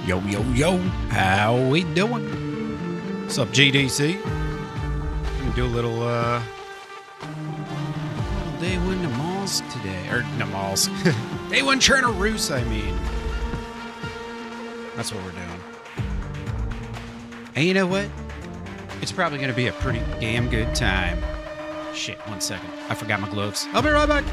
Yo, yo, yo, how we doing? What's up, GDC? Gonna do a little DayOne Namal's today. Or Namal's. DayOne Chernarus, I mean. That's what we're doing. And you know what? It's probably gonna be a pretty damn good time. Shit, 1 second. I forgot my gloves. I'll be right back.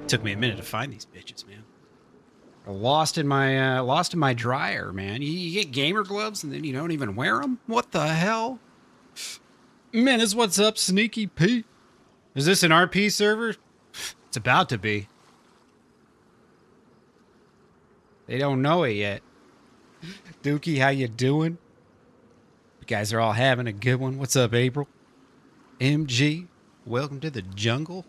Took me a minute to find these bitches, man. Lost in my dryer, man. You get gamer gloves and then you don't even wear them? What the hell? Menace, what's up, Sneaky Pete? Is this an RP server? It's about to be. They don't know it yet. Dookie, how you doing? You guys are all having a good one. What's up, April? MG, welcome to the jungle.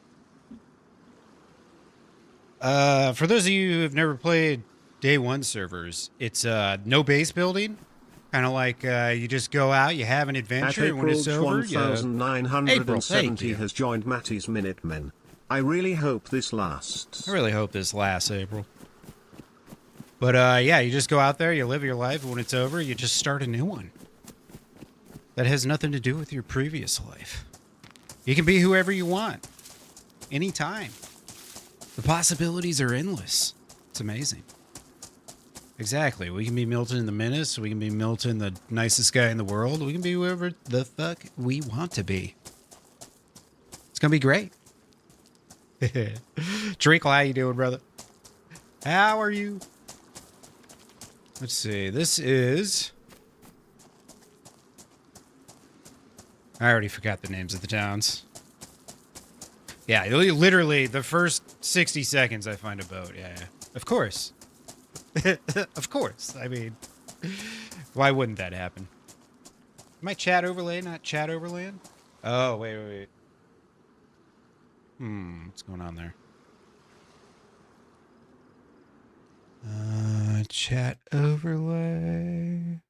For those of you who have never played DayOne servers, it's no base building. Kind of like you just go out, you have an adventure, and when it's over, 1970 has joined Matty's Minutemen. I really hope this lasts. I really hope this lasts, April. But yeah, you just go out there, you live your life, and when it's over, you just start a new one. That has nothing to do with your previous life. You can be whoever you want, anytime. The possibilities are endless. It's amazing. Exactly. We can be Milton the Menace. We can be Milton, the nicest guy in the world. We can be whoever the fuck we want to be. It's going to be great. Treacle, how you doing, brother? How are you? Let's see. This is... I already forgot the names of the towns. Yeah, literally the first 60 seconds I find a boat. Yeah. Of course. Of course. I mean, why wouldn't that happen? Am I chat overlay, not chat overland? Oh, wait. What's going on there? Chat overlay.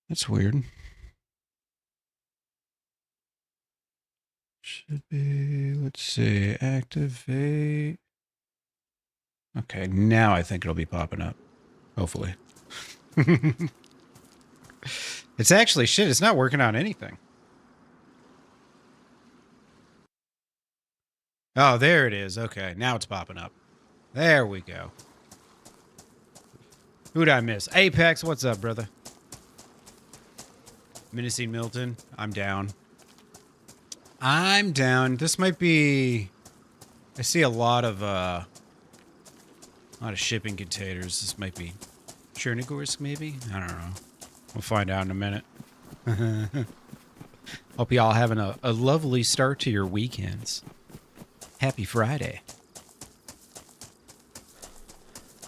That's weird. Should be, let's see, activate. Okay, now I think it'll be popping up. Hopefully. It's actually, shit, it's not working on anything. Oh, there it is. Okay, now it's popping up. There we go. Who'd I miss? Apex, what's up, brother? Menacing Milton, I'm down. I'm down. This might be... I see a lot of shipping containers. This might be Chernarus, maybe? I don't know. We'll find out in a minute. Hope y'all having a lovely start to your weekends. Happy Friday.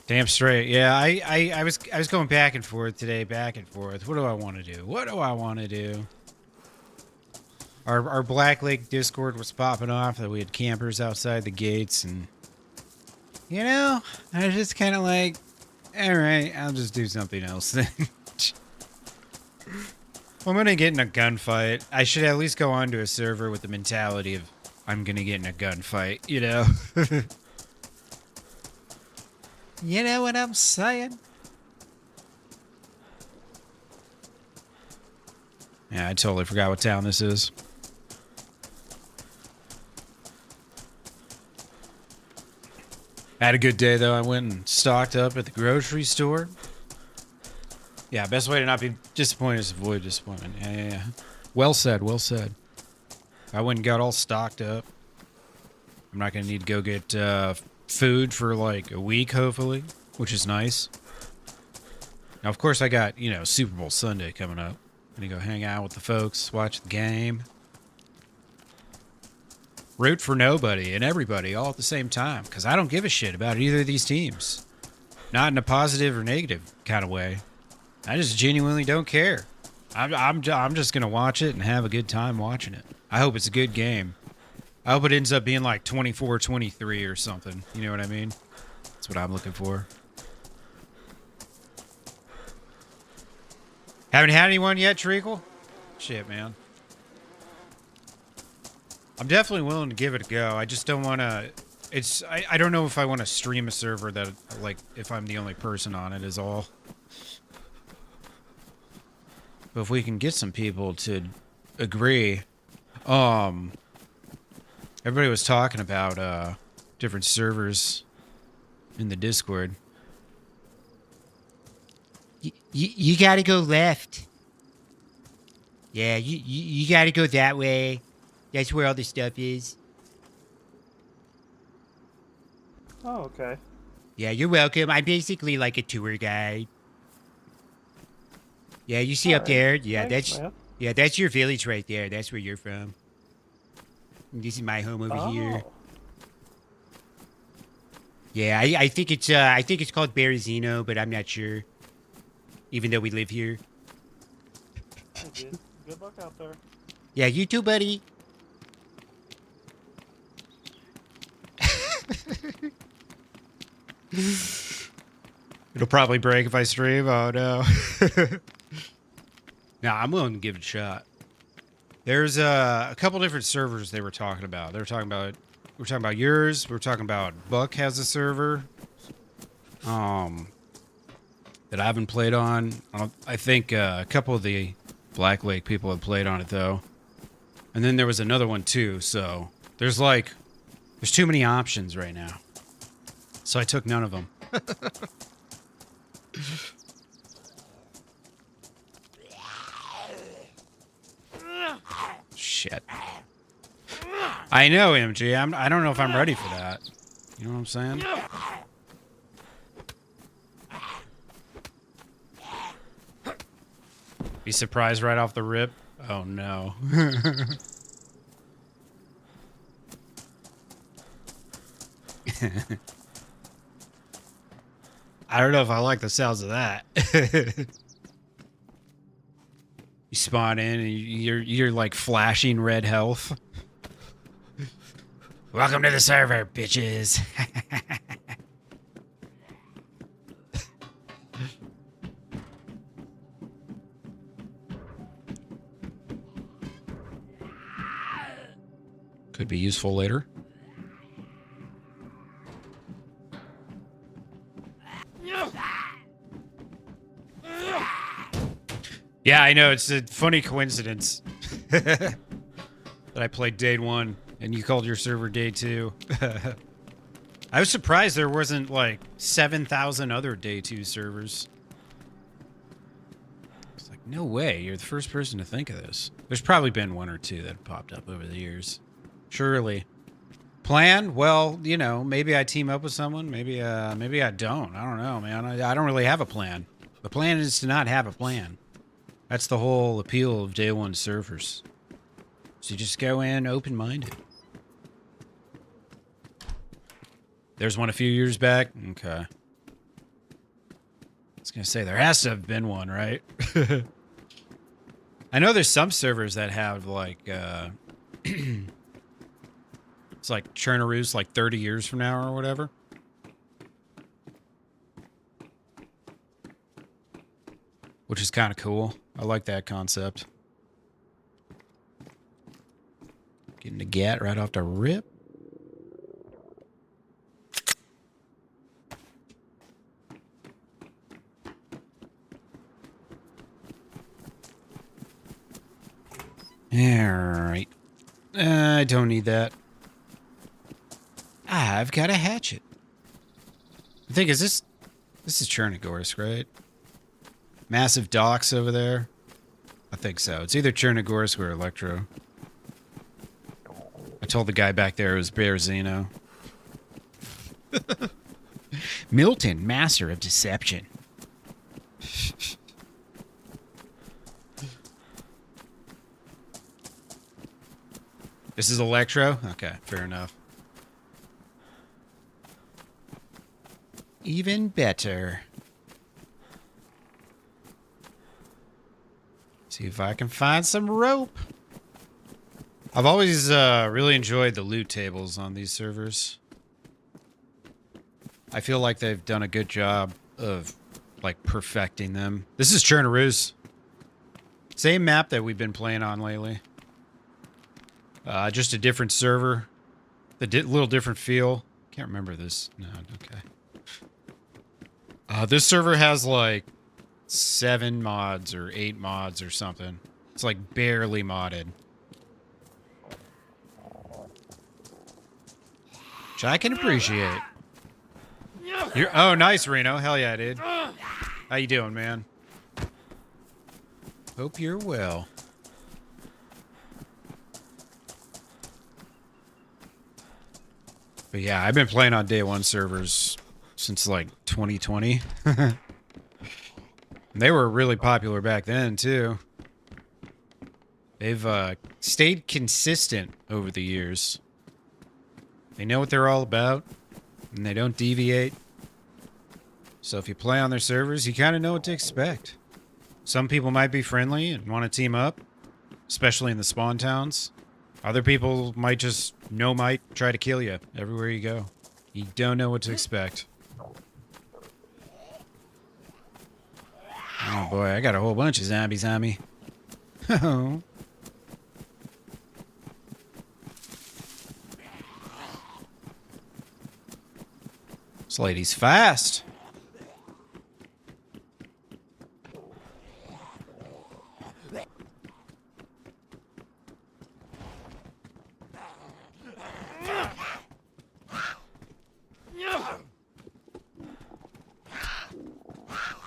Damn straight. Yeah, I was going back and forth today, back and forth. What do I want to do? What do I want to do? Our Black Lake Discord was popping off that we had campers outside the gates, and you know, I was just kind of like, all right, I'll just do something else then. I'm gonna get in a gunfight. I should at least go onto a server with the mentality of I'm gonna get in a gunfight, you know? You know what I'm saying? Yeah, I totally forgot what town this is. I had a good day, though. I went and stocked up at the grocery store. Yeah, best way to not be disappointed is avoid disappointment. Yeah. Well said, well said. I went and got all stocked up. I'm not going to need to go get food for like a week, hopefully, which is nice. Now, of course, I got, Super Bowl Sunday coming up. I'm going to go hang out with the folks, watch the game. Root for nobody and everybody all at the same time, because I don't give a shit about either of these teams. Not in a positive or negative kind of way. I just genuinely don't care. I'm just going to watch it and have a good time watching it. I hope it's a good game. I hope it ends up being like 24-23 or something. You know what I mean? That's what I'm looking for. Haven't had anyone yet, Treacle? Shit, man. I'm definitely willing to give it a go. I just don't want to... I don't know if I want to stream a server that, like, if I'm the only person on it is all. But if we can get some people to agree... Everybody was talking about, different servers in the Discord. You gotta go left. Yeah, you gotta go that way. That's where all the stuff is. Oh, okay. Yeah, you're welcome. I'm basically like a tour guide. Yeah, you see All up right. there? Yeah, Thanks, man. that's your village right there. That's where you're from. And this is my home over here. Yeah, I think it's called Berezino, but I'm not sure. Even though we live here. Hey, dude. Good luck out there. Yeah, you too, buddy. It'll probably break if I stream. Oh no. Nah, I'm willing to give it a shot. There's a couple different servers they were talking about. We're talking about yours. We're talking about Buck has a server. That I haven't played on. I think a couple of the Black Lake people have played on it though. And then there was another one too. So there's too many options right now. So I took none of them. Shit. I know, MG. I don't know if I'm ready for that. You know what I'm saying? Be surprised right off the rip? Oh no. I don't know if I like the sounds of that. You spawn in and you're like flashing red health. Welcome to the server, bitches. Could be useful later. Yeah, I know. It's a funny coincidence that I played DayOne and you called your server Day2. I was surprised there wasn't like 7,000 other Day2 servers. It's like, no way. You're the first person to think of this. There's probably been one or two that have popped up over the years. Surely. Plan? Well, maybe I team up with someone. Maybe I don't. I don't know, man. I don't really have a plan. The plan is to not have a plan. That's the whole appeal of DayOne servers. So you just go in open-minded. There's one a few years back? Okay. I was going to say, there has to have been one, right? I know there's some servers that have, like, it's like Chernarus, like 30 years from now or whatever. Which is kind of cool. I like that concept. Getting the gat right off the rip. Alright. I don't need that. I've got a hatchet. I think, is this is Chernarus, right? Massive docks over there. I think so. It's either Chernarus or Electro. I told the guy back there it was Bearzino. Milton, master of deception. This is Electro? Okay, fair enough. Even better. See if I can find some rope. I've always really enjoyed the loot tables on these servers. I feel like they've done a good job of, like, perfecting them. This is Chernarus. Same map that we've been playing on lately. Just a different server. Little different feel. Can't remember this. No, okay. This server has, like, 7 mods or 8 mods or something. It's, like, barely modded. Which I can appreciate. Oh, nice, Reno. Hell yeah, dude. How you doing, man? Hope you're well. But yeah, I've been playing on DayOne servers since like 2020. They were really popular back then too. They've stayed consistent over the years. They know what they're all about, and they don't deviate. So if you play on their servers, you kind of know what to expect. Some people might be friendly and want to team up, especially in the spawn towns. Other people might just try to kill you everywhere you go. You don't know what to expect. Oh boy, I got a whole bunch of zombies on me. Oh. This lady's fast.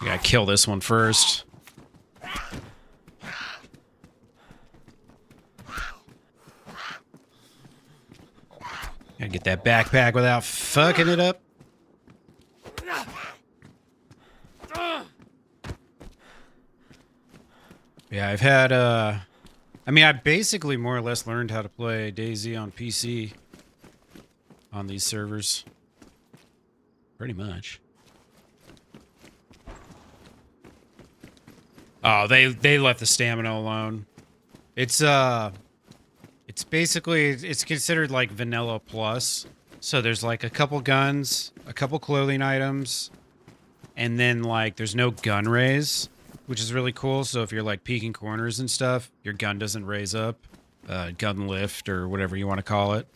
We gotta kill this one first. Gotta get that backpack without fucking it up. Yeah, I've had, I mean, I basically more or less learned how to play DayZ on PC on these servers. Pretty much. Oh, they left the stamina alone. It's basically, it's considered like vanilla plus. So there's like a couple guns, a couple clothing items, and then like there's no gun raise, which is really cool. So if you're like peeking corners and stuff, your gun doesn't raise up, gun lift or whatever you want to call it,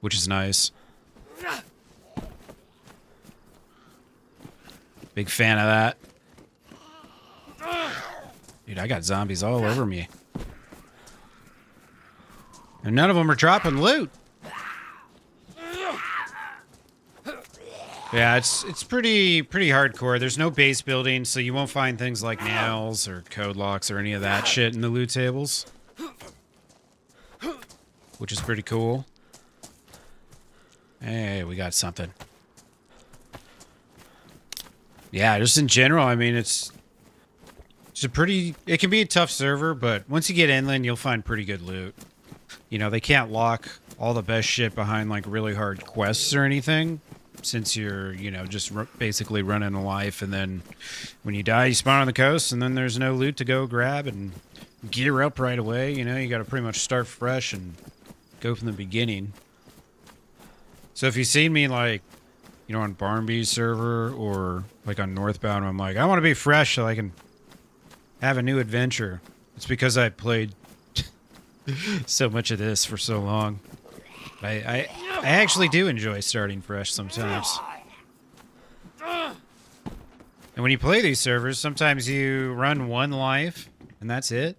which is nice. Big fan of that. Dude, I got zombies all over me. And none of them are dropping loot. Yeah, it's pretty hardcore. There's no base building, so you won't find things like nails or code locks or any of that shit in the loot tables. Which is pretty cool. Hey, we got something. Yeah, just in general, I mean, it's a pretty... It can be a tough server, but once you get inland, you'll find pretty good loot. You know, they can't lock all the best shit behind, like, really hard quests or anything, since you're, you know, just basically running a life, and then when you die, you spawn on the coast, and then there's no loot to go grab and gear up right away. You know, you got to pretty much start fresh and go from the beginning. So if you've seen me, like, you know, on Barnby's server or, like, on Northbound, I'm like, I want to be fresh so I can have a new adventure. It's because I played so much of this for so long. I actually do enjoy starting fresh sometimes. And when you play these servers, sometimes you run one life, and that's it.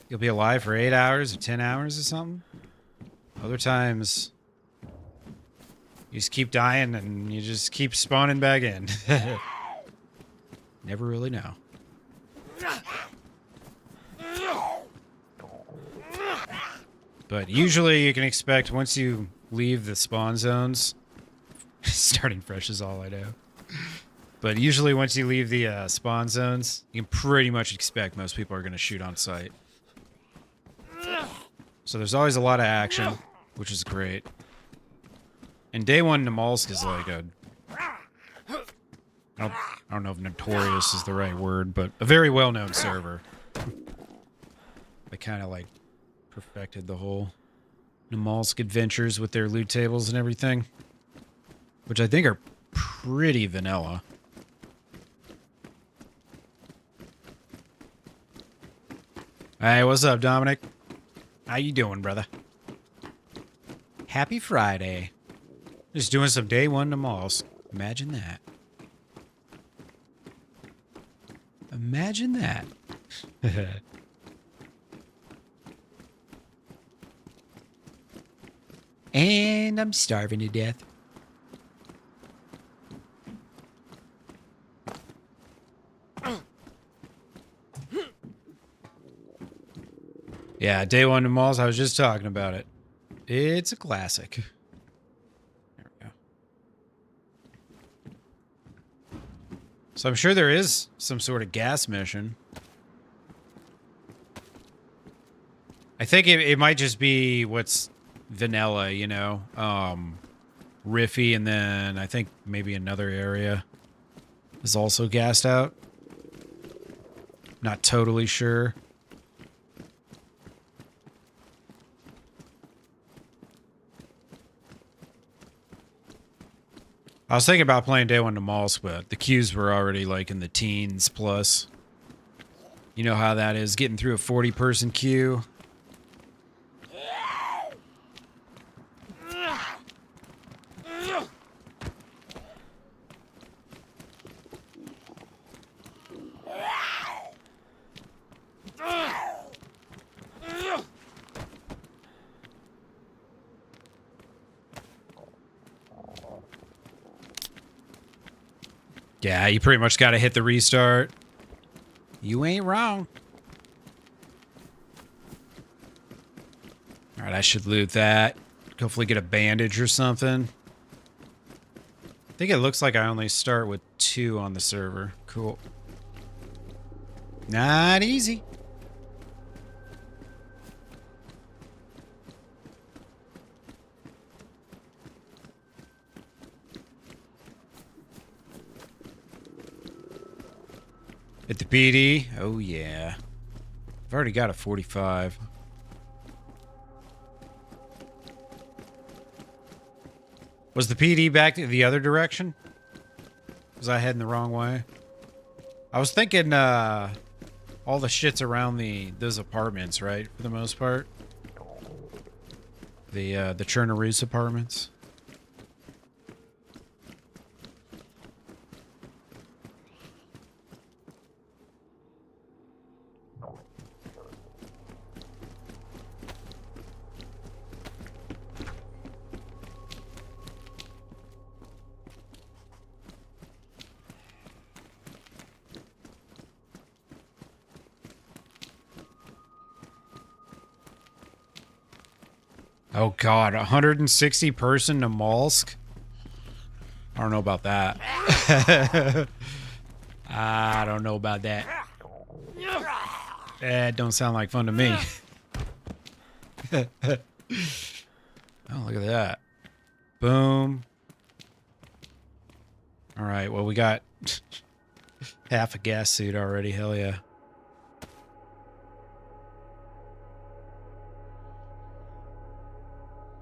You'll be alive for 8 hours or 10 hours or something. Other times, you just keep dying, and you just keep spawning back in. Never really know. But usually you can expect once you leave the spawn zones, starting fresh is all I know. But usually once you leave the spawn zones, you can pretty much expect most people are going to shoot on sight. So there's always a lot of action, which is great. And DayOne Namalsk is like a... I don't know if notorious is the right word, but a very well-known server. They kind of like perfected the whole Namalsk adventures with their loot tables and everything, which I think are pretty vanilla. Hey, what's up, Dominic? How you doing, brother? Happy Friday. Just doing some DayOne Namalsk. Imagine that. Imagine that. And I'm starving to death. Yeah, DayOne Namalsk, I was just talking about it. It's a classic. There we go. So I'm sure there is some sort of gas mission. I think it might just be what's vanilla, you know? Riffy, and then I think maybe another area is also gassed out. Not totally sure. I was thinking about playing DayOne Namalsk, but the queues were already like in the teens plus. You know how that is, getting through a 40-person queue. Yeah, you pretty much got to hit the restart. You ain't wrong. All right, I should loot that. Hopefully get a bandage or something. I think it looks like I only start with 2 on the server. Cool. Not easy. Hit the PD. Oh, yeah. I've already got a 45. Was the PD back the other direction? Was I heading the wrong way? I was thinking all the shit's around those apartments, right? For the most part. The Chernarus apartments. Oh god, 160 person Namalsk? I don't know about that. I don't know about that. That don't sound like fun to me. Oh, look at that. Boom. Alright, well we got half a gas suit already, hell yeah.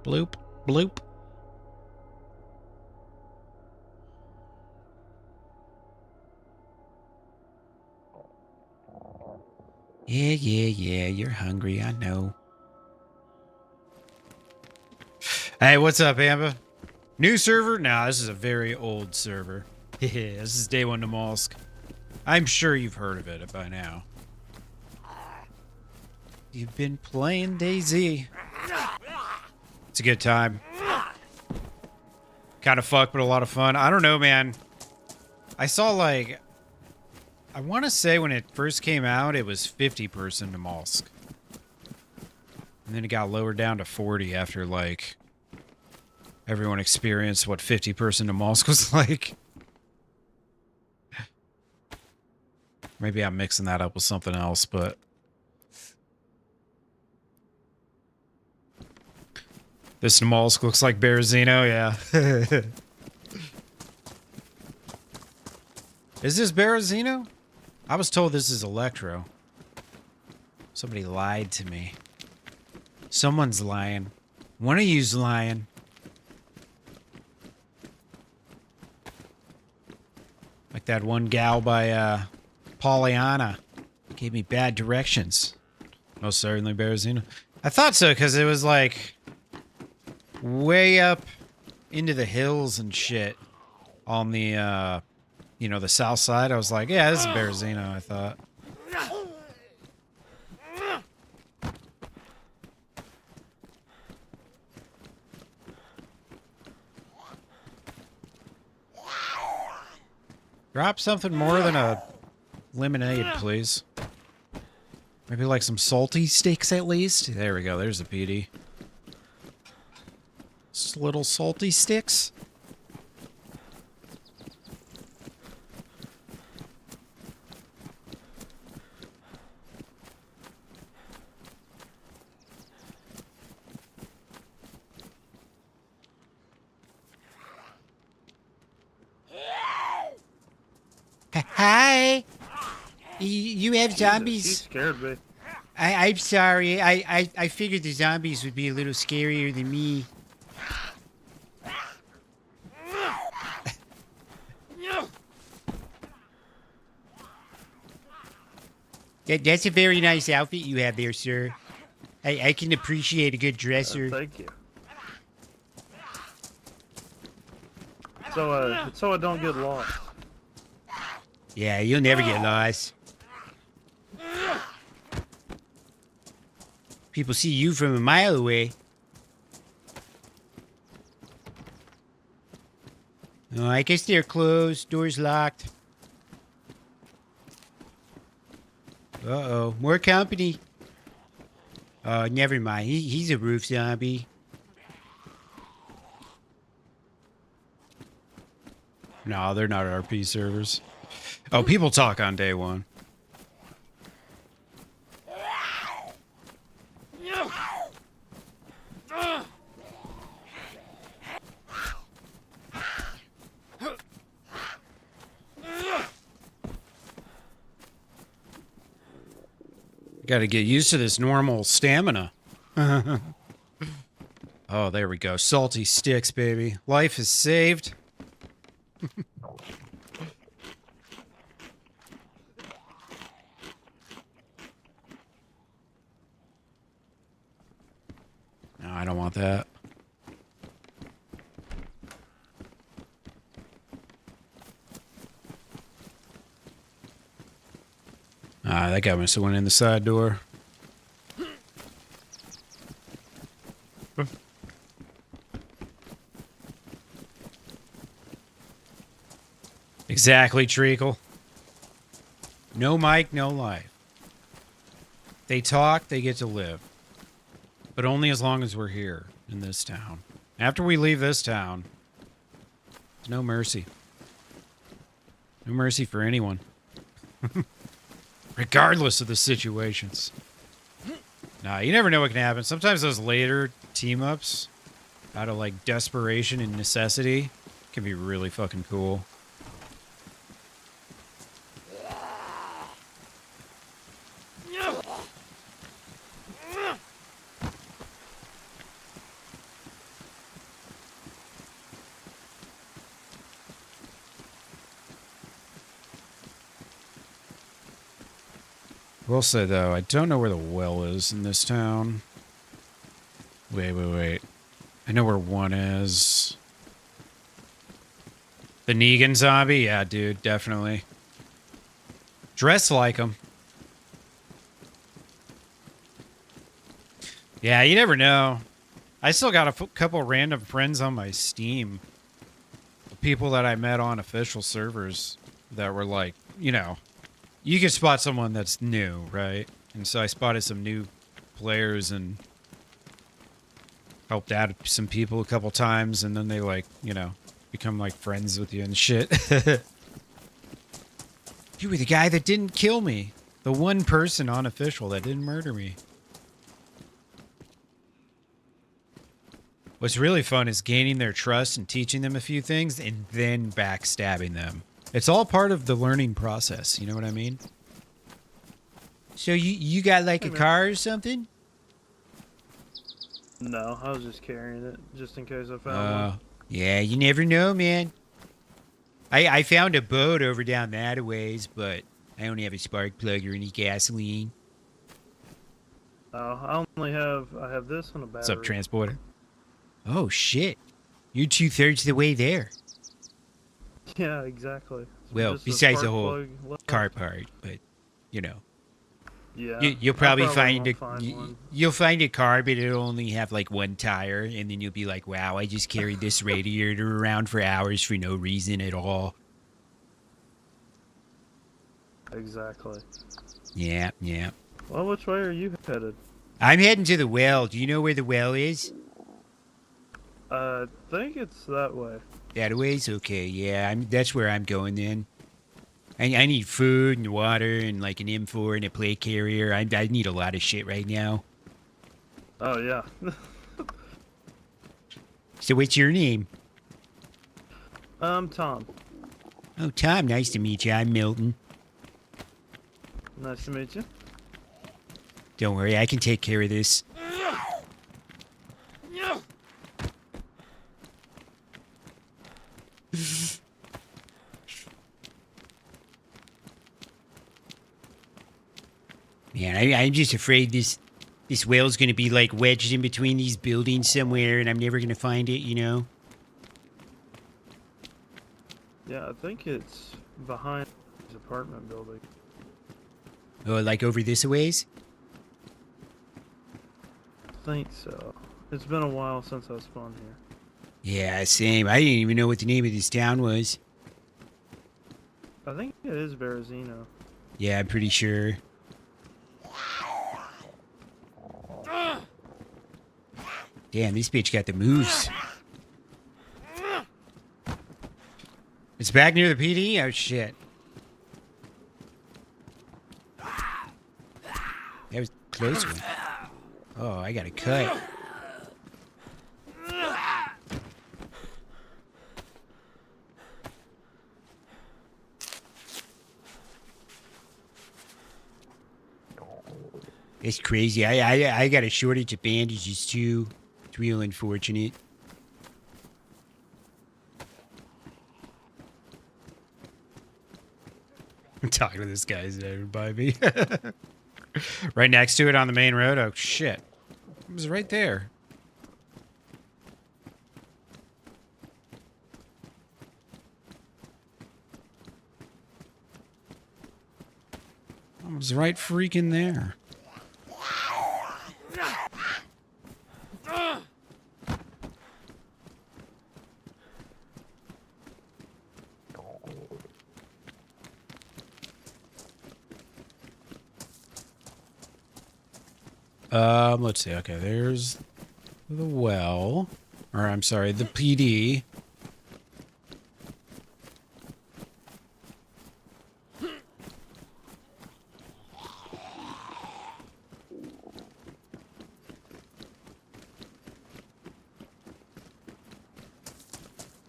Bloop, bloop. Yeah, you're hungry, I know. Hey, what's up, Amber? New server? Nah, this is a very old server. This is DayOne Namalsk. I'm sure you've heard of it by now. You've been playing DayZ. It's a good time. Kind of fucked, but a lot of fun. I don't know, man. I saw like I want to say when it first came out, it was 50 person to Molsk. And then it got lowered down to 40 after, like, everyone experienced what 50 person to Molsk was like. Maybe I'm mixing that up with something else, but... This Molsk looks like Berezino, yeah. Is this Berezino? I was told this is Electro. Somebody lied to me. Someone's lying. One of you's lying. Like that one gal by Pollyanna. Gave me bad directions. Most certainly Berezino. I thought so, because it was like way up into the hills and shit on the you know, the south side. I was like, yeah, this is Berezino, I thought. Drop something more than a lemonade, please. Maybe like some salty sticks at least. There we go. There's a PD. Just little salty sticks. Hi. You have zombies? He scared me. I'm sorry. I figured the zombies would be a little scarier than me. That's a very nice outfit you have there, sir. I can appreciate a good dresser. Thank you. So I don't get lost. Yeah, you'll never get lost. People see you from a mile away. Oh, I guess they're closed. Door's locked. Uh-oh. More company. Oh, never mind. He's a roof zombie. No, they're not RP servers. Oh, people talk on DayOne. Got to get used to this normal stamina. Oh, there we go. Salty sticks, baby. Life is saved. No, I don't want that. Ah, that guy must have went in the side door. Exactly, Treacle. No mic, no life. They talk, they get to live. But only as long as we're here in this town. After we leave this town, there's no mercy. No mercy for anyone. Regardless of the situations. Nah, you never know what can happen. Sometimes those later team-ups, out of like desperation and necessity, can be really fucking cool. Will say, though, I don't know where the well is in this town. Wait. I know where one is. The Negan zombie? Yeah, dude, definitely. Dress like him. Yeah, you never know. I still got a couple random friends on my Steam. People that I met on official servers that were like, you know, you can spot someone that's new, right? And so I spotted some new players and helped out some people a couple times, and then they like, you know, become like friends with you and shit. You were the guy that didn't kill me. The one person unofficial that didn't murder me. What's really fun is gaining their trust and teaching them a few things and then backstabbing them. It's all part of the learning process, you know what I mean? So you got like a car or something? No, I was just carrying it just in case I found one. Yeah, you never know, man. I found a boat over down that a ways, but I don't have a spark plug or any gasoline. I have this on a battery. What's up, transporter? Oh, shit. You're 2/3 the way there. Yeah, exactly. So Well, just a besides the spark whole plug left. car part, but, you know. Yeah. You'll probably find won't find one. you'll find a car, but it'll only have like one tire, and then you'll be like, "Wow, I just carried this radiator around for hours for no reason at all." Exactly. Yeah, yeah. Well, which way are you headed? I'm heading to the well. Do you know where the well is? I think it's that way. That ways? Okay, yeah. That's where I'm going then. I need food and water and like an M4 and a plate carrier. I need a lot of shit right now. Oh yeah. So what's your name? Tom. Oh, Tom. Nice to meet you. I'm Milton. Nice to meet you. Don't worry, I can take care of this. Man, I'm just afraid this whale's gonna be like wedged in between these buildings somewhere, and I'm never gonna find it. You know? Yeah, I think it's behind his apartment building. Oh, like over this a ways? I think so. It's been a while since I spawned here. Yeah, same. I didn't even know what the name of this town was. I think it is Berezino. Yeah, I'm pretty sure. Damn, this bitch got the moves. It's back near the PD? Oh, shit. That was a close one. Oh, I got a cut. It's crazy. I got a shortage of bandages, too. It's real unfortunate. I'm talking to this guy's over by me. Right next to it on the main road. Oh, shit. It was right there. It was right freaking there. Let's see. Okay, there's the well. Or, I'm sorry, the PD.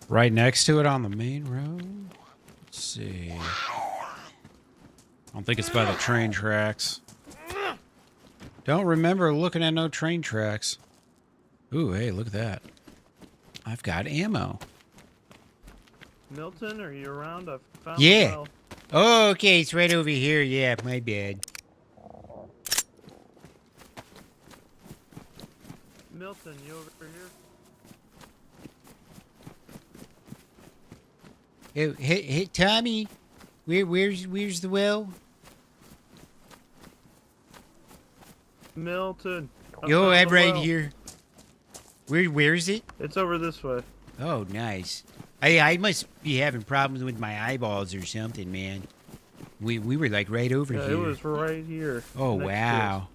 Right next to it on the main road. Let's see. I don't think it's by the train tracks. Don't remember looking at no train tracks. Ooh, hey, look at that. I've got ammo. Milton, are you around? I found Yeah. the well. Oh, okay, it's right over here. Yeah, my bad. Milton, you over here? Hey, Tommy. Where's the well? Milton. I Yo, found I'm the right well. here. Where is it? It's over this way. Oh, nice. I must be having problems with my eyeballs or something, man. We were like right over Yeah, here. it was right here. Oh, next to us. wow.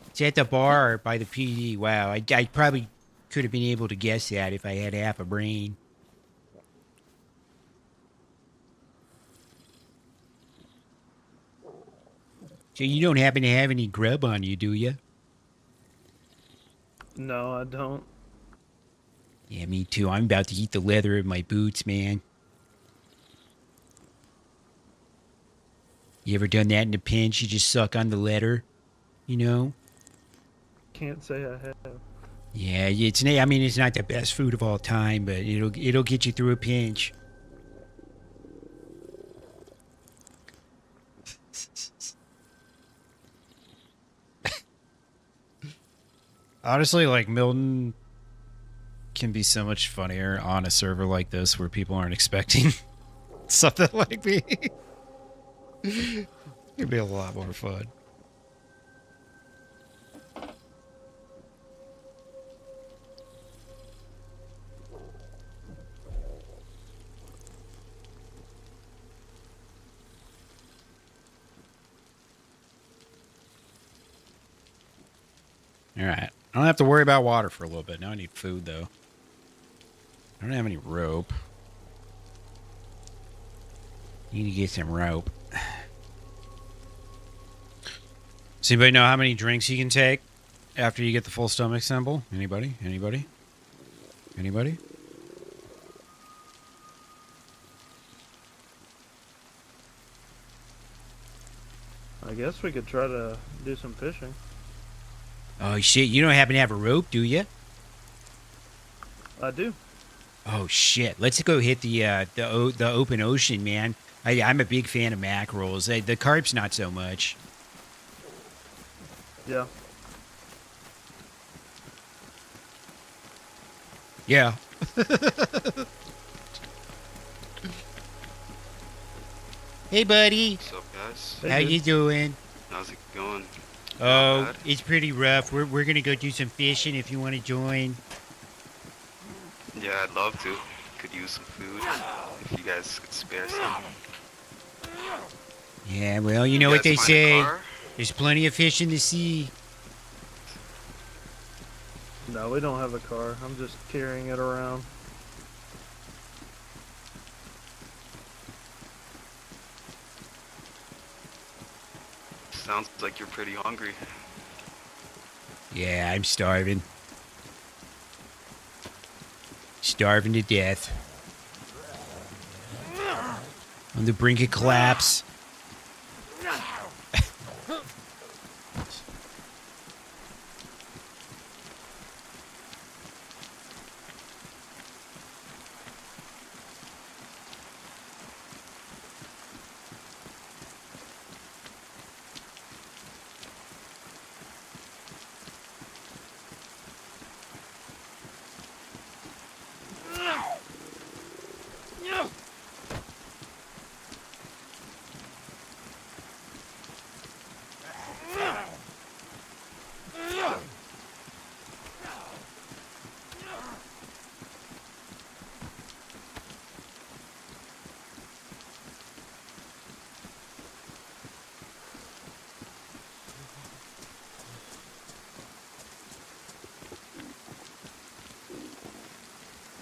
It's at the bar by the PD. Wow. I probably could have been able to guess that if I had half a brain. So you don't happen to have any grub on you, do you? No, I don't. Yeah, me too. I'm about to eat the leather of my boots, man. You ever done that in a pinch? You just suck on the leather, you know? Can't say I have. Yeah, I mean, it's not the best food of all time, but it'll get you through a pinch. Honestly, like Milton can be so much funnier on a server like this where people aren't expecting something like me. It'd be a lot more fun. All right. I don't have to worry about water for a little bit. Now I need food, though. I don't have any rope. Need to get some rope. Does anybody know how many drinks you can take after you get the full stomach symbol? Anybody? Anybody? Anybody? I guess we could try to do some fishing. Oh, shit. You don't happen to have a rope, do you? I do. Oh, shit. Let's go hit the open ocean, man. I'm a big fan of mackerels. The carp's not so much. Yeah. Yeah. Hey, buddy. What's up, guys? Hey, How dude. you doing? How's it going? Oh, bad. it's pretty rough. We're gonna go do some fishing if you want to join. Yeah, I'd love to. Could use some food if you guys could spare some. Yeah, well, you know You what they guys find a say. car? There's plenty of fish in the sea. No, we don't have a car. I'm just carrying it around. Sounds like you're pretty hungry. Yeah, I'm starving. Starving to death. On the brink of collapse.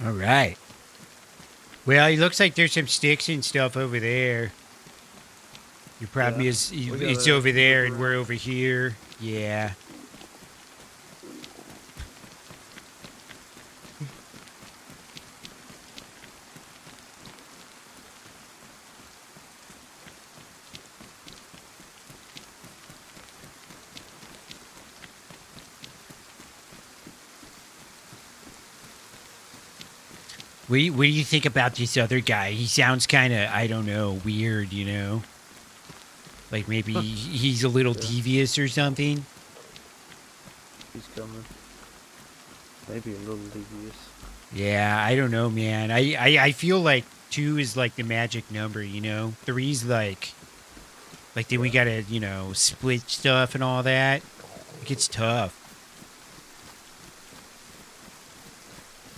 All right. Well, it looks like there's some sticks and stuff over there. Your problem Yeah, is we it's gotta over there move and we're over here. Yeah. What do you think about this other guy? He sounds kind of, I don't know, weird, you know? Like maybe he's a little Yeah. devious or something. He's coming. Maybe a little devious. Yeah, I don't know, man. I feel like 2 is like the magic number, you know? 3's like then we gotta, split stuff and all that. It gets tough.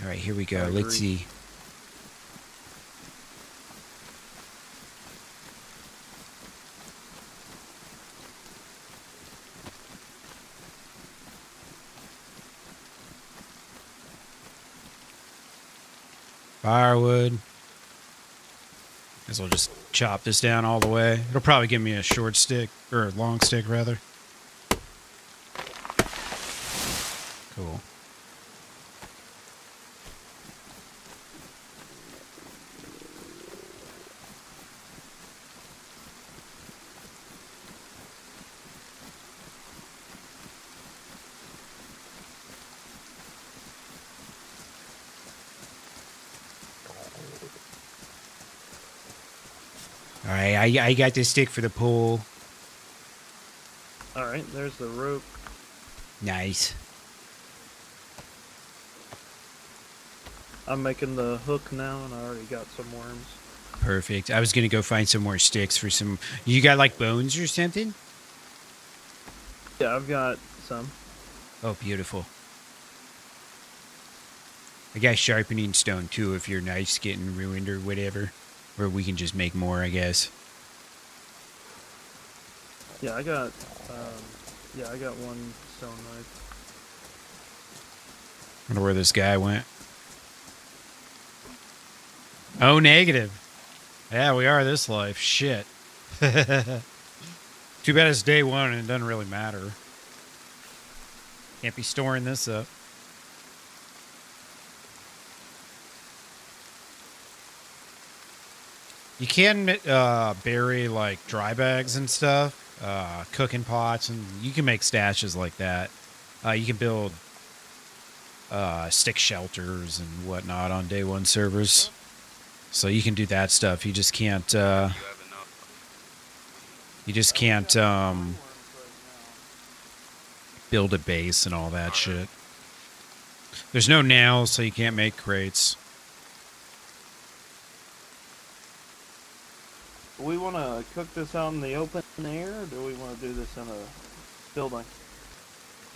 All right, here we go. I Let's agree. see. Firewood. Guess I'll just chop this down all the way. It'll probably give me a short stick, or a long stick, rather. Cool. All right, I got this stick for the pole. All right, there's the rope. Nice. I'm making the hook now, and I already got some worms. Perfect. I was gonna go find some more sticks for some. You got like bones or something? Yeah, I've got some. Oh, beautiful. I got sharpening stone too. If your knife's getting ruined or whatever, or we can just make more, I guess. Yeah, I got one stone knife. Wonder where this guy went. Oh, negative. Yeah, we are this life. Shit. Too bad it's day one and it doesn't really matter. Can't be storing this up. You can bury like dry bags and stuff, cooking pots, and you can make stashes like that. You can build stick shelters and whatnot on day one servers. So you can do that stuff. You just can't. Build a base and all that shit. There's no nails, so you can't make crates. Do we want to cook this out in the open air, or do we want to do this in a building?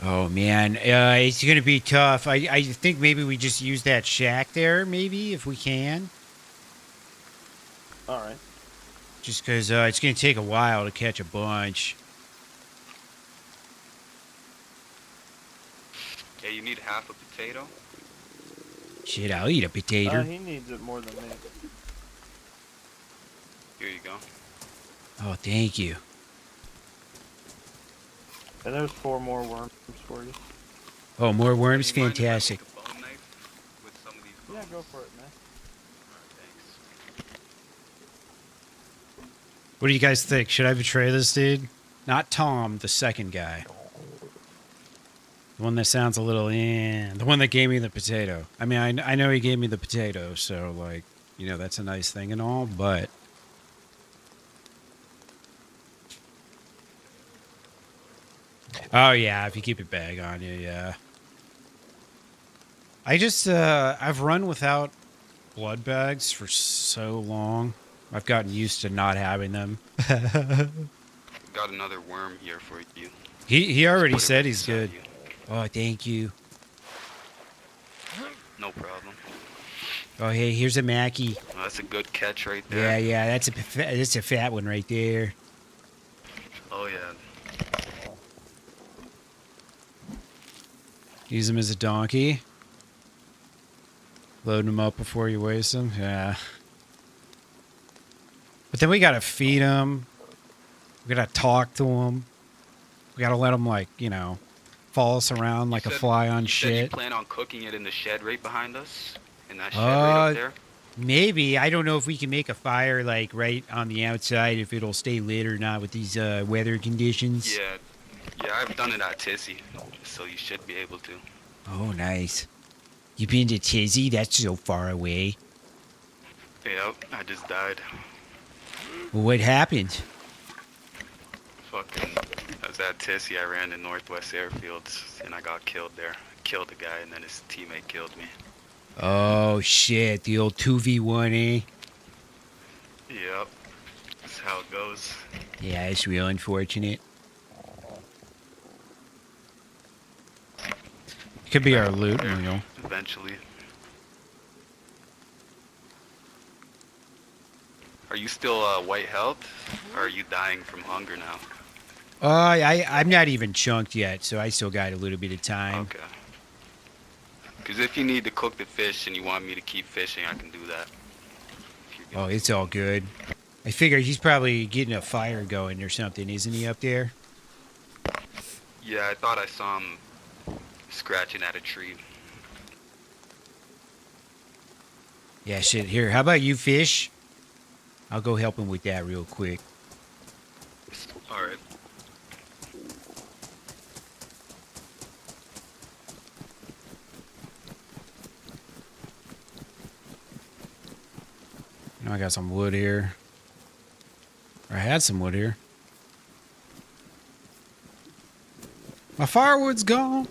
Oh man, it's gonna be tough. I think maybe we just use that shack there, maybe if we can. All right. Just because it's gonna take a while to catch a bunch. Yeah, you need half a potato. Shit, I'll eat a potato. He needs it more than me. Here you go. Oh, thank you. And there's 4 more worms for you. Oh, more worms, Do you mind if I fantastic. make a bone knife with some of these Yeah, bones? go for it, man. Thanks. What do you guys think? Should I betray this dude? Not Tom, the second guy. The one that sounds a little, the one that gave me the potato. I mean, I know he gave me the potato, so, like, you know, that's a nice thing and all, but... Oh, yeah, if you keep a bag on you, yeah. I just, I've run without blood bags for so long. I've gotten used to not having them. Got another worm here for you. He already Put it said he's beside good. you. Oh, thank you. No problem. Oh, hey, here's a Mackie. Well, that's a good catch right Yeah, there. yeah, that's a fat one right there. Oh yeah. Use him as a donkey. Load him up before you waste him. Yeah. But then we gotta feed him. We gotta talk to him. We gotta let him, like, you know, follow us around like a fly on You said you shit. plan on cooking it in the shed right behind us? In that shed right up there? Maybe. I don't know if we can make a fire, like, right on the outside, if it'll stay lit or not with these weather conditions. Yeah. Yeah, I've done it at Tizzy, so you should be able to. Oh, nice. You been to Tizzy? That's so far away. Yep, I just died. Well, what happened? Fucking, I was at Tizzy, I ran in Northwest Airfields, and I got killed there. Killed a guy, and then his teammate killed me. Oh, shit. The old 2v1, eh? Yep, that's how it goes. Yeah, it's real unfortunate. Could be our loot, you know. Eventually. Are you still white health, or are you dying from hunger now? I'm not even chunked yet, so I still got a little bit of time. Okay. Because if you need to cook the fish and you want me to keep fishing, I can do that. Oh, it's all good. I figure he's probably getting a fire going or something, isn't he, up there? Yeah, I thought I saw him scratching at a tree. Yeah, shit. Here, how about you fish? I'll go help him with that real quick. Alright. I got some wood here. Or I had some wood here. My firewood's gone.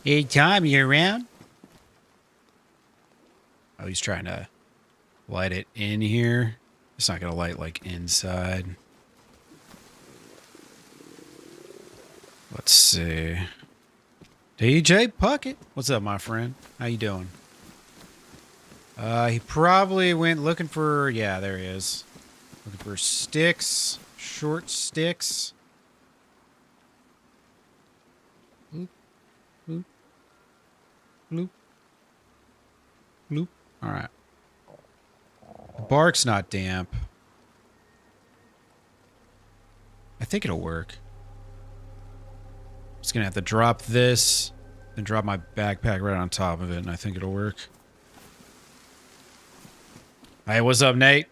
Hey, Tom, you around? Oh, he's trying to light it in here. It's not going to light, like, inside. Let's see. DJ Puckett. What's up, my friend? How you doing? He probably went looking for... Yeah, there he is. Looking for sticks. Short sticks. Bloop. Bloop. Bloop. Bloop. Alright. The bark's not damp. I think it'll work. Just gonna have to drop this and drop my backpack right on top of it, and I think it'll work. Hey, what's up, Nate?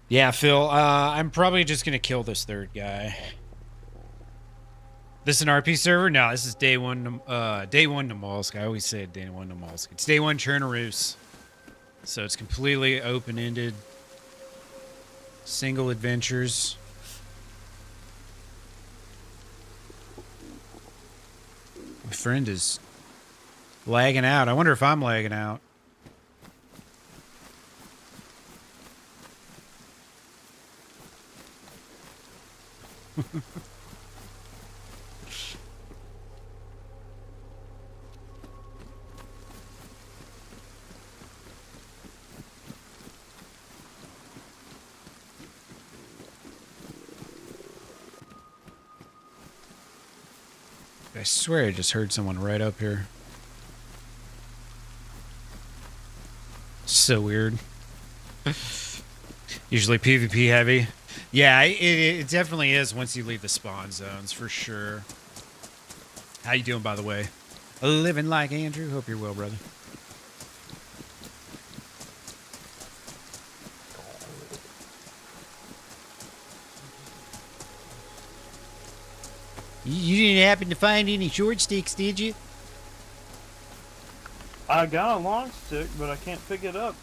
Yeah, Phil, I'm probably just gonna kill this third guy. This is an RP server? No, this is DayOne Namalsk. I always say DayOne Namalsk. It's DayOne Chernarus. So it's completely open-ended. Single adventures. My friend is lagging out. I wonder if I'm lagging out. I swear I just heard someone right up here. So weird. Usually PvP heavy. Yeah, it definitely is once you leave the spawn zones, for sure. How you doing, by the way? Living like Andrew. Hope you're well, brother. You didn't happen to find any short sticks, did you? I got a long stick, but I can't pick it up.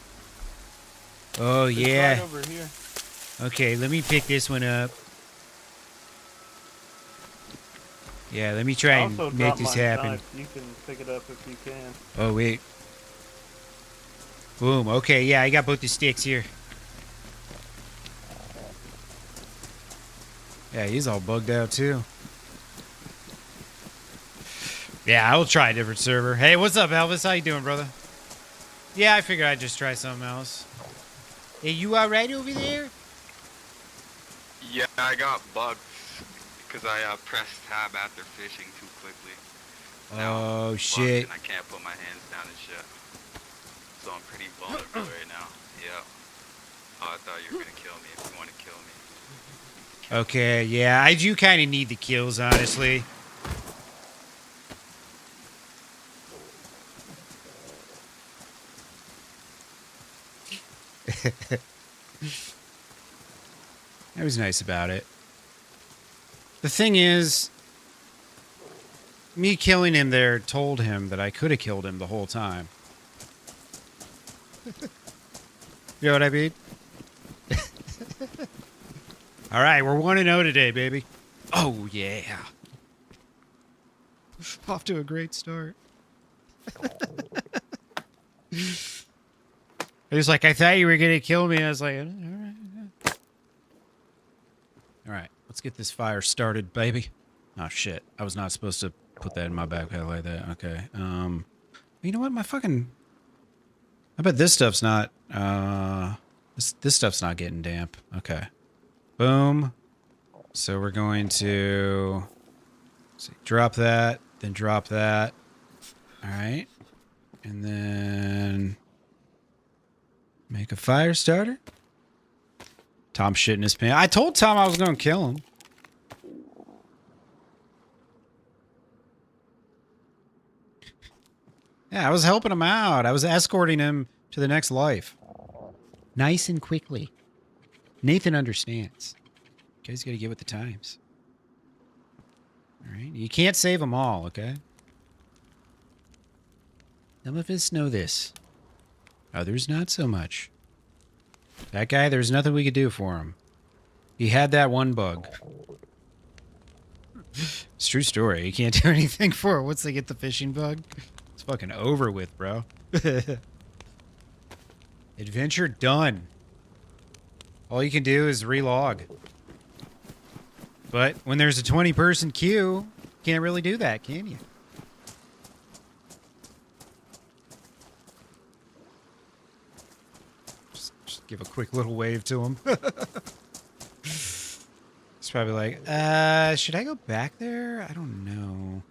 Oh, It's yeah. right over here. Okay, let me pick this one up. Yeah, let me try I and also make dropped this my happen. knife. You can pick it up if you can. Oh, wait. Boom. Okay, yeah, I got both the sticks here. Yeah, he's all bugged out, too. Yeah, I will try a different server. Hey, what's up, Elvis? How you doing, brother? Yeah, I figured I'd just try something else. Hey, you all right over there? Yeah, I got bugged because I pressed tab after fishing too quickly. Now I'm Oh, bugged shit. and I can't put my hands down and shit. So I'm pretty vulnerable right now. Yeah. Oh, I thought you were gonna kill me if you want to kill me. Okay, yeah, I do kind of need the kills, honestly. That was nice about it. The thing is, me killing him there told him that I could have killed him the whole time. You know what I mean? All right, we're 1-0 today, baby. Oh, yeah. Off to a great start. He was like, I thought you were going to kill me. I was like, all right. All right, let's get this fire started, baby. Oh, shit. I was not supposed to put that in my backpack like that. Okay. You know what? I bet this stuff's not, this stuff's not getting damp. Okay. Boom. So we're going to drop that, then drop that. All right. And then make a fire starter. Tom's shitting his pants. I told Tom I was going to kill him. Yeah, I was helping him out. I was escorting him to the next life. Nice and quickly. Nathan understands. You guys got to get with the times. All right? You can't save them all, okay? Some of us know this. Others not so much. That guy, there's nothing we could do for him. He had that one bug. It's a true story. You can't do anything for it once they get the fishing bug. It's fucking over with, bro. Adventure done. All you can do is relog. But when there's a 20-person queue, can't really do that, can you? Just give a quick little wave to him. It's probably like, should I go back there? I don't know.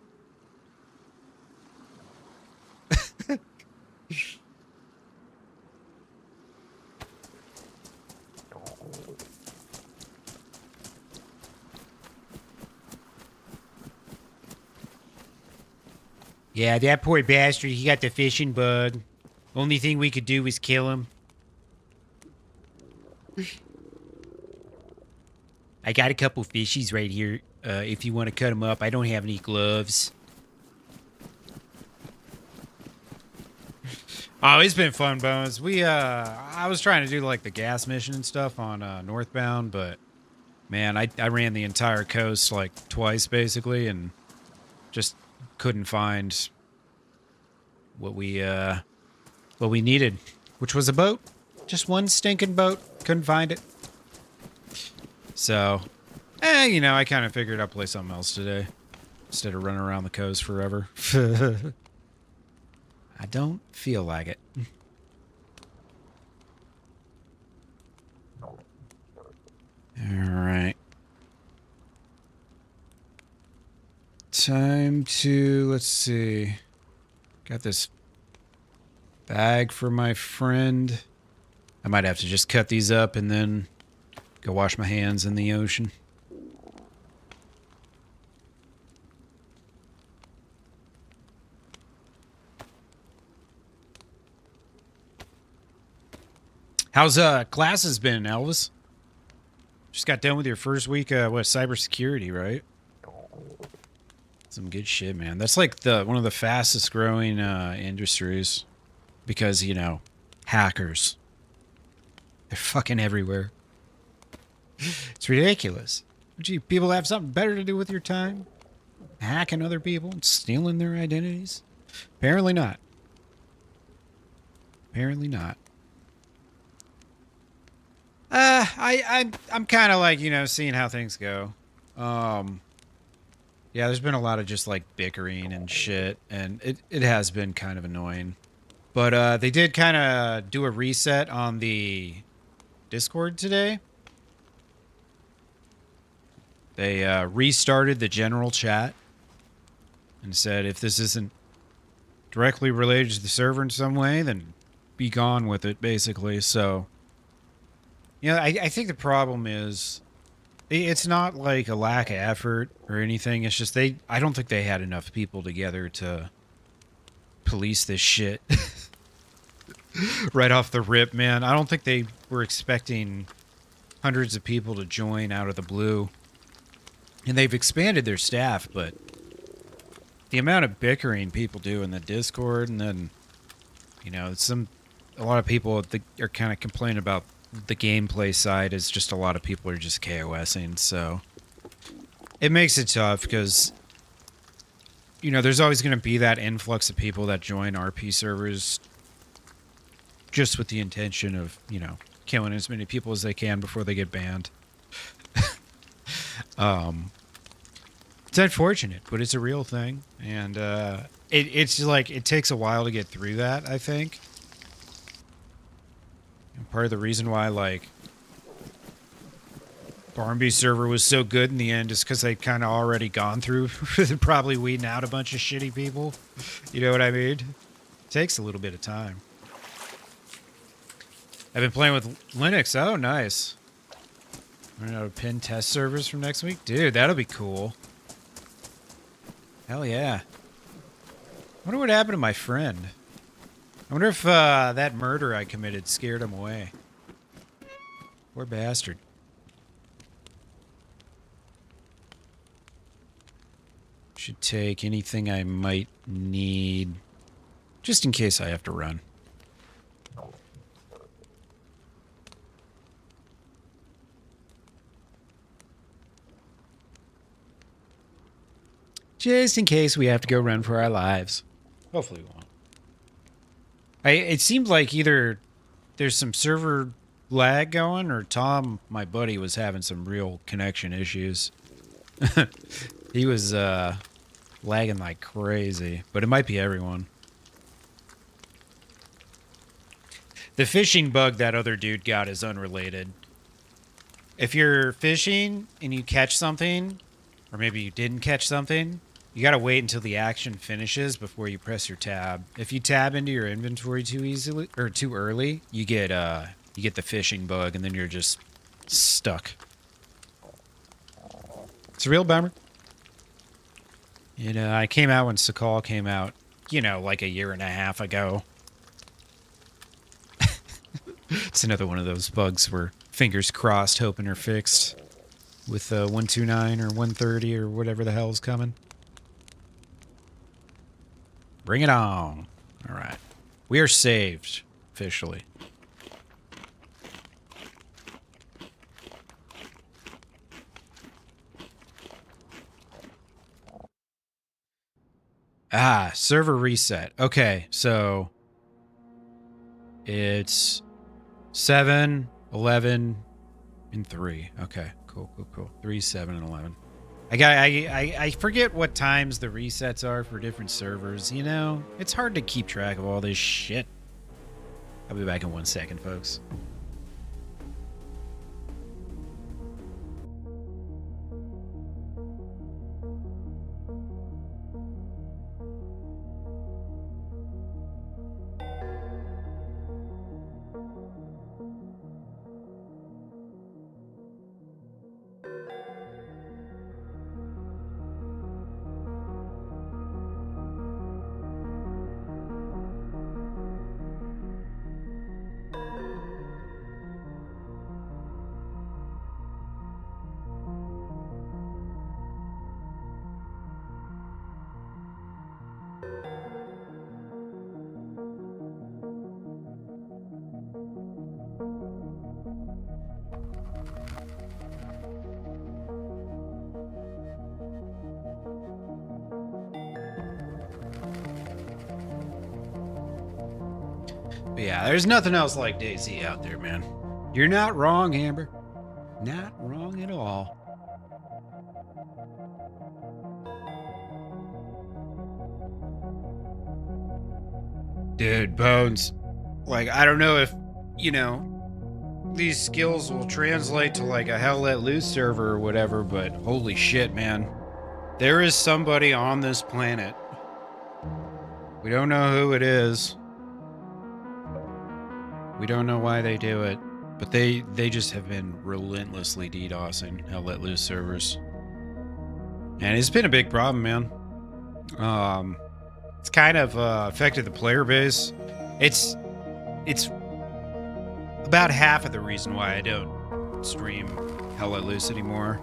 Yeah, that poor bastard, he got the fishing bug. Only thing we could do was kill him. I got a couple fishies right here, if you want to cut them up. I don't have any gloves. Oh, it's been fun, Bones. I was trying to do, like, the gas mission and stuff on Northbound, but, man, I ran the entire coast, like, twice, basically, and just couldn't find what we needed, which was a boat. Just one stinking boat. Couldn't find it. So, you know, I kind of figured I'd play something else today instead of running around the coast forever. I don't feel like it. All right. Time to, let's see. Got this bag for my friend. I might have to just cut these up and then go wash my hands in the ocean. How's classes been, Elvis? Just got done with your first week, cybersecurity, right? Some good shit, man. That's like one of the fastest growing industries because, you know, hackers. They're fucking everywhere. It's ridiculous. Gee, people have something better to do with your time? Hacking other people and stealing their identities? Apparently not. Apparently not. I'm kind of like, you know, seeing how things go. Yeah, there's been a lot of just like bickering and shit, and it has been kind of annoying. But they did kind of do a reset on the Discord today. They restarted the general chat and said if this isn't directly related to the server in some way, then be gone with it, basically. So, you know, I think the problem is it's not like a lack of effort or anything. It's just I don't think they had enough people together to police this shit right off the rip, man. I don't think they were expecting hundreds of people to join out of the blue. And they've expanded their staff, but the amount of bickering people do in the Discord, and then, you know, a lot of people are kind of complaining about the gameplay side is just a lot of people are just KOSing, so it makes it tough because, you know, there's always going to be that influx of people that join RP servers just with the intention of, you know, killing as many people as they can before they get banned. It's unfortunate, but it's a real thing. And it's like, it takes a while to get through that, I think. And part of the reason why, like, Barnby server was so good in the end is because they'd kind of already gone through probably weeding out a bunch of shitty people. You know what I mean? It takes a little bit of time. I've been playing with Linux. Oh, nice. Running out of pin test servers from next week? Dude, that'll be cool. Hell yeah. I wonder what happened to my friend. I wonder if that murder I committed scared him away. Poor bastard. Should take anything I might need, just in case I have to run. Just in case we have to go run for our lives. Hopefully we won't. It seemed like either there's some server lag going, or Tom, my buddy, was having some real connection issues. He was lagging like crazy, but it might be everyone. The fishing bug that other dude got is unrelated. If you're fishing and you catch something, or maybe you didn't catch something, you gotta wait until the action finishes before you press your tab. If you tab into your inventory too easily or too early, you get the fishing bug, and then you're just stuck. It's a real bummer. You know, I came out when Sakal came out, you know, like a year and a half ago. It's another one of those bugs where fingers crossed, hoping are fixed with 129 or 130 or whatever the hell's coming. Bring it on. All right. We are saved, officially. Ah, server reset. Okay, so it's 7, 11, and 3. Okay, cool. 3, 7, and 11. I forget what times the resets are for different servers. You know, it's hard to keep track of all this shit. I'll be back in 1 second, folks. But yeah, there's nothing else like DayZ out there, man. You're not wrong, Amber. Not wrong at all. Dude, Bones. Like, I don't know if, you know, these skills will translate to like a Hell Let Loose server or whatever, but holy shit, man. There is somebody on this planet. We don't know who it is. We don't know why they do it, but they just have been relentlessly DDoSing Hell Let Loose servers. And it's been a big problem, man. It's kind of affected the player base. It's about half of the reason why I don't stream Hell Let Loose anymore.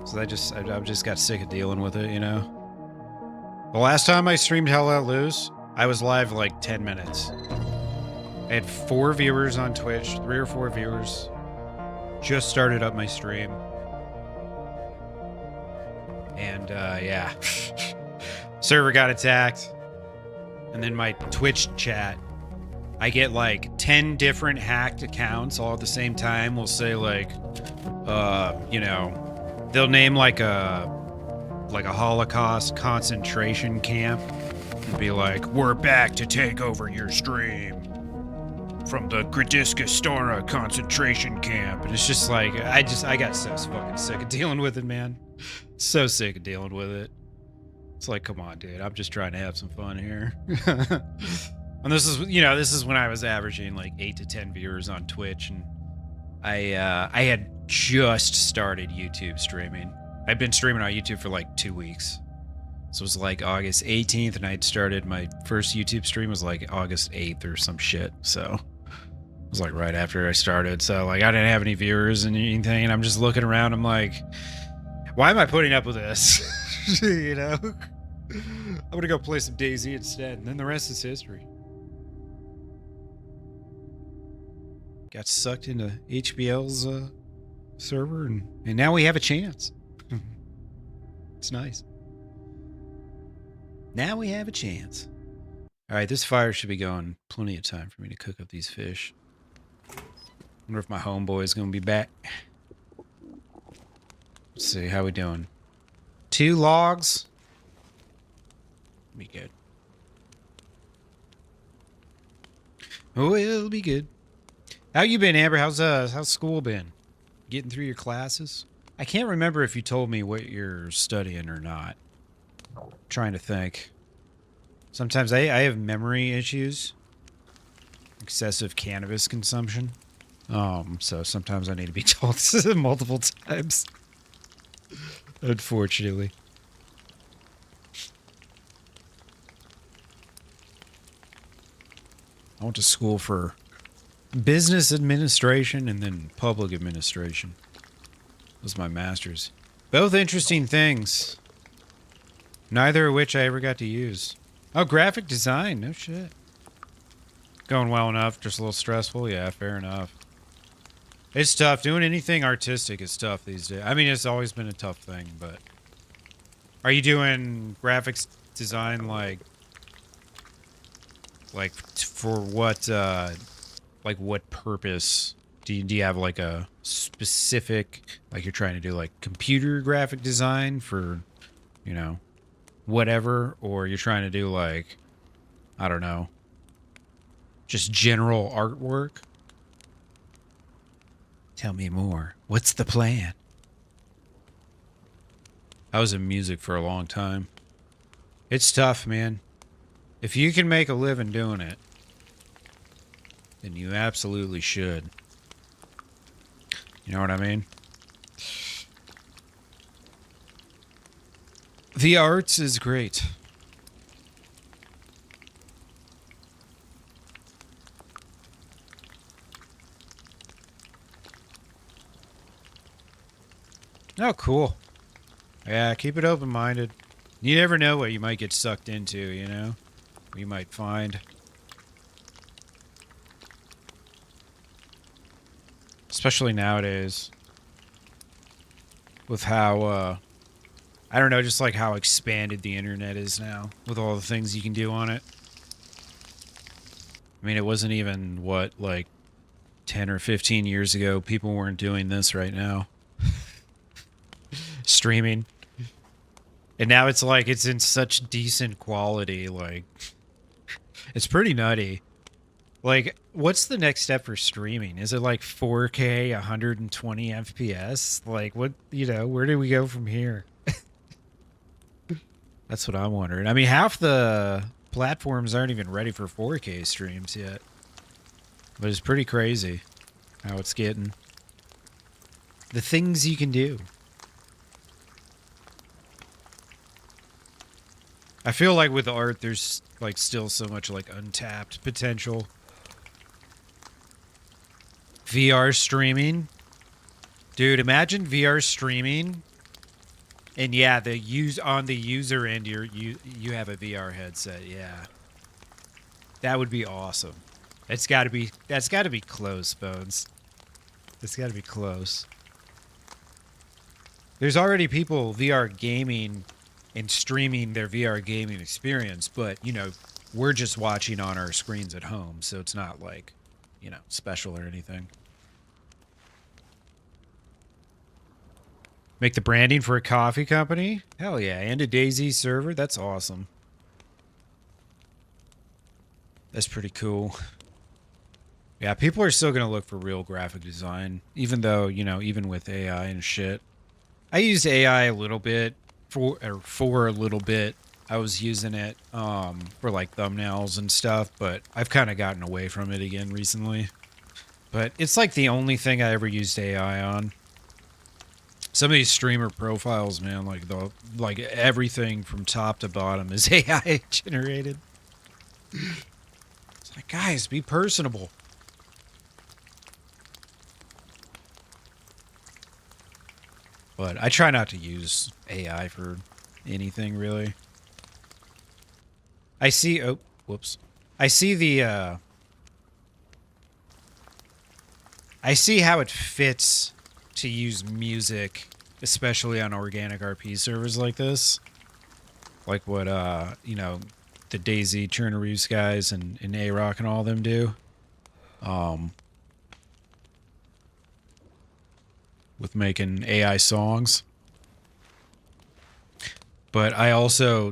So I've just got sick of dealing with it, you know. The last time I streamed Hell Let Loose, I was live like 10 minutes. I had 4 viewers on Twitch, 3 or 4 viewers. Just started up my stream. And, yeah. Server got attacked. And then my Twitch chat, I get like 10 different hacked accounts all at the same time. We'll say like, you know, they'll name like a like a Holocaust concentration camp and be like, "We're back to take over your stream from the Gradiska Stora concentration camp." And it's just like, I got so fucking sick of dealing with it, man. So sick of dealing with it. It's like, come on, dude. I'm just trying to have some fun here. And this is when I was averaging like 8 to 10 viewers on Twitch, and I had just started YouTube streaming. I'd been streaming on YouTube for like 2 weeks. So it was like August 18th, and I'd started my first YouTube stream was like August 8th or some shit. So it was like right after I started. So like I didn't have any viewers and anything, and I'm just looking around. I'm like, why am I putting up with this? You know? I'm gonna go play some DayZ instead, and then the rest is history. Got sucked into HBL's server, and now we have a chance. It's nice. Now we have a chance. All right, this fire should be going plenty of time for me to cook up these fish. Wonder if my homeboy is gonna be back. Let's see, how we doing? 2 logs. Be good. Oh, it'll be good. How you been, Amber? How's school been? Getting through your classes? I can't remember if you told me what you're studying or not. I'm trying to think. Sometimes I have memory issues. Excessive cannabis consumption. So sometimes I need to be told multiple times. Unfortunately. I went to school for business administration and then public administration. That was my master's. Both interesting things. Neither of which I ever got to use. Oh, graphic design. No shit. Going well enough. Just a little stressful. Yeah, fair enough. It's tough. Doing anything artistic is tough these days. I mean, it's always been a tough thing, but... Are you doing graphics design like for what, like what purpose? Do you have like a specific, like you're trying to do like computer graphic design for, you know, whatever, or you're trying to do like, I don't know, just general artwork? Tell me more. What's the plan? I was in music for a long time. It's tough, man. If you can make a living doing it, then you absolutely should. You know what I mean? The arts is great. Oh, cool. Yeah, keep it open-minded. You never know what you might get sucked into, you know? What you might find. Especially nowadays. With how, I don't know, just like how expanded the internet is now. With all the things you can do on it. I mean, it wasn't even, what, like 10 or 15 years ago, people weren't doing this right now. Streaming. And now it's like, it's in such decent quality, like, it's pretty nutty. Like, what's the next step for streaming? Is it like 4K, 120 FPS? Like, what, you know, where do we go from here? That's what I'm wondering. I mean, half the platforms aren't even ready for 4K streams yet. But it's pretty crazy how it's getting. The things you can do. I feel like with art, there's like still so much like untapped potential. VR streaming. Dude, imagine VR streaming. And yeah, on the user end, you have a VR headset. Yeah. That would be awesome. That's got to be close, Bones. It's got to be close. There's already people VR gaming and streaming their VR gaming experience, but, you know, we're just watching on our screens at home, so it's not like, you know, special or anything. Make the branding for a coffee company? Hell yeah. And a DayZ server? That's awesome. That's pretty cool. Yeah, people are still going to look for real graphic design, even though, you know, even with AI and shit. I used AI a little bit for a little bit. I was using it for like thumbnails and stuff, but I've kind of gotten away from it again recently. But it's like the only thing I ever used AI on. Some of these streamer profiles, man, like everything from top to bottom is AI generated. It's like, guys, be personable. But I try not to use AI for anything, really. I see... Oh, whoops. I see the... I see how it fits to use music, especially on organic RP servers like this. Like what, you know, the DayZ, Chernarus guys and A-Rock and all of them do. With making AI songs. But I also,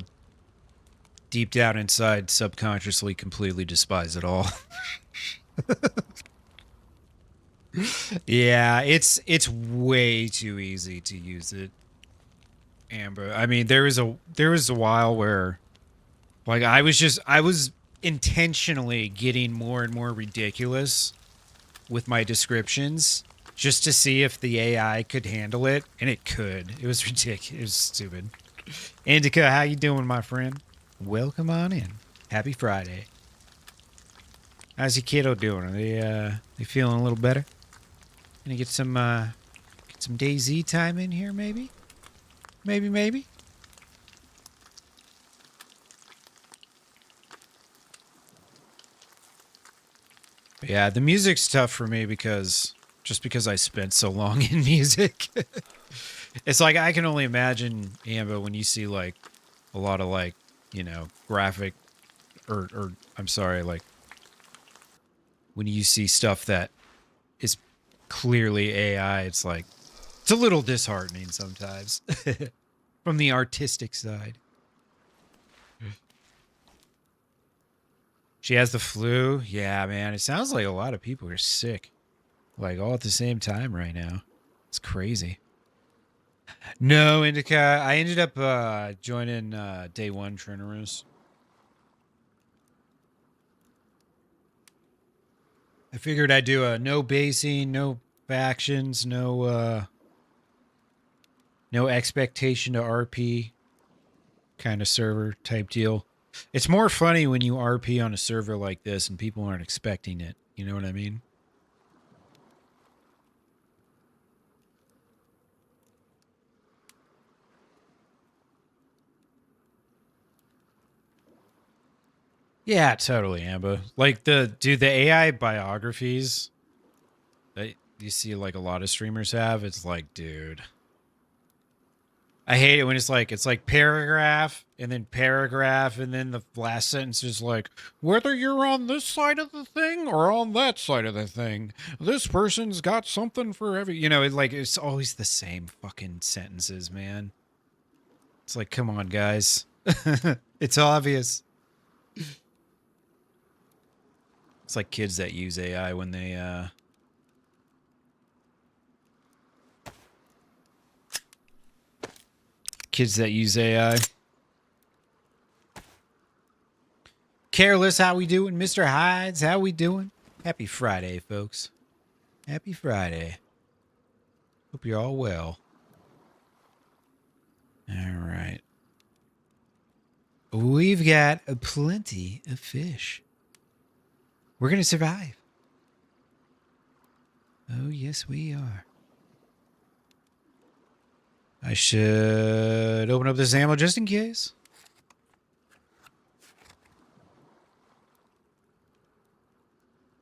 deep down inside, subconsciously completely despise it all. Yeah, it's way too easy to use it, Amber. I mean, there was a while where, like, I was intentionally getting more and more ridiculous with my descriptions just to see if the AI could handle it, and it could. It was ridiculous. It was stupid. Indica, how you doing, my friend? Welcome on in. Happy Friday. How's your kiddo doing? Are they feeling a little better? Gonna get some DayZ time in here, maybe? Maybe? Yeah, the music's tough for me because I spent so long in music. It's like I can only imagine, Amber, when you see like a lot of like, you know, graphic or I'm sorry, like when you see stuff that is clearly AI, it's like it's a little disheartening sometimes from the artistic side. She has the flu. Yeah, man. It sounds like a lot of people are sick, like all at the same time right now. It's crazy. No, Indica. I ended up joining DayOne Chernarus. I figured I'd do a no basing, no factions, no expectation to RP kind of server type deal. It's more funny when you RP on a server like this and people aren't expecting it. You know what I mean? Yeah, totally, Amber. Like the AI biographies that you see like a lot of streamers have, it's like, dude. I hate it when it's like paragraph and then the last sentence is like, whether you're on this side of the thing or on that side of the thing, this person's got something for every, you know, it's always the same fucking sentences, man. It's like, come on, guys. It's obvious. It's like kids that use AI when they, kids that use AI. Careless, how we doing? Mr. Hides, how we doing? Happy Friday, folks. Happy Friday. Hope you're all well. All right. We've got plenty of fish. We're going to survive. Oh, yes, we are. I should open up this ammo just in case.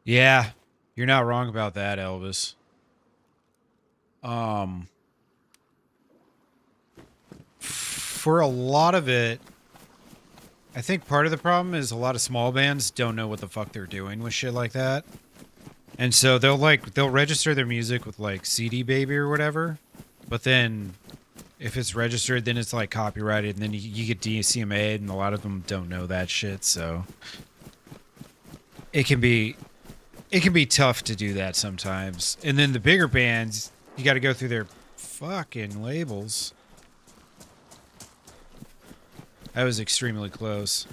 Yeah, you're not wrong about that, Elvis. For a lot of it, I think part of the problem is a lot of small bands don't know what the fuck they're doing with shit like that. And so they'll register their music with like CD Baby or whatever, but then if it's registered, then it's like copyrighted, and then you get DCMA'd, and a lot of them don't know that shit. So it can be tough to do that sometimes. And then the bigger bands, you got to go through their fucking labels. That was extremely close.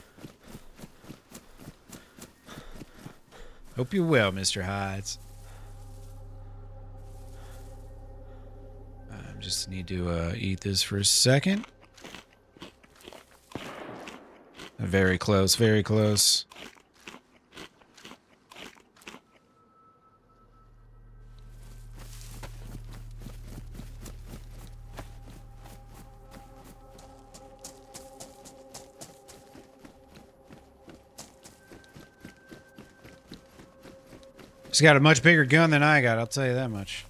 Hope you're well, Mr. Hides. I just need to eat this for a second. Very close, very close. He's got a much bigger gun than I got, I'll tell you that much.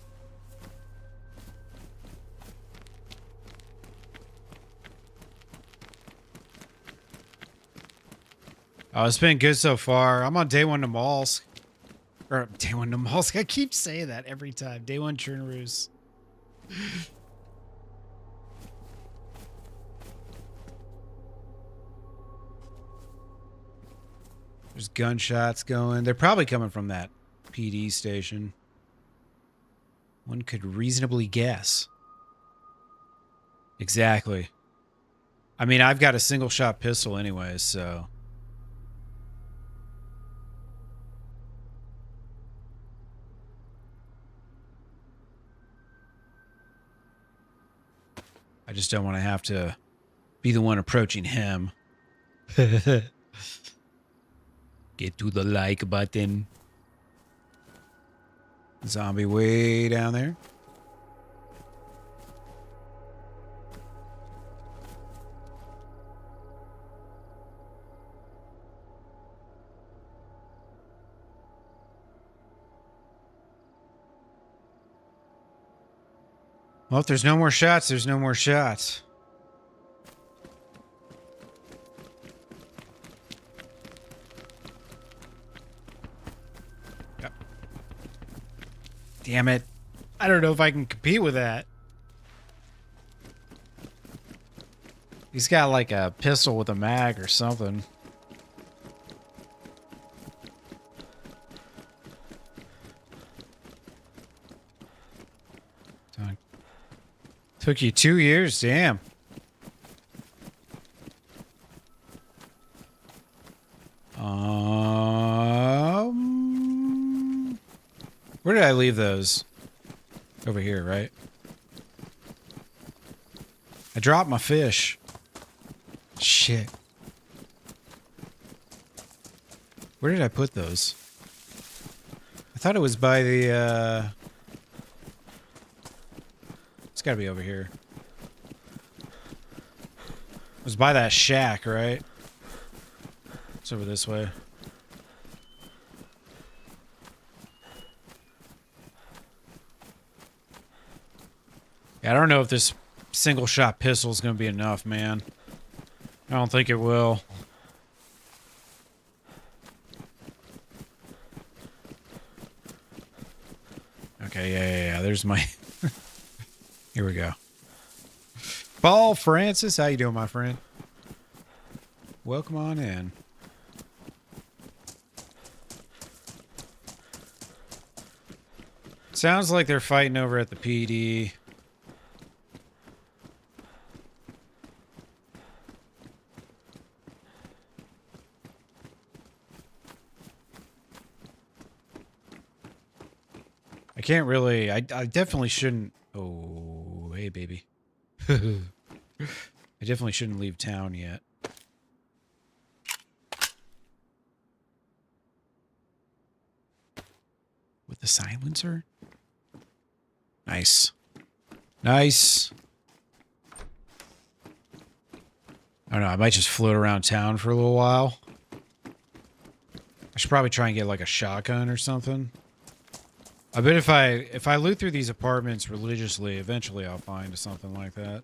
Oh, it's been good so far. I'm on DayOne to Malsk. Or DayOne to Malsk. I keep saying that every time. DayOne Chernarus. There's gunshots going. They're probably coming from that PD station. One could reasonably guess. Exactly. I mean, I've got a single shot pistol anyways, so. I just don't want to have to be the one approaching him. Get to the like button. Zombie way down there. Well, if there's no more shots, there's no more shots. Yep. Damn it. I don't know if I can compete with that. He's got like a pistol with a mag or something. Took you 2 years, damn. Where did I leave those? Over here, right? I dropped my fish. Shit. Where did I put those? I thought it was by the, It's gotta be over here. It was by that shack, right? It's over this way. Yeah, I don't know if this single shot pistol is gonna be enough, man. I don't think it will. Okay, yeah. There's my... Here we go. Paul Francis, how you doing, my friend? Welcome on in. Sounds like they're fighting over at the PD. I can't really... I definitely shouldn't... Oh, hey, baby. I definitely shouldn't leave town yet. With the silencer? Nice. Nice. I don't know, I might just float around town for a little while. I should probably try and get like a shotgun or something. I bet if I loot through these apartments religiously, eventually I'll find something like that.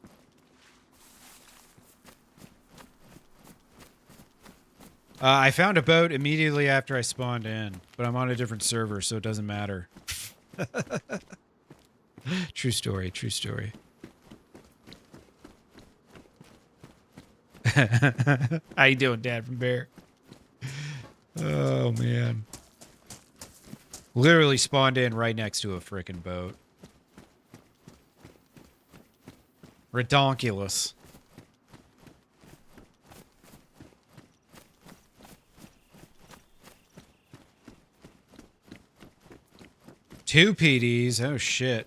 I found a boat immediately after I spawned in, but I'm on a different server, so it doesn't matter. True story, true story. How you doing, Dad from Bear? Oh, man. Literally spawned in right next to a frickin' boat. Redonkulous. Two PDs. Oh, shit.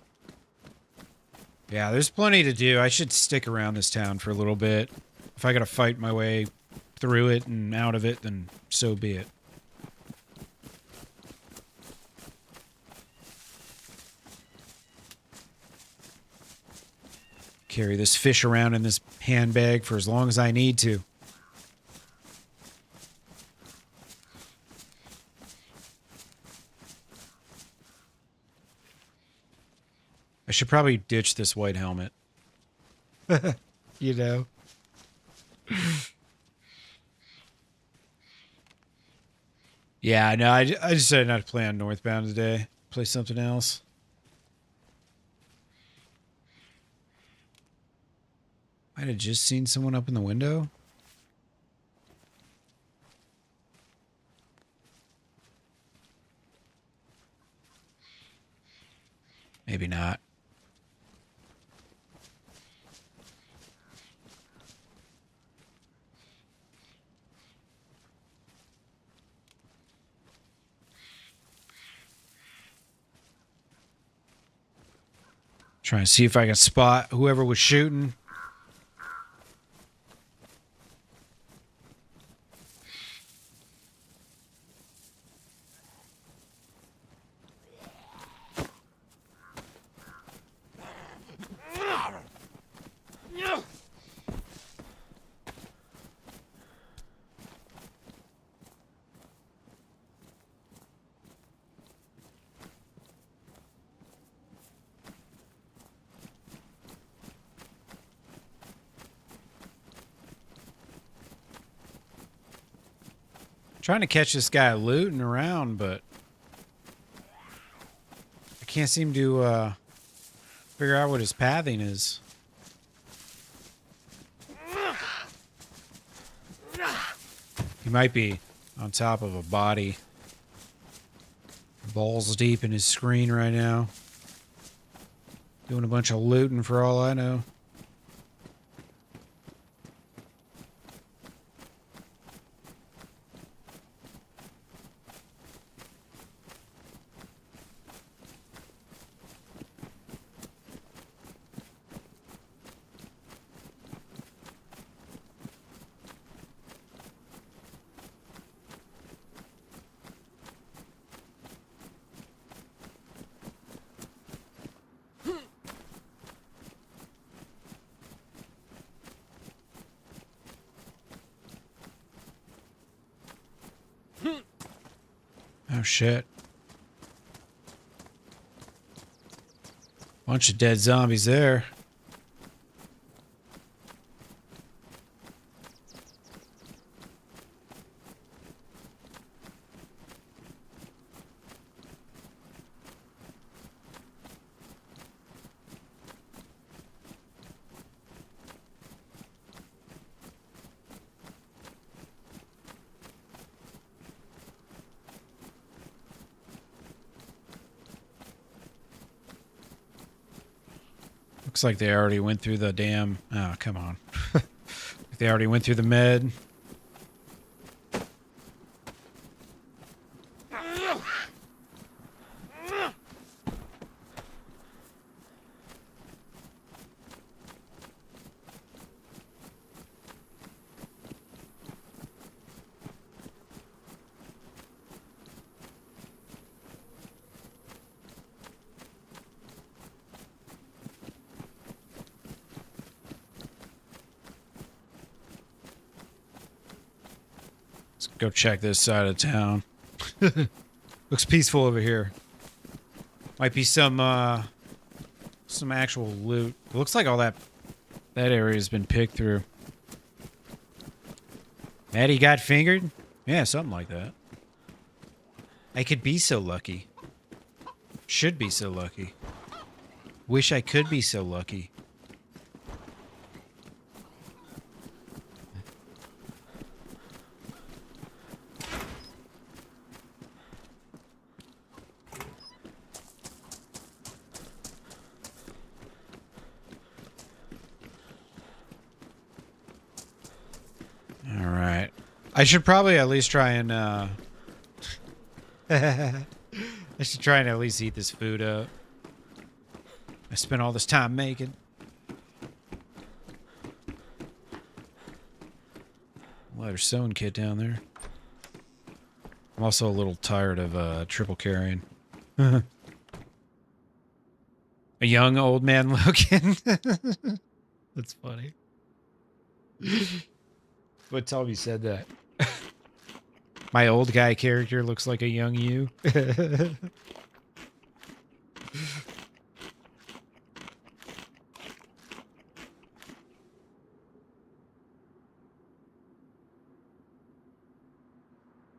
Yeah, there's plenty to do. I should stick around this town for a little bit. If I gotta fight my way through it and out of it, then so be it. Carry this fish around in this handbag for as long as I need to. I should probably ditch this white helmet. You know? Yeah, no, I decided not to play on Northbound today. Play something else. Might have just seen someone up in the window. Maybe not. Trying to see if I can spot whoever was shooting. Trying to catch this guy looting around, but I can't seem to figure out what his pathing is. He might be on top of a body. Balls deep in his screen right now. Doing a bunch of looting for all I know. Oh, shit. Bunch of dead zombies there. Looks like they already went through the damn... Oh, come on. They already went through the med. Go check this side of town. Looks peaceful over here. Might be some actual loot. It looks like all that area has been picked through. Maddie got fingered? Yeah, something like that. I could be so lucky. Should be so lucky. Wish I could be so lucky. I should probably at least try and I should try and at least eat this food up. I spent all this time making. Leather sewing kit down there. I'm also a little tired of triple carrying. A young old man Logan. That's funny. What time you said that? My old guy character looks like a young you.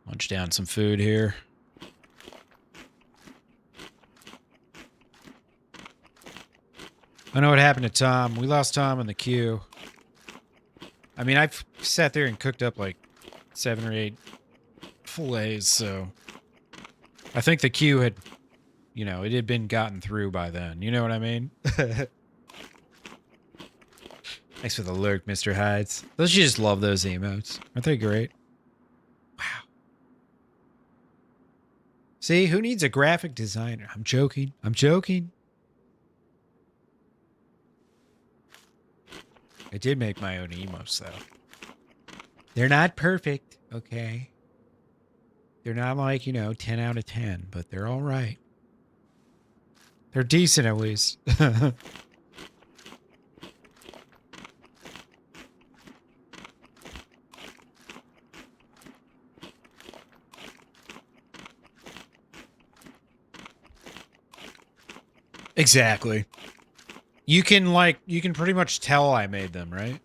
Munch down some food here. I know what happened to Tom. We lost Tom in the queue. I mean, I've sat there and cooked up like 7 or 8 fillets, so I think the queue had, you know, it had been gotten through by then. You know what I mean? Thanks for the lurk, Mr. Hides. Don't you just love those emotes? Aren't they great? Wow. See, who needs a graphic designer? I'm joking. I'm joking. I did make my own emotes, though. They're not perfect, okay? They're not like, you know, 10 out of 10, but they're all right. They're decent, at least. Exactly. You can pretty much tell I made them, right?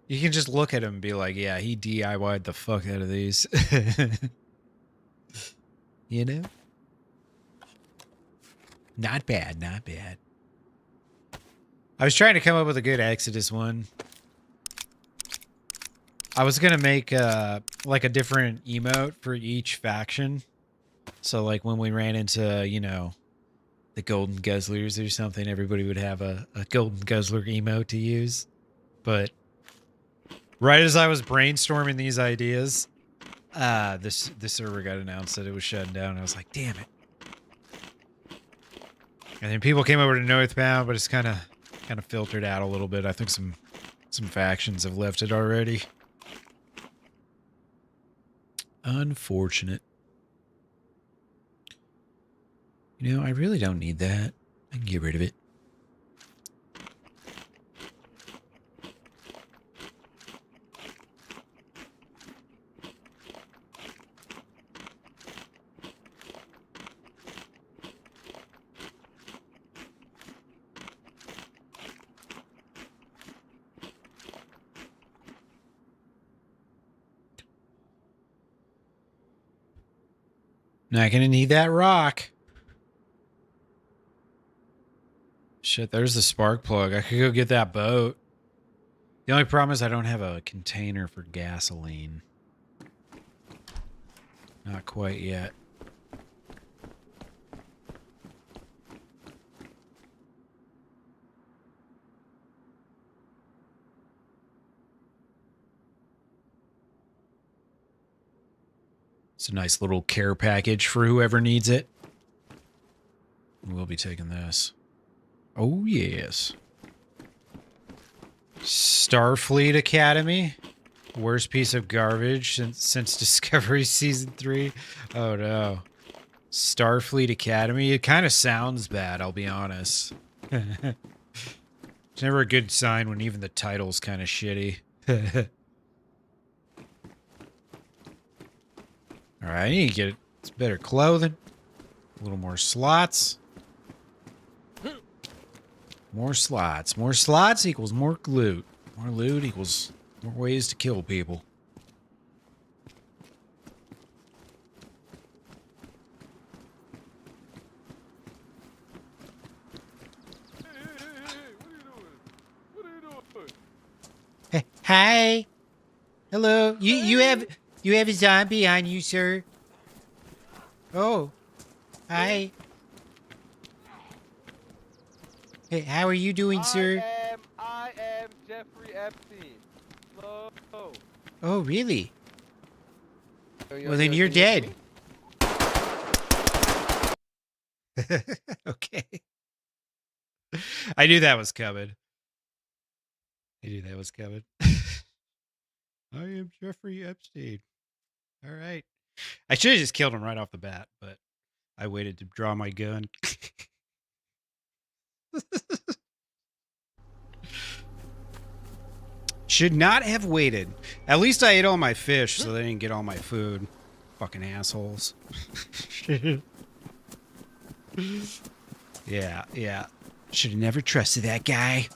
You can just look at him and be like, yeah, he DIY'd the fuck out of these. You know? Not bad, not bad. I was trying to come up with a good Exodus one. I was gonna make like a different emote for each faction. So like when we ran into, you know, the Golden Guzzlers or something, everybody would have a Golden Guzzler emote to use. But right as I was brainstorming these ideas, this server got announced that it was shutting down. I was like, damn it. And then people came over to Northbound, but it's kind of filtered out a little bit. I think some factions have left it already. Unfortunate. You know, I really don't need that. I can get rid of it. Not gonna need that rock. Shit, there's the spark plug. I could go get that boat. The only problem is I don't have a container for gasoline. Not quite yet. It's a nice little care package for whoever needs it. We'll be taking this. Oh, yes. Starfleet Academy. Worst piece of garbage since Discovery Season 3. Oh, no. Starfleet Academy. It kind of sounds bad, I'll be honest. It's never a good sign when even the title's kind of shitty. Alright, I need to get better clothing. A little more slots. More slots. More slots equals more loot. More loot equals more ways to kill people. Hey, hi. Hello. You have a zombie on you, sir. Oh. Hi. Hey, how are you doing, sir? I am Jeffrey Epstein. Oh. Oh, really? Yo, Well, then you're can you hear dead. me? Okay. I knew that was coming. I knew that was coming. I am Jeffrey Epstein. All right. I should have just killed him right off the bat, but I waited to draw my gun. Should not have waited. At least I ate all my fish, so they didn't get all my food. Fucking assholes. Yeah. Should have never trusted that guy.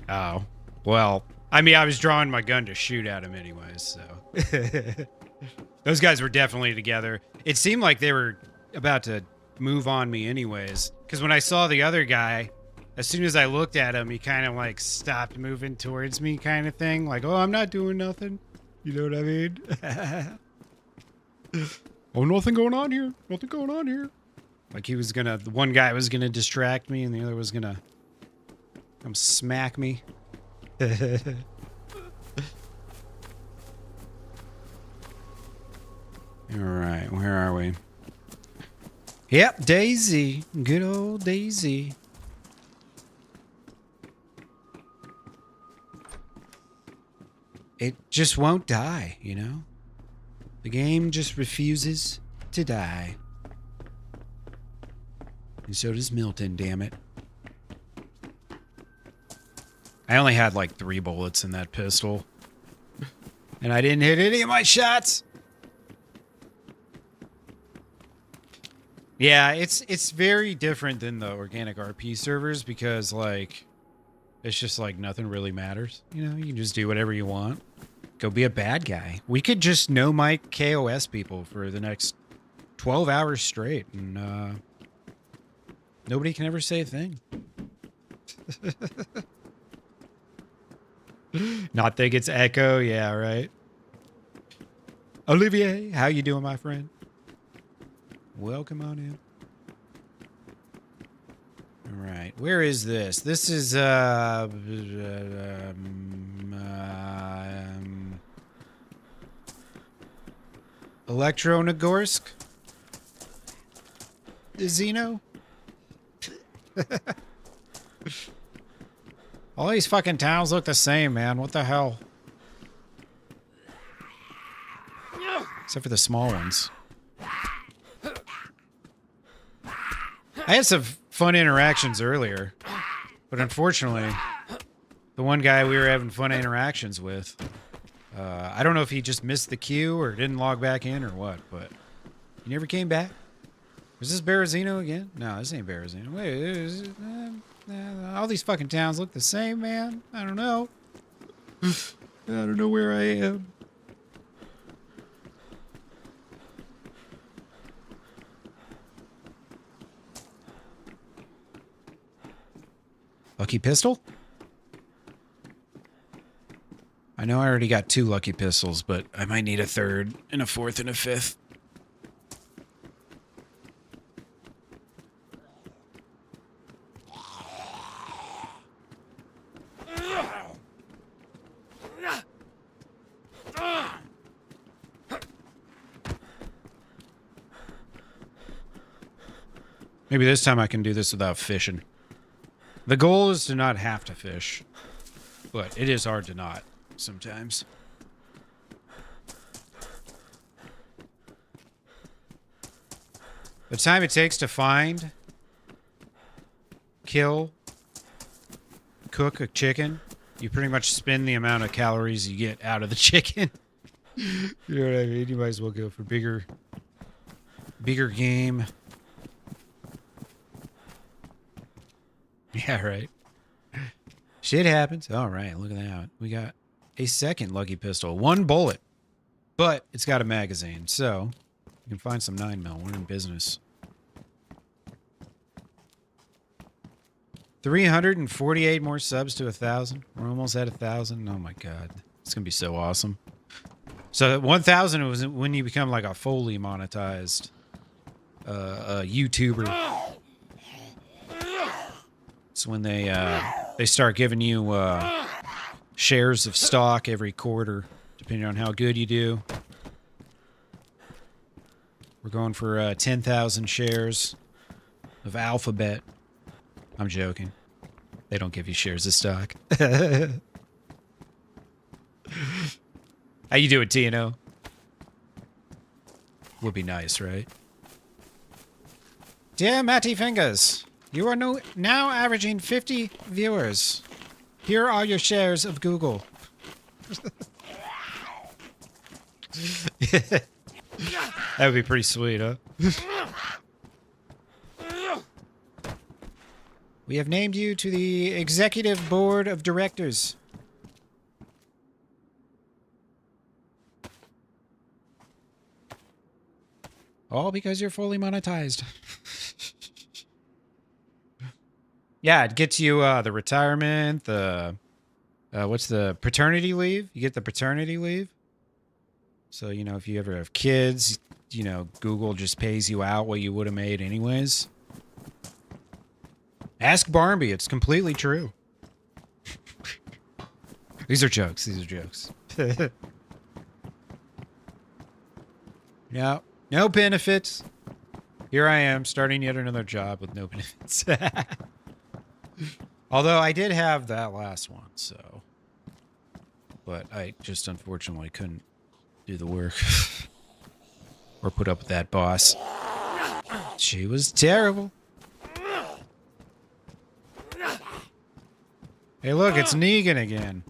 Oh. Well, I mean, I was drawing my gun to shoot at him anyways, so. Those guys were definitely together. It seemed like they were about to move on me anyways. Because when I saw the other guy, as soon as I looked at him, he kind of like stopped moving towards me kind of thing. Like, oh, I'm not doing nothing. You know what I mean? Oh, nothing going on here. Nothing going on here. Like he was gonna, the one guy was gonna distract me and the other was gonna come smack me. All right, where are we? Yep, DayZ. Good old DayZ. It just won't die, you know? The game just refuses to die. And so does Milton, damn it. I only had like 3 bullets in that pistol. And I didn't hit any of my shots. Yeah, it's very different than the organic RP servers because like it's just like nothing really matters. You know, you can just do whatever you want. Go be a bad guy. We could just no mic KOS people for the next 12 hours straight and nobody can ever say a thing. Not think it's echo, yeah, right. Olivier, how you doing, my friend? Welcome on in. All right, where is this? This is Electronogorsk? Zeno? All these fucking towns look the same, man. What the hell? Except for the small ones. I had some fun interactions earlier, but unfortunately, the one guy we were having fun interactions with, I don't know if he just missed the queue or didn't log back in or what, but he never came back. Was this Berezino again? No, this ain't Berezino. Wait, all these fucking towns look the same, man. I don't know. I don't know where I am. Lucky pistol? I know I already got 2 lucky pistols, but I might need a 3rd and a 4th and a 5th. Maybe this time I can do this without fishing. The goal is to not have to fish, but it is hard to not sometimes. The time it takes to find, kill, cook a chicken, you pretty much spend the amount of calories you get out of the chicken. You know what I mean? You might as well go for bigger game. Yeah, right. Shit happens. All right, look at that. We got a 2nd lucky pistol. 1 bullet, but it's got a magazine, so you can find some 9mm. We're in business. 348 more subs to 1,000. We're almost at 1,000. Oh my god, it's gonna be so awesome. So 1,000 was when you become like a fully monetized YouTuber. It's when they they start giving you shares of stock every quarter, depending on how good you do. We're going for 10,000 shares of Alphabet. I'm joking. They don't give you shares of stock. How you doing, Tino? Would be nice, right? Dear Matty Fingers, you are now averaging 50 viewers. Here are your shares of Google. That would be pretty sweet, huh? We have named you to the Executive Board of Directors. All because you're fully monetized. Yeah, it gets you the retirement, the what's the paternity leave? You get the paternity leave. So, you know, if you ever have kids, you know, Google just pays you out what you would have made anyways. Ask Barnaby, it's completely true. These are jokes, these are jokes. No, no benefits. Here I am, starting yet another job with no benefits. Although I did have that last one, so. But I just unfortunately couldn't do the work. Or put up with that boss. She was terrible. Hey look, it's Negan again.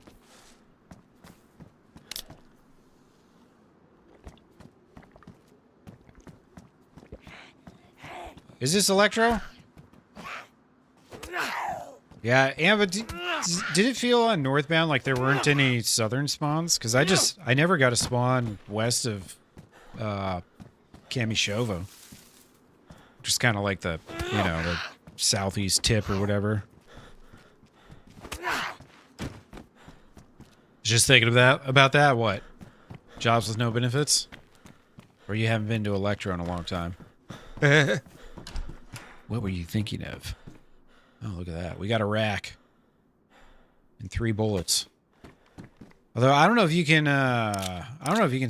Is this Electro? Yeah, but did it feel on Northbound like there weren't any southern spawns? Because I never got a spawn west of Kamishovo. Just kind of like the, you know, the southeast tip or whatever. Just thinking about that, what? Jobs with no benefits? Or you haven't been to Electro in a long time? What were you thinking of? Oh, look at that. We got a rack. And 3 bullets. Although, I don't know if you can,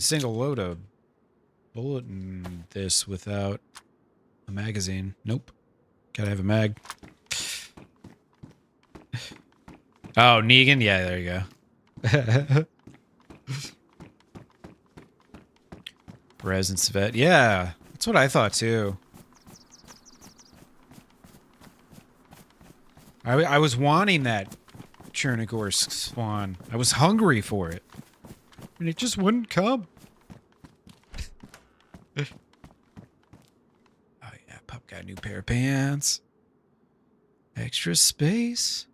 single load a bullet in this without a magazine. Nope. Gotta have a mag. Oh, Negan? Yeah, there you go. Presence vet. Yeah, that's what I thought, too. I was wanting that Chernarus spawn. I was hungry for it. And it just wouldn't come. Oh yeah, Pup got a new pair of pants. Extra space.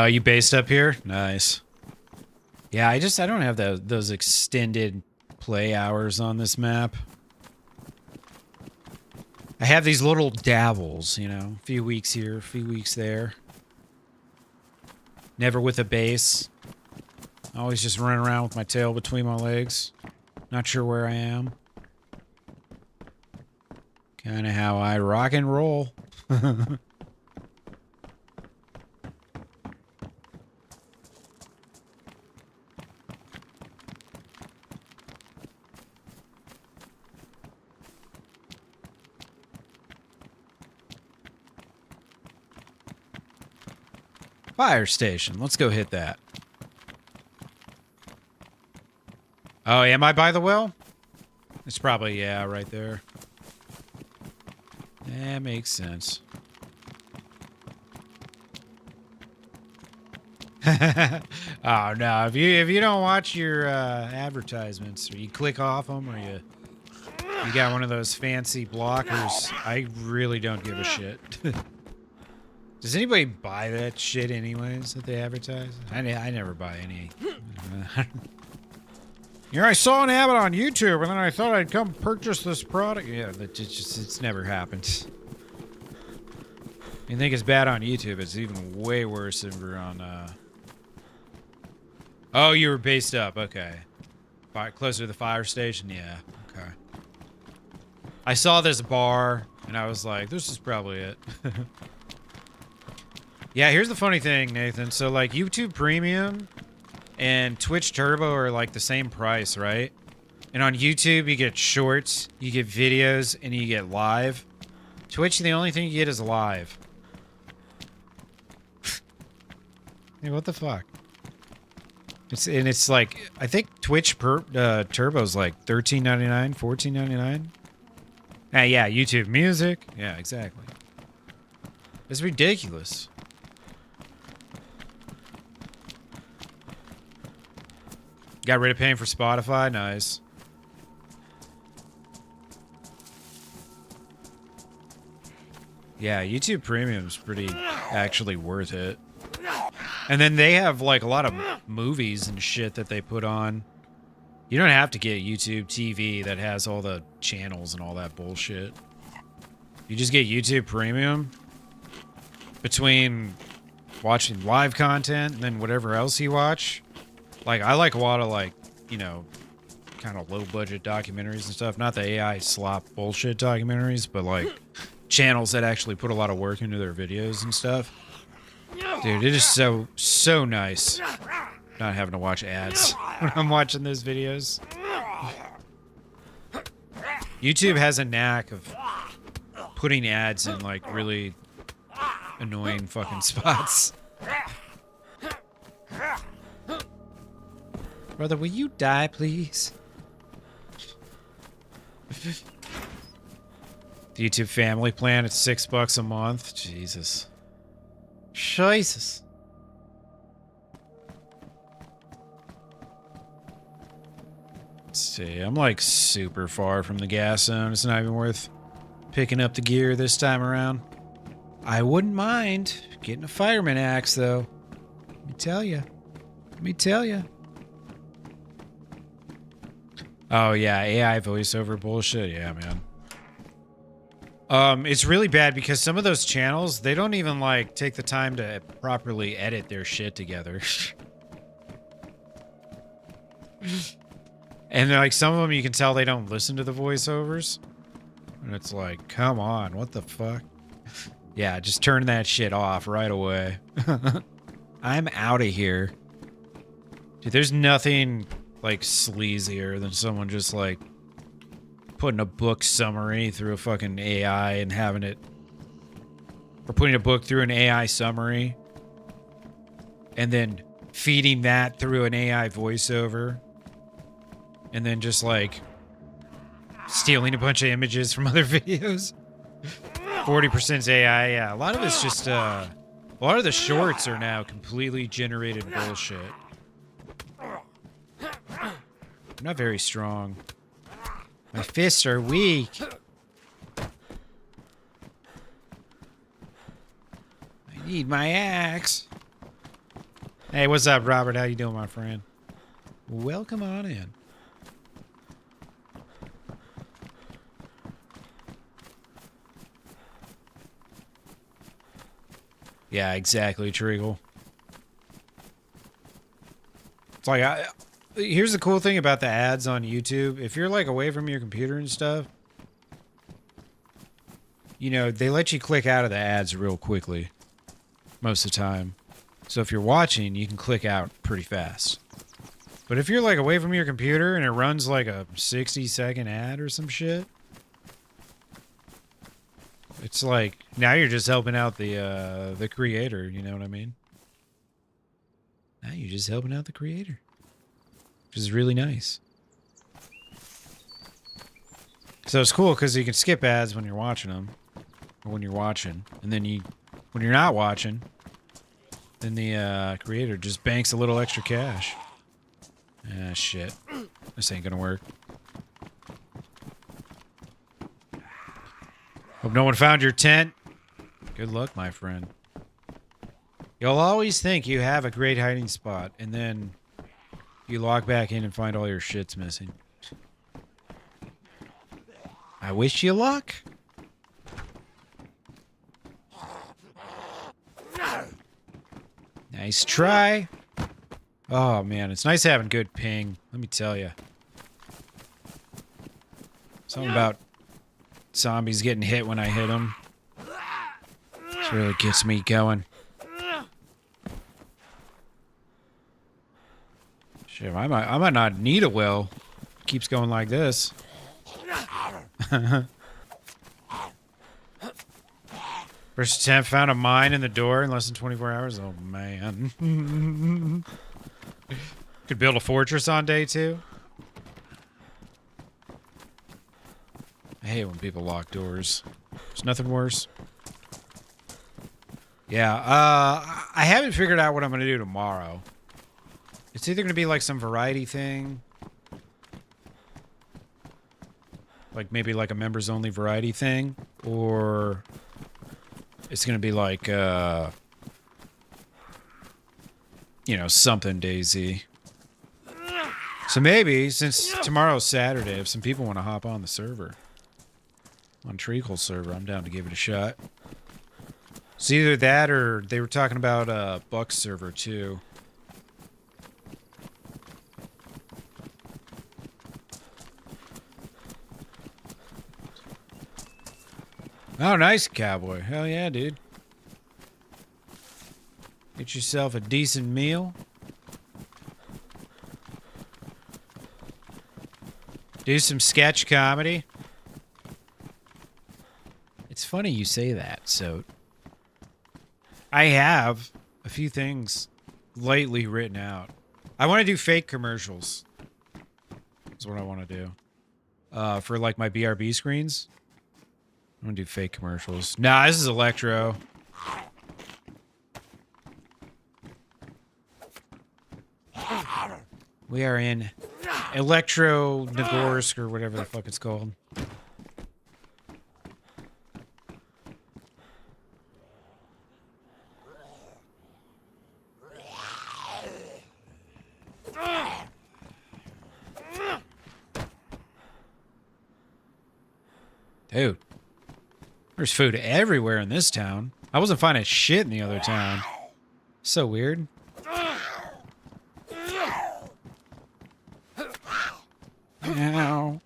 You based up here? Nice. Yeah, I don't have those extended play hours on this map. I have these little dabbles, you know, a few weeks here, a few weeks there. Never with a base. Always just running around with my tail between my legs. Not sure where I am. Kind of how I rock and roll. Fire station. Let's go hit that. Oh, am I by the well? It's probably, yeah, right there. That makes sense. Oh no! If you don't watch your advertisements, or you click off them, or you got one of those fancy blockers, I really don't give a shit. Does anybody buy that shit anyways that they advertise? I never buy any. Yeah, I saw an ad on YouTube, and then I thought I'd come purchase this product. Yeah, it's never happened. You think it's bad on YouTube? It's even way worse over on. Oh, you were based up. Okay, closer to the fire station. Yeah. Okay. I saw this bar, and I was like, "This is probably it." Yeah. Here's the funny thing, Nathan. So, like, YouTube Premium and Twitch Turbo are like the same price, right? And on YouTube, you get shorts, you get videos, and you get live. Twitch, the only thing you get is live. Hey, what the fuck? It's like, I think Twitch Turbo's like $13.99, $14.99. Yeah, YouTube Music. Yeah, exactly. It's ridiculous. Got rid of paying for Spotify? Nice. Yeah, YouTube Premium's pretty actually worth it. And then they have like a lot of movies and shit that they put on. You don't have to get YouTube TV that has all the channels and all that bullshit. You just get YouTube Premium. Between watching live content and then whatever else you watch. Like, I like a lot of, like, you know, kind of low-budget documentaries and stuff. Not the AI slop bullshit documentaries, but, like, channels that actually put a lot of work into their videos and stuff. Dude, it is so nice not having to watch ads when I'm watching those videos. YouTube has a knack of putting ads in, like, really annoying fucking spots. Brother, will you die, please? The YouTube family plan, it's $6 a month. Jesus. Jesus. Let's see, I'm like super far from the gas zone. It's not even worth picking up the gear this time around. I wouldn't mind getting a fireman axe, though. Let me tell you. Let me tell you. Oh, yeah, AI voiceover bullshit. Yeah, man. It's really bad because some of those channels, they don't even, like, take the time to properly edit their shit together. And, like, some of them you can tell they don't listen to the voiceovers. And it's like, come on, what the fuck? Yeah, just turn that shit off right away. I'm out of here. Dude, there's nothing, like, sleazier than someone just, like, putting a book summary through a fucking AI and having it... Or putting a book through an AI summary. And then feeding that through an AI voiceover. And then just, like, stealing a bunch of images from other videos. 40% AI, yeah. A lot of it's just, a lot of the shorts are now completely generated bullshit. I'm not very strong. My fists are weak. I need my axe. Hey, what's up, Robert? How you doing, my friend? Welcome on in. Yeah, exactly, Treagle. It's like, here's the cool thing about the ads on YouTube. If you're, like, away from your computer and stuff, you know, they let you click out of the ads real quickly most of the time. So if you're watching, you can click out pretty fast. But if you're, like, away from your computer and it runs, like, a 60-second ad or some shit, it's like, now you're just helping out the creator, you know what I mean? Now you're just helping out the creator. Which is really nice. So it's cool because you can skip ads when you're watching them. Or when you're watching. And then when you're not watching, then the creator just banks a little extra cash. Ah, shit. This ain't gonna work. Hope no one found your tent. Good luck, my friend. You'll always think you have a great hiding spot, and then You log back in and find all your shit's missing. I wish you luck. Nice try. Oh, man. It's nice having good ping. Let me tell you. Something about zombies getting hit when I hit them. This really gets me going. Shit, I might not need a well. Keeps going like this. First attempt, found a mine in the door in less than 24 hours. Oh, man. Could build a fortress on day 2. I hate when people lock doors. There's nothing worse. Yeah, I haven't figured out what I'm going to do tomorrow. It's either going to be like some variety thing. Like maybe like a members only variety thing. Or it's going to be like, you know, something DayZ. So maybe, since tomorrow's Saturday, if some people want to hop on the server, on Treacle's server, I'm down to give it a shot. It's either that or they were talking about Buck's server too. Oh, nice cowboy. Hell yeah, dude. Get yourself a decent meal. Do some sketch comedy. It's funny you say that, so I have a few things lately written out. I want to do fake commercials. That's what I want to do. For like my BRB screens. I'm gonna do fake commercials. Nah, this is Electro. We are in Electro Nagorsk or whatever the fuck it's called. Dude. There's food everywhere in this town. I wasn't finding shit in the other town. So weird. Ow.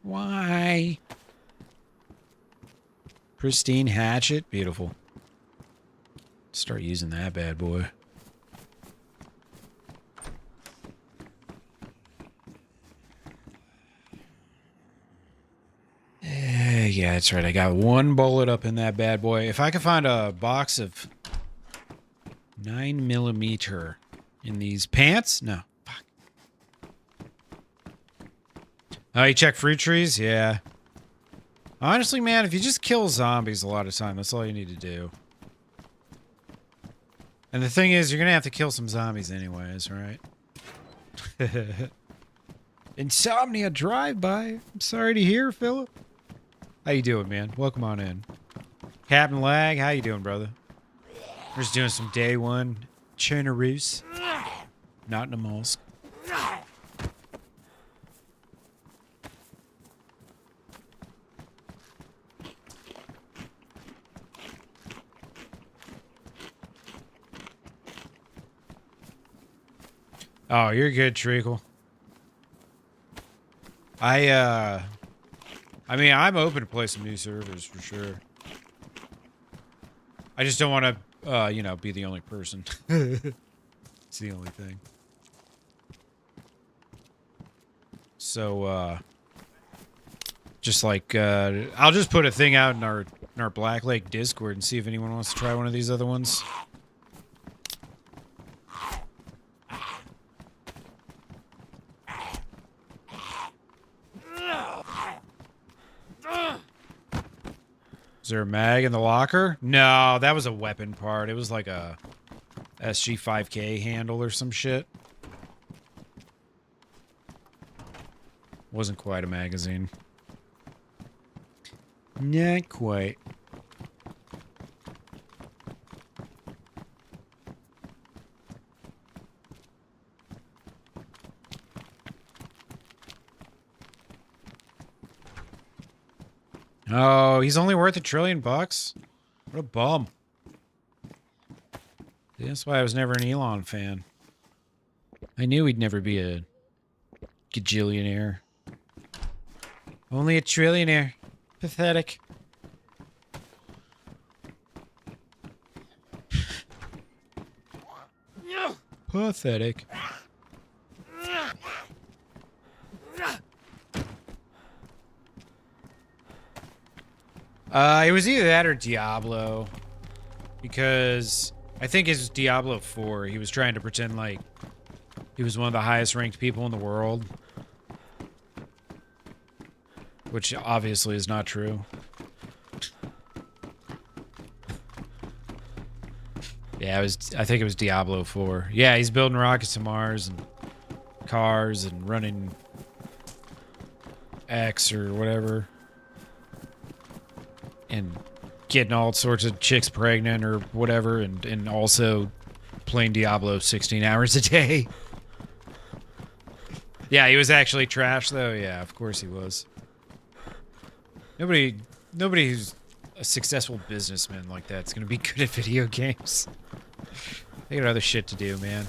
Why? Pristine hatchet. Beautiful. Start using that bad boy. Yeah, that's right. I got one bullet up in that bad boy. If I could find a box of 9mm in these pants? No. Fuck. Oh, you check fruit trees? Yeah. Honestly, man, if you just kill zombies a lot of time, that's all you need to do. And the thing is, you're going to have to kill some zombies anyways, right? Insomnia drive-by. I'm sorry to hear, Philip. How you doing, man? Welcome on in. Captain Lag, how you doing, brother? We're just doing some DayOne Chernarus. Not in a mosque. Oh, you're good, Treacle. I mean, I'm open to play some new servers for sure. I just don't want to, you know, be the only person. It's the only thing. So, just like, I'll just put a thing out in our Black Lake Discord and see if anyone wants to try one of these other ones. Is there a mag in the locker? No, that was a weapon part. It was like a SG-5K handle or some shit. Wasn't quite a magazine. Not quite. Oh, he's only worth $1 trillion? What a bum. That's why I was never an Elon fan. I knew he'd never be a gajillionaire. Only a trillionaire. Pathetic. Pathetic. It was either that or Diablo. Because I think it's Diablo 4. He was trying to pretend like he was one of the highest ranked people in the world. Which obviously is not true. Yeah, I think it was Diablo 4. Yeah, he's building rockets to Mars and cars and running X or whatever. And getting all sorts of chicks pregnant or whatever, and also playing Diablo 16 hours a day. Yeah, he was actually trash though. Yeah, of course he was. Nobody who's a successful businessman like that's gonna be good at video games. They got other shit to do, man.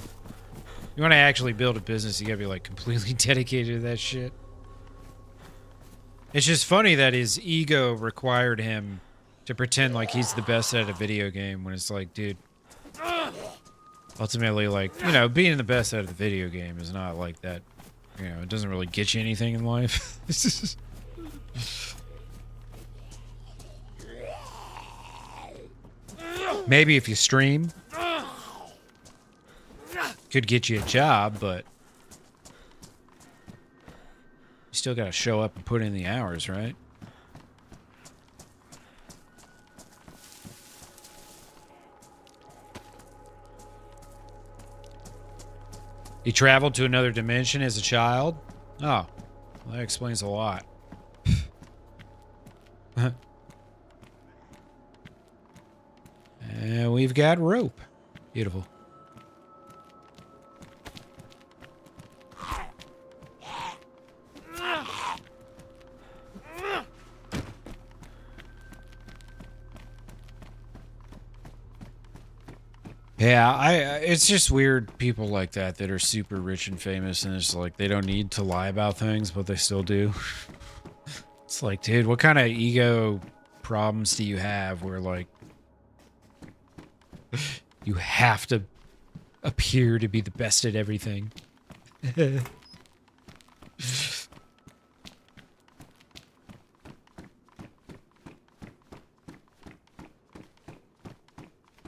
You want to actually build a business, you gotta be like completely dedicated to that shit. It's just funny that his ego required him to pretend like he's the best at a video game when it's like, dude, ultimately, like, you know, being the best at the video game is not like that. You know, it doesn't really get you anything in life. Maybe if you stream, could get you a job, but you still gotta show up and put in the hours, right? He traveled to another dimension as a child? Oh, well, that explains a lot. And we've got rope. Beautiful. Yeah, it's just weird people like that are super rich and famous, and it's like they don't need to lie about things, but they still do. It's like, dude, what kind of ego problems do you have where, like, you have to appear to be the best at everything?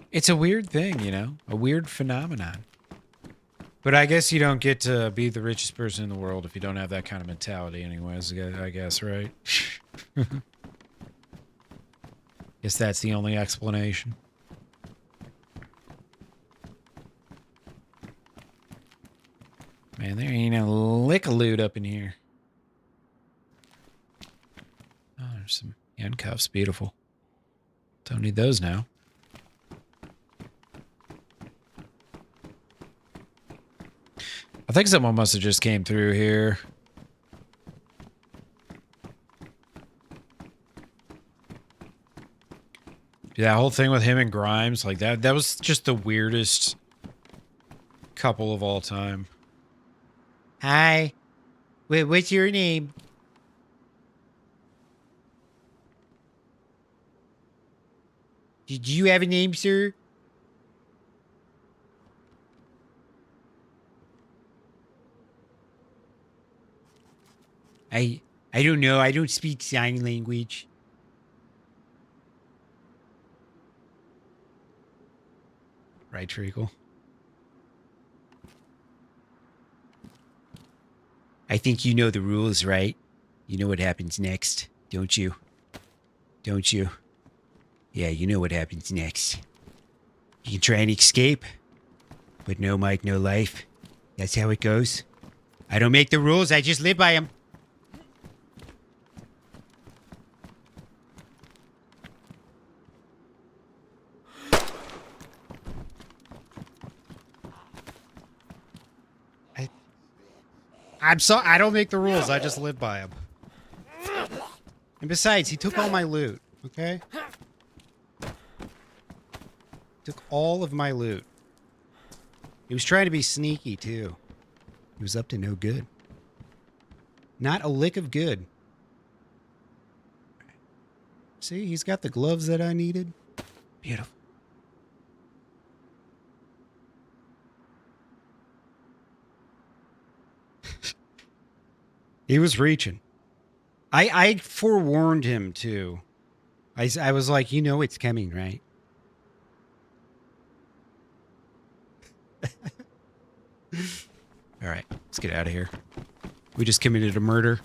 It's a weird thing, you know? A weird phenomenon. But I guess you don't get to be the richest person in the world if you don't have that kind of mentality anyways, I guess, right? Guess that's the only explanation. Man, there ain't a lick of loot up in here. Oh, there's some handcuffs. Beautiful. Don't need those now. I think someone must have just came through here. Yeah, that whole thing with him and Grimes, like that was just the weirdest couple of all time. Hi. Wait, what's your name? Did you have a name, sir? I don't know. I don't speak sign language. Right, Treacle? I think you know the rules, right? You know what happens next, don't you? Don't you? Yeah, you know what happens next. You can try and escape, but no mic, no life. That's how it goes. I don't make the rules. I just live by them. I'm so I don't make the rules. I just live by them. And besides, he took all my loot, okay? Took all of my loot. He was trying to be sneaky, too. He was up to no good. Not a lick of good. See, he's got the gloves that I needed. Beautiful. He was reaching. I forewarned him, too. I was like, you know it's coming, right? All right, let's get out of here. We just committed a murder.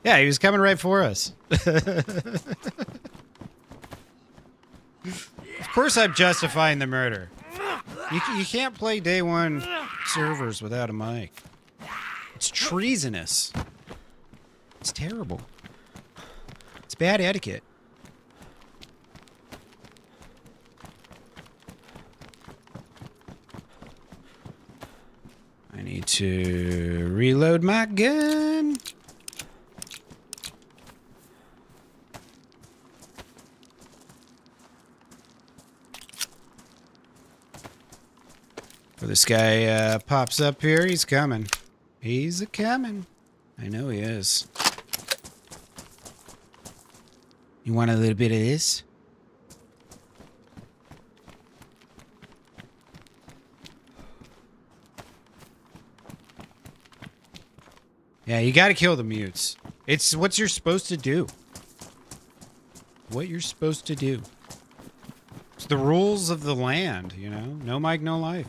Yeah, he was coming right for us. Of course I'm justifying the murder. You can't play DayOne servers without a mic. It's treasonous. It's terrible. It's bad etiquette. I need to reload my gun. Before this guy pops up here, he's coming. He's a-coming. I know he is. You want a little bit of this? Yeah, you gotta kill the mutes. It's what you're supposed to do. What you're supposed to do. It's the rules of the land, you know? No mic, no life.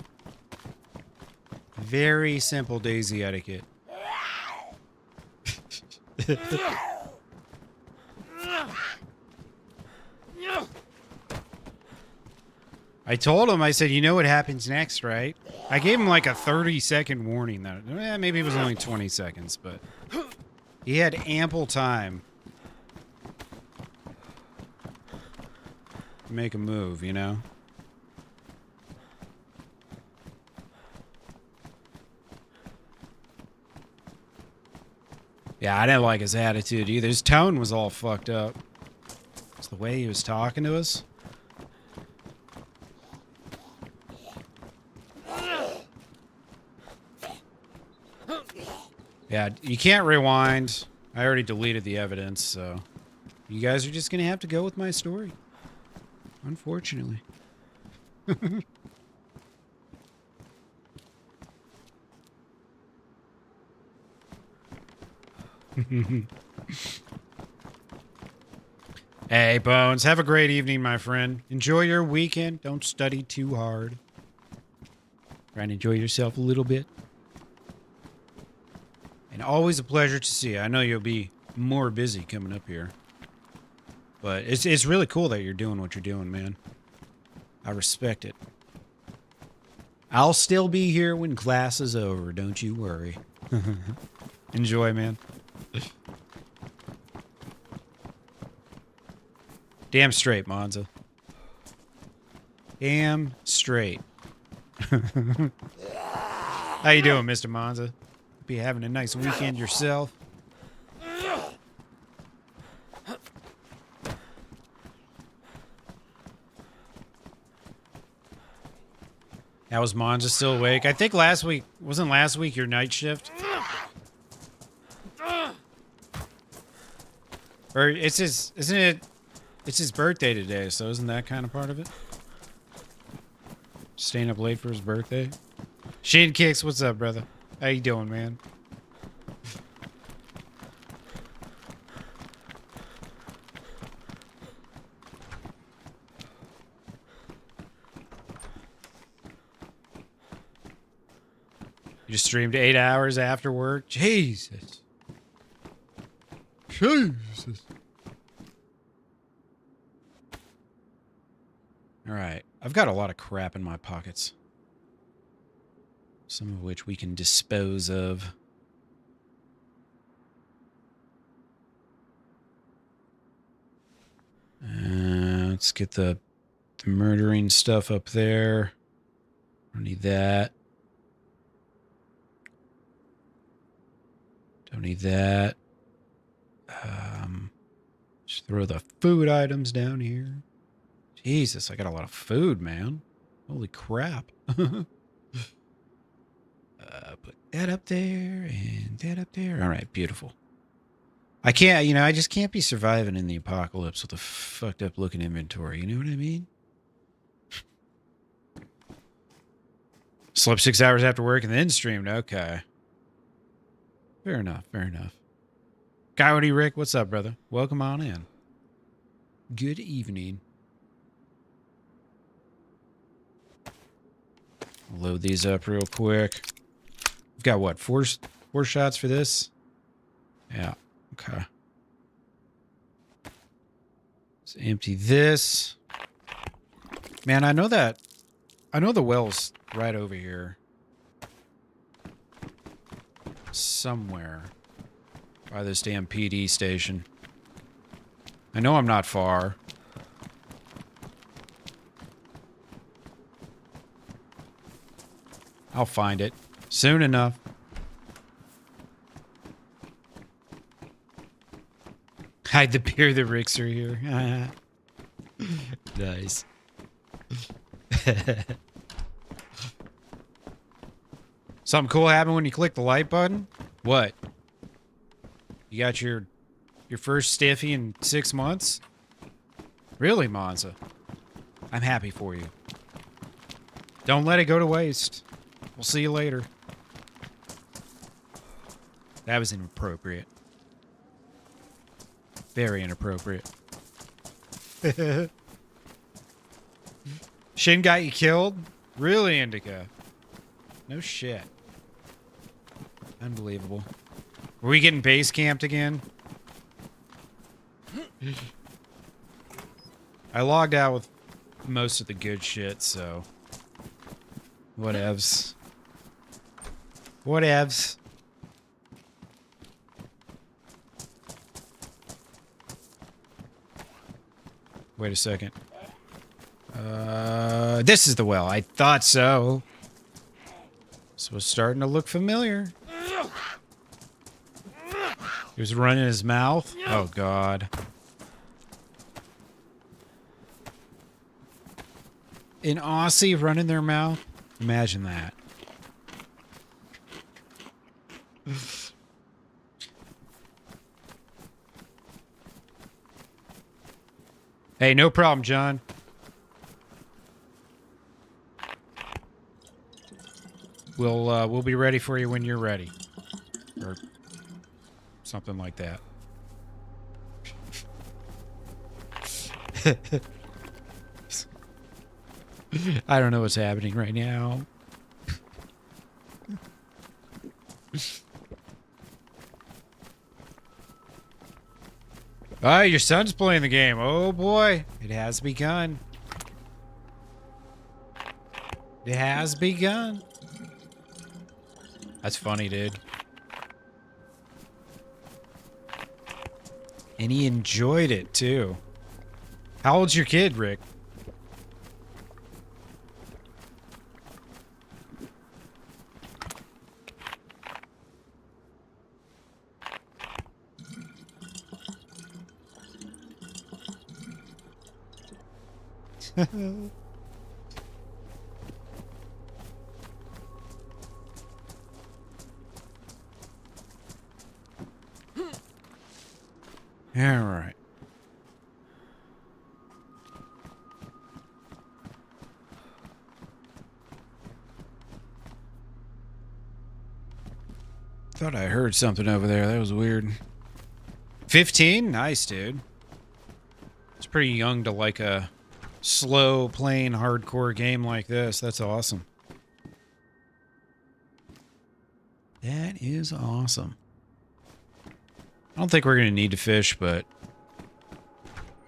Very simple DayZ etiquette. I told him, I said, you know what happens next, right? I gave him like a 30-second warning. That maybe it was only 20 seconds, but he had ample time to make a move, you know? Yeah, I didn't like his attitude either. His tone was all fucked up. It's the way he was talking to us. Yeah, you can't rewind. I already deleted the evidence, so you guys are just gonna have to go with my story. Unfortunately. Hey, Bones, have a great evening, my friend. Enjoy your weekend. Don't study too hard. Try and enjoy yourself a little bit. And always a pleasure to see you. I know you'll be more busy coming up here. But it's really cool that you're doing what you're doing, man. I respect it. I'll still be here when class is over. Don't you worry. Enjoy, man. Damn straight, Monza. Damn straight. How you doing, Mr. Monza? Be having a nice weekend yourself. How was Monza still awake? I think last week, wasn't last week your night shift? Or it's his, isn't it? It's his birthday today, so isn't that kind of part of it? Staying up late for his birthday? Shane Kicks, what's up, brother? How you doing, man? You just streamed 8 hours after work? Jesus. Jesus. Alright. I've got a lot of crap in my pockets. Some of which we can dispose of. Let's get the murdering stuff up there. Don't need that. Don't need that. Just throw the food items down here. Jesus, I got a lot of food, man. Holy crap. Put that up there and that up there. All right, beautiful. I can't, you know, I just can't be surviving in the apocalypse with a fucked up looking inventory. You know what I mean? Slept 6 hours after work and then streamed. Okay. Fair enough, fair enough. Coyote Rick, what's up, brother? Welcome on in. Good evening. I'll load these up real quick. We've got what, four shots for this? Yeah, okay. Let's empty this. Man, I know the well's right over here. Somewhere. By this damn PD station. I know I'm not far. I'll find it. Soon enough. Hide the beer, the Ricks are here. Nice. Something cool happened when you click the like button? What? You got your first stiffy in 6 months? Really, Monza? I'm happy for you. Don't let it go to waste. We'll see you later. That was inappropriate. Very inappropriate. Shin got you killed? Really, Indica? No shit. Unbelievable. Were we getting base camped again? I logged out with most of the good shit, so... Whatevs. Whatevs. Wait a second. This is the well. I thought so. This was starting to look familiar. He was running his mouth. Oh, God. An Aussie running their mouth? Imagine that. Hey, no problem, John. We'll be ready for you when you're ready. Or something like that. I don't know what's happening right now. Oh, your son's playing the game. Oh boy, it has begun. It has begun. That's funny, dude. And he enjoyed it, too. How old's your kid, Rick? All right. Thought I heard something over there. That was weird. 15? Nice, dude. It's pretty young to like a slow playing hardcore game like this. That's awesome. That is awesome. I don't think we're going to need to fish, but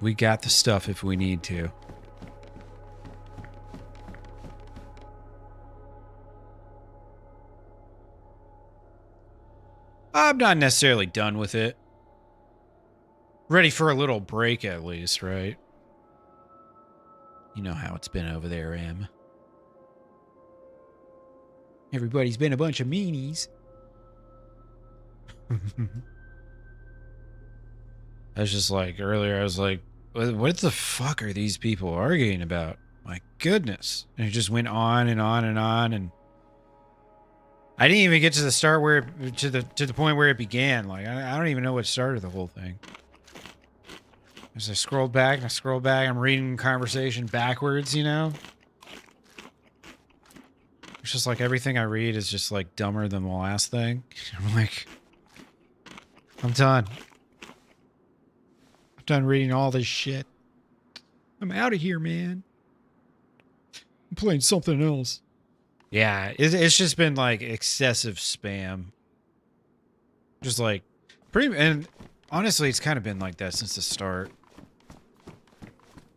we got the stuff if we need to. I'm not necessarily done with it. Ready for a little break at least, right? You know how it's been over there, Em. Everybody's been a bunch of meanies. I was just like, earlier, I was like, what the fuck are these people arguing about? My goodness. And it just went on and on and on, and I didn't even get to the start where to the point where it began. Like, I don't even know what started the whole thing. As I scrolled back and I scrolled back, I'm reading conversation backwards, you know? It's just like everything I read is just like dumber than the last thing. I'm like, I'm done. I'm done reading all this shit. I'm out of here, man. I'm playing something else. Yeah, it's just been like excessive spam. Just like, and honestly, it's kind of been like that since the start.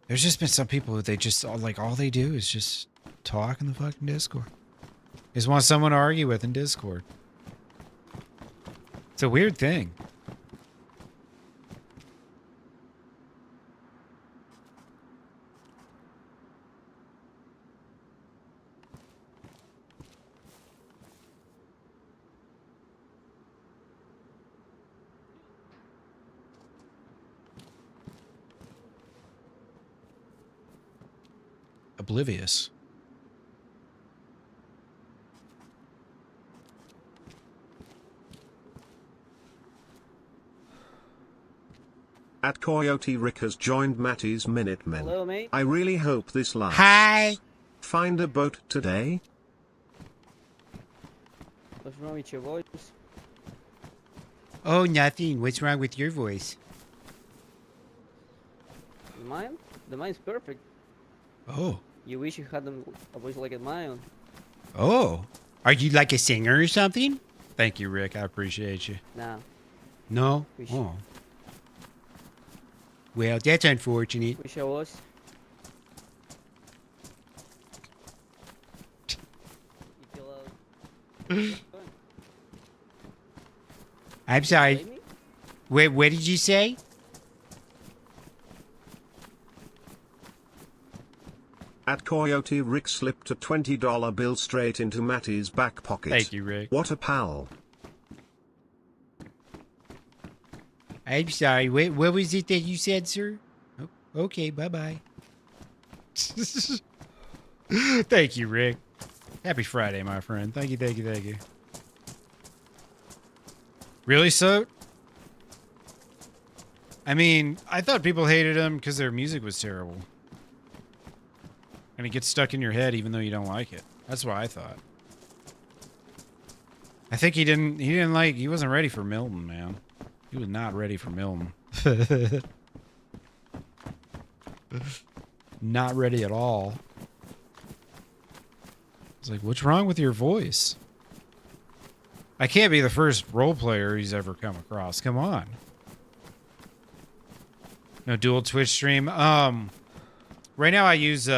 There's just been some people who they just, like, all they do is just talk in the fucking Discord. They just want someone to argue with in Discord. It's a weird thing. Oblivious. At Coyote Rick has joined Matty's Minutemen. Hello, mate. I really hope this lasts. Hi. Find a boat today? What's wrong with your voice? Oh, nothing. What's wrong with your voice? Mine? The mine's perfect. Oh. You wish you had a voice like mine. Oh. Are you like a singer or something? Thank you, Rick. I appreciate you. Nah. No? Wish. Oh. Well, that's unfortunate. Wish I was. I'm sorry. Wait, what did you say? At Coyote Rick slipped a $20 bill straight into Matty's back pocket. Thank you, Rick. What a pal. I'm sorry. Wait, what was it that you said, sir? Oh, okay, bye-bye. Thank you, Rick. Happy Friday, my friend. Thank you, thank you, thank you. Really, so? I mean, I thought people hated him because their music was terrible. And it gets stuck in your head even though you don't like it. That's what I thought. I think he wasn't ready for Milton, man. He was not ready for Milton. Not ready at all. It's like, what's wrong with your voice? I can't be the first role player he's ever come across. Come on. No dual Twitch stream. Right now I use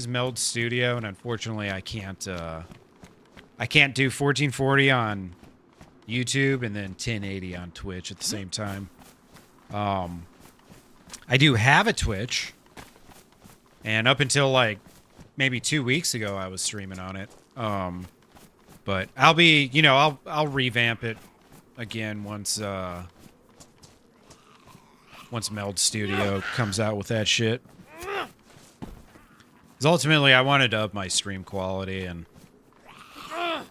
Meld Studio, and unfortunately I can't do 1440 on YouTube and then 1080 on Twitch at the same time. I do have a Twitch, and up until like maybe 2 weeks ago I was streaming on it. But I'll be, I'll revamp it again once Meld Studio comes out with that shit. Because ultimately I wanted to up my stream quality, and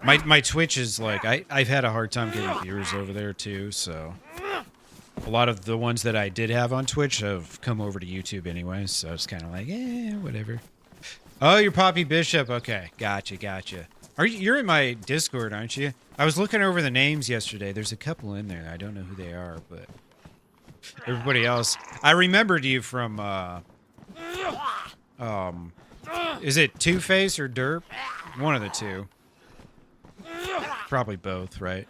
my Twitch is like, I've had a hard time getting viewers over there too, so a lot of the ones that I did have on Twitch have come over to YouTube anyway, so it's kind of like, whatever. Oh, you're Poppy Bishop. Okay, gotcha. You're in my Discord, aren't you? I was looking over the names yesterday. There's a couple in there. I don't know who they are, but everybody else. I remembered you from, is it Two-Face or Derp? One of the two. Probably both, right?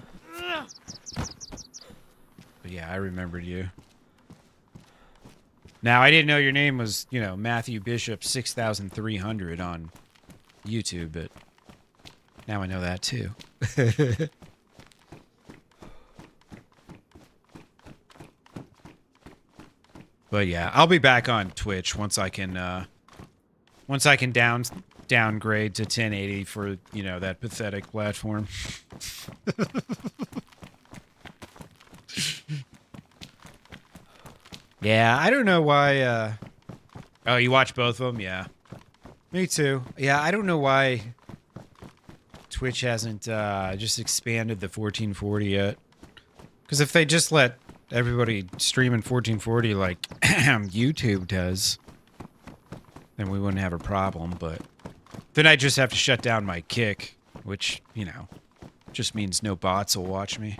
But yeah, I remembered you. Now, I didn't know your name was, Matthew Bishop 6300 on YouTube, but now I know that too. But yeah, I'll be back on Twitch once I can downgrade to 1080 for, that pathetic platform. Yeah, I don't know why. Oh, you watch both of them? Yeah. Me too. Yeah, I don't know why Twitch hasn't just expanded the 1440 yet. Because if they just let everybody stream in 1440 like YouTube does, then we wouldn't have a problem. But then I just have to shut down my kick, which, you know, just means no bots will watch me.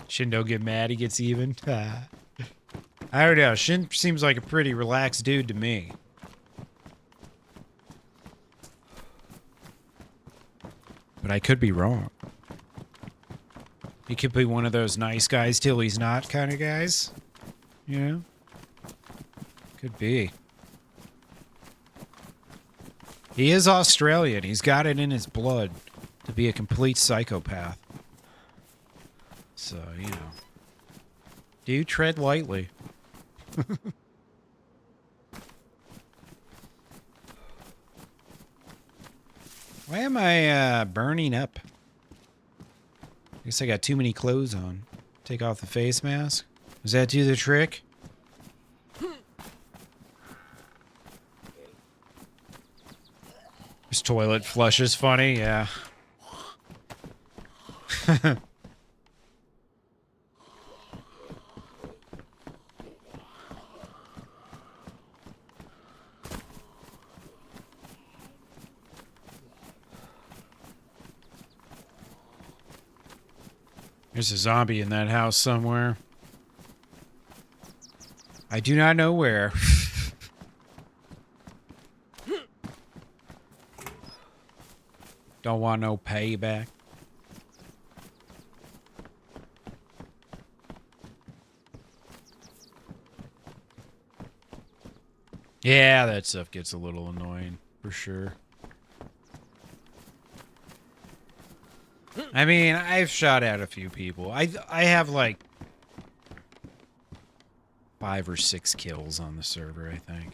Shin don't get mad, he gets even. I don't know. Shin seems like a pretty relaxed dude to me. But I could be wrong. He could be one of those nice guys till he's not kind of guys. You know? Could be. He is Australian. He's got it in his blood to be a complete psychopath. So, you know. Do tread lightly. Why am I burning up? I guess I got too many clothes on. Take off the face mask. Does that do the trick? This toilet flush is funny, yeah. There's a zombie in that house somewhere. I do not know where. Don't want no payback. Yeah, that stuff gets a little annoying, for sure. I mean, I've shot at a few people. I have like 5 or 6 kills on the server, I think.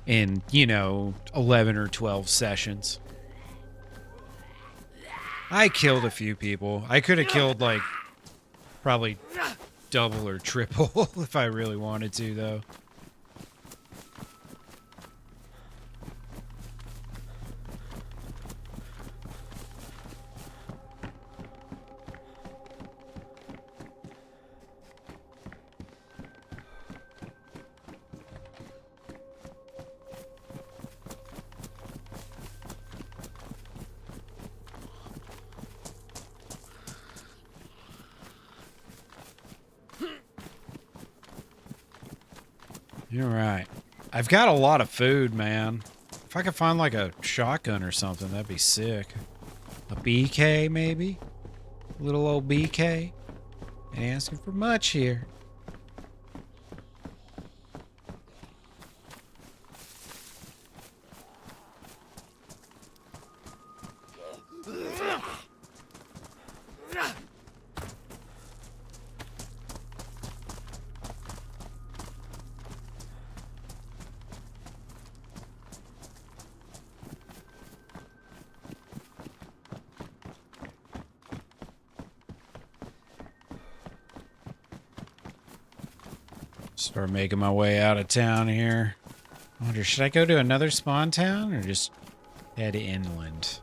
In, you know, 11 or 12 sessions. I killed a few people. I could have killed like probably double or triple if I really wanted to, though. You're right. I've got a lot of food, man. If I could find like a shotgun or something, that'd be sick. A BK, maybe? Little old BK? Ain't asking for much here. Start making my way out of town here. I wonder, should I go to another spawn town or just head inland?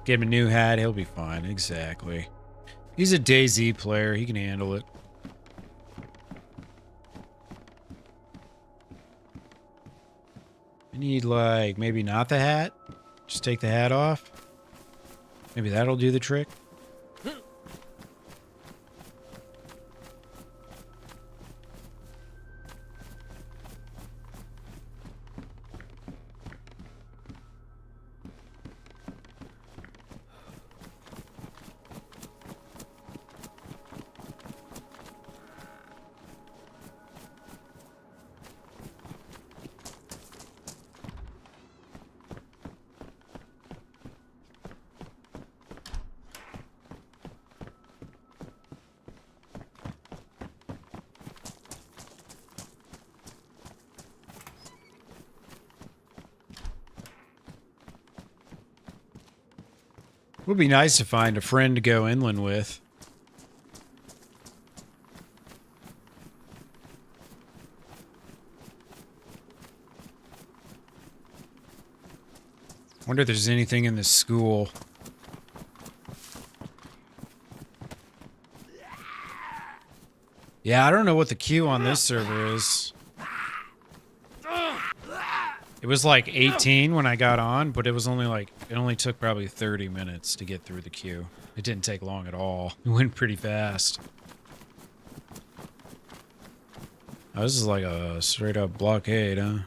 Get him a new hat, he'll be fine. Exactly. He's a DayZ player, he can handle it. I need, like, maybe not the hat. Just take the hat off. Maybe that'll do the trick. Would be nice to find a friend to go inland with. Wonder if there's anything in this school. Yeah, I don't know what the queue on this server is. It was like 18 when I got on, but it was only like, it only took probably 30 minutes to get through the queue. It didn't take long at all. It went pretty fast. Oh, this is like a straight up blockade, huh?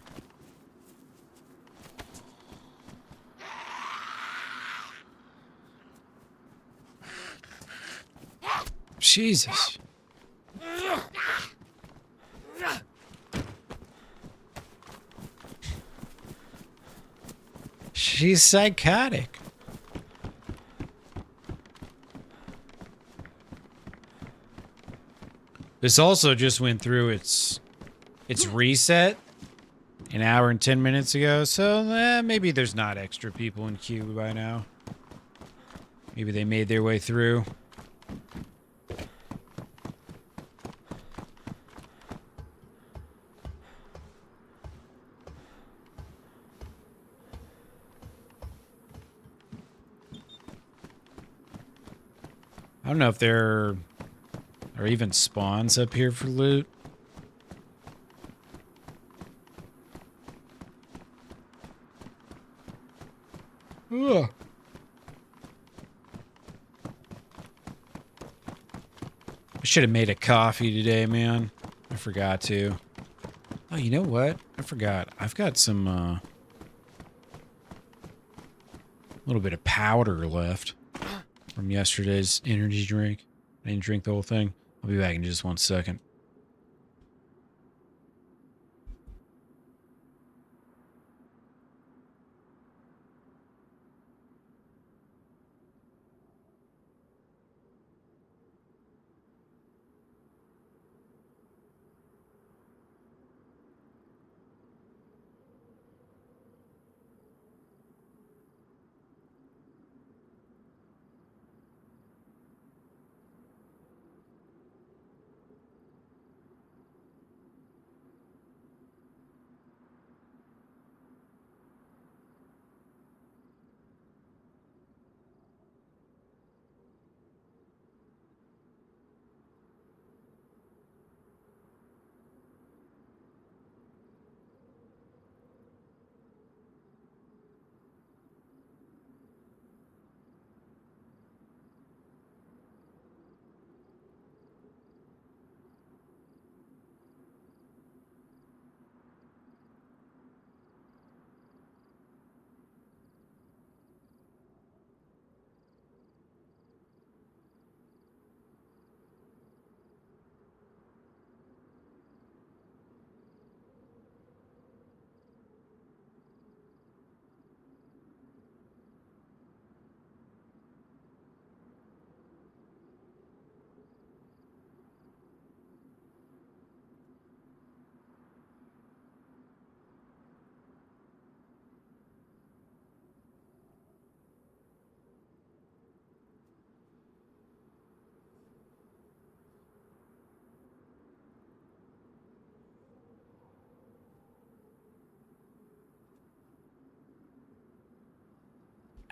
Jesus. She's psychotic. This also just went through its reset an hour and 10 minutes ago, so maybe there's not extra people in queue by now. Maybe they made their way through. I don't know if there are even spawns up here for loot. Ugh. I should have made a coffee today, man. I forgot to. Oh, you know what? I forgot. I've got some, little bit of powder left from yesterday's energy drink. I didn't drink the whole thing. I'll be back in just 1 second.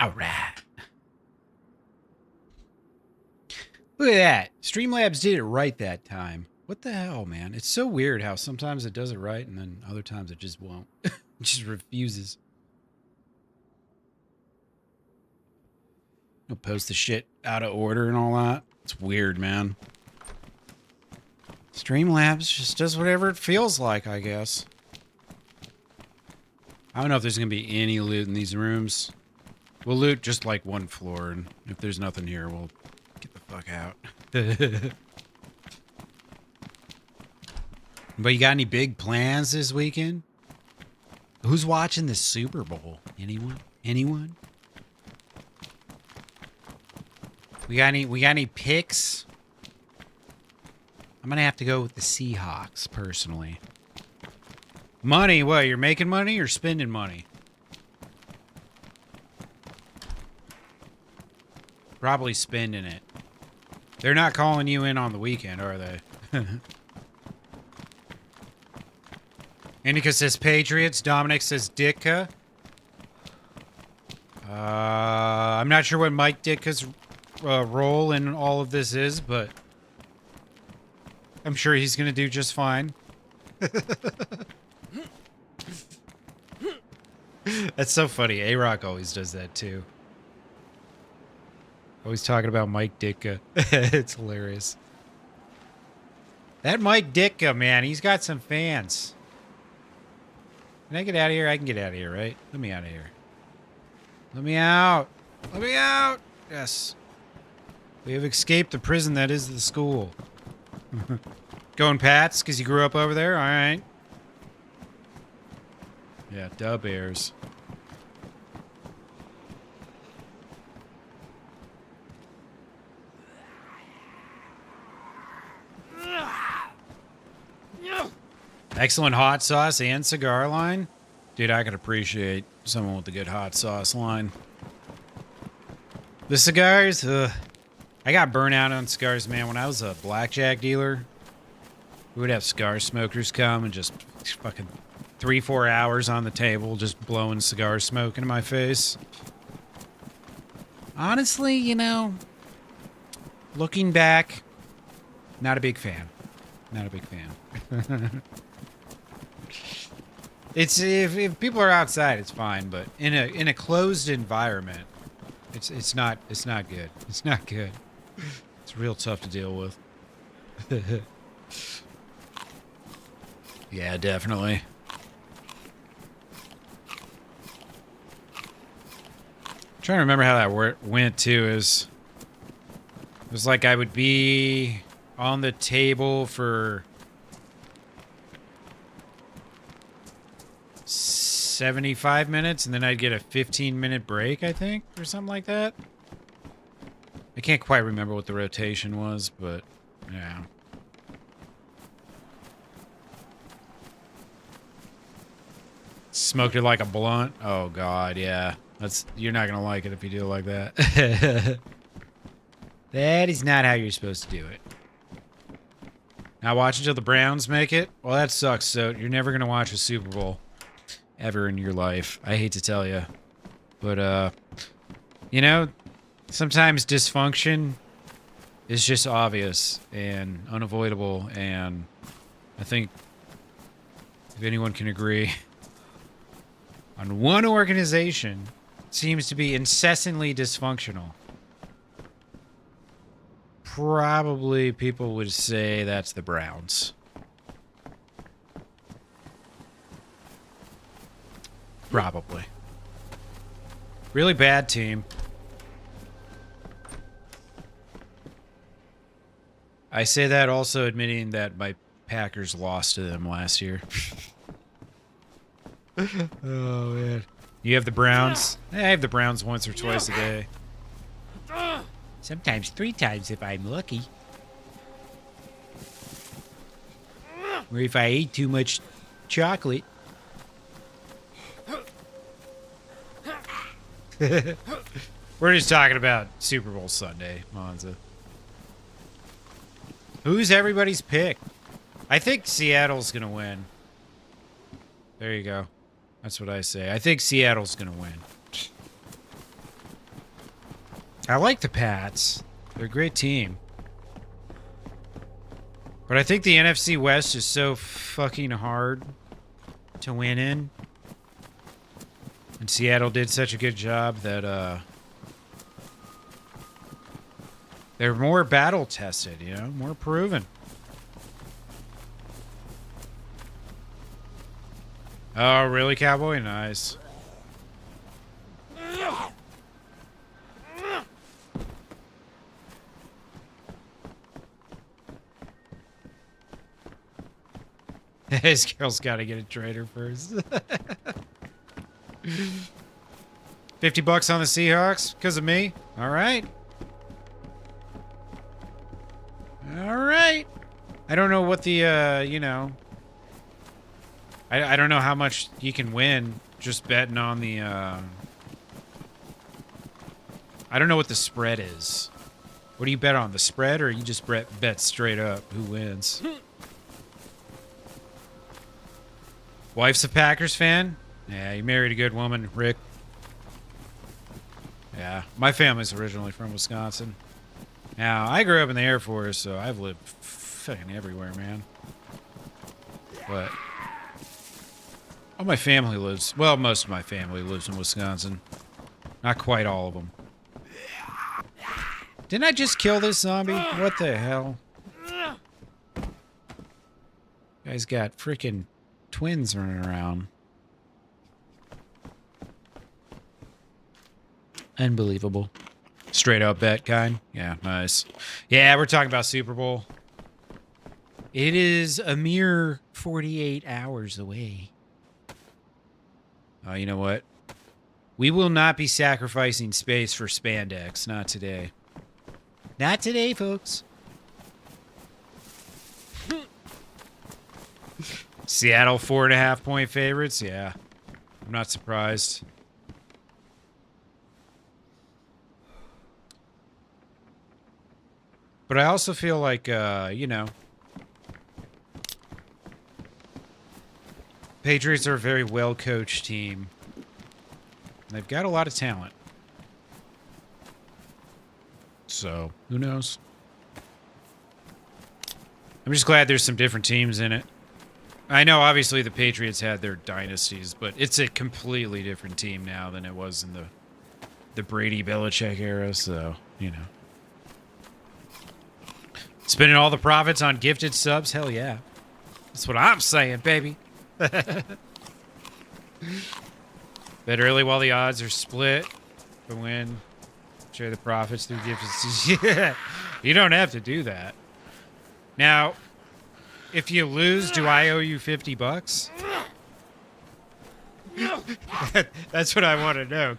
All right. Look at that. Streamlabs did it right that time. What the hell, man? It's so weird how sometimes it does it right and then other times it just won't. It just refuses. It'll post the shit out of order and all that. It's weird, man. Streamlabs just does whatever it feels like, I guess. I don't know if there's going to be any loot in these rooms. We'll loot just like one floor, and if there's nothing here, we'll get the fuck out. But you got any big plans this weekend? Who's watching the Super Bowl? Anyone? Anyone? We got any picks? I'm gonna have to go with the Seahawks, personally. Money, what? You're making money or spending money? probably spending it. They're not calling you in on the weekend, are they? Indica says Patriots. Dominic says Ditka. I'm not sure what Mike Ditka's role in all of this is, but I'm sure he's going to do just fine. That's so funny. A-Rock always does that too. Always talking about Mike Ditka. It's hilarious. That Mike Ditka, man, he's got some fans. Can I get out of here? I can get out of here, right? Let me out of here. Let me out. Let me out. Yes. We have escaped the prison that is the school. Going Pats because you grew up over there? All right. Yeah, duh Bears. Excellent hot sauce and cigar line. Dude, I could appreciate someone with a good hot sauce line. The cigars, I got burnt out on cigars, man. When I was a blackjack dealer, we would have cigar smokers come and just fucking 3-4 hours on the table just blowing cigar smoke into my face. Honestly, you know, looking back, not a big fan. Not a big fan. It's if people are outside, it's fine, but in a closed environment, it's not good. It's not good. It's real tough to deal with. Yeah, definitely. I'm trying to remember how that went too. It was like I would be on the table for 75 minutes, and then I'd get a 15-minute break, I think, or something like that. I can't quite remember what the rotation was, but yeah. Smoked it like a blunt. Oh God, yeah. You're not gonna like it if you do it like that. That is not how you're supposed to do it. Now watch until the Browns make it. Well, that sucks. So you're never gonna watch a Super Bowl ever in your life. I hate to tell you, but you know, sometimes dysfunction is just obvious and unavoidable, and I think if anyone can agree on one organization seems to be incessantly dysfunctional, probably people would say that's the Browns. Probably. Really bad team. I say that also admitting that my Packers lost to them last year. Oh, man. You have the Browns? I have the Browns once or twice a day. Sometimes 3 times if I'm lucky. Or if I ate too much chocolate. We're just talking about Super Bowl Sunday, Monza. Who's everybody's pick? I think Seattle's going to win. There you go. That's what I say. I think Seattle's going to win. I like the Pats. They're a great team. But I think the NFC West is so fucking hard to win in. And Seattle did such a good job that they're more battle tested, you know, more proven. Oh, really, Cowboy? Nice. His girl's got to get a trader first. $50 on the Seahawks because of me. All right. All right. I don't know what the you know. I don't know how much you can win just betting on the I don't know what the spread is. What do you bet on, the spread, or you just bet straight up who wins? Wife's a Packers fan? Yeah, you married a good woman, Rick. Yeah, my family's originally from Wisconsin. Now, I grew up in the Air Force, so I've lived fucking everywhere, man. But all my family lives, well, most of my family lives in Wisconsin. Not quite all of them. Didn't I just kill this zombie? What the hell? Guy's got freaking twins running around. Unbelievable. Straight up bet kind? Yeah, nice. Yeah, we're talking about Super Bowl. It is a mere 48 hours away. Oh, you know what? We will not be sacrificing space for spandex. Not today. Not today, folks. Seattle 4.5-point favorites? Yeah. I'm not surprised. But I also feel like, you know, Patriots are a very well-coached team. They've got a lot of talent. So, who knows? I'm just glad there's some different teams in it. I know, obviously, the Patriots had their dynasties, but it's a completely different team now than it was in the Brady-Belichick era, so, you know. Spending all the profits on gifted subs? Hell yeah. That's what I'm saying, baby. Bet early while the odds are split to win. Share the profits through gifted. Yeah, you don't have to do that. Now, if you lose, do I owe you $50? That's what I want to know,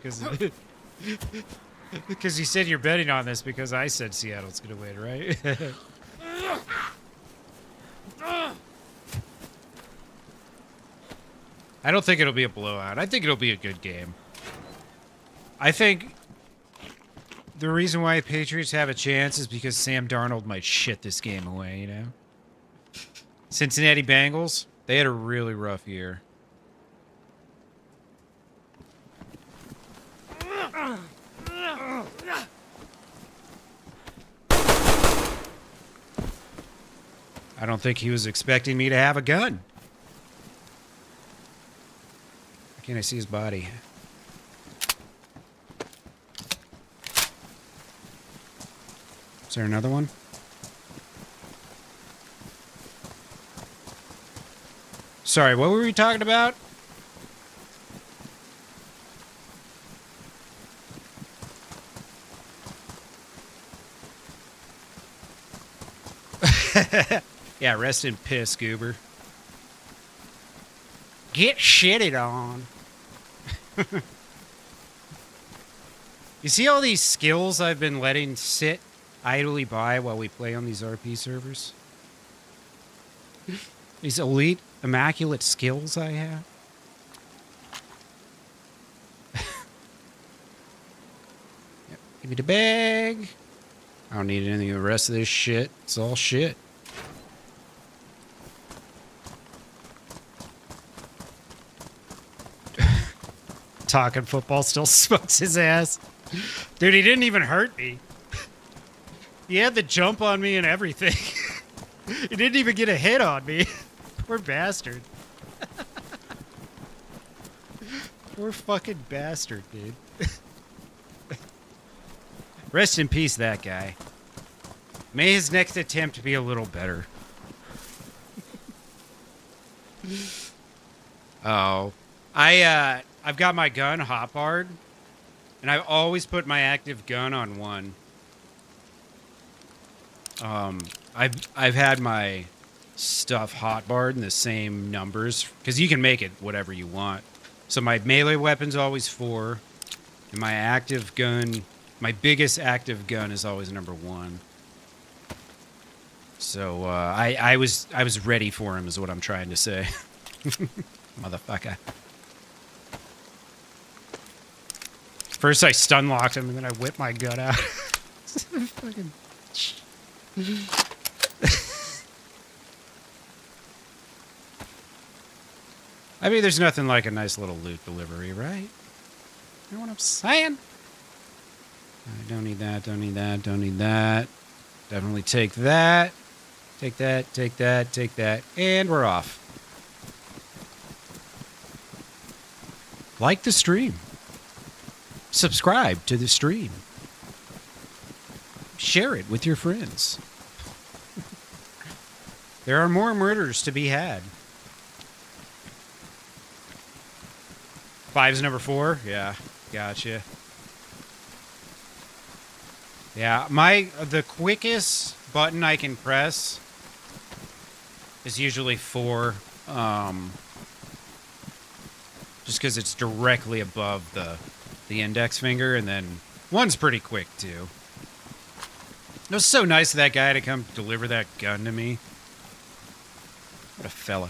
because you said you're betting on this because I said Seattle's going to win, right? I don't think it'll be a blowout. I think it'll be a good game. I think the reason why the Patriots have a chance is because Sam Darnold might shit this game away, you know? Cincinnati Bengals, they had a really rough year. I don't think he was expecting me to have a gun. Why can't I see his body? Is there another one? Sorry, what were we talking about? Yeah, rest in piss, Goober. Get shitted on. You see all these skills I've been letting sit idly by while we play on these RP servers? These elite, immaculate skills I have. Yep, give me the bag. I don't need any of the rest of this shit. It's all shit. Talking football still smokes his ass. Dude, he didn't even hurt me. He had the jump on me and everything. He didn't even get a hit on me. Poor bastard. Poor fucking bastard, dude. Rest in peace, that guy. May his next attempt be a little better. Oh. I've got my gun hotbarred, and I've always put my active gun on 1. I've had my stuff hotbarred in the same numbers, because you can make it whatever you want. So my melee weapon's always 4, and my active gun, my biggest active gun is always number 1. So I was ready for him, is what I'm trying to say. Motherfucker. First I stun locked him, and then I whipped my gun out. Fucking... I mean, there's nothing like a nice little loot delivery, right? You know what I'm saying? I don't need that, don't need that, don't need that. Definitely take that. Take that, take that, take that. And we're off. Like the stream. Subscribe to the stream. Share it with your friends. There are more murders to be had. 5's number 4? Yeah, gotcha. Yeah, the quickest button I can press is usually 4. Just because it's directly above the index finger, and then 1's pretty quick too. It was so nice of that guy to come deliver that gun to me. What a fella.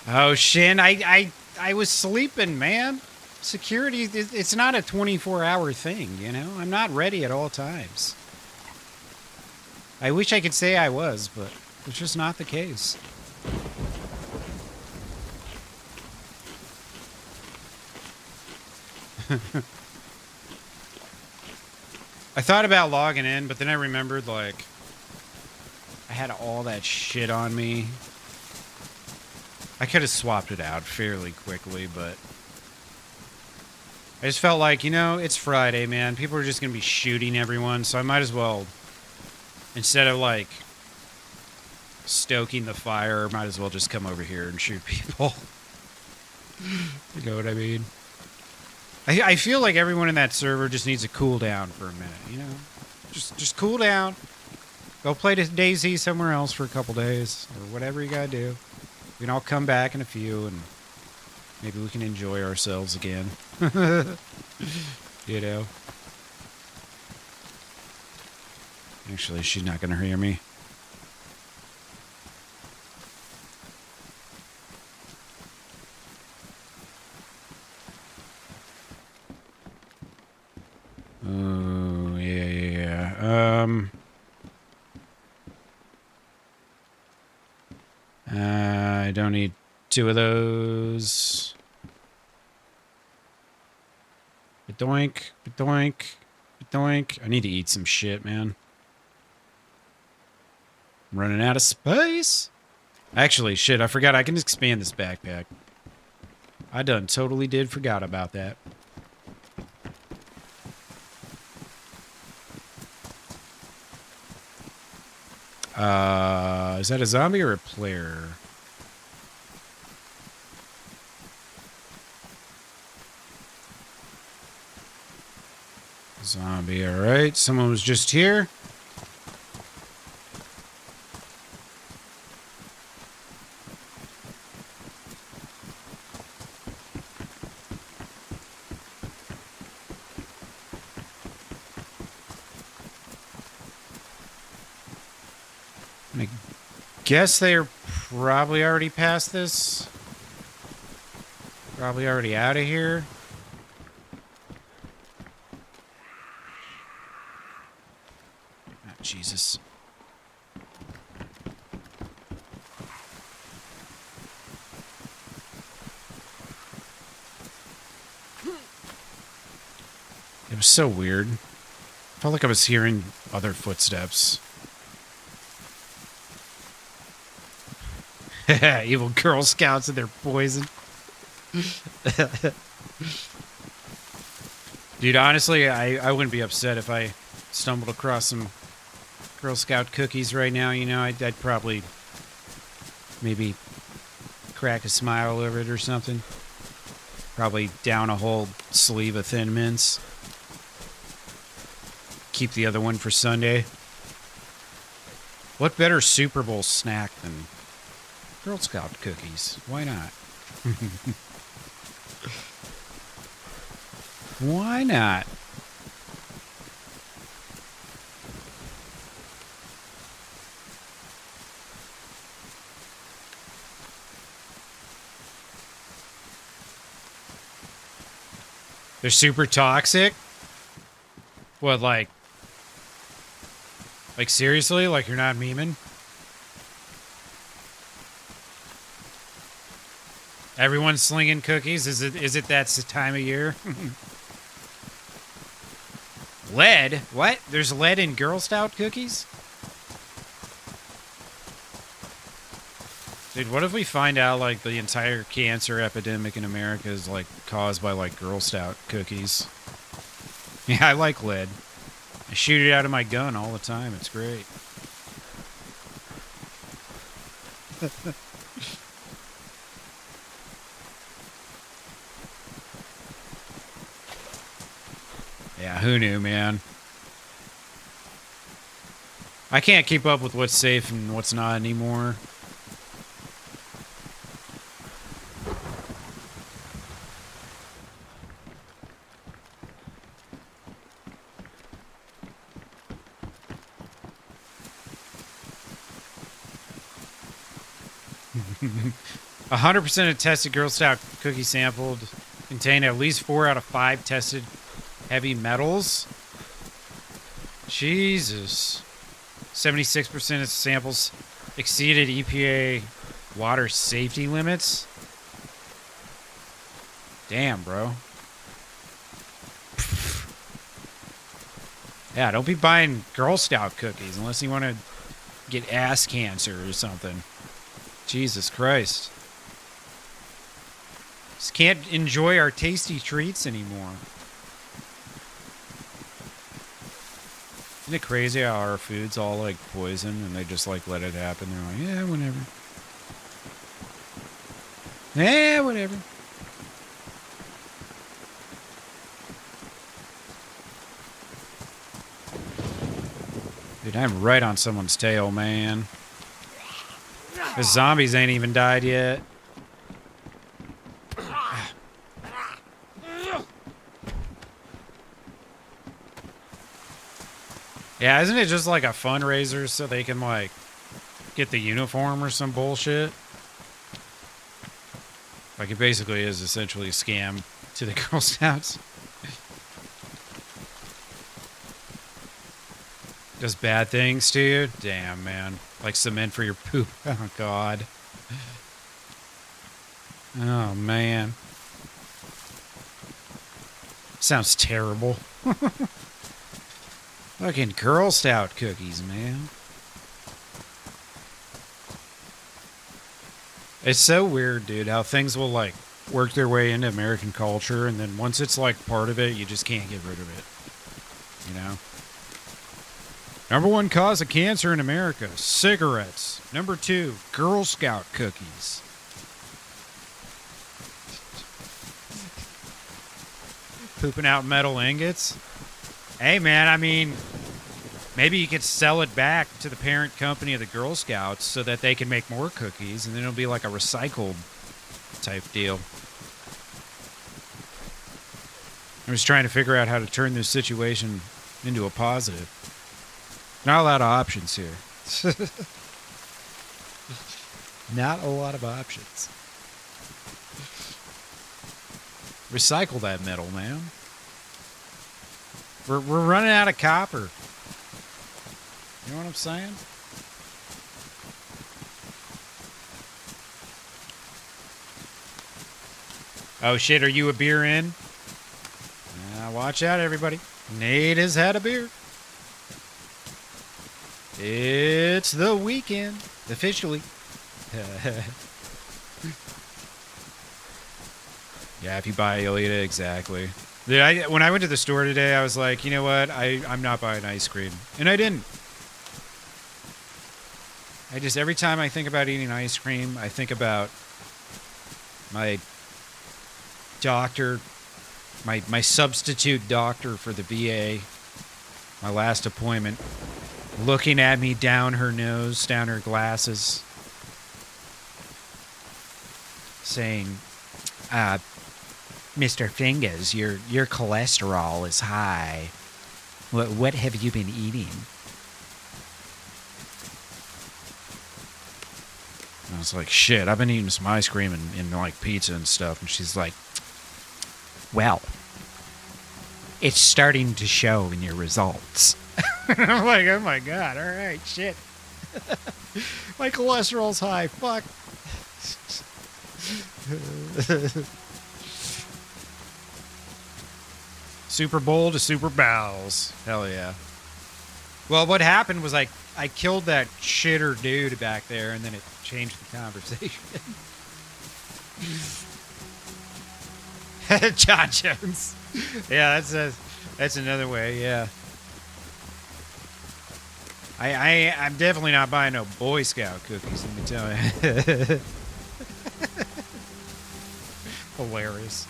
Oh, Shin, I was sleeping, man. Security, it's not a 24-hour thing, you know? I'm not ready at all times. I wish I could say I was, but it's just not the case. I thought about logging in, but then I remembered, like, I had all that shit on me. I could have swapped it out fairly quickly, but I just felt like, you know, it's Friday, man. People are just going to be shooting everyone, so I might as well, instead of, like, stoking the fire, might as well just come over here and shoot people. You know what I mean? I feel like everyone in that server just needs to cool down for a minute, you know? Just cool down. Go play the DayZ somewhere else for a couple days, or whatever you gotta do. We can all come back in a few, and maybe we can enjoy ourselves again. You know? Actually, she's not gonna hear me. Oh, yeah. I don't need 2 of those. Doink, doink, doink. I need to eat some shit, man. I'm running out of space. Actually, shit, I forgot I can expand this backpack. I done totally did forgot about that. Is that a zombie or a player? Zombie, alright. Someone was just here. I guess they're probably already past this. Probably already out of here. Oh, Jesus. It was so weird. Felt like I was hearing other footsteps. Evil Girl Scouts and their poison. Dude, honestly, I wouldn't be upset if I stumbled across some Girl Scout cookies right now. You know, I'd probably maybe crack a smile over it or something. Probably down a whole sleeve of Thin Mints. Keep the other one for Sunday. What better Super Bowl snack than Girl Scout cookies? Why not? Why not? They're super toxic? What, like seriously? Like you're not memeing? Everyone's slinging cookies? Is it that time of year? Lead? What? There's lead in Girl Scout cookies? Dude, what if we find out, like, the entire cancer epidemic in America is, like, caused by, like, Girl Scout cookies? Yeah, I like lead. I shoot it out of my gun all the time. It's great. Yeah, who knew, man? I can't keep up with what's safe and what's not anymore. A 100% of tested Girl Scout cookies sampled contain at least 4 out of 5 tested heavy metals. Jesus. 76% of samples exceeded EPA water safety limits. Damn, bro. Yeah, don't be buying Girl Scout cookies unless you want to get ass cancer or something. Jesus Christ. Just can't enjoy our tasty treats anymore. Isn't it crazy how our food's all like poison and they just like let it happen? They're like, yeah, whatever. Yeah, whatever. Dude, I'm right on someone's tail, man. The zombies ain't even died yet. Yeah, isn't it just like a fundraiser so they can like get the uniform or some bullshit? Like it basically is essentially a scam to the Girl Scouts. Does bad things to you? Damn, man. Like cement for your poop. Oh, God. Oh, man. Sounds terrible. Fucking Girl Scout cookies, man. It's so weird, dude, how things will, like, work their way into American culture, and then once it's, like, part of it, you just can't get rid of it. You know? Number 1 cause of cancer in America, cigarettes. Number 2, Girl Scout cookies. Pooping out metal ingots. Hey, man, I mean, maybe you could sell it back to the parent company of the Girl Scouts so that they can make more cookies, and then it'll be like a recycled type deal. I was trying to figure out how to turn this situation into a positive. Not a lot of options here. Not a lot of options. Recycle that metal, man. We're running out of copper. You know what I'm saying? Oh shit, are you a beer in? Watch out, everybody. Nate has had a beer. It's the weekend, officially. Yeah, if you buy Ilya, exactly. Dude, when I went to the store today, I was like, you know what? I'm not buying ice cream. And I didn't. Every time I think about eating ice cream, I think about my doctor, my substitute doctor for the VA, my last appointment, looking at me down her nose, down her glasses, saying, Mr. Fingers, your cholesterol is high. What have you been eating? And I was like, shit, I've been eating some ice cream and like pizza and stuff. And she's like, well, it's starting to show in your results. I'm like, oh my god, all right, shit. My cholesterol's high, fuck. Super Bowl to Super Bowels. Hell yeah. Well, what happened was I killed that shitter dude back there, and then it changed the conversation. John Jones. Yeah, that's another way. Yeah. I'm definitely not buying no Boy Scout cookies. Let me tell you. Hilarious.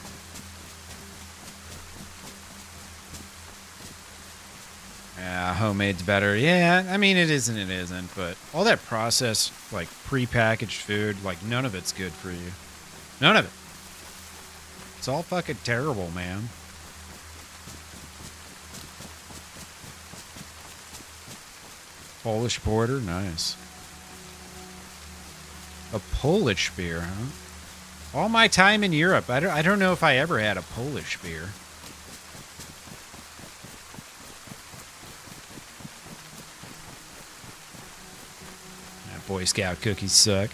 Yeah, homemade's better. Yeah, I mean, it is and it isn't, but all that processed, like, prepackaged food, like, none of it's good for you. None of it. It's all fucking terrible, man. Polish porter, nice. A Polish beer, huh? All my time in Europe, I don't know if I ever had a Polish beer. Boy Scout cookies suck.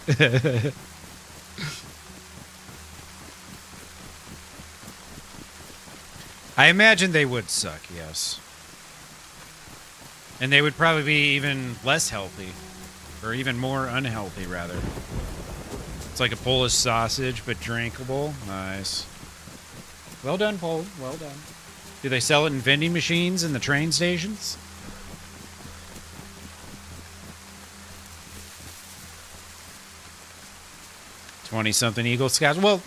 I imagine they would suck, yes. And they would probably be even less healthy. Or even more unhealthy, rather. It's like a Polish sausage, but drinkable. Nice. Well done, Poland. Well done. Do they sell it in vending machines in the train stations? Something Eagle Scouts. Well,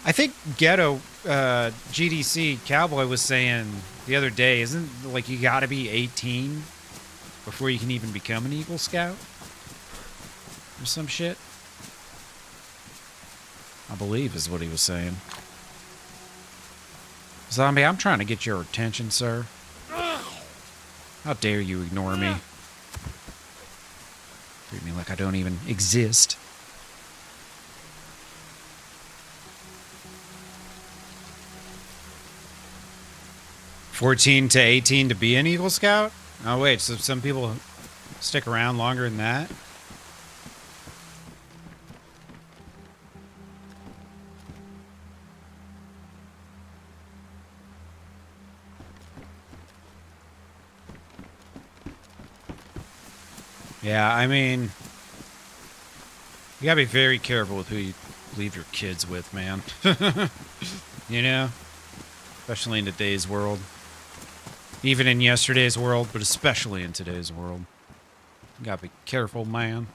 I think Ghetto GDC Cowboy was saying the other day, isn't like you got to be 18 before you can even become an Eagle Scout or some shit? I believe is what he was saying. Zombie, I'm trying to get your attention, sir. How dare you ignore me? Treat me like I don't even exist. $14 to $18 to be an Eagle Scout? Oh, wait, so some people stick around longer than that? Yeah, I mean, you gotta be very careful with who you leave your kids with, man. You know? Especially in today's world. Even in yesterday's world, but especially in today's world. You gotta be careful, man.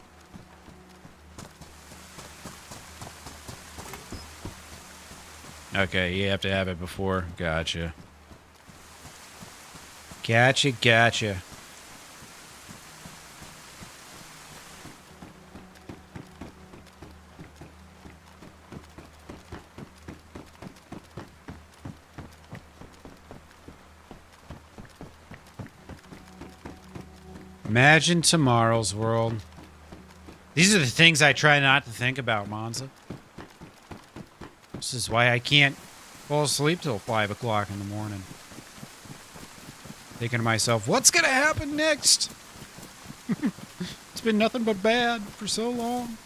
Okay, you have to have it before. Gotcha. Gotcha. Imagine tomorrow's world. These are the things I try not to think about, Monza. This is why I can't fall asleep till 5 o'clock in the morning. Thinking to myself, what's gonna happen next? It's been nothing but bad for so long.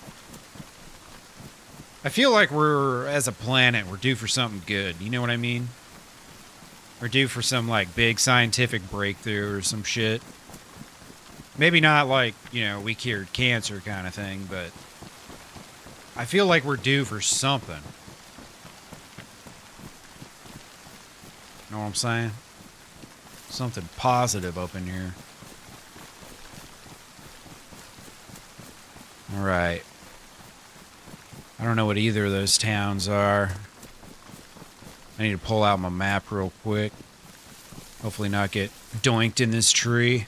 I feel like as a planet, we're due for something good. You know what I mean? We're due for some, like, big scientific breakthrough or some shit. Maybe not like, you know, we cured cancer kind of thing, but I feel like we're due for something. Know what I'm saying? Something positive up in here. Alright. I don't know what either of those towns are. I need to pull out my map real quick. Hopefully not get doinked in this tree.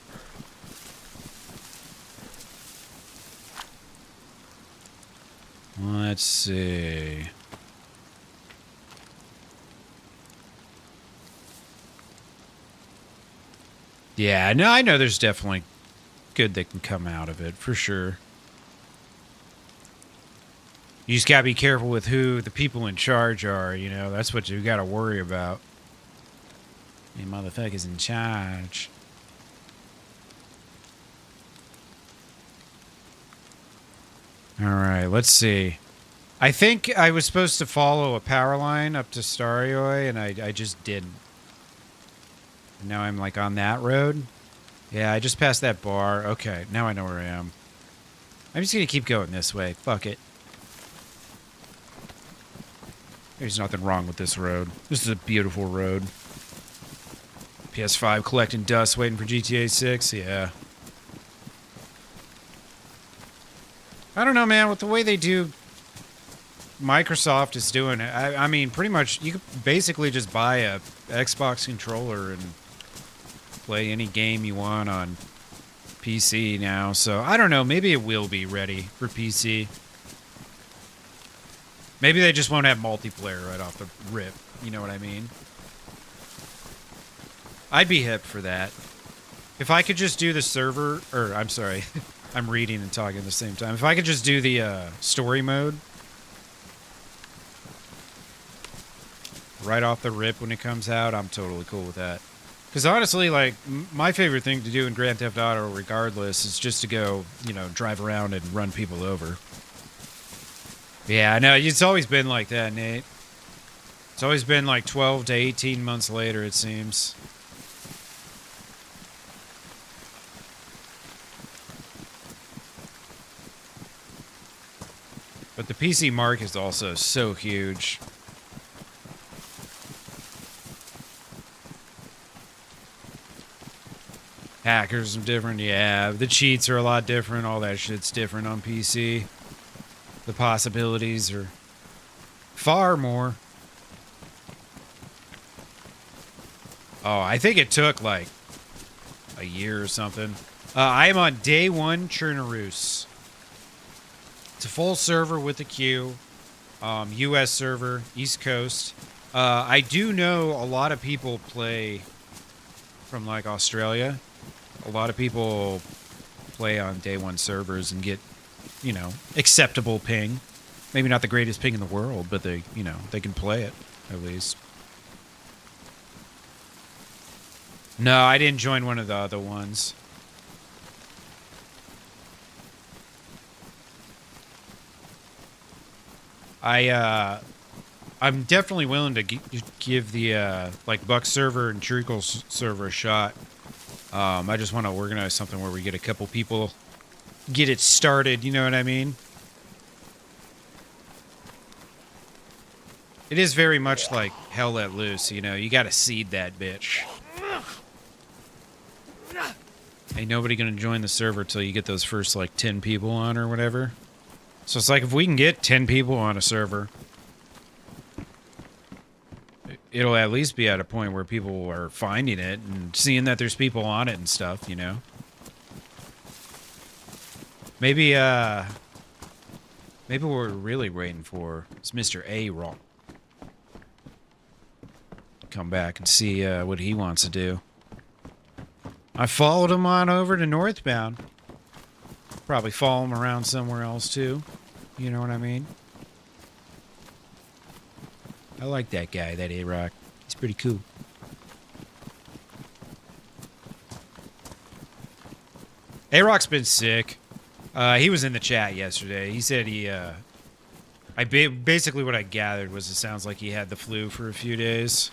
Let's see. Yeah, no, I know there's definitely good that can come out of it, for sure. You just gotta be careful with who the people in charge are, you know? That's what you gotta worry about. You motherfuckers in charge. Alright, let's see. I think I was supposed to follow a power line up to Starioi, and I just didn't. And now I'm like on that road. Yeah, I just passed that bar. Okay, now I know where I am. I'm just gonna keep going this way. Fuck it. There's nothing wrong with this road. This is a beautiful road. PS5 collecting dust, waiting for GTA 6. Yeah. I don't know, man. With the way they do, Microsoft is doing it. I mean, pretty much, you could basically just buy a Xbox controller and play any game you want on PC now. So I don't know. Maybe it will be ready for PC. Maybe they just won't have multiplayer right off the rip. You know what I mean? I'd be hip for that. If I could just do the server, or I'm sorry, I'm reading and talking at the same time. If I could just do the story mode right off the rip when it comes out, I'm totally cool with that. Because honestly, like, my favorite thing to do in Grand Theft Auto, regardless, is just to go, you know, drive around and run people over. Yeah, I know. It's always been like that, Nate. It's always been like 12 to 18 months later, it seems. But the PC market is also so huge. Hackers are different, yeah. The cheats are a lot different. All that shit's different on PC. The possibilities are far more. Oh, I think it took like a year or something. I am on DayOne Chernarus. It's a full server with a queue. US server, East Coast. I do know a lot of people play from like Australia. A lot of people play on DayOne servers and get, you know, acceptable ping. Maybe not the greatest ping in the world, but they, you know, they can play it at least. No, I didn't join one of the other ones. I'm definitely willing to give the like Buck server and Treacle's server a shot. I just want to organize something where we get a couple people, get it started. You know what I mean? It is very much like Hell Let Loose. You know, you got to seed that bitch. Ain't nobody gonna join the server till you get those first like 10 people on or whatever. So it's like if we can get 10 people on a server, it'll at least be at a point where people are finding it and seeing that there's people on it and stuff, you know? Maybe what we're really waiting for is Mr. A-Rock. Come back and see what he wants to do. I followed him on over to Northbound. Probably follow him around somewhere else too. You know what I mean? I like that guy, that A-Rock. He's pretty cool. A-Rock's been sick. He was in the chat yesterday. He said he, basically what I gathered was it sounds like he had the flu for a few days.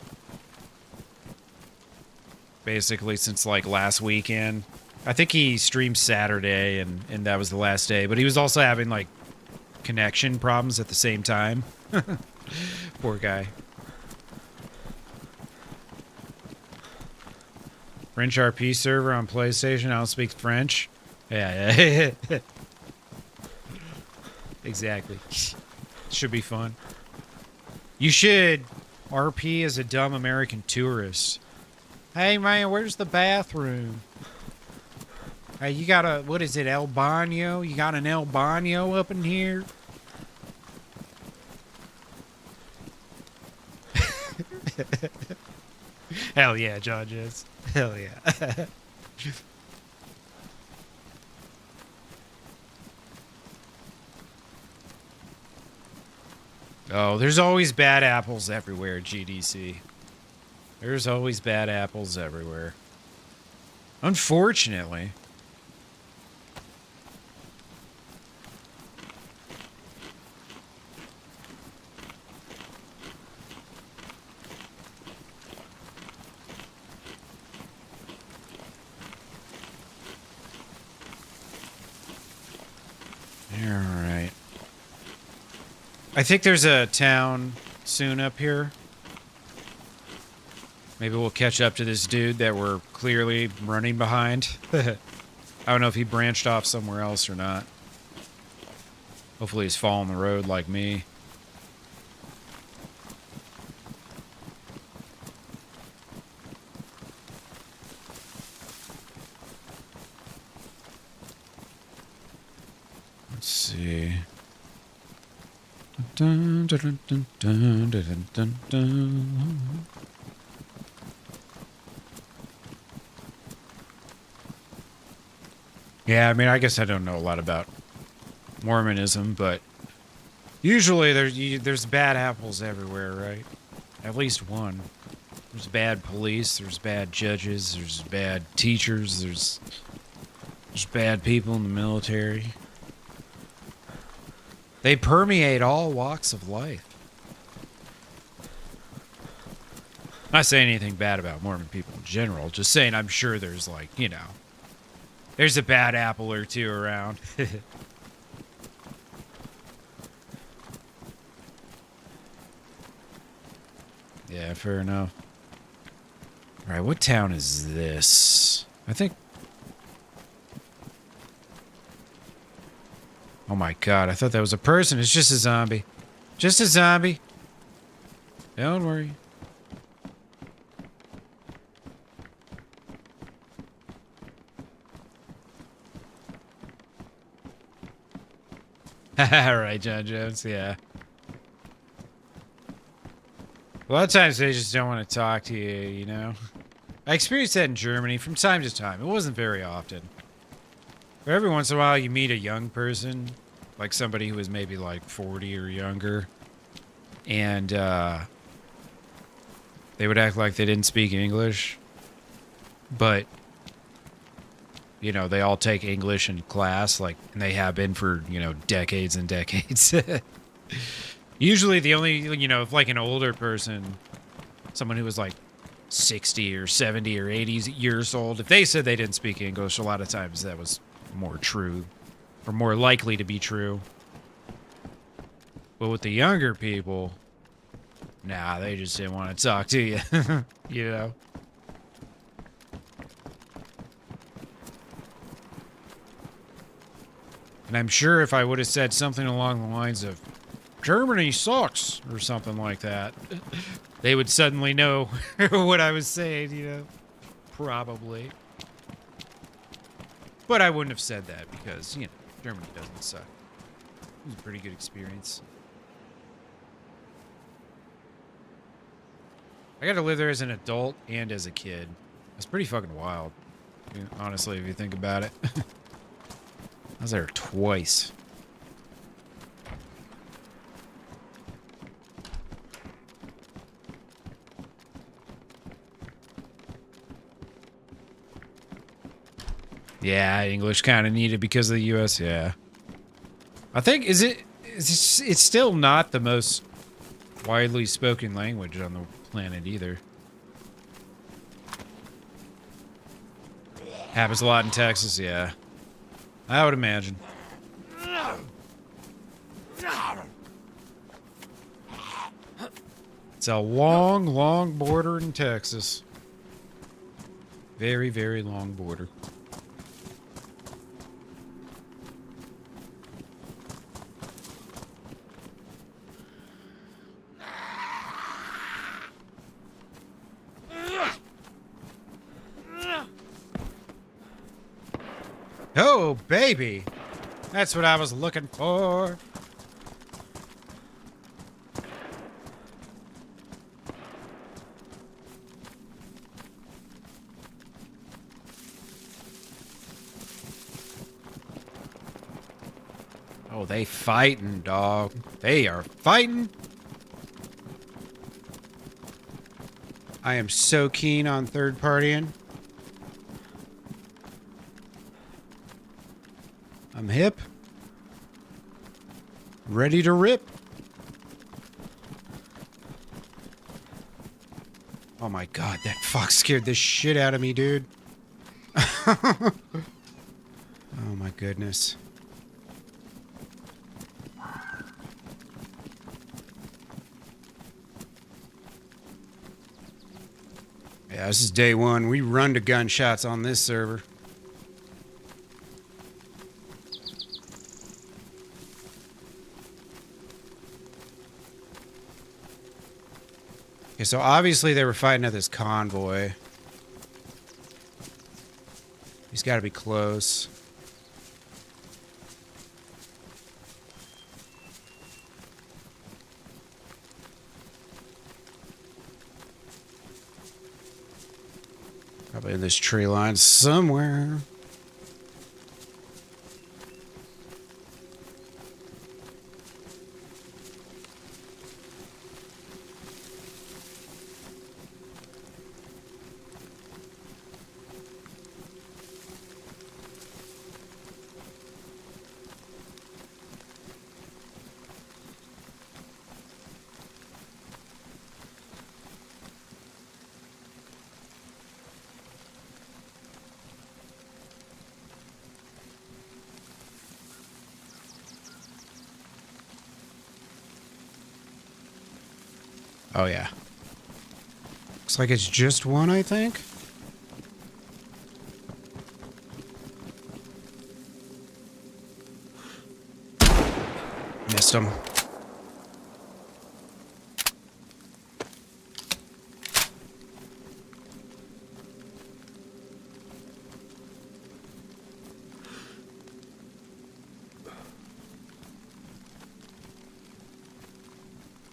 Basically since like last weekend. I think he streamed Saturday and that was the last day. But he was also having like connection problems at the same time. Poor guy. French RP server on PlayStation. I don't speak French. Yeah. Exactly. Should be fun. You should RP as a dumb American tourist. Hey man, where's the bathroom? Hey, you got a, what is it, El Baño? You got an El Baño up in here? Hell yeah, John Jess. Hell yeah. Oh, there's always bad apples everywhere at GDC. There's always bad apples everywhere. Unfortunately. Alright. I think there's a town soon up here. Maybe we'll catch up to this dude that we're clearly running behind. I don't know if he branched off somewhere else or not. Hopefully he's following the road like me. Let's see. Dun, dun, dun, dun, dun, dun, dun. Yeah, I mean, I guess I don't know a lot about Mormonism, but usually there's bad apples everywhere, right? At least one. There's bad police, there's bad judges, there's bad teachers, there's bad people in the military. They permeate all walks of life. Not saying anything bad about Mormon people in general, just saying I'm sure there's, like, you know, there's a bad apple or two around. Yeah, fair enough. Alright, what town is this? I think... Oh my god, I thought that was a person. It's just a zombie. Just a zombie. Don't worry. Alright, John Jones, yeah. A lot of times they just don't want to talk to you, you know? I experienced that in Germany from time to time. It wasn't very often. But every once in a while you meet a young person, like somebody who was maybe like 40 or younger, and they would act like they didn't speak English, but, you know, they all take English in class, like, and they have been for, you know, decades and decades. Usually the only, you know, if like an older person, someone who was like 60 or 70 or 80 years old, if they said they didn't speak English, a lot of times that was more true, or more likely to be true. But with the younger people, nah, they just didn't want to talk to you, you know? And I'm sure if I would have said something along the lines of, Germany sucks, or something like that, they would suddenly know what I was saying, you know? Probably. But I wouldn't have said that because, you know, Germany doesn't suck. It was a pretty good experience. I got to live there as an adult and as a kid. It's pretty fucking wild, honestly, if you think about it. I was there twice. Yeah, English kind of needed because of the U.S., yeah. I think, it's still not the most widely spoken language on the planet either. Happens a lot in Texas, yeah. I would imagine. It's a long, long border in Texas. Very, very long border. Oh, baby! That's what I was looking for. Oh, they fighting, dog. They are fighting. I am so keen on third partying. I'm hip. Ready to rip. Oh my god, that fox scared the shit out of me, dude. Oh my goodness. Yeah, this is day one. We run to gunshots on this server. Okay, so obviously they were fighting at this convoy. He's got to be close. Probably in this tree line somewhere. Oh, yeah. Looks like it's just one, I think. Missed him.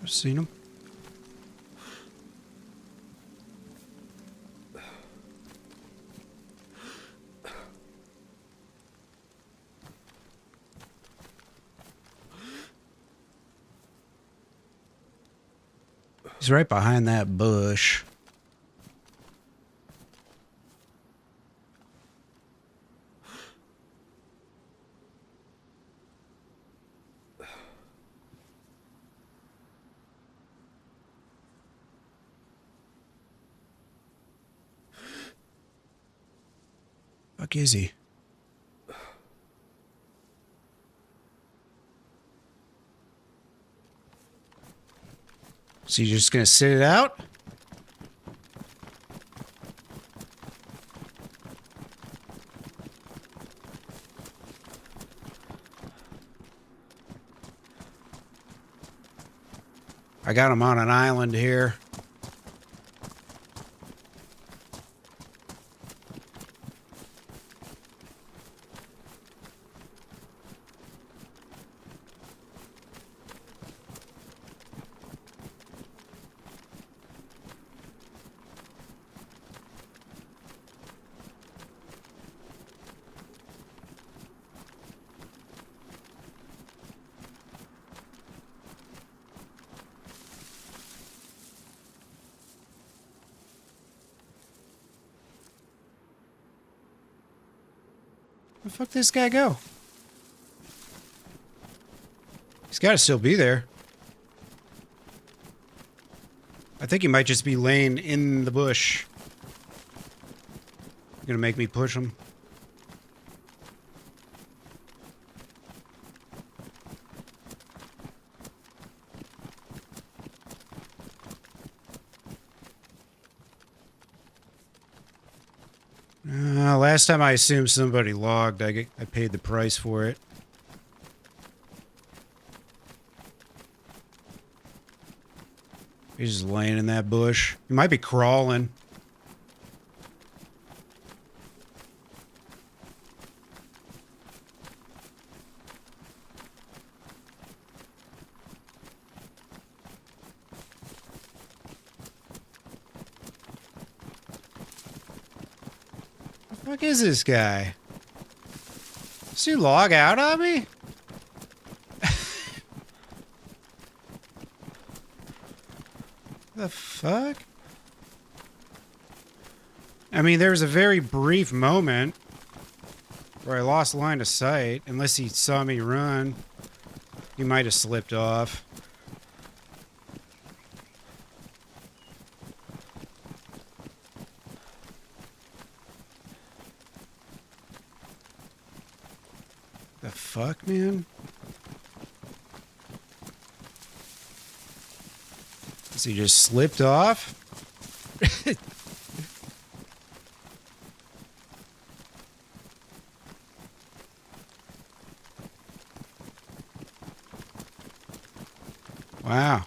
I've seen him. He's right behind that bush. Fuck is he? So you're just gonna sit it out? I got him on an island here. Where the fuck did this guy go? He's got to still be there. I think he might just be laying in the bush. You're gonna make me push him. Last time I assumed somebody logged, I paid the price for it. He's just laying in that bush. He might be crawling. What the fuck is this guy? Does he log out on me? The fuck? I mean, there was a very brief moment where I lost line of sight. Unless he saw me run, he might have slipped off. The fuck, man? Has he just slipped off? Wow.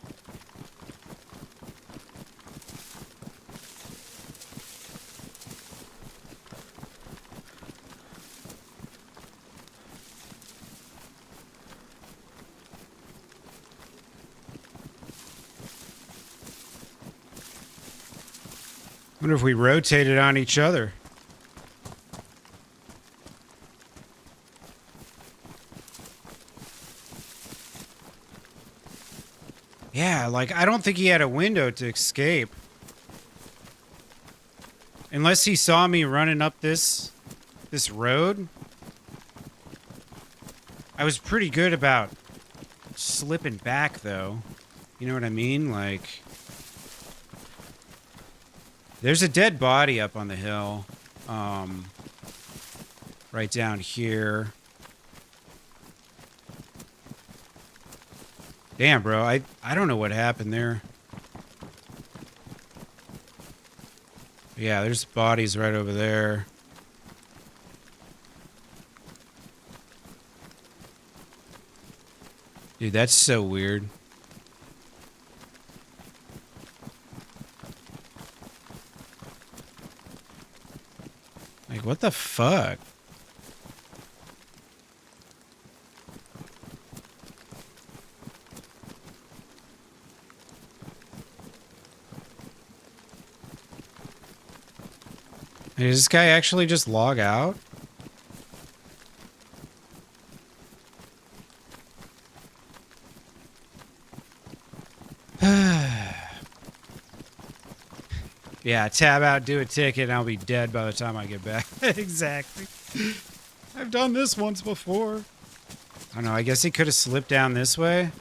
Wonder if we rotated on each other. Yeah, like, I don't think he had a window to escape. Unless he saw me running up this road. I was pretty good about slipping back, though. You know what I mean? Like, there's a dead body up on the hill. Right down here. Damn, bro. I don't know what happened there. Yeah, there's bodies right over there. Dude, that's so weird. Like, what the fuck? Hey, does this guy actually just log out? Yeah, tab out, do a ticket, and I'll be dead by the time I get back. Exactly. I've done this once before. I don't know, I guess he could have slipped down this way.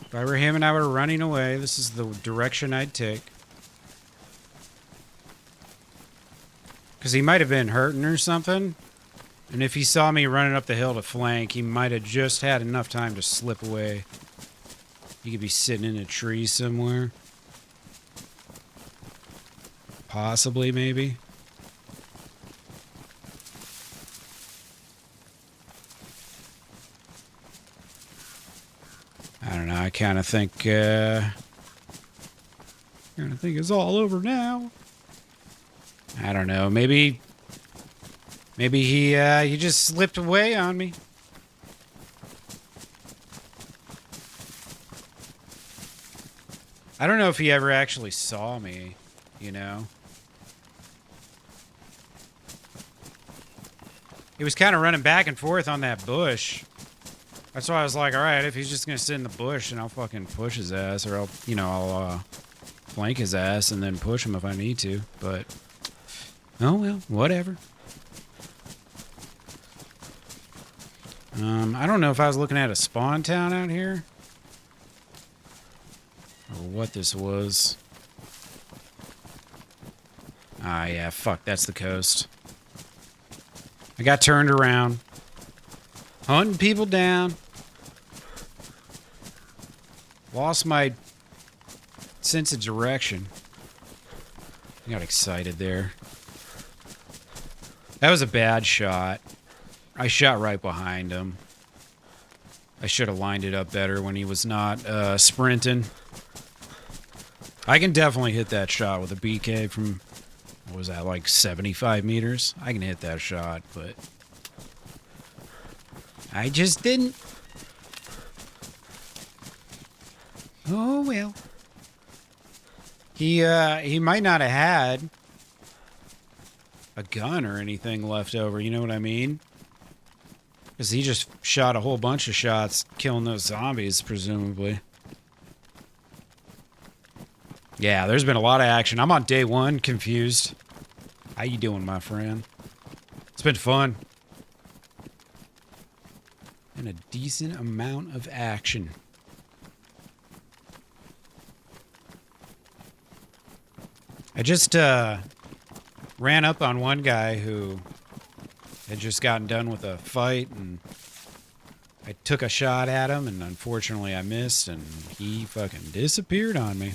If I were him and I were running away, this is the direction I'd take. Because he might have been hurting or something. And if he saw me running up the hill to flank, he might have just had enough time to slip away. He could be sitting in a tree somewhere. Possibly, maybe. I don't know. I kind of think it's all over now. I don't know. Maybe he just slipped away on me. I don't know if he ever actually saw me, you know. He was kind of running back and forth on that bush. That's why I was like, all right, if he's just going to sit in the bush, and I'll fucking push his ass, or I'll flank his ass and then push him if I need to. But, oh well, whatever. I don't know if I was looking at a spawn town out here. Or what this was. Ah, yeah, fuck, that's the coast. I got turned around. Hunting people down. Lost my sense of direction. I got excited there. That was a bad shot. I shot right behind him. I should have lined it up better when he was not sprinting. I can definitely hit that shot with a BK from, what was that, like 75 meters? I can hit that shot, but I just didn't. Oh, well. He might not have had a gun or anything left over, you know what I mean? Because he just shot a whole bunch of shots killing those zombies, presumably. Yeah, there's been a lot of action. I'm on day one, confused. How you doing, my friend? It's been fun. And a decent amount of action. I just ran up on one guy who had just gotten done with a fight, and I took a shot at him, and unfortunately I missed, and he fucking disappeared on me.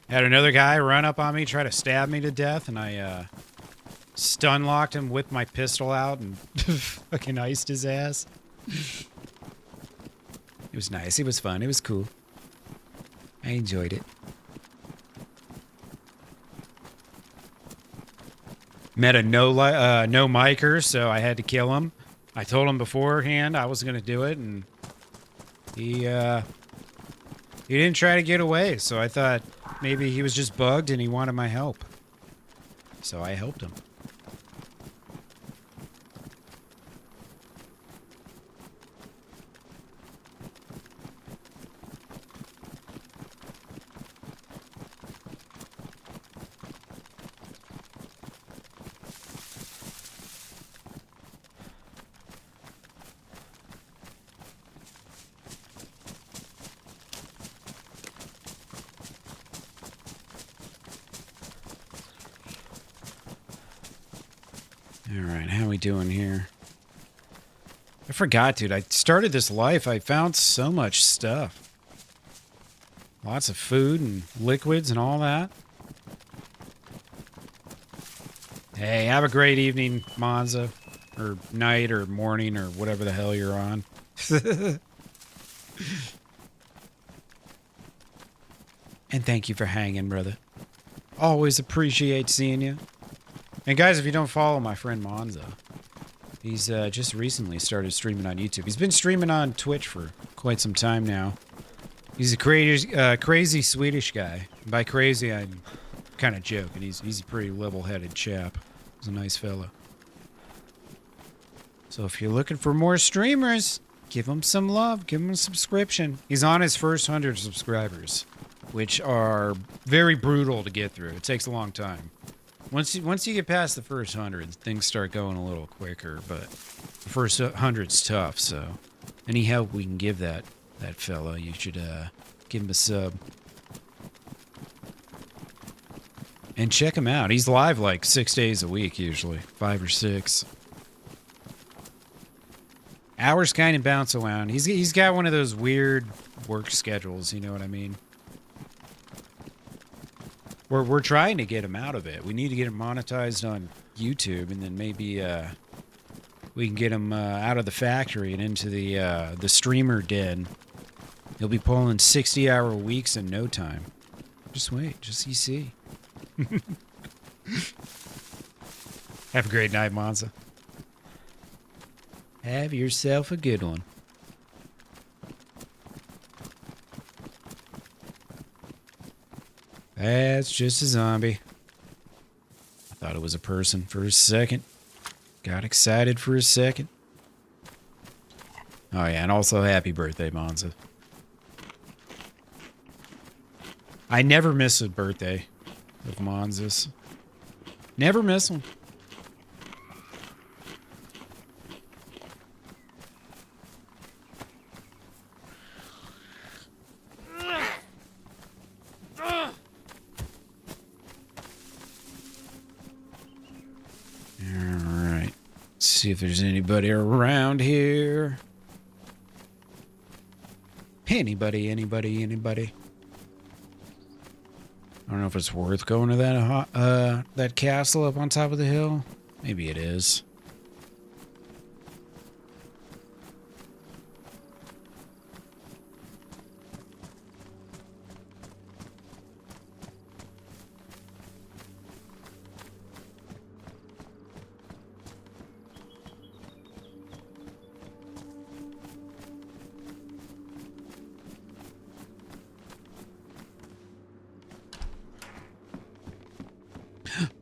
Had another guy run up on me, try to stab me to death, and I stun locked him, whipped my pistol out, and fucking iced his ass. It was nice. It was fun. It was cool. I enjoyed it. Met a no micer, so I had to kill him. I told him beforehand I was going to do it, and he didn't try to get away, so I thought maybe he was just bugged and he wanted my help. So I helped him. Alright, how we doing here? I forgot, dude. I started this life. I found so much stuff. Lots of food and liquids and all that. Hey, have a great evening, Monza. Or night or morning or whatever the hell you're on. And thank you for hanging, brother. Always appreciate seeing you. And guys, if you don't follow my friend Monza, he's just recently started streaming on YouTube. He's been streaming on Twitch for quite some time now. He's a crazy Swedish guy. By crazy, I'm kind of joking. He's a pretty level-headed chap. He's a nice fella. So if you're looking for more streamers, give him some love. Give him a subscription. He's on his first 100 subscribers, which are very brutal to get through. It takes a long time. Once you get past the first 100, things start going a little quicker, but the first 100's tough, so any help we can give that fella, you should give him a sub. And check him out. He's live like 6 days a week usually, 5 or 6. Hours kind of bounce around. He's got one of those weird work schedules, you know what I mean? We're trying to get him out of it. We need to get him monetized on YouTube, and then maybe we can get him out of the factory and into the streamer den. He'll be pulling 60-hour weeks in no time. Just wait, just you see. Have a great night, Monza. Have yourself a good one. That's just a zombie. I thought it was a person for a second. Got excited for a second. Oh yeah, and also happy birthday, Monza. I never miss a birthday of Monza's. Never miss one. See if there's anybody around here. Anybody. I don't know if it's worth going to that castle up on top of the hill. Maybe it is.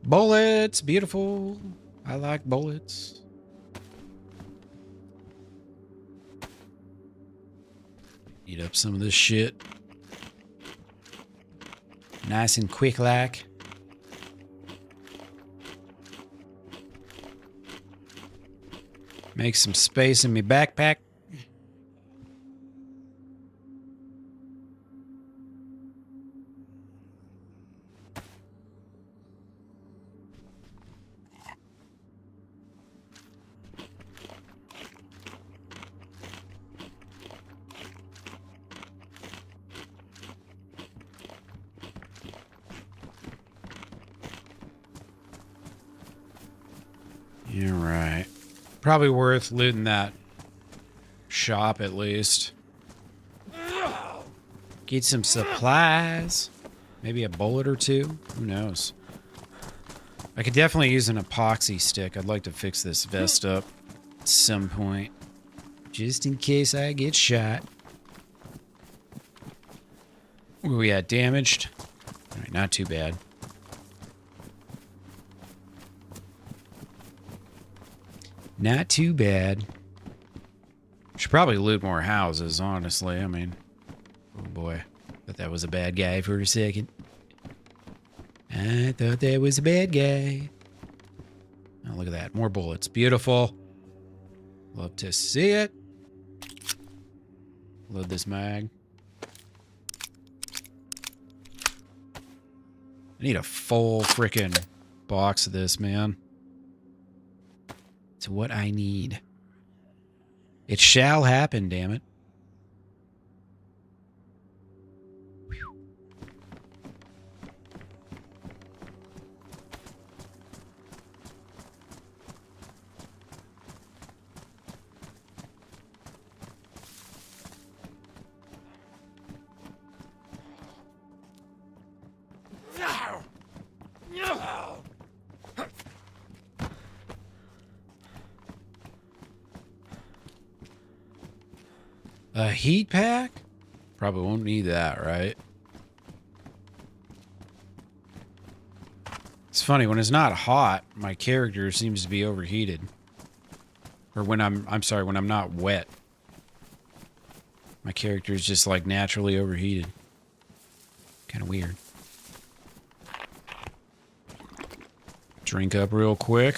Bullets, beautiful. I like bullets. Eat up some of this shit. Nice and quick like. Make some space in my backpack. You're right. Probably worth looting that shop at least. Get some supplies. Maybe a bullet or two. Who knows? I could definitely use an epoxy stick. I'd like to fix this vest up at some point. Just in case I get shot. Where we at? Damaged? Alright, not too bad. Not too bad. Should probably loot more houses, honestly. I mean, oh boy. Thought that was a bad guy for a second. I thought that was a bad guy. Oh, look at that. More bullets. Beautiful. Love to see it. Load this mag. I need a full freaking box of this, man. It's what I need. It shall happen, damn it. Whew. A heat pack? Probably won't need that, right? It's funny, when it's not hot, my character seems to be overheated. Or when I'm sorry, when I'm not wet. My character is just like naturally overheated. Kind of weird. Drink up real quick.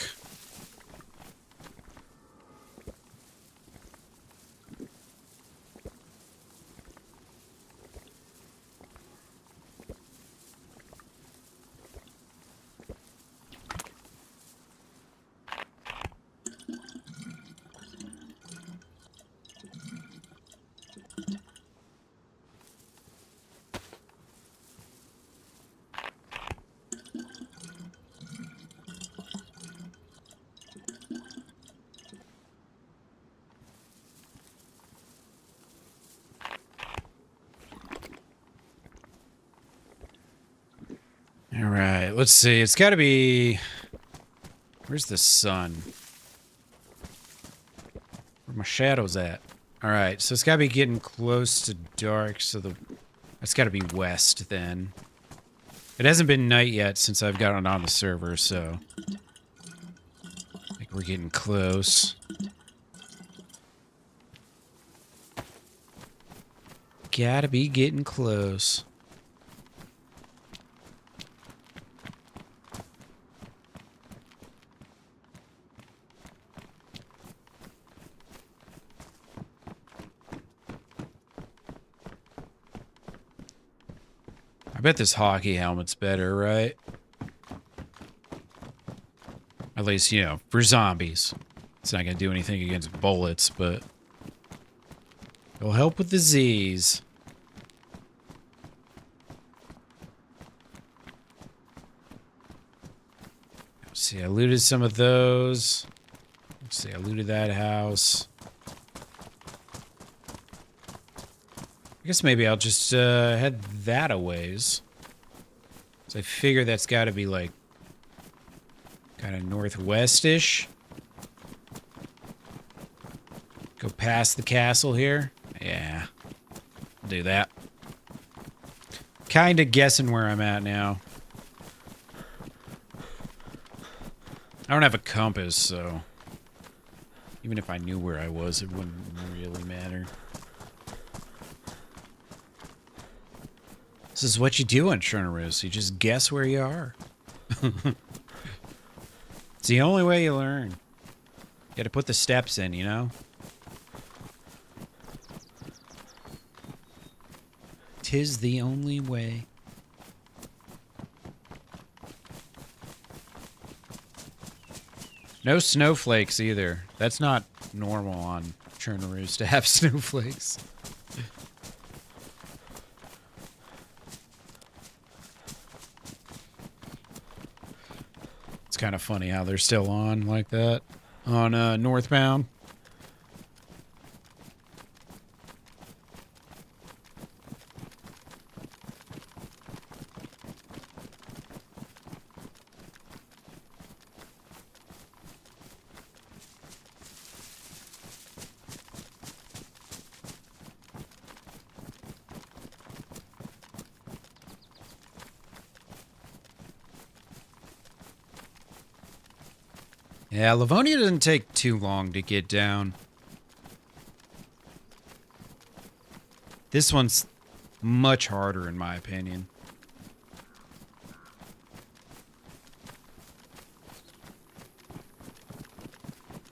All right, let's see. It's got to be... Where's the sun? Where my shadow's at? All right, so it's got to be getting close to dark, so it's got to be west then. It hasn't been night yet since I've gotten on the server, so... I think we're getting close. Gotta be getting close. I bet this hockey helmet's better, right? At least, you know, for zombies. It's not gonna do anything against bullets, but... it'll help with the Z's. Let's see, I looted some of those. Let's see, I looted that house. I guess maybe I'll just head that a ways. So I figure that's got to be like kind of northwest-ish. Go past the castle here. Yeah, I'll do that. Kind of guessing where I'm at now. I don't have a compass, so even if I knew where I was, it wouldn't really matter. This is what you do on Chernarus. You just guess where you are. It's the only way you learn. You gotta put the steps in, you know? 'Tis the only way. No snowflakes either. That's not normal on Chernarus to have snowflakes. It's kind of funny how they're still on like that on northbound. Yeah, Livonia doesn't take too long to get down. This one's much harder in my opinion.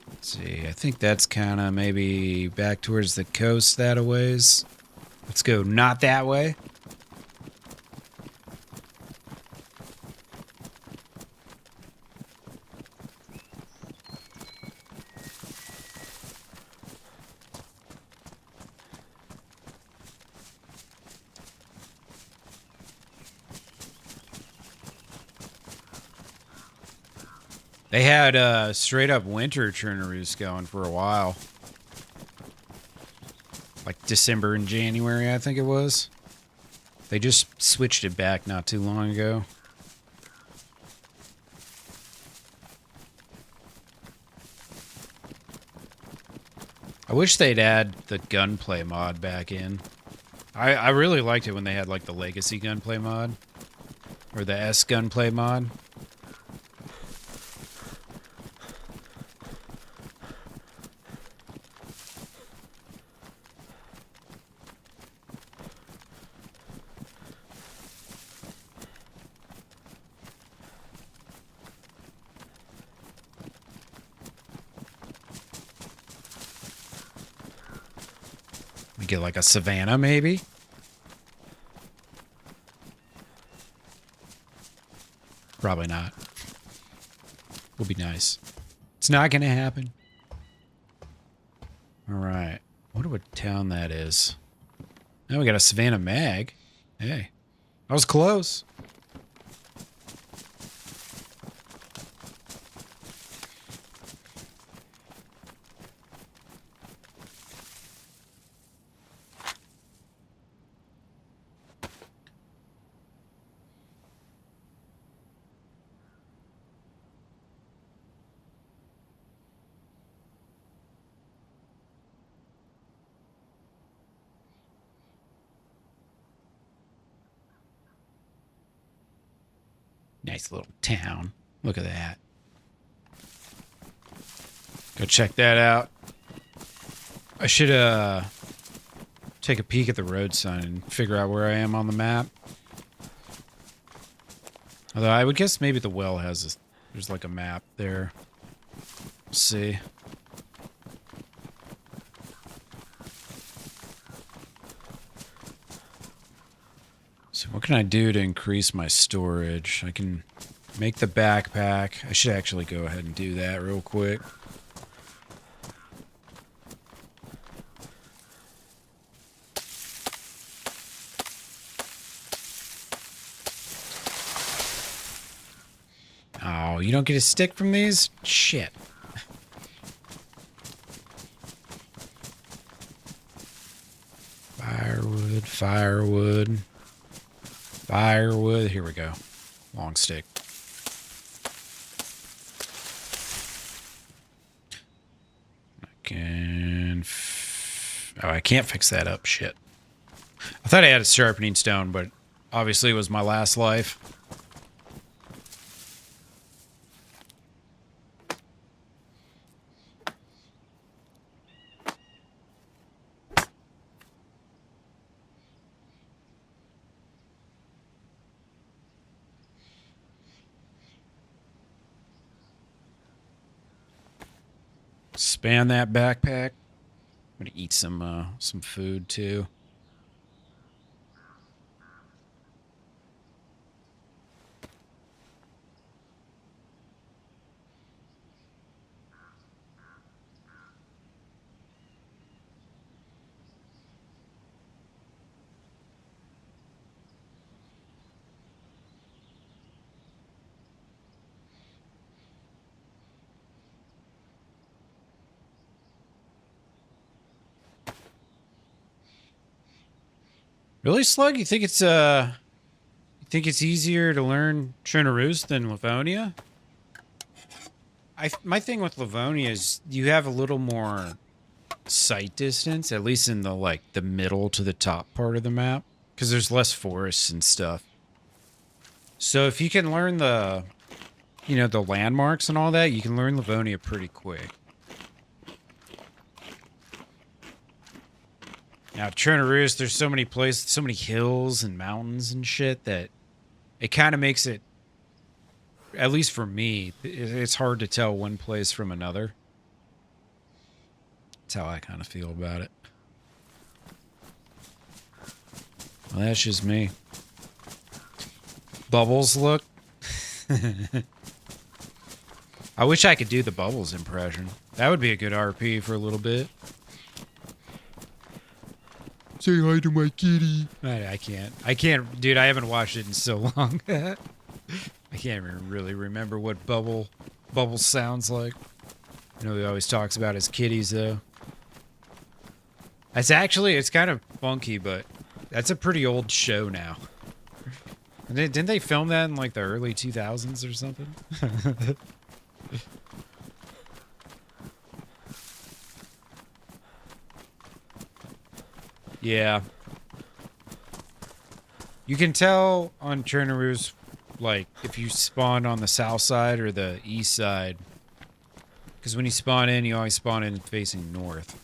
Let's see, I think that's kind of maybe back towards the coast that a ways. Let's go not that way. They had straight up winter Chernarus going for a while. Like December and January, I think it was. They just switched it back not too long ago. I wish they'd add the gunplay mod back in. I really liked it when they had like the Legacy gunplay mod. Or the S gunplay mod. We get like a Savannah, maybe? Probably not. Will be nice. It's not gonna happen. Alright. Wonder what town that is. Now we got a Savannah Mag. Hey. I was close. Nice little town. Look at that. Go check that out. I should take a peek at the road sign and figure out where I am on the map. Although I would guess maybe the well has there's like a map there. Let's see. So what can I do to increase my storage? I can make the backpack. I should actually go ahead and do that real quick. Oh, you don't get a stick from these? Shit. Firewood, firewood. Firewood. Here we go. Long stick. I can... Oh, I can't fix that up. Shit. I thought I had a sharpening stone, but obviously it was my last life. expand that backpack. I'm gonna eat some food too. Really, Slug? You think it's easier to learn Chernarus than Livonia? My thing with Livonia is you have a little more sight distance, at least in the middle to the top part of the map, because there's less forests and stuff. So if you can learn the landmarks and all that, you can learn Livonia pretty quick. Now, Chernarus, there's so many places, so many hills and mountains and shit that it kind of makes it, at least for me, it's hard to tell one place from another. That's how I kind of feel about it. Well, that's just me. Bubbles look. I wish I could do the Bubbles impression. That would be a good RP for a little bit. Say hi to my kitty. I can't, dude. I haven't watched it in so long. I can't even really remember what Bubbles sounds like. I know he always talks about his kitties though. It's kind of funky, but that's a pretty old show now. Didn't they film that in like the early 2000s or something? Yeah. You can tell on Chernarus, like, if you spawn on the south side or the east side. Because when you spawn in, you always spawn in facing north.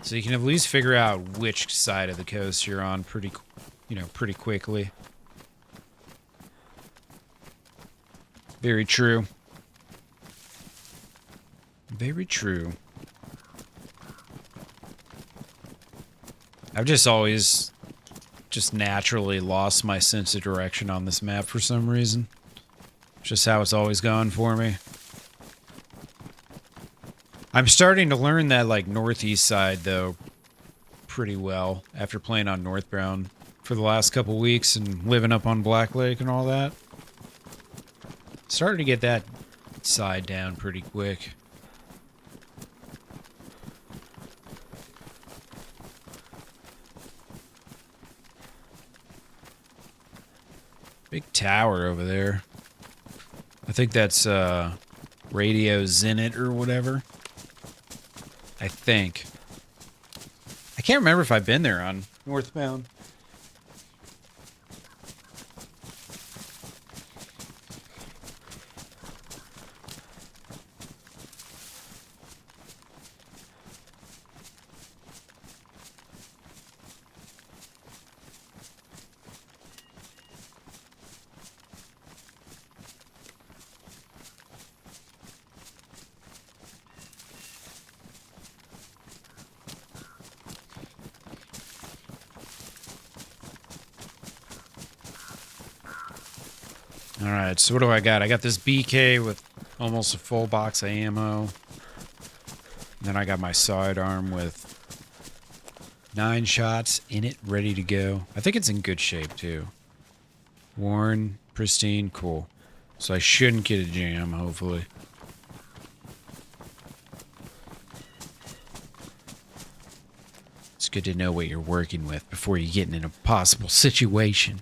So you can at least figure out which side of the coast you're on pretty quickly. Very true. Very true. I've just always naturally lost my sense of direction on this map for some reason. Just how it's always gone for me. I'm starting to learn that like northeast side though pretty well after playing on Northbound for the last couple weeks and living up on Black Lake and all that. Starting to get that side down pretty quick. Big tower over there. I think that's Radio Zenit or whatever. I think. I can't remember if I've been there on Northbound. Alright, so what do I got? I got this BK with almost a full box of ammo. And then I got my sidearm with 9 shots in it, ready to go. I think it's in good shape, too. Worn, pristine, cool. So I shouldn't get a jam, hopefully. It's good to know what you're working with before you get in an impossible situation.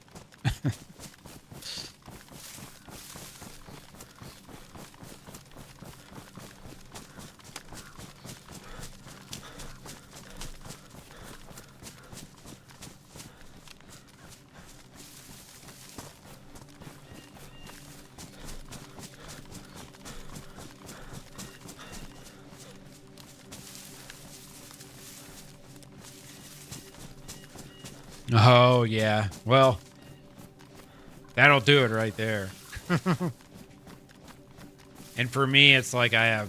Oh, yeah. Well, that'll do it right there. And for me, it's like I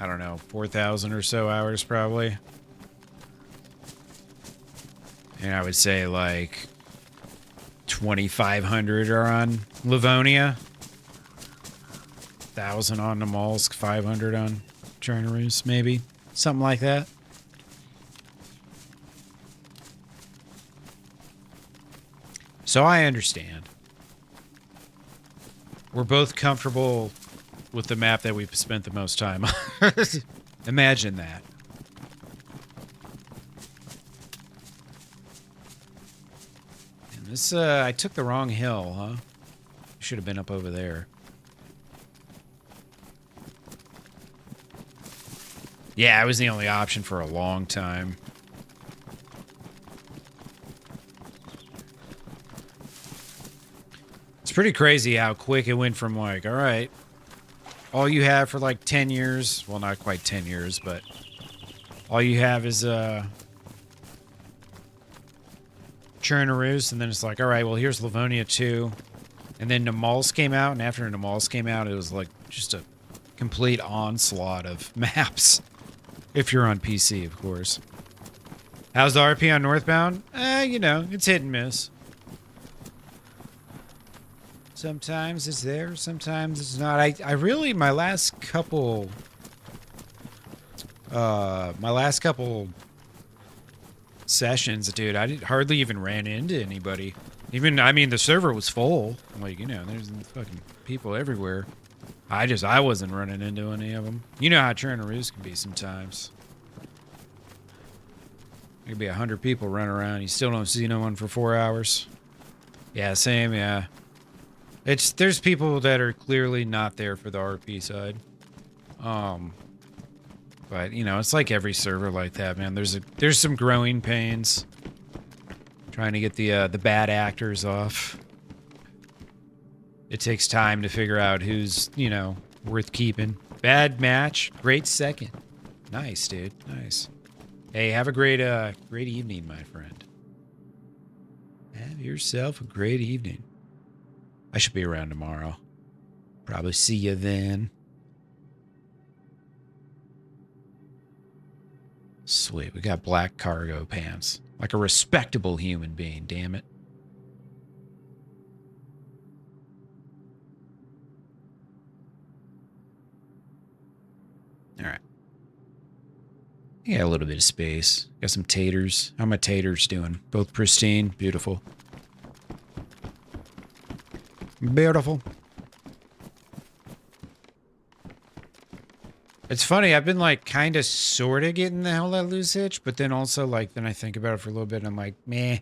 I don't know, 4,000 or so hours probably. And I would say like 2,500 are on Livonia. 1,000 on Namalsk, 500 on Chernarus, maybe. Something like that. So I understand. We're both comfortable with the map that we've spent the most time on. Imagine that. And this, I took the wrong hill, huh? Should have been up over there. Yeah, it was the only option for a long time. It's pretty crazy how quick it went from like, all right, all you have for like 10 years, well, not quite 10 years, but all you have is Chernarus, and then it's like, all right, well, here's Livonia 2. And then Namalsk came out, and after Namalsk came out, it was like just a complete onslaught of maps. If you're on PC, of course. How's the RP on Northbound? You know, it's hit and miss. Sometimes it's there, sometimes it's not. I really, my last couple sessions, dude, I hardly even ran into anybody. Even, I mean, the server was full. Like, you know, there's fucking people everywhere. I wasn't running into any of them. You know how Chernarus can be sometimes. There could be 100 people running around. You still don't see no one for 4 hours. Yeah, same, yeah. There's people that are clearly not there for the RP side. But, you know, it's like every server like that, man. There's some growing pains. Trying to get the bad actors off. It takes time to figure out who's, you know, worth keeping. Bad match, great second. Nice, dude. Nice. Hey, have a great evening, my friend. Have yourself a great evening. I should be around tomorrow. Probably see you then. Sweet, we got black cargo pants. Like a respectable human being, damn it. All right. I got a little bit of space. Got some taters. How my taters doing? Both pristine. Beautiful. Beautiful. It's funny. I've been like kind of sort of getting the hell that loose hitch, but then also like then I think about it for a little bit and I'm like, meh.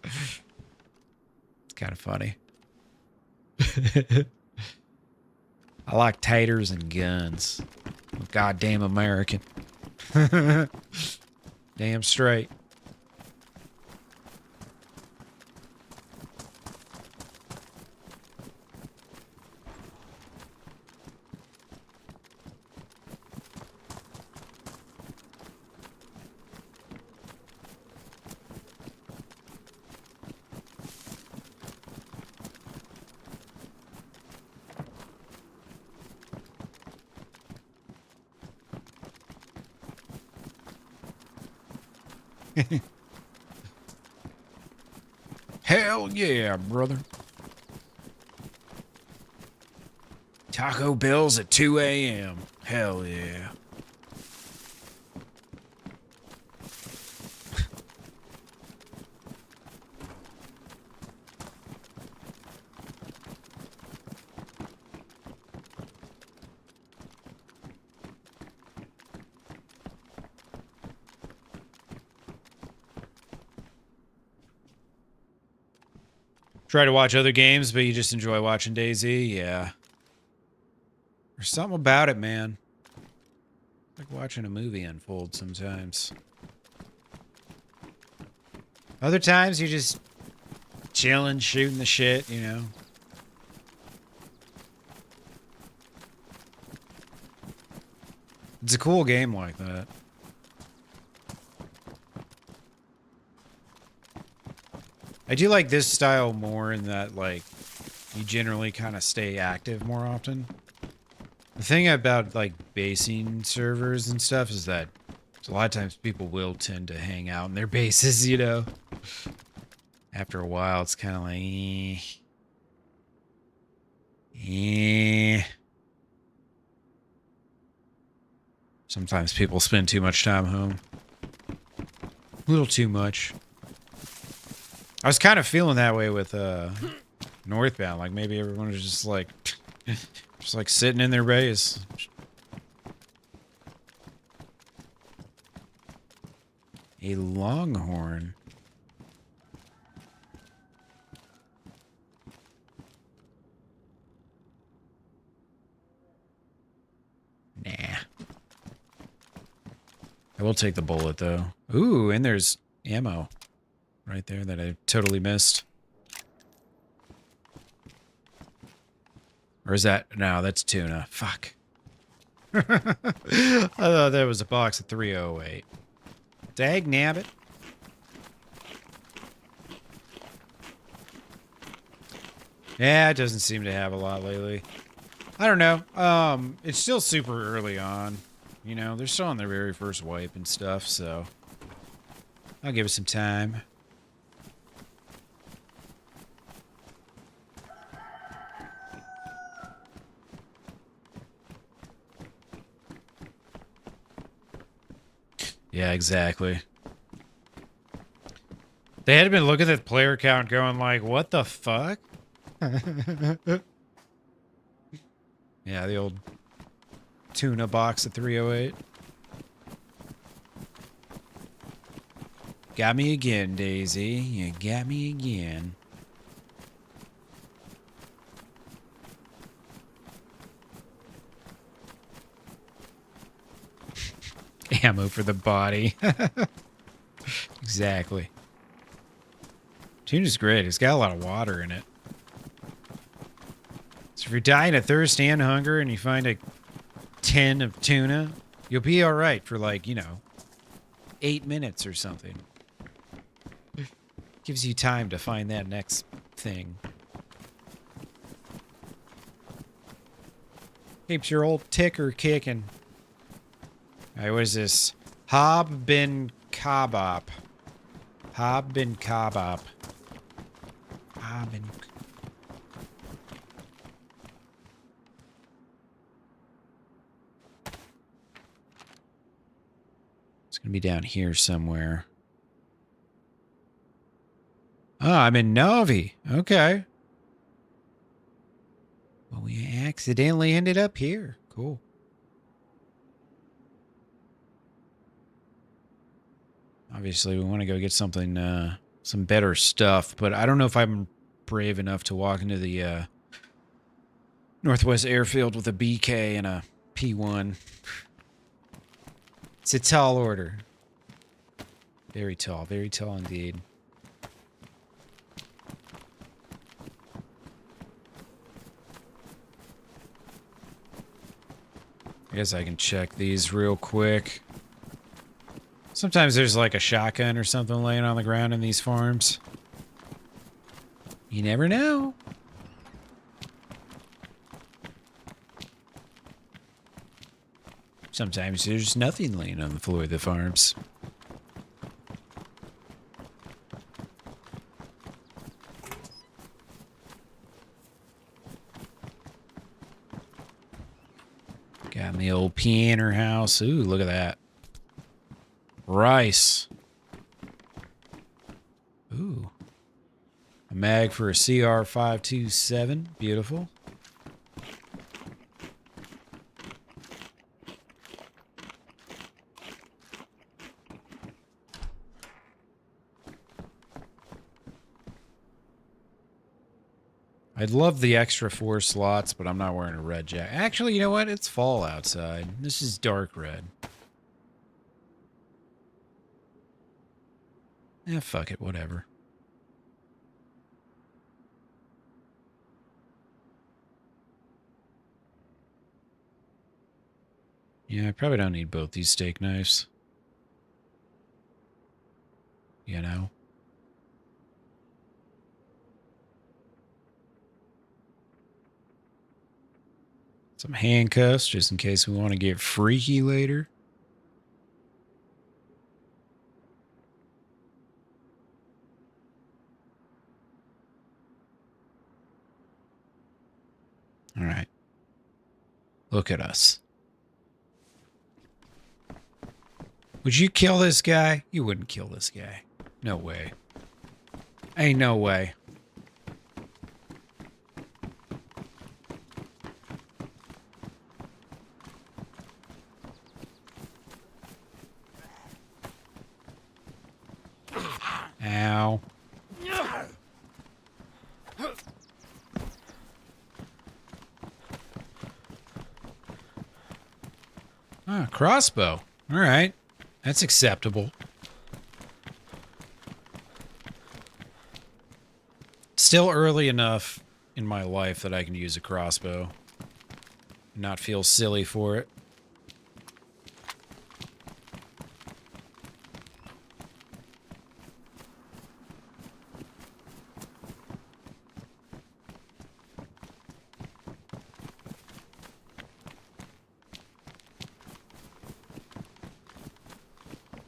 It's kind of funny. I like taters and guns. I'm a goddamn American. Damn straight. Hell yeah, brother. Taco Bell's at 2 a.m. Hell yeah. Try to watch other games, but you just enjoy watching DayZ? Yeah. There's something about it, man. Like watching a movie unfold sometimes. Other times you're just chilling, shooting the shit, you know. It's a cool game like that. I do like this style more in that, like, you generally kind of stay active more often. The thing about like basing servers and stuff is that a lot of times people will tend to hang out in their bases, you know. After a while, it's kind of like, Sometimes people spend too much time home. A little too much. I was kind of feeling that way with Northbound. Like maybe everyone was just like sitting in their base. A longhorn. Nah. I will take the bullet though. Ooh, and there's ammo right there that I totally missed. Or is that... No, that's tuna. Fuck. I thought that was a box of 308. Dag nabbit. Yeah, it doesn't seem to have a lot lately. I don't know. It's still super early on. You know, they're still on their very first wipe and stuff, so I'll give it some time. Yeah, exactly. They had been looking at the player count going like, what the fuck? Yeah, the old tuna box at 308. Got me again, DayZ. You got me again. Ammo for the body. Exactly. Tuna's great. It's got a lot of water in it. So if you're dying of thirst and hunger and you find a tin of tuna, you'll be all right for like, 8 minutes or something. Gives you time to find that next thing. Keeps your old ticker kicking. Alright, what is this? Hob bin Kabab. Hob bin Kabab. Hob bin... It's gonna be down here somewhere. Oh, I'm in Novi. Okay. Well, we accidentally ended up here. Cool. Obviously, we want to go get something, some better stuff, but I don't know if I'm brave enough to walk into the Northwest Airfield with a BK and a P1. It's a tall order. Very tall indeed. I guess I can check these real quick. Sometimes there's like a shotgun or something laying on the ground in these farms. You never know. Sometimes there's nothing laying on the floor of the farms. Got in the old piano house. Ooh, look at that. Rice. Ooh. A mag for a CR527. Beautiful. I'd love the extra 4 slots, but I'm not wearing a red jacket. Actually, you know what? It's fall outside. This is dark red. Eh, fuck it, whatever. Yeah, I probably don't need both these steak knives. You know? Some handcuffs just in case we want to get freaky later. All right. Look at us. Would you kill this guy? You wouldn't kill this guy. No way. Ain't no way. Ow. Ah, crossbow. All right. That's acceptable. Still early enough in my life that I can use a crossbow. Not feel silly for it.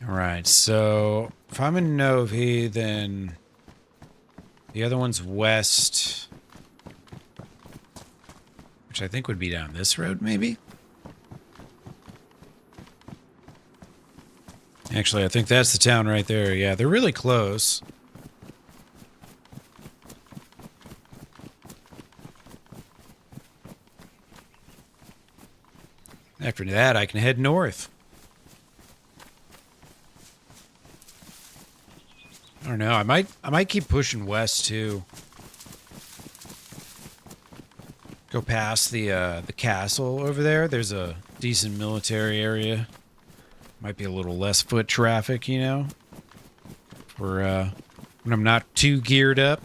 Alright, so if I'm in Novi, then the other one's west, which I think would be down this road, maybe? Actually, I think that's the town right there. Yeah, they're really close. After that, I can head north. I don't know. I might keep pushing west too. Go past the castle over there. There's a decent military area. Might be a little less foot traffic, you know, for when I'm not too geared up.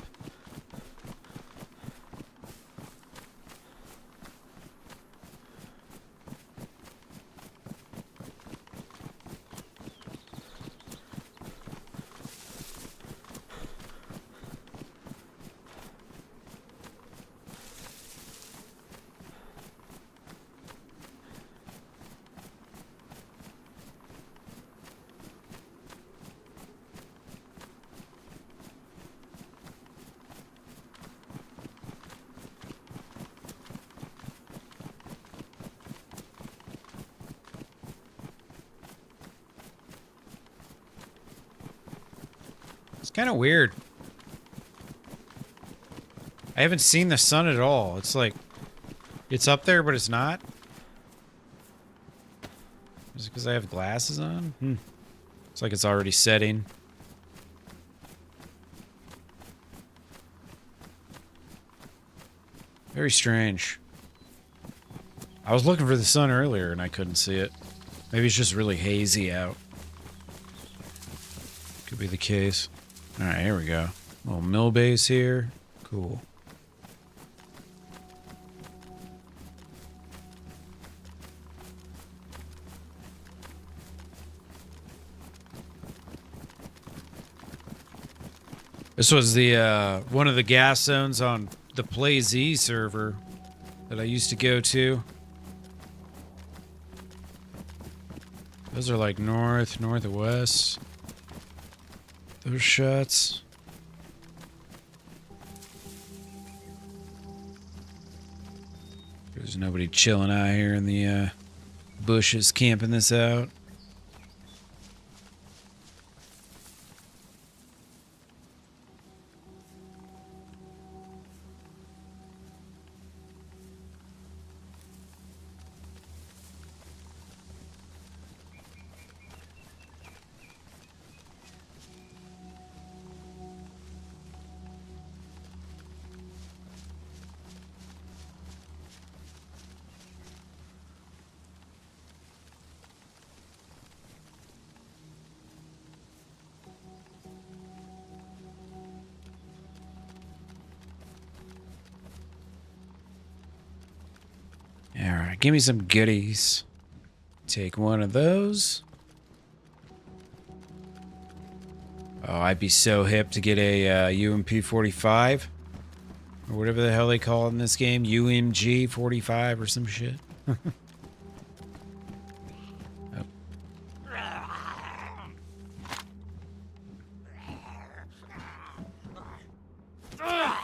It's kind of weird. I haven't seen the sun at all. It's like, it's up there, but it's not. Is it because I have glasses on? It's like it's already setting. Very strange. I was looking for the sun earlier and I couldn't see it. Maybe it's just really hazy out. Could be the case. Alright, here we go. Little mill base here. Cool. This was the one of the gas zones on the DayZ server that I used to go to. Those are like north, northwest. Those shots. There's nobody chilling out here in the bushes camping this out. Alright, give me some goodies. Take one of those. Oh, I'd be so hip to get a UMP-45. Or whatever the hell they call it in this game. UMG 45 or some shit. Oh.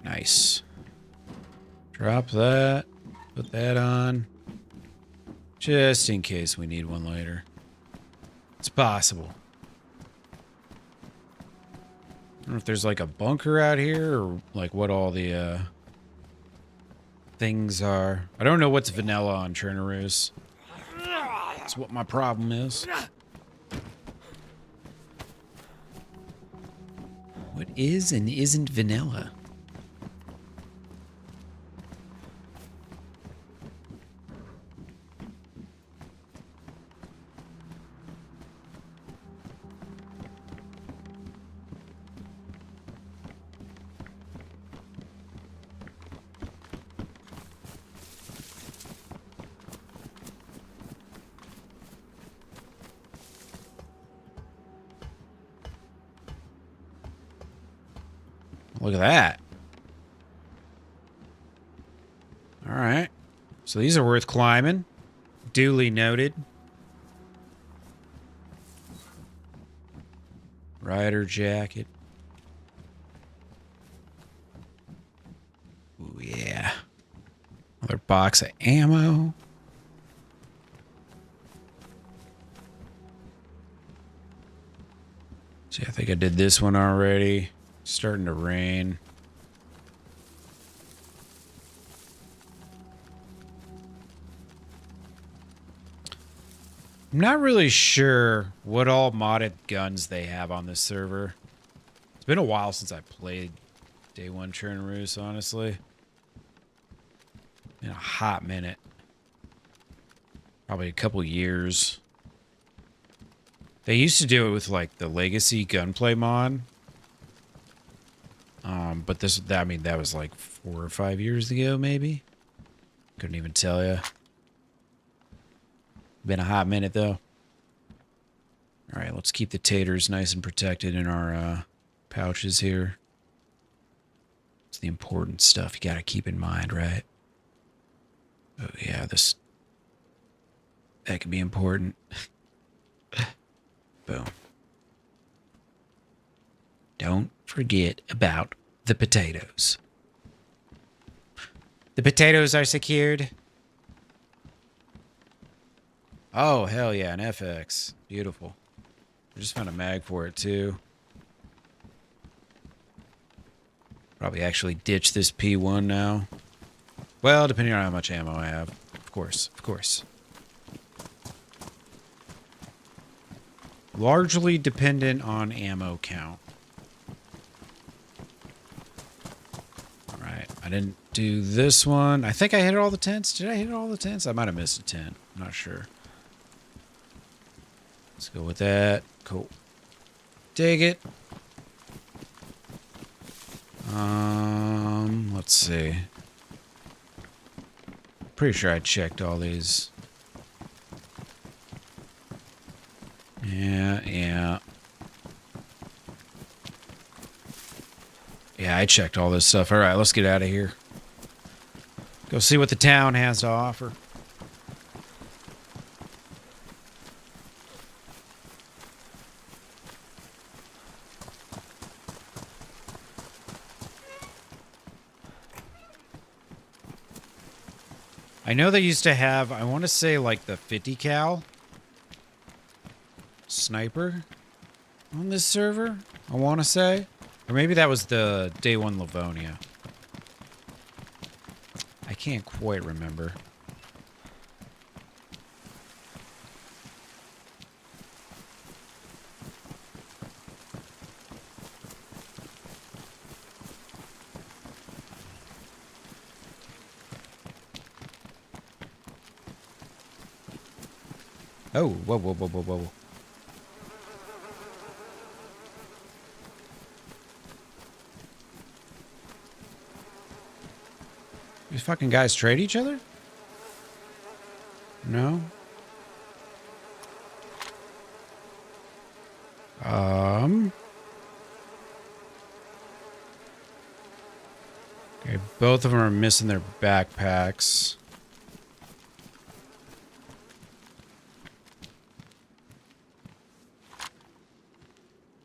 Nice. Drop that. Put that on. Just in case we need one later. It's possible. I don't know if there's like a bunker out here or like what all the things are. I don't know what's vanilla on Chernarus. That's what my problem is. What is and isn't vanilla? Look at that. All right. So these are worth climbing. Duly noted. Rider jacket. Ooh, yeah. Another box of ammo. See, I think I did this one already. Starting to rain. I'm not really sure what all modded guns they have on this server. It's been a while since I played DayOne Chernarus, honestly. In a hot minute. Probably a couple years. They used to do it with like the Legacy gunplay mod. But that was like 4 or 5 years ago, maybe. Couldn't even tell you. Been a hot minute, though. All right, let's keep the taters nice and protected in our pouches here. It's the important stuff you gotta keep in mind, right? Oh, yeah, that could be important. Boom. Don't forget about the potatoes. The potatoes are secured. Oh, hell yeah, an FX. Beautiful. I just found a mag for it, too. Probably actually ditch this P1 now. Well, depending on how much ammo I have. Of course, of course. Largely dependent on ammo count. Alright, I didn't do this one. I think I hit all the tents. Did I hit all the tents? I might have missed a tent. I'm not sure. Let's go with that. Cool. Dig it. Let's see. Pretty sure I checked all these. Yeah. Yeah, I checked all this stuff. All right, let's get out of here. Go see what the town has to offer. I know they used to have, I want to say, like the 50 cal sniper on this server, I want to say. Or maybe that was the DayOne Livonia. I can't quite remember. Oh, whoa. These fucking guys trade each other? No? Okay, both of them are missing their backpacks.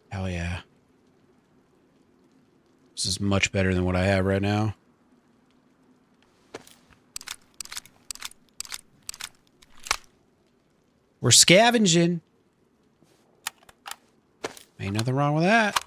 Hell yeah. This is much better than what I have right now. We're scavenging. Ain't nothing wrong with that.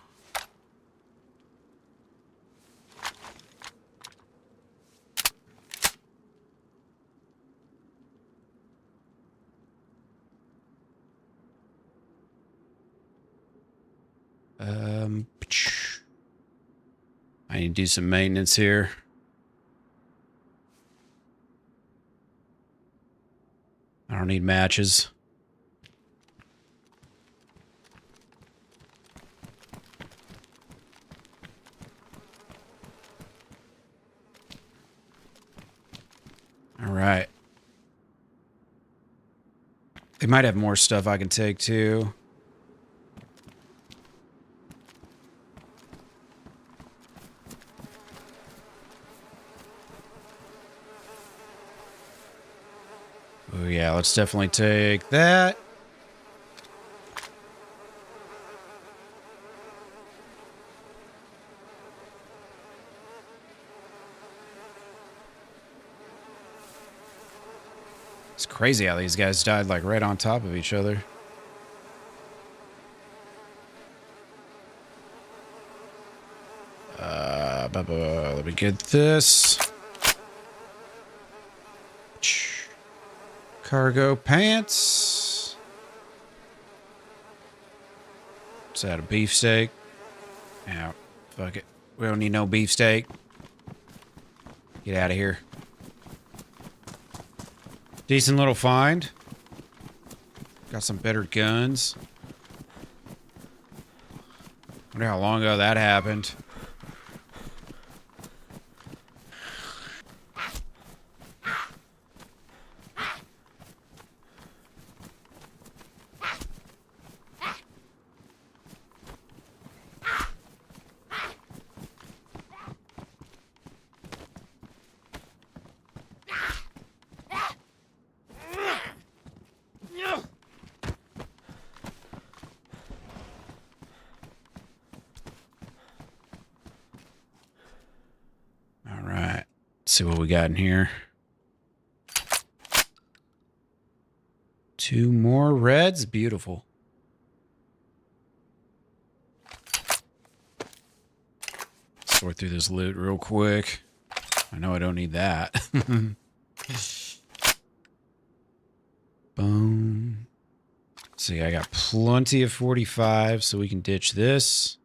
I need to do some maintenance here. I don't need matches. All right. They might have more stuff I can take too. Oh yeah, let's definitely take that. It's crazy how these guys died like right on top of each other. Let me get this. Cargo pants. Is that a beefsteak? Yeah, fuck it. We don't need no beefsteak. Get out of here. Decent little find. Got some better guns. Wonder how long ago that happened. See what we got in here. 2 more reds. Beautiful. Sort through this loot real quick. I know I don't need that. Boom. See, I got plenty of 45, so we can ditch this.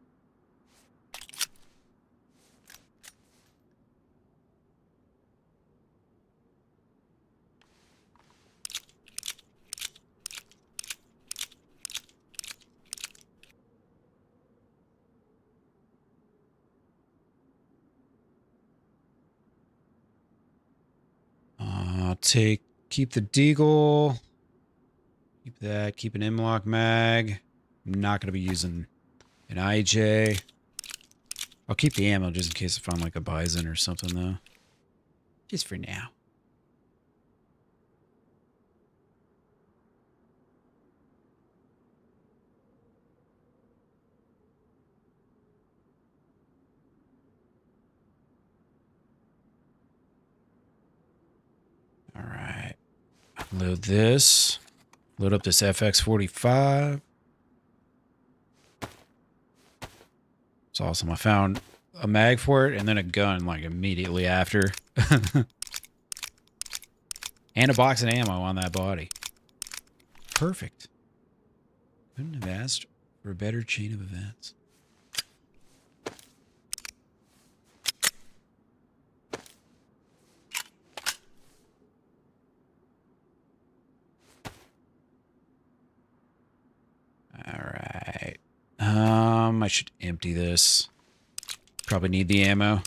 Keep the Deagle. Keep that. Keep an M-Lock mag. I'm not going to be using an IJ. I'll keep the ammo just in case I find like a Bison or something though. Just for now. All right. Load this. Load up this FX45. It's awesome. I found a mag for it and then a gun like immediately after. And a box of ammo on that body. Perfect. Couldn't have asked for a better chain of events. Alright. I should empty this. Probably need the ammo.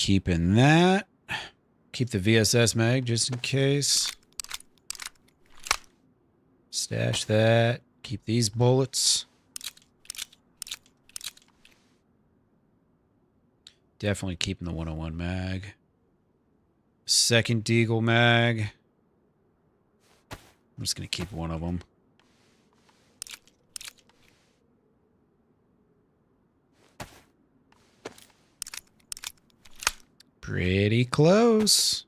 keeping that. Keep the VSS mag just in case. Stash that. Keep these bullets. Definitely keeping the 101 mag. Second Deagle mag. I'm just going to keep one of them. Pretty close.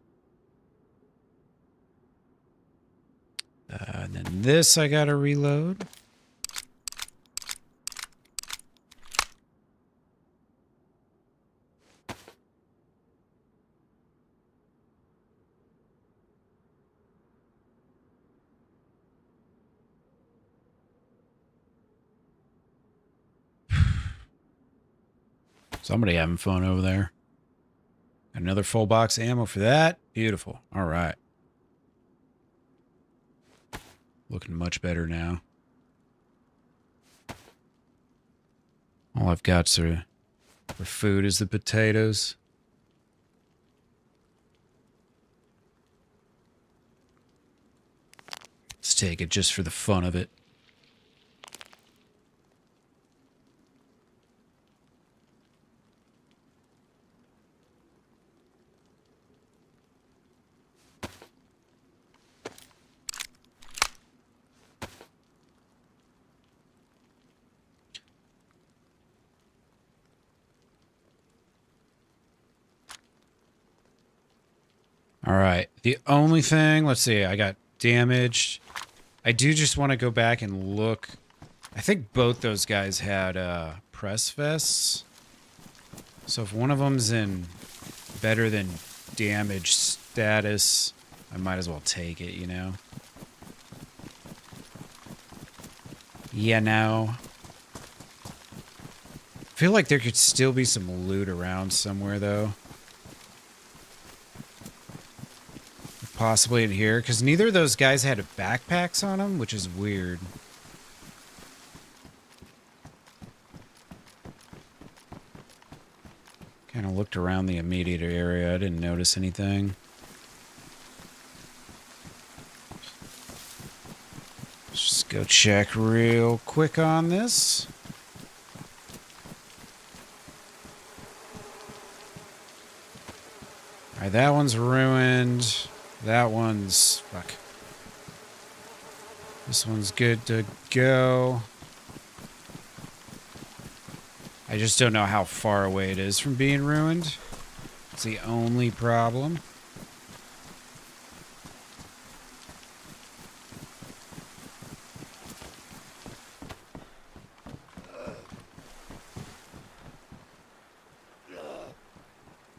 And then this I gotta reload. Somebody having fun over there. Another full box of ammo for that. Beautiful. All right. Looking much better now. All I've got for food is the potatoes. Let's take it just for the fun of it. All right. The only thing, let's see, I got damaged. I do just want to go back and look. I think both those guys had press vests. So if one of them's in better than damage status, I might as well take it, you know? Yeah, no. I feel like there could still be some loot around somewhere, though. Possibly in here, because neither of those guys had backpacks on them, which is weird. Kind of looked around the immediate area. I didn't notice anything. Let's just go check real quick on this. Alright, that one's ruined. That one's... fuck. This one's good to go. I just don't know how far away it is from being ruined. It's the only problem.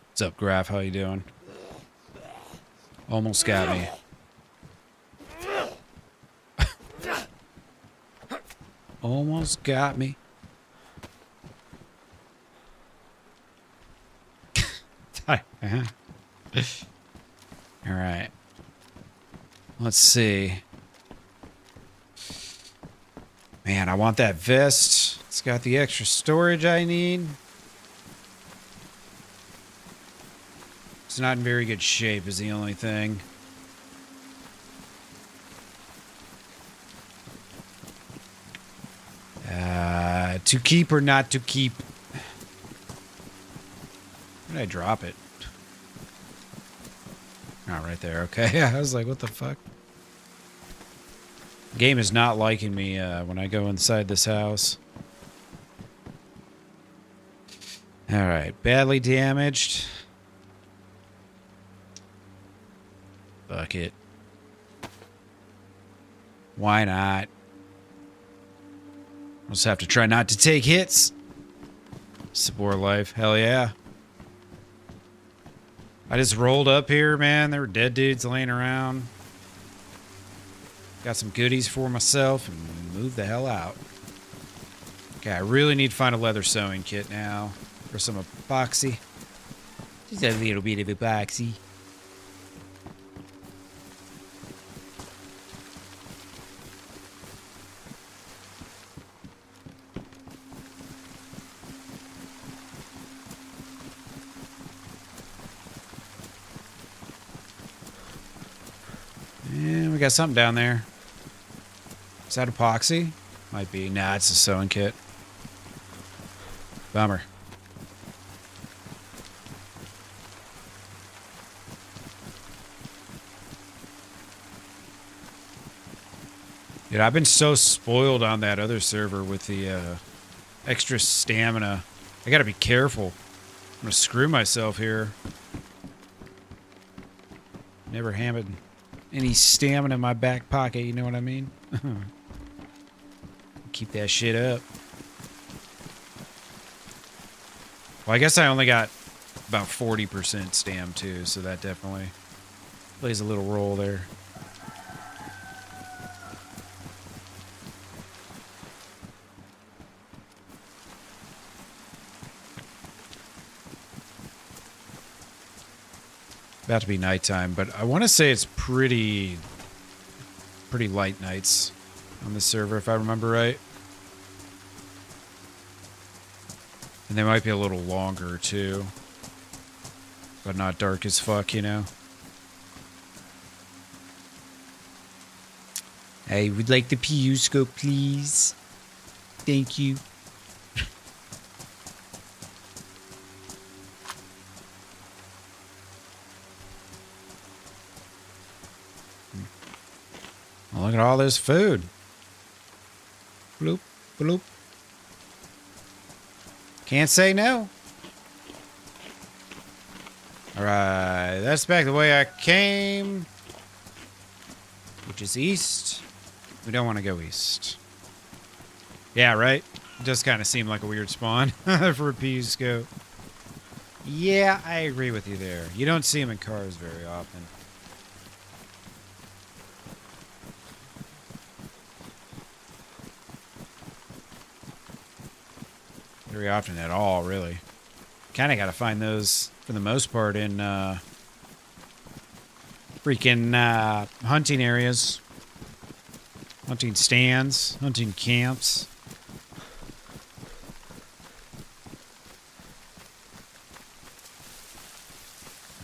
What's up, Graf? How you doing? Almost got me. Almost got me. All right. Let's see. Man, I want that vest. It's got the extra storage I need. It's not in very good shape is the only thing. To keep or not to keep? Where did I drop it? Oh, right there. Okay. I was like, what the fuck? The game is not liking me when I go inside this house. Alright. Badly damaged. Fuck it. Why not? I'll just have to try not to take hits. Support life. Hell yeah. I just rolled up here, man. There were dead dudes laying around. Got some goodies for myself and moved the hell out. Okay, I really need to find a leather sewing kit now. For some epoxy. Just a little bit of epoxy. And we got something down there. Is that epoxy? Might be. Nah, it's a sewing kit. Bummer. Dude, I've been so spoiled on that other server with the extra stamina. I gotta be careful. I'm gonna screw myself here. Never hammered any stamina in my back pocket, you know what I mean? Keep that shit up. Well, I guess I only got about 40% stam too, so that definitely plays a little role there. About to be nighttime, but I want to say it's pretty light nights on the server, if I remember right. And they might be a little longer, too. But not dark as fuck, you know? I would like the PU scope, please. Thank you. Well, look at all this food. Bloop, bloop. Can't say no. Alright, that's back the way I came. Which is east. We don't want to go east. Yeah, right? It does kind of seem like a weird spawn for a PU scope. Yeah, I agree with you there. You don't see them in cars very often. Very often at all, really. Kind of got to find those, for the most part, in freaking hunting areas. Hunting stands, hunting camps.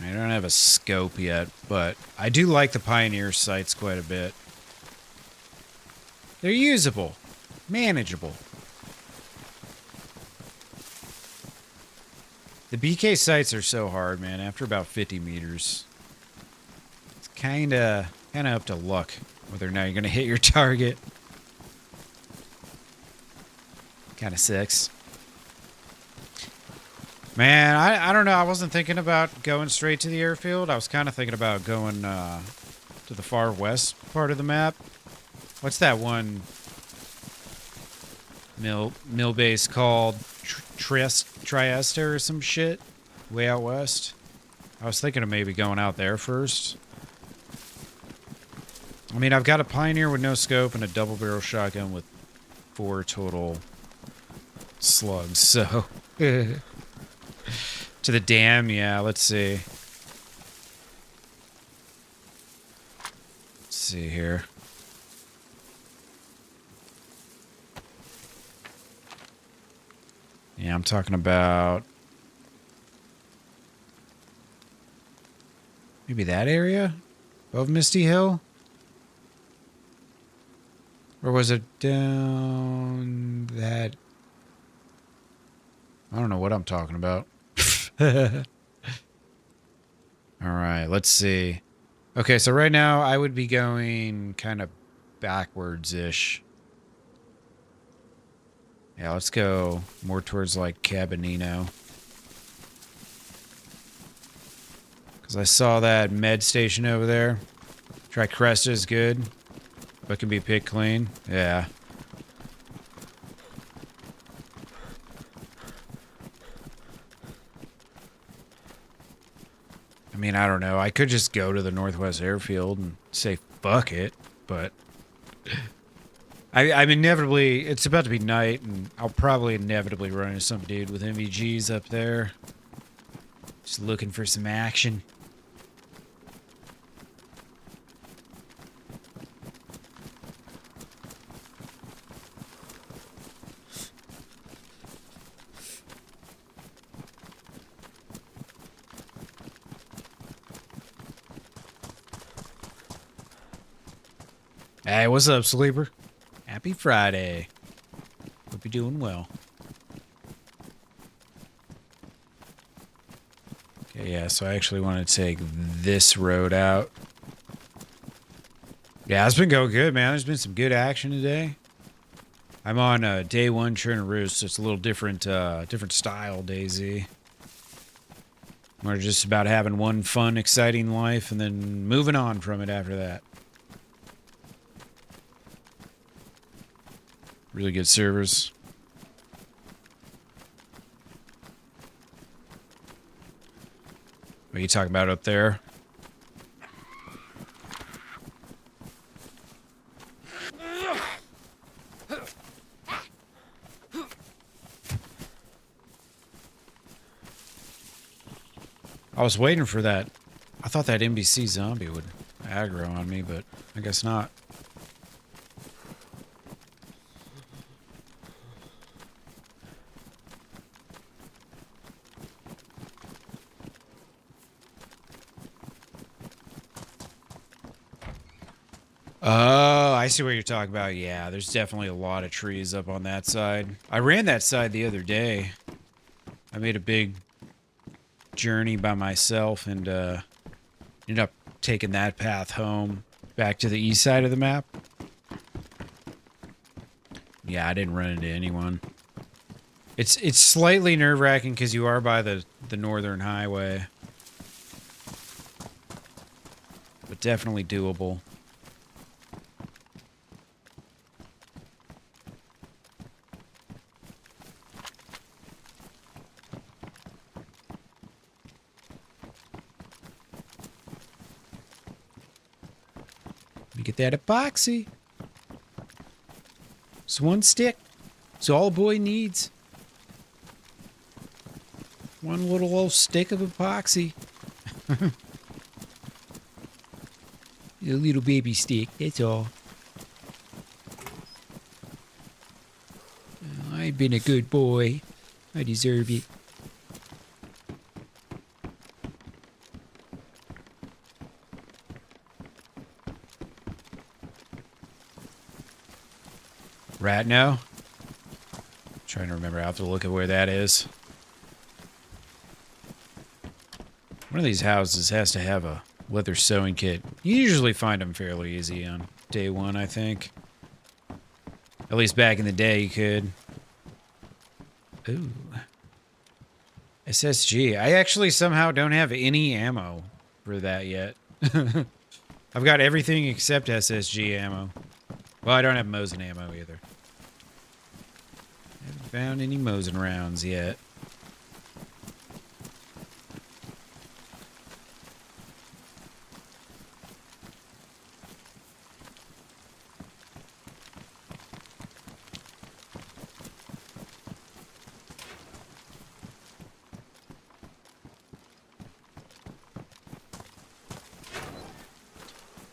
I don't have a scope yet, but I do like the Pioneer sights quite a bit. They're usable, manageable. The BK sights are so hard, man. After about 50 meters, it's kind of up to luck whether or not you're going to hit your target. Kind of sucks. Man, I don't know. I wasn't thinking about going straight to the airfield. I was kind of thinking about going to the far west part of the map. What's that one mill base called? Trieste or some shit? Way out west? I was thinking of maybe going out there first. I mean, I've got a Pioneer with no scope and a double barrel shotgun with 4 total slugs, so... To the dam, yeah, let's see. Let's see here. Yeah, I'm talking about maybe that area above Misty Hill? Or was it down that? I don't know what I'm talking about. All right, let's see. Okay, so right now I would be going kind of backwards-ish. Yeah, let's go more towards like Cabanino. Because I saw that med station over there. Tricresta is good, but can be picked clean. Yeah. I mean, I don't know. I could just go to the Northwest Airfield and say fuck it, but... I'm inevitably, it's about to be night, and I'll probably inevitably run into some dude with MVGs up there. Just looking for some action. Hey, what's up, sleeper? Happy Friday. Hope you're doing well. Okay, yeah, so I actually want to take this road out. Yeah, it's been going good, man. There's been some good action today. I'm on DayOne Chernarus, so it's a little different style DayZ. We're just about having one fun, exciting life and then moving on from it after that. Really good servers. What are you talking about up there? I was waiting for that. I thought that NBC zombie would aggro on me, but I guess not. Oh, I see what you're talking about. Yeah, there's definitely a lot of trees up on that side. I ran that side the other day. I made a big journey by myself and ended up taking that path home back to the east side of the map. Yeah, I didn't run into anyone. It's slightly nerve-wracking because you are by the northern highway. But definitely doable. Get that epoxy. It's one stick. It's all a boy needs. One little old stick of epoxy. A little baby stick, that's all. I've been a good boy. I deserve it. Ratno? Trying to remember. I have to look at where that is. One of these houses has to have a leather sewing kit. You usually find them fairly easy on DayOne, I think. At least back in the day, you could. Ooh. SSG. I actually somehow don't have any ammo for that yet. I've got everything except SSG ammo. Well, I don't have Mosin ammo either. Haven't found any Mosin rounds yet.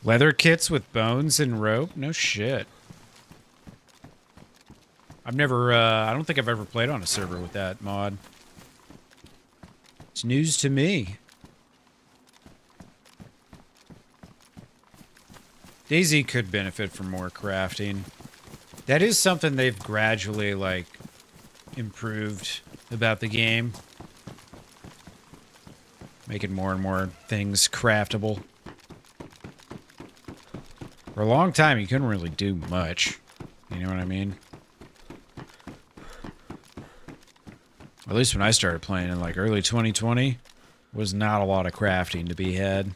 Leather kits with bones and rope? No shit. I've never, I don't think I've ever played on a server with that mod. It's news to me. DayZ could benefit from more crafting. That is something they've gradually, like, improved about the game. Making more and more things craftable. For a long time, you couldn't really do much. You know what I mean? At least when I started playing in like early 2020, was not a lot of crafting to be had.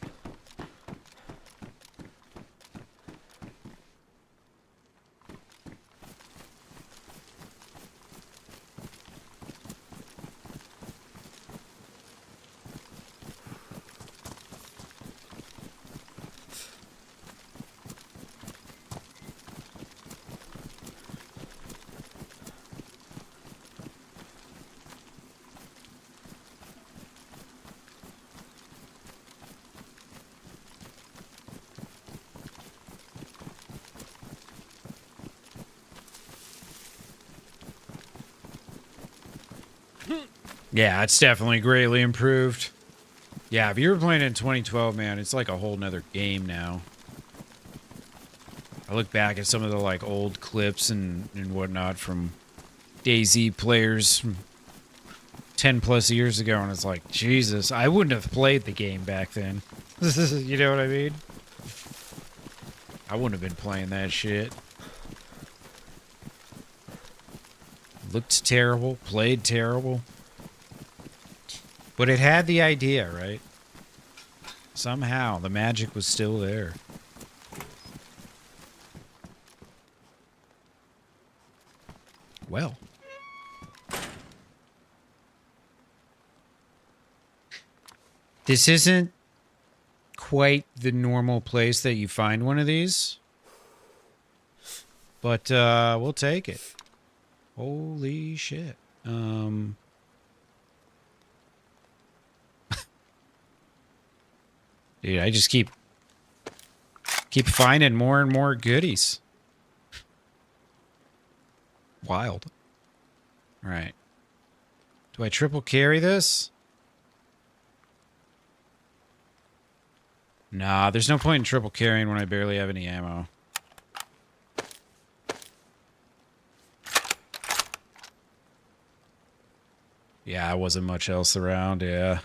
Yeah, it's definitely greatly improved. Yeah, if you were playing in 2012, man, it's like a whole nother game now. I look back at some of the like old clips and whatnot from DayZ players from 10 plus years ago, and it's like, Jesus, I wouldn't have played the game back then. You know what I mean? I wouldn't have been playing that shit. Looked terrible, played terrible. But it had the idea, right? Somehow, the magic was still there. Well. This isn't quite the normal place that you find one of these. But, we'll take it. Holy shit. Dude, I just keep finding more and more goodies. Wild. All right. Do I triple carry this? Nah, there's no point in triple carrying when I barely have any ammo. Yeah, wasn't much else around, yeah.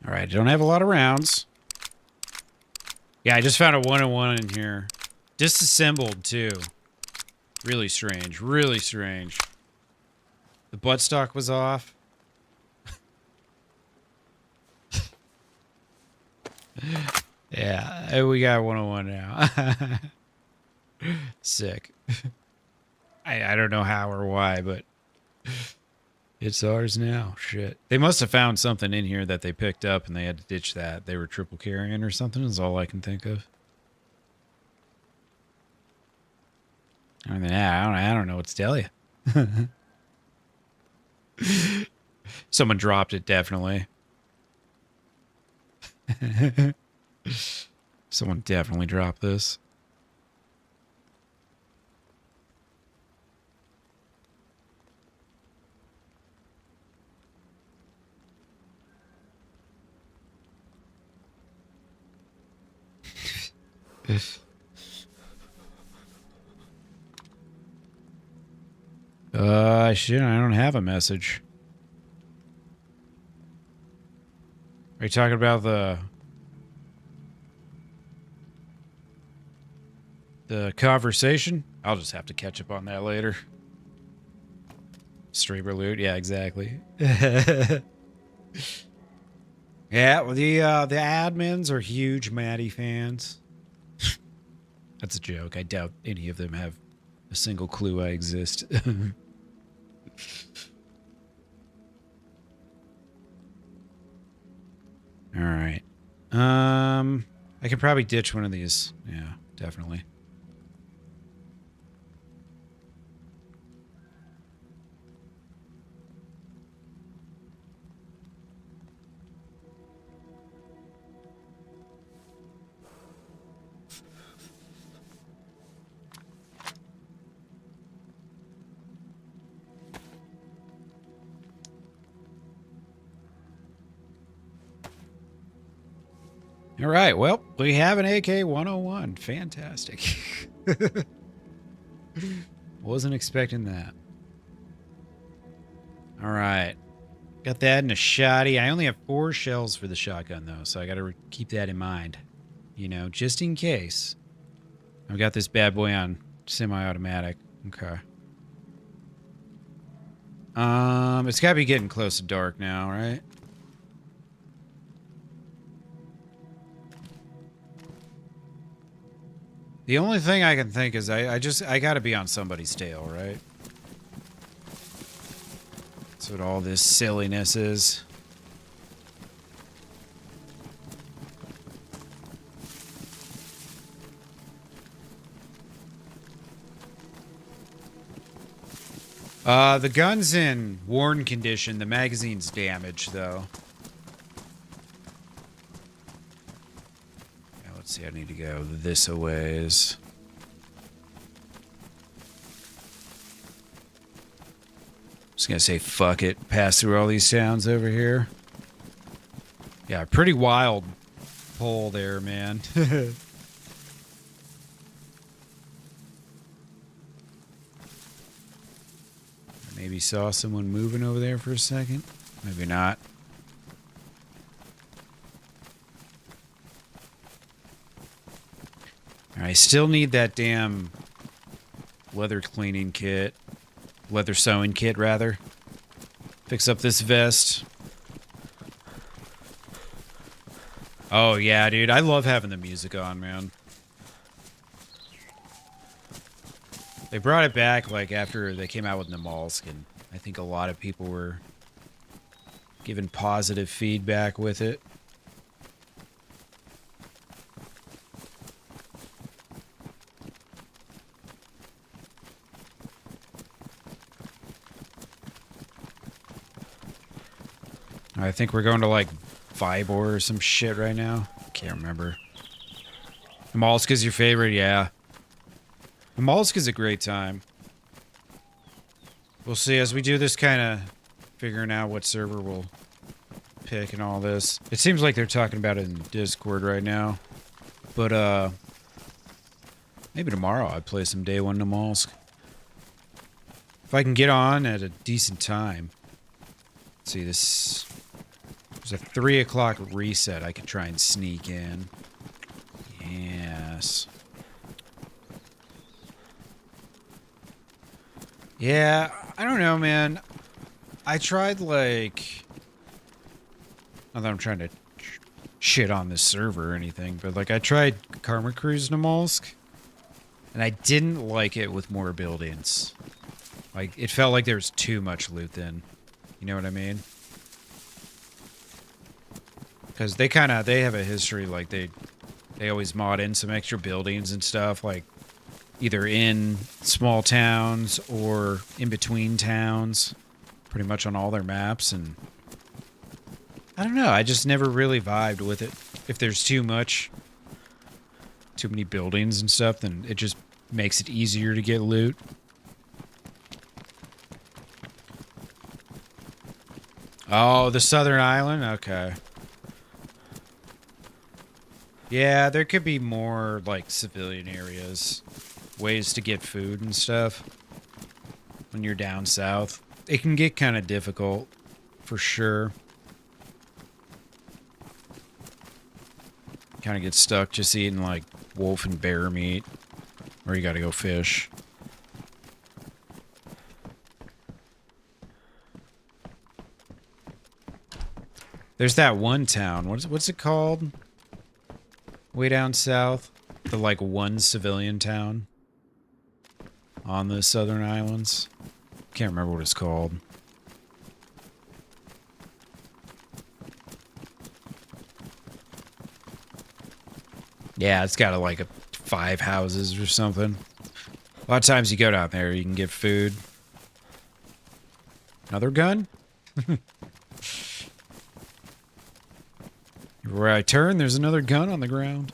All right, I don't have a lot of rounds. Yeah, I just found a 101 in here. Disassembled, too. Really strange. Really strange. The buttstock was off. Yeah, we got 101 now. Sick. I don't know how or why, but it's ours now. Shit. They must have found something in here that they picked up and they had to ditch that. They were triple carrying or something is all I can think of. I mean, I don't know what to tell you. Someone dropped it, definitely. Someone definitely dropped this. Shit, I don't have a message. Are you talking about the conversation? I'll just have to catch up on that later. Streamer loot, yeah, exactly. Yeah, well, the admins are huge Maddie fans. That's a joke. I doubt any of them have a single clue I exist. All right. I can probably ditch one of these. Yeah, definitely. All right, well, we have an AK-101. Fantastic. Wasn't expecting that. All right. Got that in a shotty. I only have 4 shells for the shotgun, though, so I got to keep that in mind. You know, just in case. I've got this bad boy on semi-automatic. Okay. It's got to be getting close to dark now, right? The only thing I can think is I gotta be on somebody's tail, right? That's what all this silliness is. The gun's in worn condition. The magazine's damaged, though. See, I need to go this a ways. Just gonna say fuck it. Pass through all these towns over here. Yeah, pretty wild hole there, man. Maybe saw someone moving over there for a second. Maybe not. I still need that damn leather cleaning kit. Leather sewing kit, rather. Fix up this vest. Oh, yeah, dude. I love having the music on, man. They brought it back, like, after they came out with Namalsk, and I think a lot of people were giving positive feedback with it. I think we're going to, like, Vibor or some shit right now. Can't remember. Namalsk is your favorite? Yeah. Namalsk is a great time. We'll see as we do this kind of figuring out what server we'll pick and all this. It seems like they're talking about it in Discord right now. But, maybe tomorrow I'd play some DayOne Namalsk. If I can get on at a decent time. Let's see, this... There's a 3 o'clock reset I could try and sneak in. Yes. Yeah, I don't know, man. I tried, like... Not that I'm trying to shit on this server or anything, but, like, I tried Karma Cruise Namalsk, and I didn't like it with more buildings. Like, it felt like there was too much loot then. You know what I mean? Because they have a history, like, they always mod in some extra buildings and stuff, like, either in small towns or in between towns, pretty much on all their maps, and I don't know, I just never really vibed with it. If there's too many buildings and stuff, then it just makes it easier to get loot. Oh, the Southern Island? Okay. Yeah, there could be more, like, civilian areas. Ways to get food and stuff. When you're down south. It can get kind of difficult. For sure. Kind of get stuck just eating, like, wolf and bear meat. Or you gotta go fish. There's that one town. What's it called? Way down south, the like one civilian town on the Southern Islands. Can't remember what it's called. Yeah, it's got like 5 houses or something. A lot of times you go down there, you can get food. Another gun? Where I turn, there's another gun on the ground.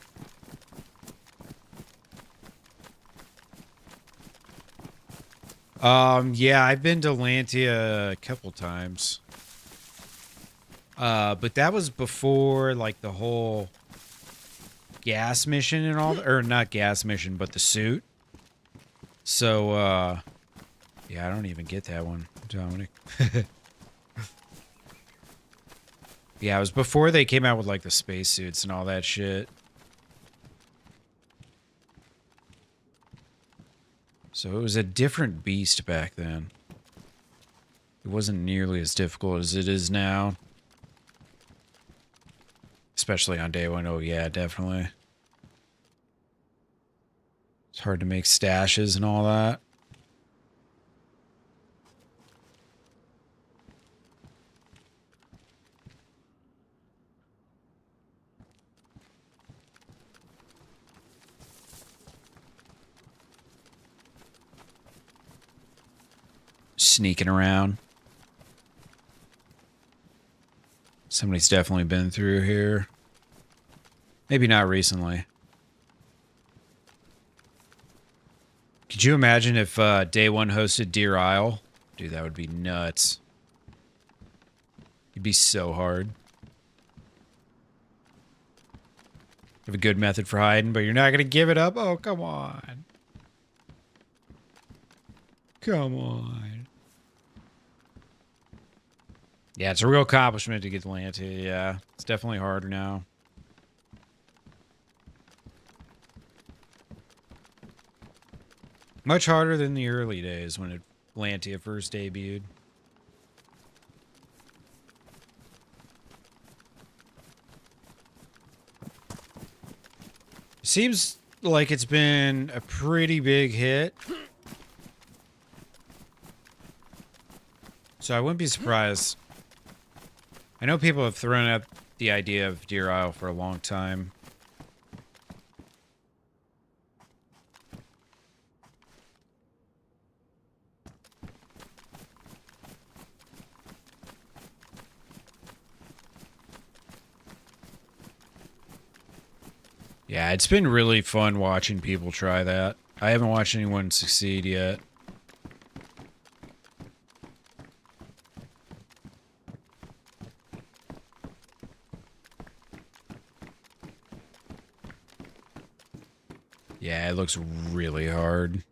Yeah, I've been to Lantia a couple times. But that was before, like, the whole gas mission and all, or not gas mission, but the suit. So, yeah, I don't even get that one, Dominic. Yeah, it was before they came out with, like, the spacesuits and all that shit. So it was a different beast back then. It wasn't nearly as difficult as it is now. Especially on DayOne. Oh, yeah, definitely. It's hard to make stashes and all that. Sneaking around. Somebody's definitely been through here. Maybe not recently. Could you imagine if DayOne hosted Deer Isle? Dude, that would be nuts. It'd be so hard. You have a good method for hiding, but you're not going to give it up? Oh, come on. Come on. Yeah, it's a real accomplishment to get to Lantia. Yeah, it's definitely harder now. Much harder than the early days when Lantia first debuted. Seems like it's been a pretty big hit. So I wouldn't be surprised. I know people have thrown up the idea of Deer Isle for a long time. Yeah, it's been really fun watching people try that. I haven't watched anyone succeed yet. Yeah, it looks really hard.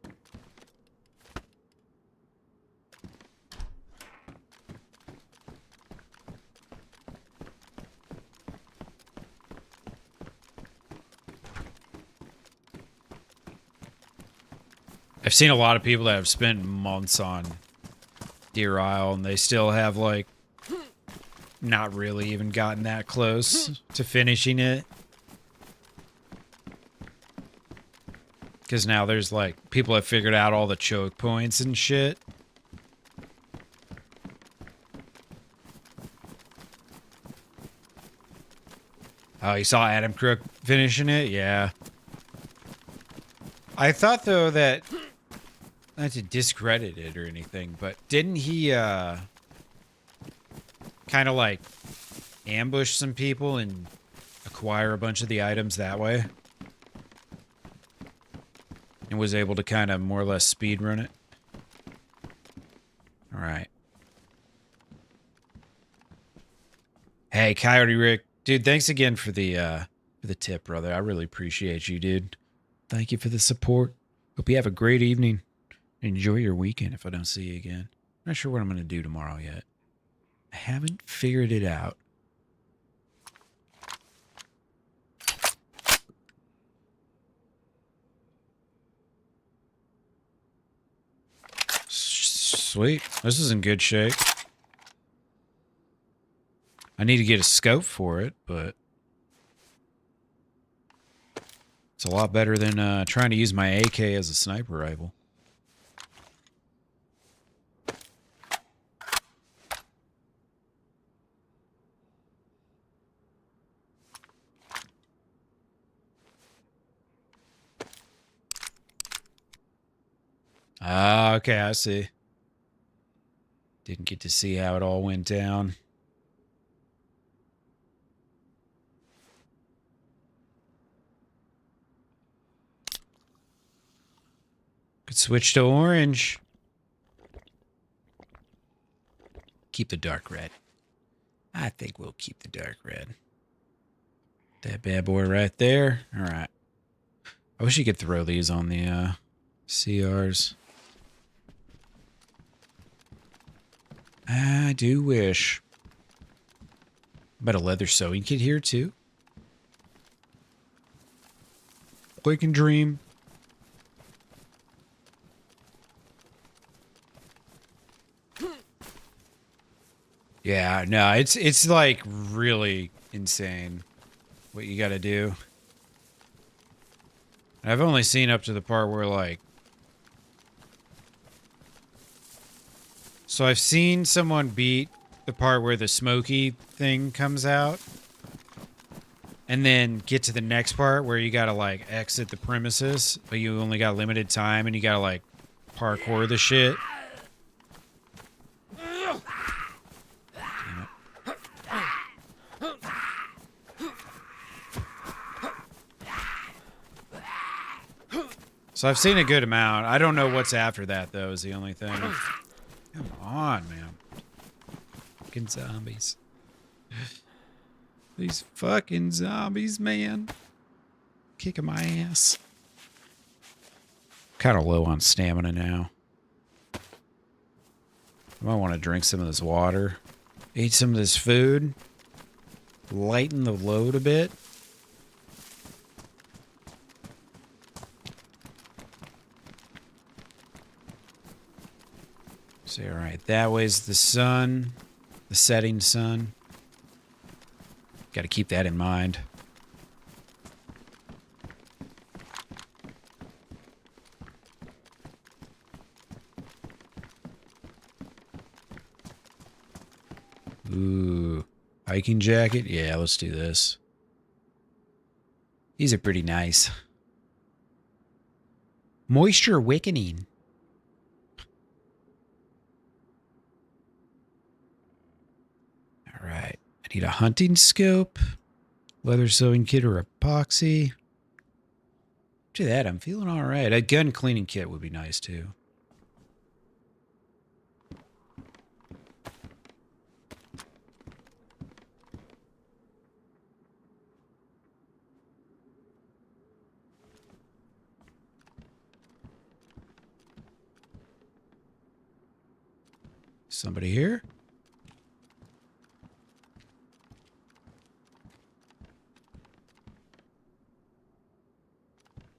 I've seen a lot of people that have spent months on Deer Isle and they still have, like, not really even gotten that close to finishing it. Because now there's, like, people have figured out all the choke points and shit. Oh, you saw Adam Crook finishing it? Yeah. I thought, though, that... Not to discredit it or anything, but didn't he, kind of, like, ambush some people and acquire a bunch of the items that way? And was able to kind of more or less speedrun it? Alright. Hey, Coyote Rick. Dude, thanks again for the tip, brother. I really appreciate you, dude. Thank you for the support. Hope you have a great evening. Enjoy your weekend if I don't see you again. I'm not sure what I'm going to do tomorrow yet. I haven't figured it out. Sweet. This is in good shape. I need to get a scope for it, but it's a lot better than trying to use my AK as a sniper rifle. Ah, okay, I see. Didn't get to see how it all went down. Could switch to orange. Keep the dark red. I think we'll keep the dark red. That bad boy right there. All right. I wish you could throw these on the CRs. I do wish. But a leather sewing kit here too. Wake and dream. Yeah, no, it's like really insane what you got to do. I've only seen up to the part where, like, so I've seen someone beat the part where the smoky thing comes out and then get to the next part where you gotta, like, exit the premises, but you only got limited time and you gotta, like, parkour the shit. So I've seen a good amount. I don't know what's after that, though, is the only thing. Come on, man. Fucking zombies. These fucking zombies, man. Kicking my ass. Kind of low on stamina now. I might want to drink some of this water. Eat some of this food. Lighten the load a bit. So, all right, that way's the sun, the setting sun. Got to keep that in mind. Ooh, hiking jacket? Yeah, let's do this. These are pretty nice. Moisture wickening. All right, I need a hunting scope, leather sewing kit or epoxy. After that, I'm feeling all right. A gun cleaning kit would be nice too. Somebody here?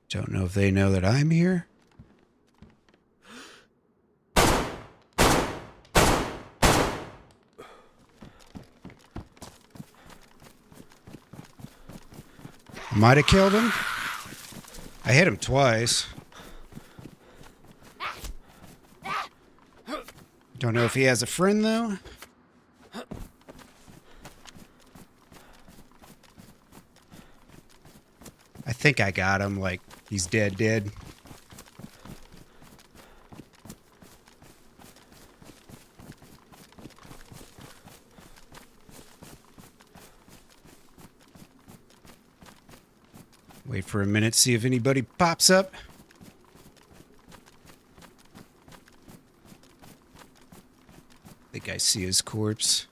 Don't know if they know that I'm here. Might have killed him. I hit him twice. Don't know if he has a friend, though. I think I got him, like, he's dead. Wait for a minute, see if anybody pops up. I think I see his corpse.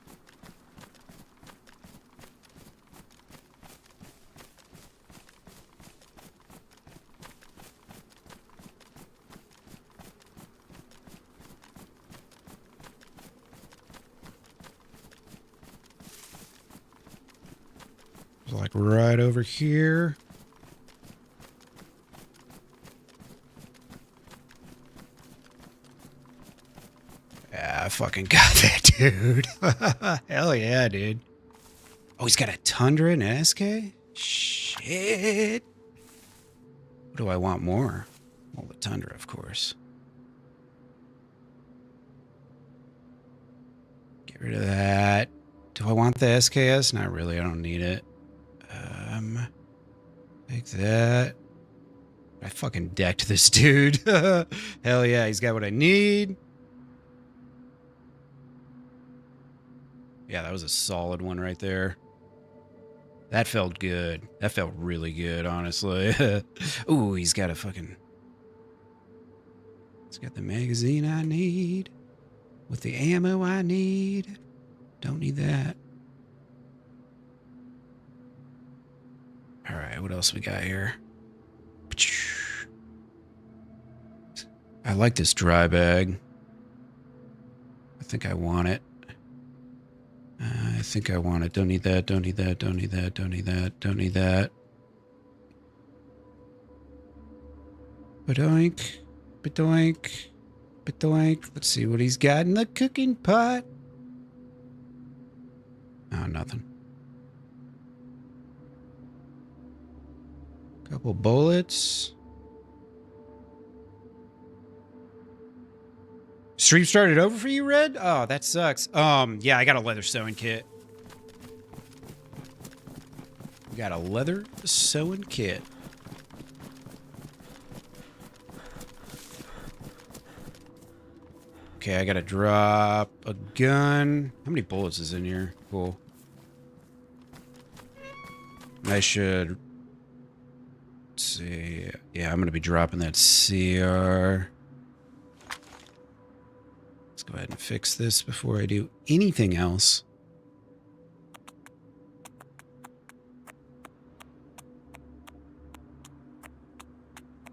It's like right over here. I fucking got that, dude. Hell yeah, dude. Oh, he's got a Tundra and an SK? Shit. What do I want more? Well, the Tundra, of course. Get rid of that. Do I want the SKS? Not really. I don't need it. Take that. I fucking decked this dude. Hell yeah, he's got what I need. Yeah, that was a solid one right there. That felt good. That felt really good, honestly. Ooh, he's got a fucking... He's got the magazine I need. With the ammo I need. Don't need that. Alright, what else we got here? I like this dry bag. I think I want it. I think I want it. Don't need that, don't need that, don't need that, don't need that, don't need that. Badoink, badoink, badoink. Let's see what he's got in the cooking pot. Oh, nothing. Couple bullets. Stream started over for you, Red? Oh, that sucks. Yeah, I got a leather sewing kit. We got a leather sewing kit. Okay, I gotta drop a gun. How many bullets is in here? Cool. I should... Let's see. Yeah, I'm going to be dropping that CR. Let's go ahead and fix this before I do anything else.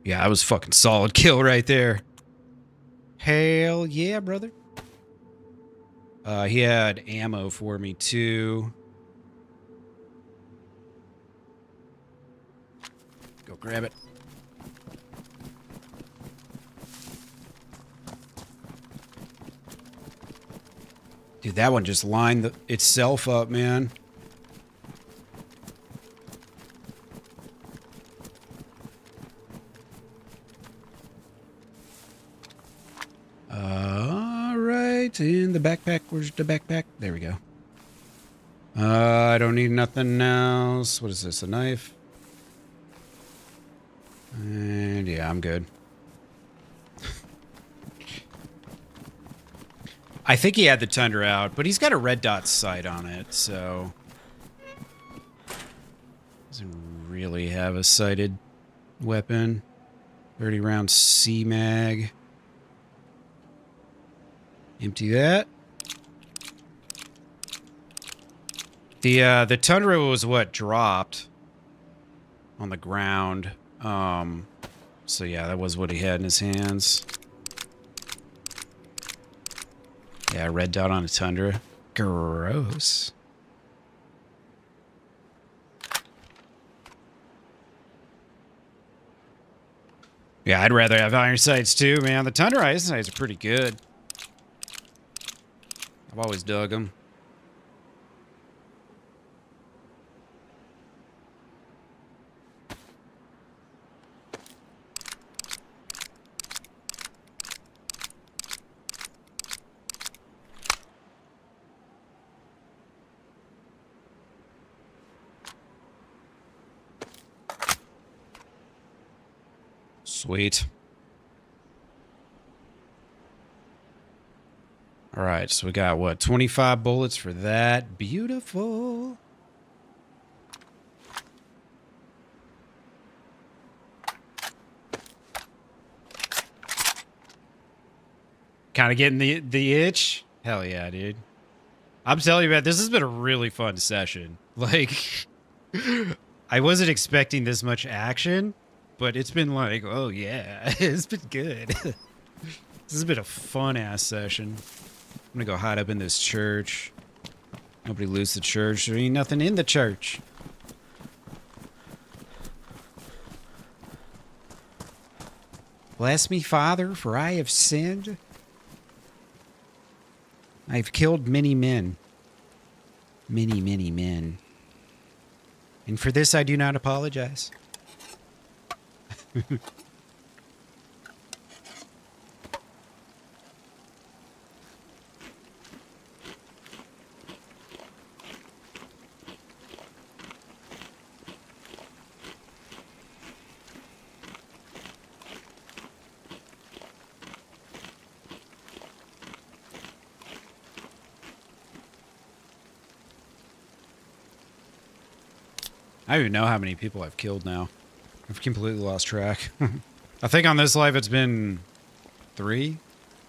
Yeah, that was fucking solid kill right there. Hell yeah, brother. He had ammo for me too. Go grab it. Dude, that one just lined itself up, man. Right in the backpack. Where's the backpack? There we go. I don't need nothing else. What is this? A knife? And yeah, I'm good. I think he had the Tundra out, but he's got a red dot sight on it, so doesn't really have a sighted weapon. 30 round C mag. Empty that. The Tundra was what dropped on the ground. So yeah, that was what he had in his hands. Yeah, red dot on a Tundra. Gross. Yeah, I'd rather have iron sights too, man. The Tundra iron sights are pretty good. I've always dug them. Sweet. All right, so we got, what, 25 bullets for that. Beautiful. Kind of getting the itch? Hell yeah, dude. I'm telling you, man, this has been a really fun session. Like, I wasn't expecting this much action, but it's been like, oh yeah, it's been good. This has been a fun-ass session. I'm gonna go hide up in this church. Nobody loots the church. There ain't nothing in the church. Bless me, Father, for I have sinned. I've killed many men. Many, many men. And for this I do not apologize. I don't even know how many people I've killed now. I've completely lost track. I think on this life it's been 3,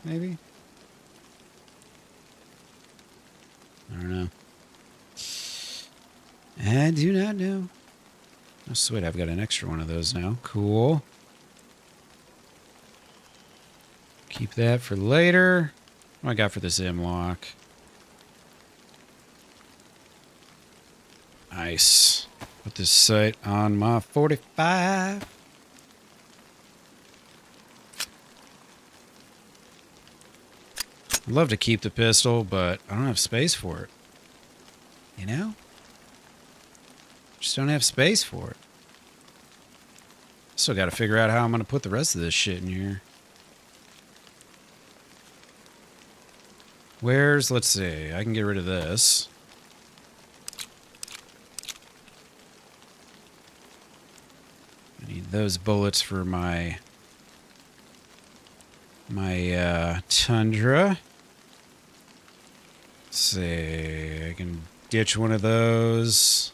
maybe? I don't know. I do not know. Oh, sweet, I've got an extra one of those now. Cool. Keep that for later. What do I got for this M-lock? Nice. Put this sight on my 45. I'd love to keep the pistol, but I don't have space for it. You know? Just don't have space for it. Still got to figure out how I'm going to put the rest of this shit in here. Where's, let's see, I can get rid of this. I need those bullets for my Tundra. Let's see, I can ditch one of those.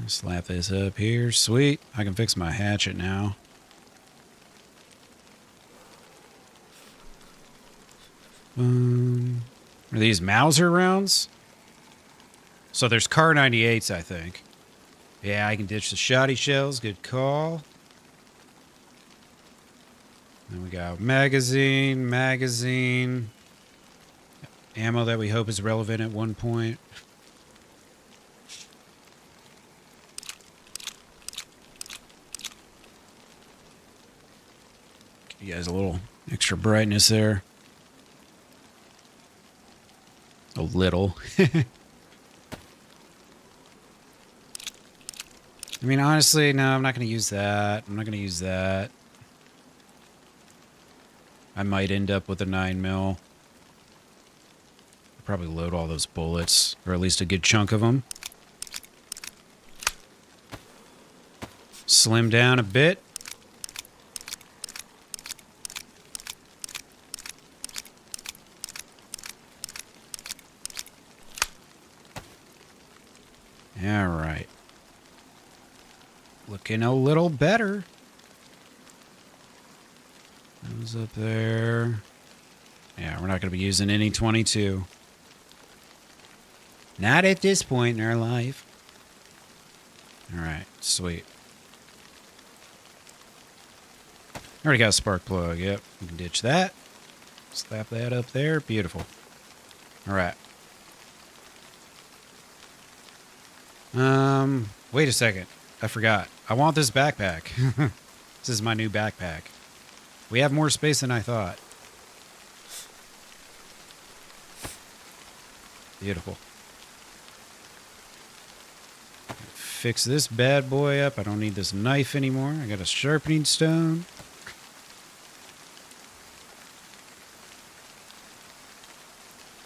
Slap this up here. Sweet. I can fix my hatchet now. Are these Mauser rounds? So there's Car 98s, I think. Yeah, I can ditch the shoddy shells. Good call. Then we got magazine. Ammo that we hope is relevant at one point. Give you guys a little extra brightness there. A little. I mean, honestly, no, I'm not going to use that. I might end up with a 9mm. Probably load all those bullets, or at least a good chunk of them. Slim down a bit. All right. Looking a little better. Those up there. Yeah, we're not going to be using any 22. Not at this point in our life. All right, sweet. Already got a spark plug. Yep, we can ditch that. Slap that up there. Beautiful. All right. Wait a second. I forgot. I want this backpack. This is my new backpack. We have more space than I thought. Beautiful. Fix this bad boy up. I don't need this knife anymore. I got a sharpening stone.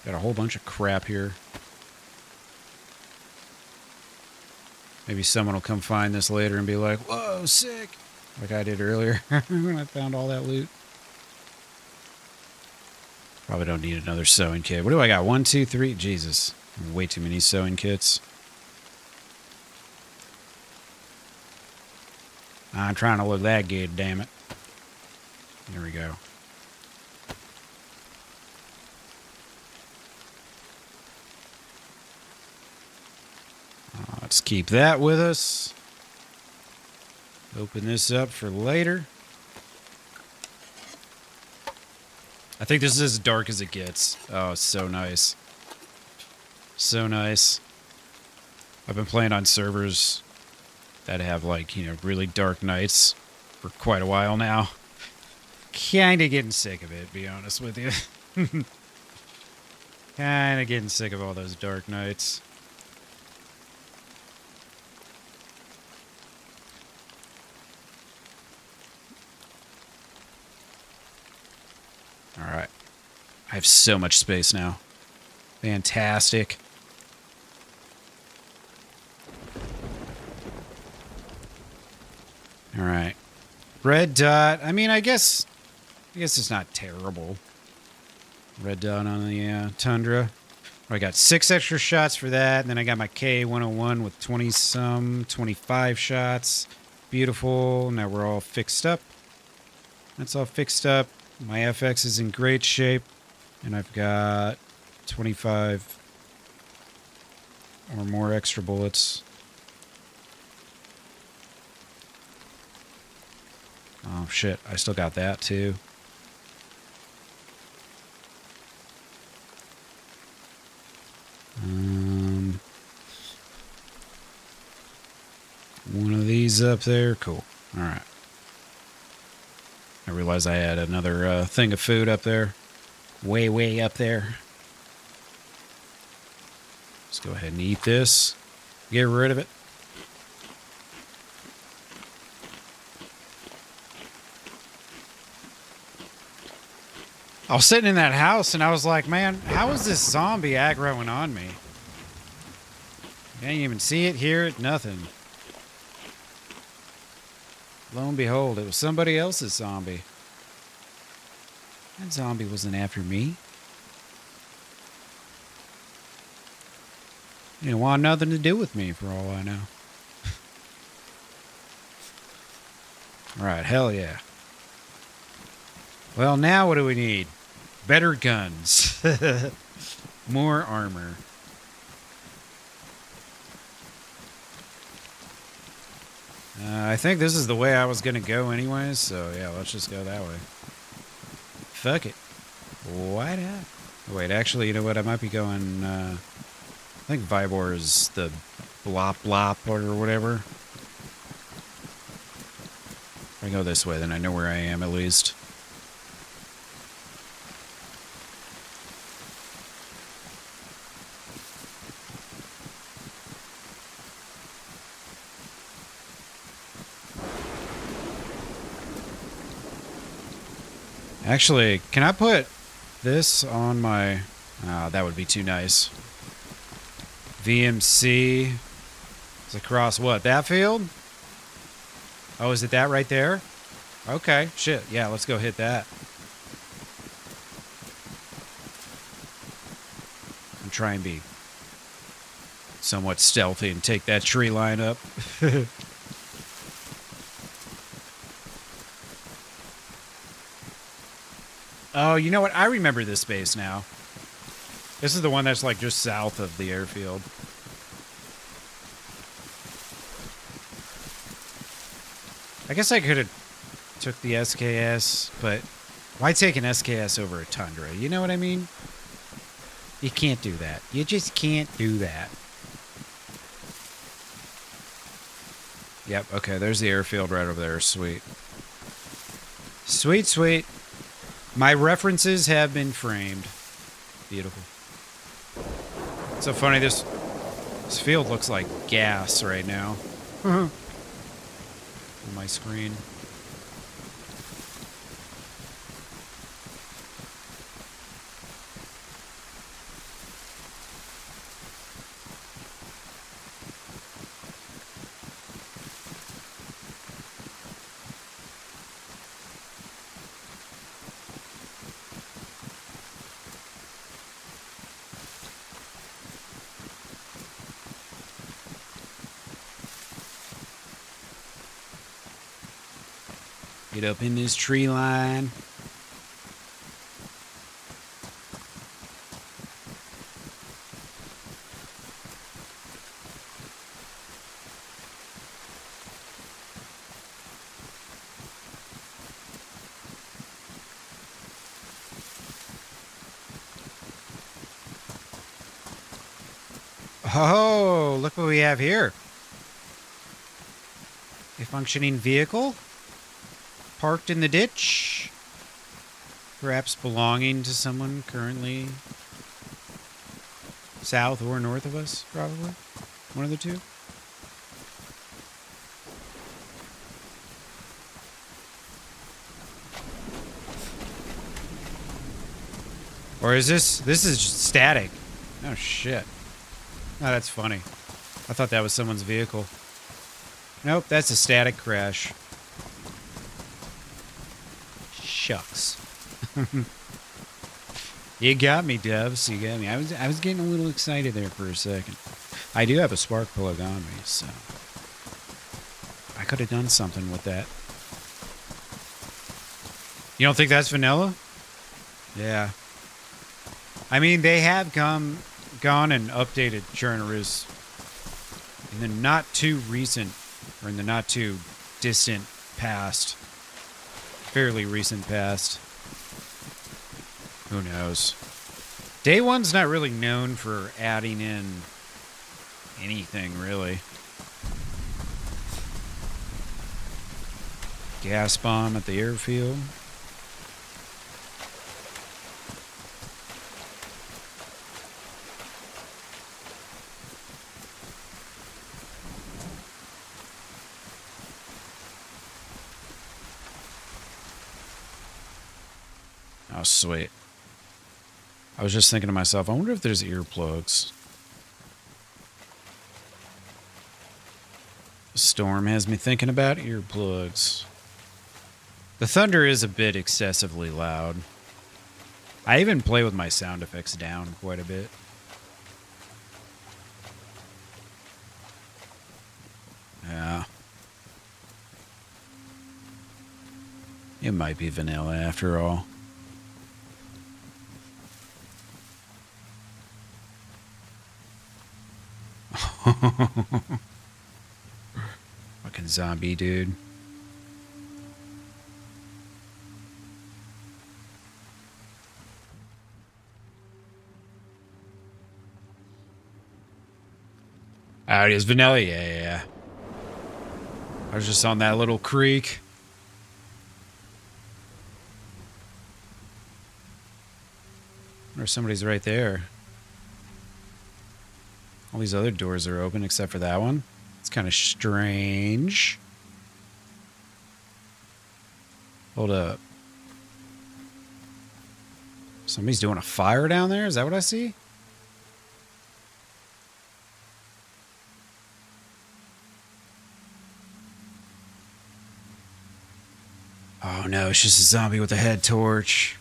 Got a whole bunch of crap here. Maybe someone will come find this later and be like, whoa, sick. Like I did earlier when I found all that loot. Probably don't need another sewing kit. What do I got? 1, 2, 3. Jesus. Way too many sewing kits. I'm trying to look that good, damn it. There we go. Let's keep that with us. Open this up for later. I think this is as dark as it gets. Oh, it's so nice. So nice. I've been playing on servers that have, like, you know, really dark nights for quite a while now. Kinda getting sick of it, to be honest with you. Kinda getting sick of all those dark nights. All right. I have so much space now. Fantastic. All right. Red dot. I mean, I guess it's not terrible. Red dot on the Tundra. I got 6 extra shots for that. And then I got my K101 with 20-some, 25 shots. Beautiful. Now we're all fixed up. That's all fixed up. My FX is in great shape. And I've got 25 or more extra bullets. Oh, shit. I still got that, too. One of these up there. Cool. All right. I realized I had another thing of food up there. Way up there. Let's go ahead and eat this. Get rid of it. I was sitting in that house and I was like, man, how is this zombie aggroing on me? I didn't even see it, hear it, nothing. Lo and behold, it was somebody else's zombie. That zombie wasn't after me. He didn't want nothing to do with me, for all I know. All right, hell yeah. Well, now what do we need? Better guns. More armor. I think this is the way I was going to go anyways, so yeah, let's just go that way. Fuck it. Why not? Oh, wait, actually, you know what? I might be going, I think Vibor is the blop blop or whatever. If I go this way, then I know where I am at least. Actually, can I put this on my... Oh, that would be too nice. VMC is across what? That field? Oh, is it that right there? Okay, shit. Yeah, let's go hit that. I'm trying to be somewhat stealthy and take that tree line up. Oh, you know what? I remember this base now. This is the one that's like just south of the airfield. I guess I could have took the SKS, but why take an SKS over a Tundra? You know what I mean? You can't do that. You just can't do that. Yep, okay, there's the airfield right over there. Sweet. Sweet, sweet. My references have been framed. Beautiful. It's so funny, this field looks like gas right now. On my screen. Get up in this tree line. Oh, look what we have here. A functioning vehicle. Parked in the ditch. Perhaps belonging to someone currently south or north of us, probably. One of the two. Or is this is static? Oh shit. Oh, that's funny. I thought that was someone's vehicle. Nope, that's a static crash. Shucks. You got me, Doves. You got me. I was getting a little excited there for a second. I do have a spark plug on me, so I could have done something with that. You don't think that's vanilla? Yeah. I mean, they have gone and updated Chernarus in the not too recent, or in the not too distant past. Fairly recent past. Who knows? DayOne's not really known for adding in anything, really. Gas bomb at the airfield. Oh, sweet. I was just thinking to myself, I wonder if there's earplugs. The storm has me thinking about earplugs. The thunder is a bit excessively loud. I even play with my sound effects down quite a bit. Yeah. It might be vanilla after all. Fucking zombie dude. Oh, it is vanilla? Yeah. I was just on that little creek. Or somebody's right there. All these other doors are open except for that one. It's kind of strange. Hold up. Somebody's doing a fire down there? Is that what I see? Oh no, it's just a zombie with a head torch.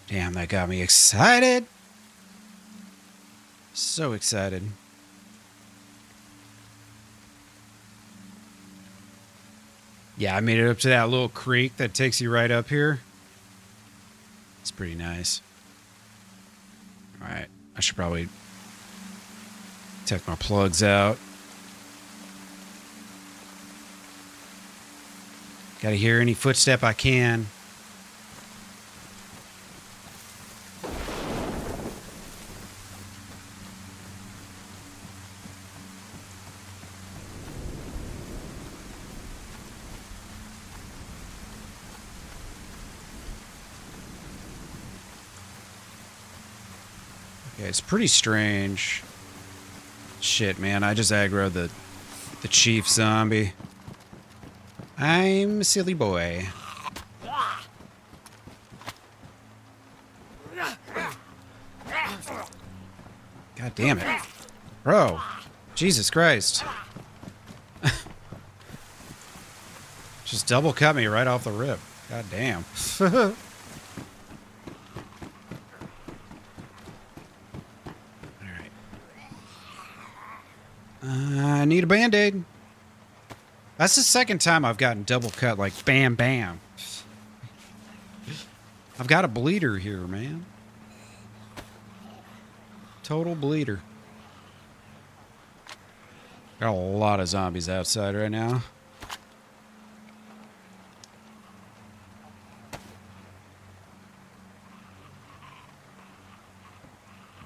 Damn, that got me excited. So excited. Yeah, I made it up to that little creek that takes you right up here. It's pretty nice. Alright, I should probably take my plugs out. Gotta hear any footstep I can. Okay, it's pretty strange. Shit, man, I just aggroed the chief zombie. I'm a silly boy. God damn it. Bro. Jesus Christ. Just double cut me right off the rip. God damn. Alright. I need a band-aid. That's the second time I've gotten double cut, like bam, bam. I've got a bleeder here, man. Total bleeder. Got a lot of zombies outside right now.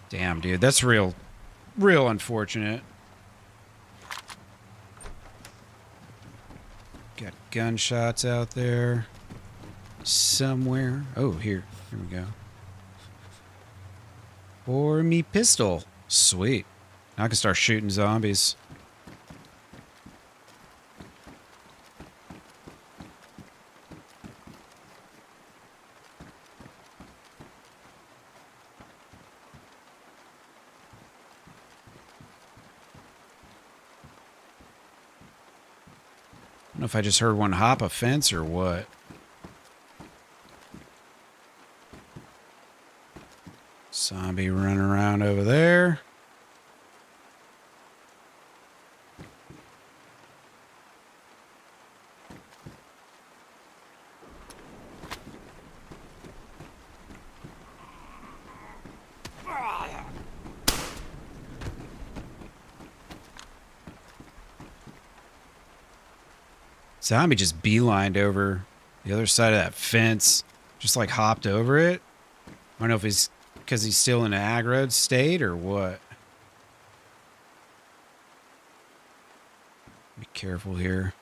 Damn, dude, that's real unfortunate. Got gunshots out there somewhere. Oh, here we go. Or me pistol. Sweet. Now I can start shooting zombies. I don't know if I just heard one hop a fence or what. Zombie running around over there. Zombie just beelined over the other side of that fence. Just like hopped over it. I don't know if he's because he's still in an aggroed state or what. Be careful here.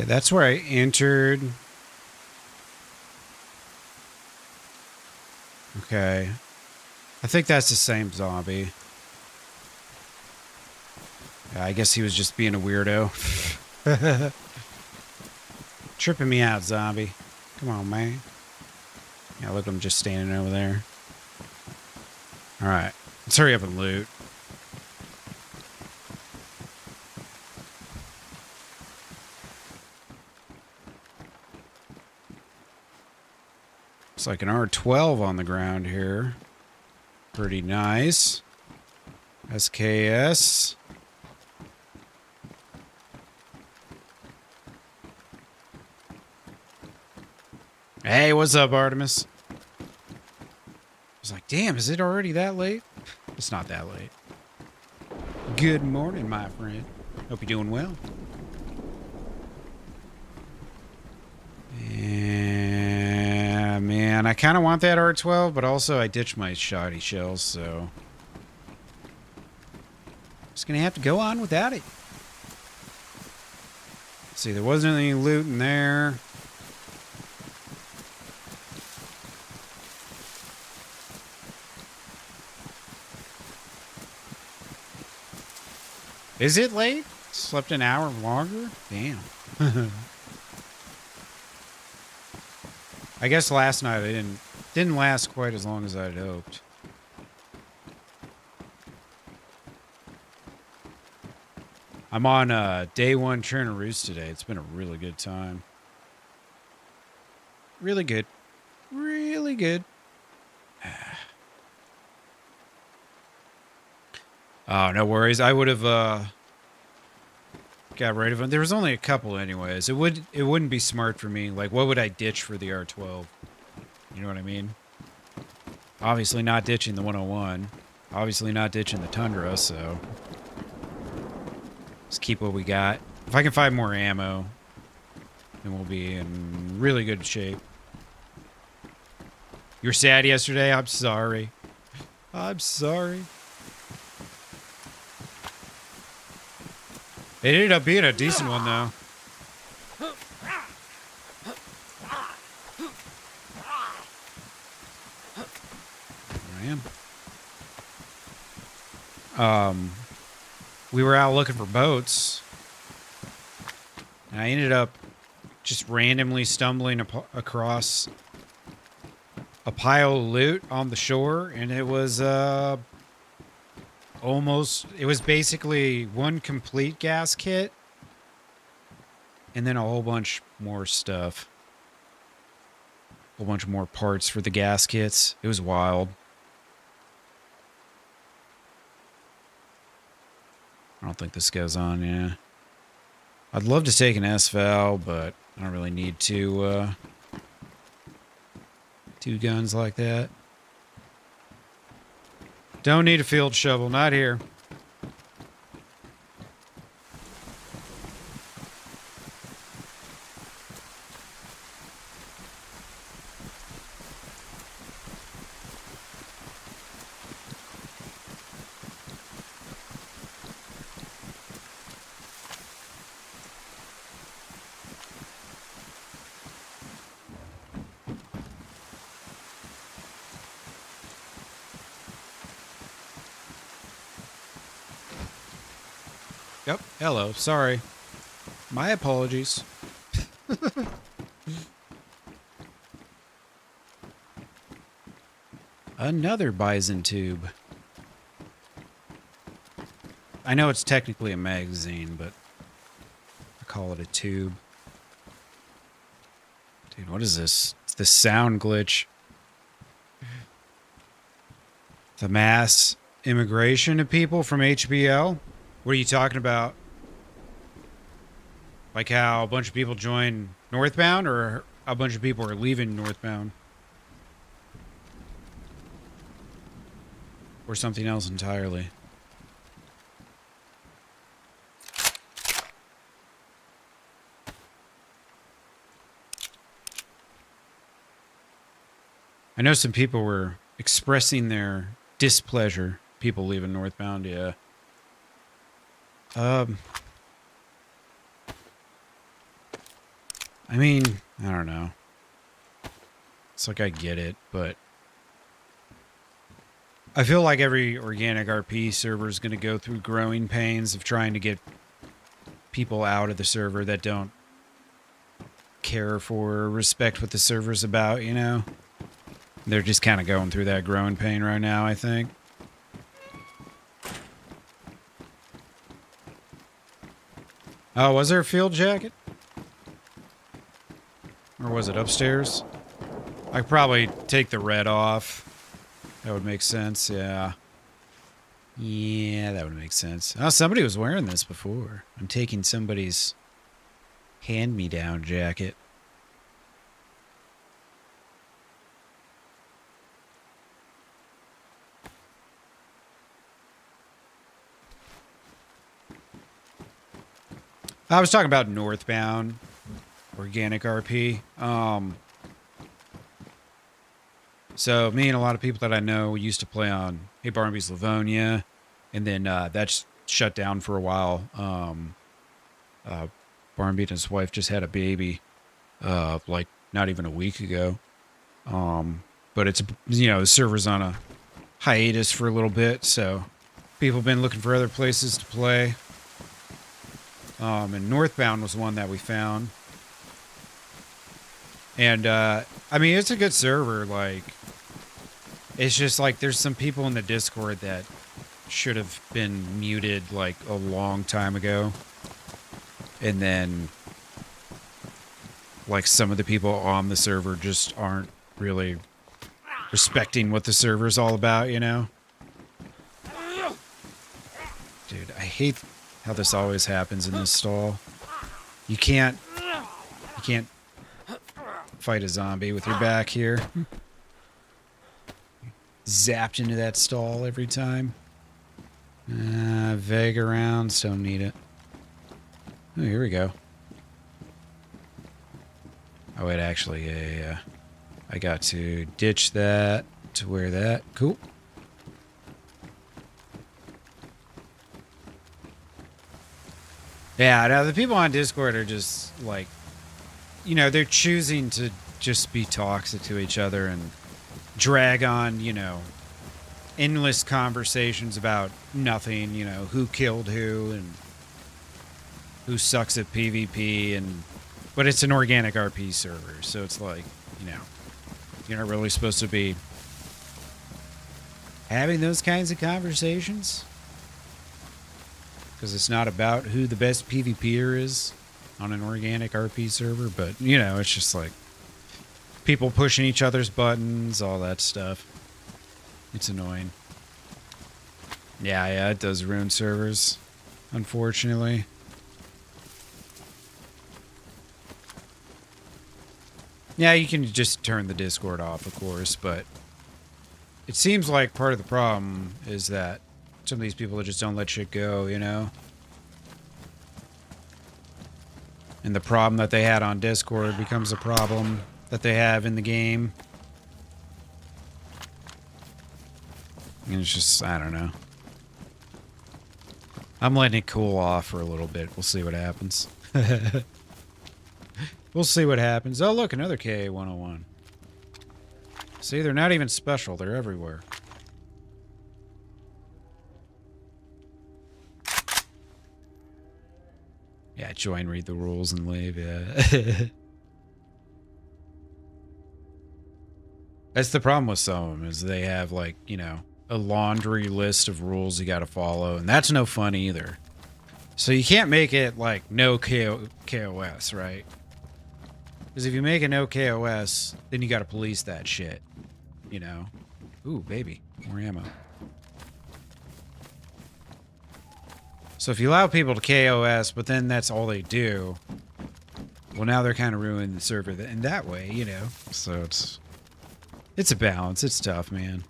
Okay, that's where I entered. Okay. I think that's the same zombie. Yeah, I guess he was just being a weirdo. Tripping me out, zombie. Come on, man. Yeah, look, I'm just standing over there. Alright. Let's hurry up and loot. Looks like an R12 on the ground here. Pretty nice. SKS. Hey, what's up, Artemis? I was like, damn, is it already that late? It's not that late. Good morning, my friend. Hope you're doing well. Yeah, man, I kind of want that R12, but also I ditched my shoddy shells, so just gonna have to go on without it. Let's see, there wasn't any loot in there. Is it late? Slept an hour longer? Damn. I guess last night I didn't last quite as long as I'd hoped. I'm on DayOne Chernarus today. It's been a really good time. Really good. Really good. Oh, no worries. I would have got rid of them. There was only a couple anyways. It wouldn't be smart for me. Like, what would I ditch for the R12? You know what I mean? Obviously not ditching the 101. Obviously not ditching the Tundra, so let's keep what we got. If I can find more ammo, then we'll be in really good shape. You were sad yesterday? I'm sorry. I'm sorry. It ended up being a decent one, though. Man. We were out looking for boats. And I ended up just randomly stumbling across a pile of loot on the shore. And it was, it was basically one complete gas kit and then a whole bunch more stuff. A whole bunch more parts for the gas kits. It was wild. I don't think this goes on, yeah. I'd love to take an S-Val, but I don't really need two guns like that. Don't need a field shovel, not here. Yep. Hello. Sorry. My apologies. Another bison tube. I know it's technically a magazine, but I call it a tube. Dude, what is this? It's the sound glitch. The mass immigration of people from HBL? What are you talking about? Like how a bunch of people join Northbound, or a bunch of people are leaving Northbound? Or something else entirely? I know some people were expressing their displeasure. People leaving Northbound, yeah. I mean, I don't know. It's like I get it, but I feel like every organic RP server is going to go through growing pains of trying to get people out of the server that don't care for or respect what the server's about, you know? They're just kind of going through that growing pain right now, I think. Oh, was there a field jacket? Or was it upstairs? I could probably take the red off. That would make sense, yeah. Yeah, that would make sense. Oh, somebody was wearing this before. I'm taking somebody's hand-me-down jacket. I was talking about Northbound, organic RP. So me and a lot of people that I know used to play on Hey Barnaby's Livonia, and then that's shut down for a while. Barnaby and his wife just had a baby, like not even a week ago. But it's, you know, the server's on a hiatus for a little bit, so people have been looking for other places to play. And Northbound was one that we found. And, I mean, it's a good server, like, it's just like there's some people in the Discord that should have been muted, like, a long time ago. And then, like, some of the people on the server just aren't really respecting what the server's all about, you know? Dude, I hate how this always happens in this stall. You can't fight a zombie with your back here. Zapped into that stall every time. Vague arounds, don't need it. Oh, here we go. Oh, wait, actually, yeah. I got to ditch that to wear that. Cool. Yeah, now the people on Discord are just like, you know, they're choosing to just be toxic to each other and drag on, you know, endless conversations about nothing, you know, who killed who and who sucks at PvP, and but it's an organic RP server, so it's like, you know, you're not really supposed to be having those kinds of conversations because it's not about who the best PvPer is on an organic RP server, but, you know, it's just like people pushing each other's buttons, all that stuff. It's annoying. Yeah, it does ruin servers, unfortunately. Yeah, you can just turn the Discord off, of course, but it seems like part of the problem is that some of these people just don't let shit go, you know? And the problem that they had on Discord becomes a problem that they have in the game. And it's just, I don't know. I'm letting it cool off for a little bit. We'll see what happens. We'll see what happens. Oh, look, another KA-101. See, they're not even special. They're everywhere. Yeah, join, read the rules, and leave, yeah. That's the problem with some of them, is they have, like, you know, a laundry list of rules you gotta follow, and that's no fun either. So you can't make it, like, no KOS, right? Because if you make a no KOS, then you gotta police that shit, you know? Ooh, baby, more ammo. So if you allow people to KOS, but then that's all they do, well, now they're kind of ruining the server in that way, you know? So it's a balance. It's tough, man.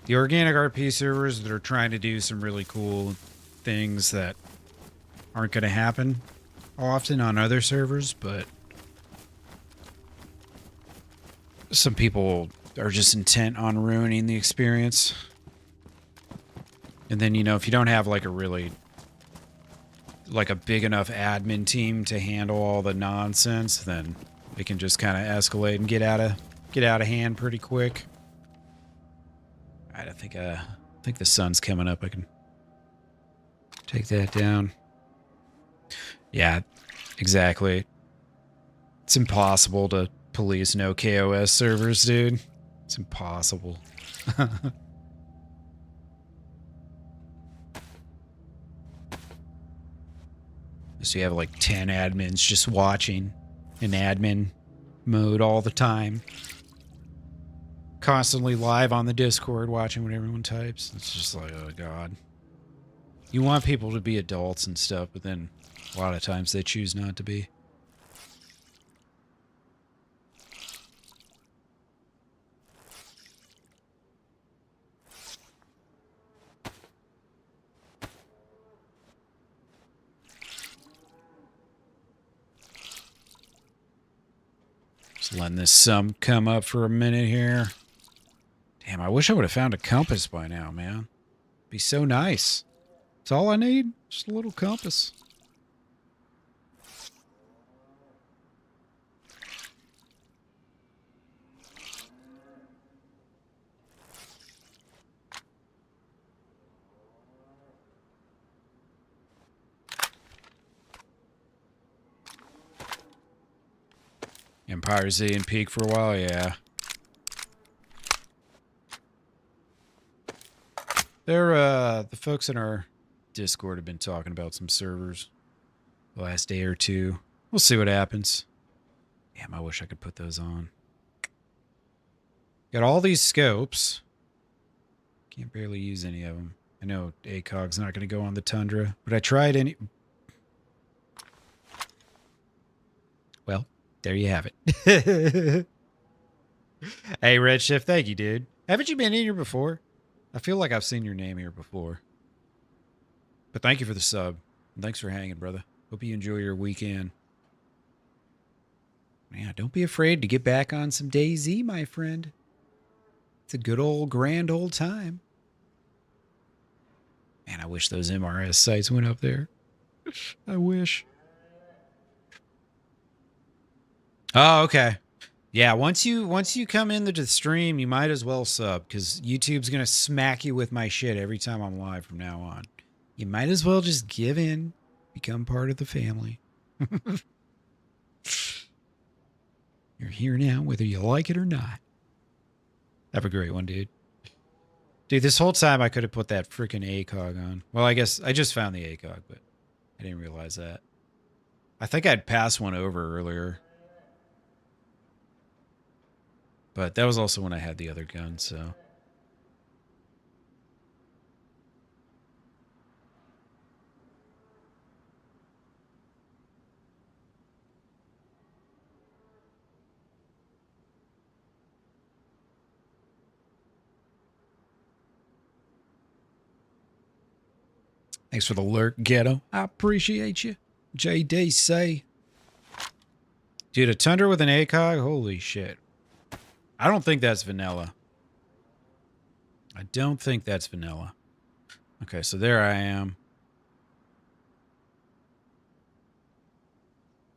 The organic RP servers that are trying to do some really cool things that aren't going to happen often on other servers, but some people are just intent on ruining the experience. And then, you know, if you don't have like a really like a big enough admin team to handle all the nonsense, then it can just kind of escalate and get out of hand pretty quick. All right, I think the sun's coming up. I can take that down. Yeah, exactly. It's impossible to police no KOS servers, dude. It's impossible. So you have like 10 admins just watching in admin mode all the time. Constantly live on the Discord watching what everyone types. It's just like, oh god. You want people to be adults and stuff, but then a lot of times they choose not to be. Just letting this sun come up for a minute here. Damn, I wish I would have found a compass by now, man. Be so nice. That's all I need. Just a little compass. Empire Z and Peak for a while, yeah. They're, the folks in our Discord have been talking about some servers the last day or two. We'll see what happens. Damn, I wish I could put those on. Got all these scopes. Can't barely use any of them. I know ACOG's not going to go on the Tundra, but I tried any... Well, there you have it. Hey, Redshift, thank you, dude. Haven't you been in here before? I feel like I've seen your name here before. But thank you for the sub. And thanks for hanging, brother. Hope you enjoy your weekend. Man, don't be afraid to get back on some DayZ, my friend. It's a good old, grand old time. Man, I wish those MRS sites went up there. I wish. Oh, okay. Yeah, once you come into the stream, you might as well sub, because YouTube's going to smack you with my shit every time I'm live from now on. You might as well just give in, become part of the family. You're here now, whether you like it or not. Have a great one, dude. Dude, this whole time I could have put that freaking ACOG on. Well, I guess I just found the ACOG, but I didn't realize that. I think I'd passed one over earlier. But that was also when I had the other gun, so... Thanks for the lurk, Ghetto. I appreciate you. DayZ. Dude, a Tundra with an ACOG? Holy shit. I don't think that's vanilla. I don't think that's vanilla. Okay, so there I am.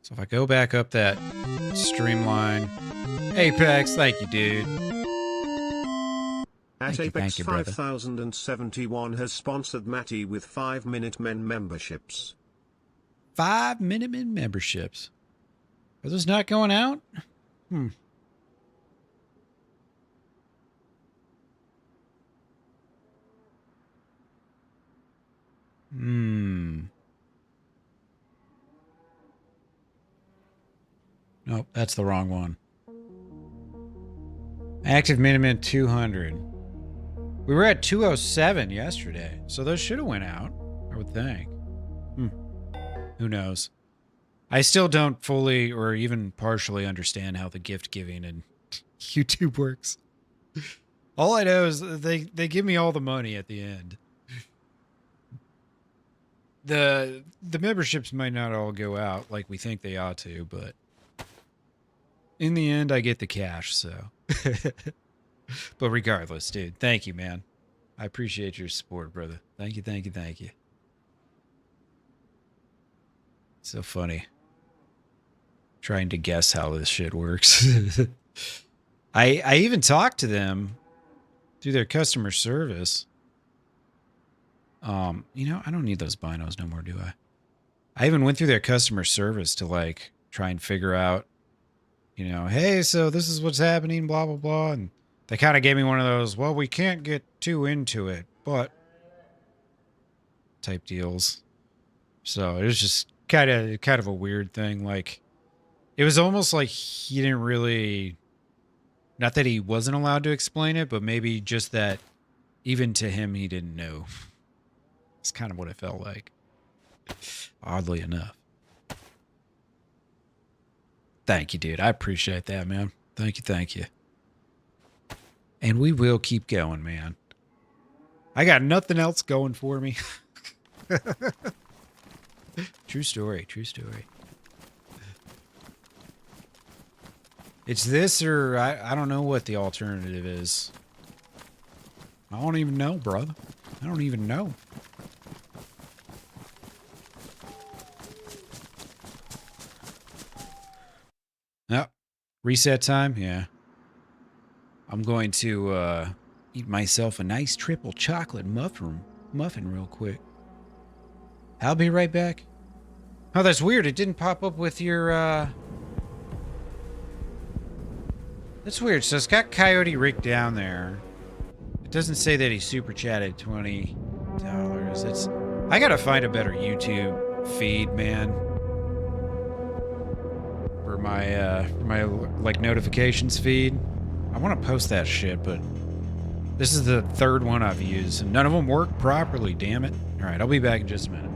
So if I go back up that streamline... Apex, thank you, dude. At Apex you, brother. 5071 has sponsored Matty with 5 Minute Men memberships. 5 Minute Men memberships. Are those not going out? Nope, that's the wrong one. Active minimum 200. We were at 207 yesterday, so those should have went out, I would think. Who knows? I still don't fully or even partially understand how the gift giving in YouTube works. All I know is they give me all the money at the end. The memberships might not all go out like we think they ought to, but in the end, I get the cash, so. But regardless, dude, thank you, man. I appreciate your support, brother. Thank you, thank you, thank you. So funny. Trying to guess how this shit works. I even talked to them through their customer service. You know, I don't need those binos no more, do I? I even went through their customer service to like try and figure out, you know, hey, so this is what's happening, blah, blah, blah. And they kind of gave me one of those, well, we can't get too into it, but type deals. So it was just kind of a weird thing. Like, it was almost like he didn't really, not that he wasn't allowed to explain it, but maybe just that even to him, he didn't know. It's kind of what it felt like. Oddly enough. Thank you, dude. I appreciate that, man. Thank you, thank you. And we will keep going, man. I got nothing else going for me. True story, true story. It's this or I don't know what the alternative is. I don't even know, brother. I don't even know. Oh, reset time? Yeah. I'm going to eat myself a nice triple chocolate muffin real quick. I'll be right back. Oh, that's weird. It didn't pop up with your, That's weird. So it's got Coyote Rick down there. It doesn't say that he super chatted $20. It's... I gotta find a better YouTube feed, man. For my like notifications feed. I want to post that shit, but this is the third one I've used, and none of them work properly, damn it. All right, I'll be back in just a minute.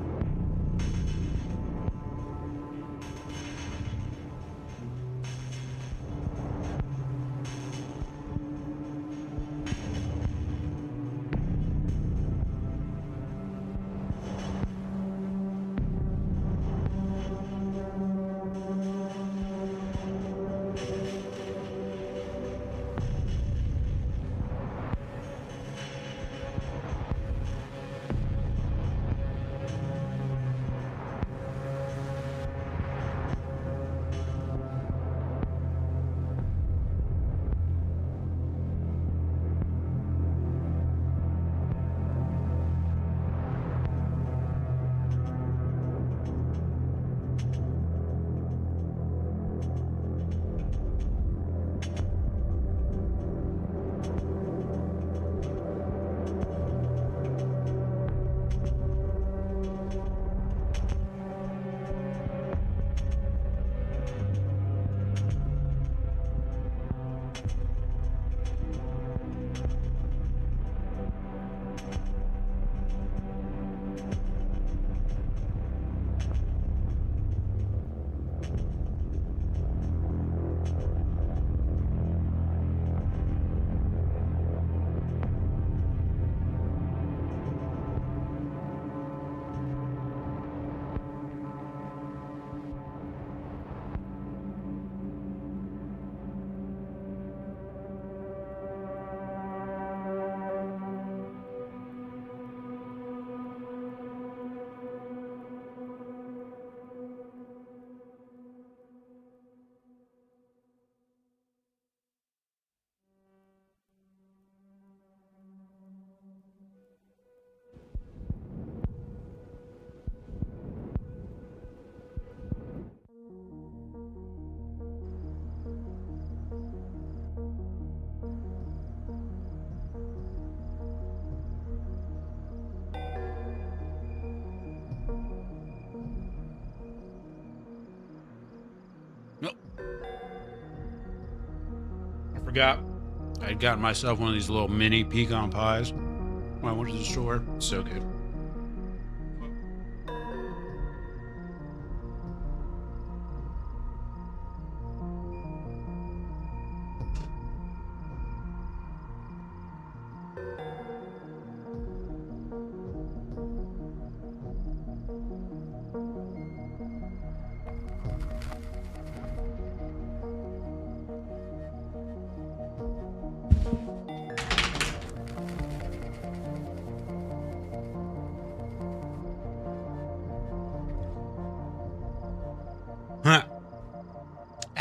I forgot. I'd gotten myself one of these little mini pecan pies when I went to the store. So good.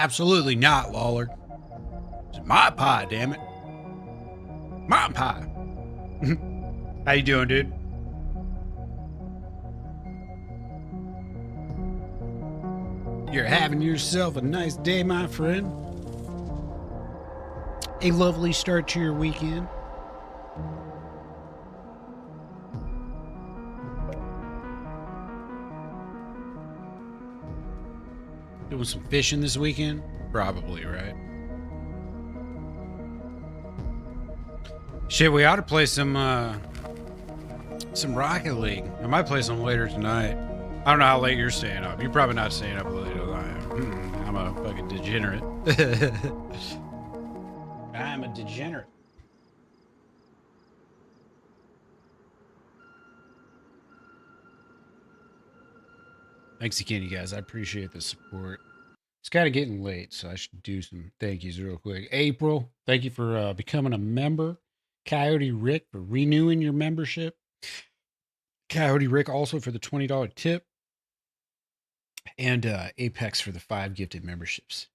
Absolutely not, Lawler. It's my pie, damn it. My pie. How you doing, dude? You're having yourself a nice day, my friend. A lovely start to your weekend. Doing some fishing this weekend? Probably, right? Shit, we ought to play some Rocket League. I might play some later tonight. I don't know how late you're staying up. You're probably not staying up late as I am. I'm a fucking degenerate. I'm a degenerate. Thanks again, you guys. I appreciate the support. It's kind of getting late, so I should do some thank yous real quick. April, thank you for becoming a member. Coyote Rick for renewing your membership. Coyote Rick also for the $20 tip. And Apex for the 5 gifted memberships.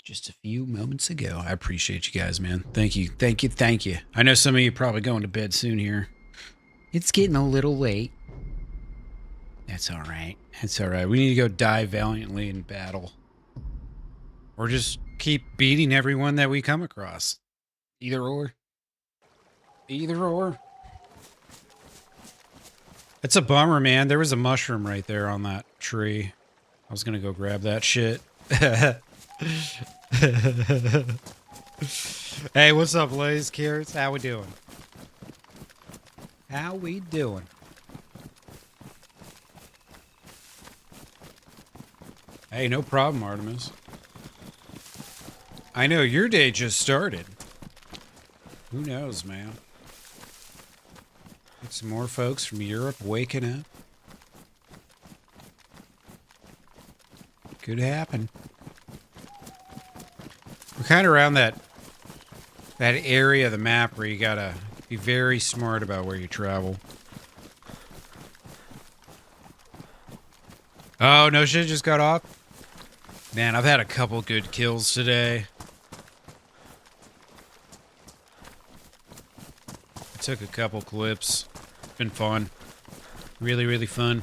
Just a few moments ago. I appreciate you guys, man. Thank you. Thank you. Thank you. I know some of you are probably going to bed soon here. It's getting a little late. That's all right. That's all right. We need to go die valiantly in battle. Or just keep beating everyone that we come across. Either or. Either or. It's a bummer, man. There was a mushroom right there on that tree. I was going to go grab that shit. Hey, what's up, Lays Carrots? How we doing? How we doing? Hey, no problem, Artemis. I know your day just started. Who knows, man? Get some more folks from Europe waking up. Could happen. We're kind of around that area of the map where you gotta be very smart about where you travel. Oh, no shit just got off? Man, I've had a couple good kills today. I took a couple clips. Been fun. Really, really fun.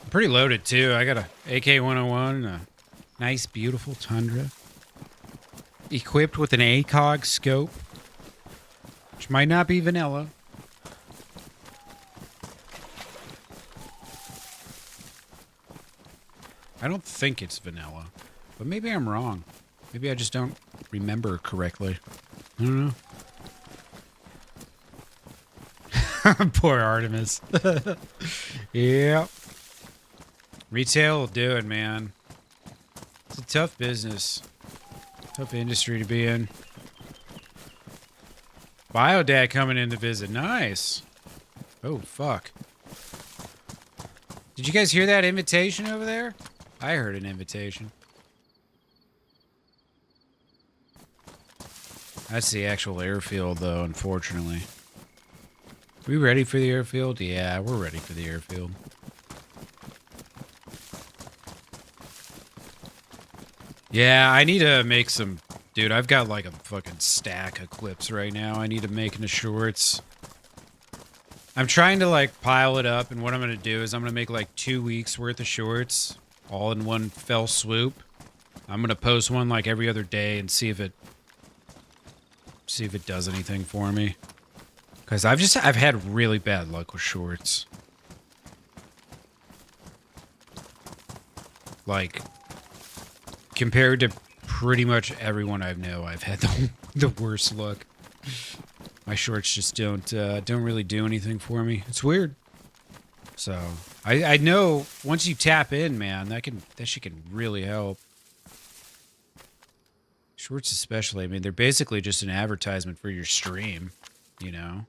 I'm pretty loaded too. I got a AK-101 and a nice, beautiful Tundra. Equipped with an ACOG scope. Which might not be vanilla. I don't think it's vanilla. But maybe I'm wrong. Maybe I just don't remember correctly. I don't know. Poor Artemis. Yep. Retail will do it, man. It's a tough business. Tough industry to be in. Biodad coming in to visit. Nice. Oh, fuck. Did you guys hear that invitation over there? I heard an invitation. That's the actual airfield, though, unfortunately. We ready for the airfield? Yeah, we're ready for the airfield. Yeah, I need to make some... Dude, I've got like a fucking stack of clips right now. I need to make into shorts. I'm trying to like pile it up, and what I'm going to do is I'm going to make like 2 weeks worth of shorts all in one fell swoop. I'm going to post one like every other day and see if it does anything for me. Because I've had really bad luck with shorts. Like, compared to pretty much everyone I know, I've had the worst luck. My shorts just don't really do anything for me. It's weird. So I know once you tap in, man, that shit can really help. Shorts especially. I mean, they're basically just an advertisement for your stream, you know.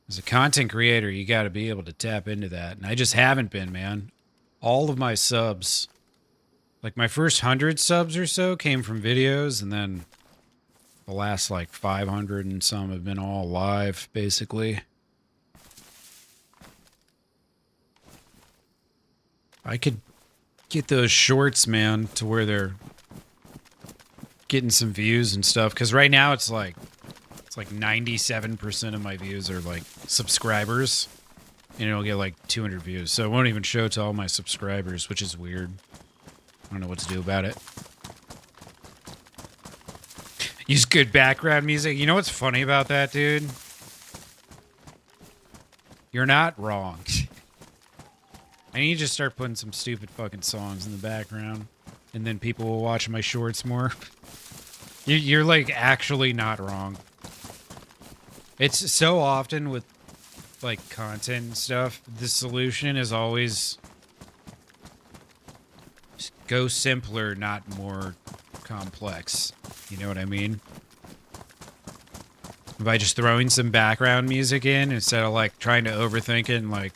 As a content creator, you got to be able to tap into that, and I just haven't been, man. All of my subs, like my first 100 subs or so, came from videos, and then the last like 500 and some have been all live, basically. I could get those shorts, man, to where they're getting some views and stuff. Because right now it's like 97% of my views are like subscribers, and it'll get like 200 views. So it won't even show to all my subscribers, which is weird. I don't know what to do about it. Use good background music. You know what's funny about that, dude? You're not wrong. I need to just start putting some stupid fucking songs in the background, and then people will watch my shorts more. You're like actually not wrong. It's so often with like content and stuff, the solution is always just go simpler, not more complex. You know what I mean? By just throwing some background music in instead of like trying to overthink it and like,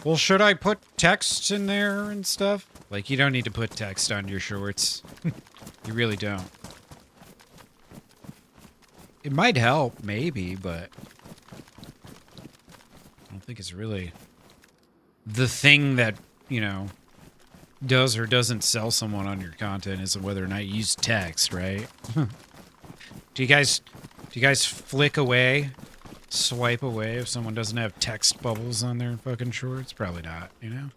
well, should I put text in there and stuff? Like, you don't need to put text on your shorts. You really don't. It might help, maybe, but I don't think it's really the thing that, you know, does or doesn't sell someone on your content is whether or not you use text, right? Do you guys flick away, swipe away if someone doesn't have text bubbles on their fucking shorts? Probably not, you know?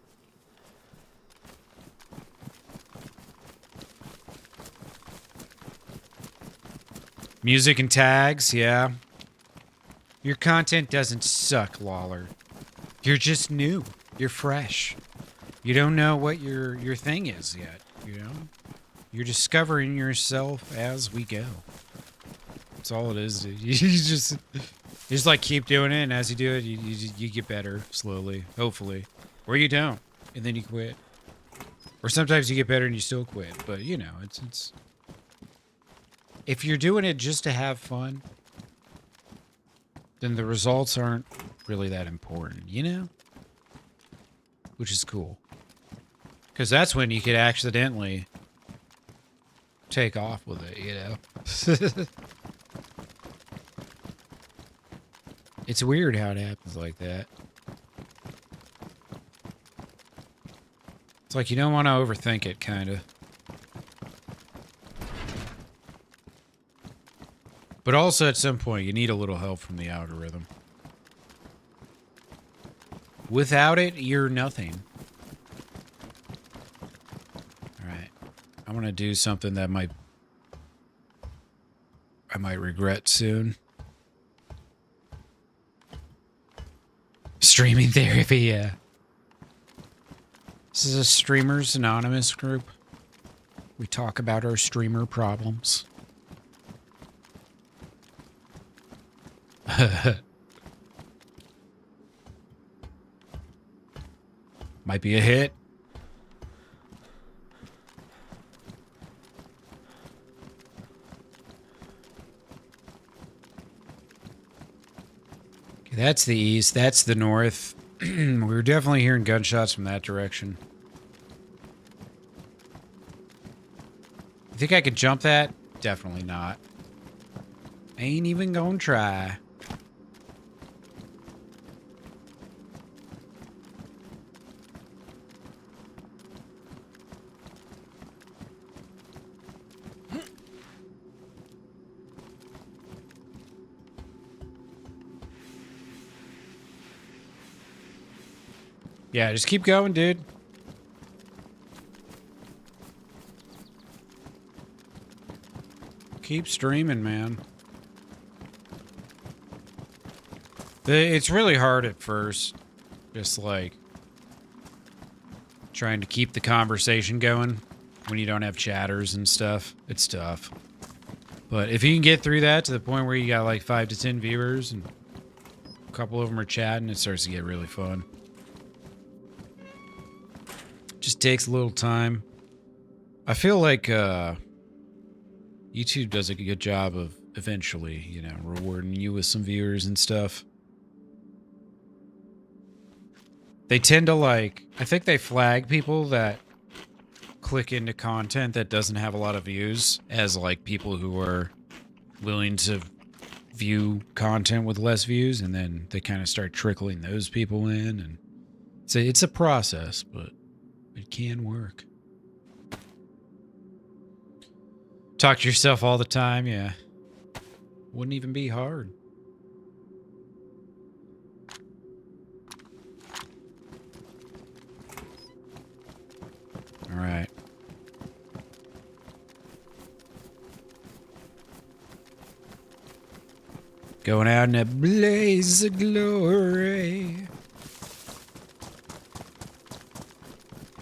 Music and tags, yeah. Your content doesn't suck, Lawler. You're just new. You're fresh. You don't know what your thing is yet, you know? You're discovering yourself as we go. That's all it is, dude. You just like keep doing it, and as you do it, you get better slowly, hopefully. Or you don't, and then you quit. Or sometimes you get better and you still quit, but you know, it's if you're doing it just to have fun, then the results aren't really that important, you know? Which is cool. Because that's when you could accidentally take off with it, you know? It's weird how it happens like that. It's like you don't want to overthink it, kind of. But also at some point, you need a little help from the algorithm. Without it, you're nothing. Alright. I want to do something that I might regret soon. Streaming therapy, yeah. This is a Streamers Anonymous group. We talk about our streamer problems. Might be a hit. Okay, that's the east. That's the north. We were definitely hearing gunshots from that direction. You think I could jump that? Definitely not. Ain't even gonna try. Yeah, just keep going, dude. Keep streaming, man. It's really hard at first. Just like trying to keep the conversation going when you don't have chatters and stuff. It's tough. But if you can get through that to the point where you got like 5 to 10 viewers and a couple of them are chatting, it starts to get really fun. Just takes a little time. I feel like YouTube does a good job of eventually, you know, rewarding you with some viewers and stuff. They tend to like, I think they flag people that click into content that doesn't have a lot of views as like people who are willing to view content with less views, and then they kind of start trickling those people in, and it's a process, but it can work. Talk to yourself all the time, yeah. Wouldn't even be hard. All right. Going out in a blaze of glory.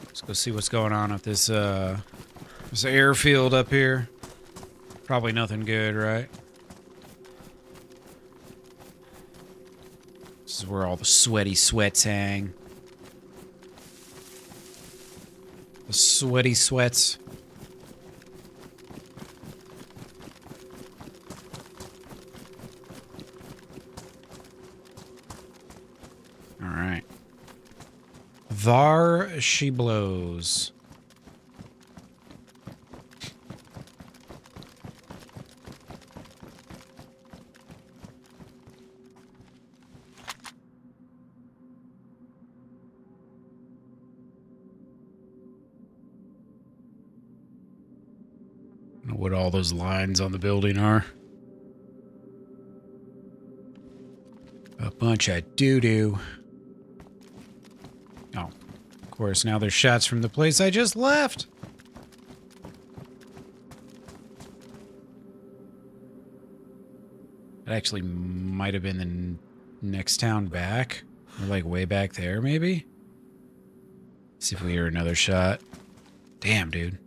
Let's go see what's going on at this airfield up here. Probably nothing good, right? This is where all the sweaty sweats hang. The sweaty sweats. All right. Var she blows. I don't know what all those lines on the building are. A bunch of doo-doo. Oh, of course, now there's shots from the place I just left. It actually might have been the next town back. Or like way back there, maybe? See if we hear another shot. Damn, dude.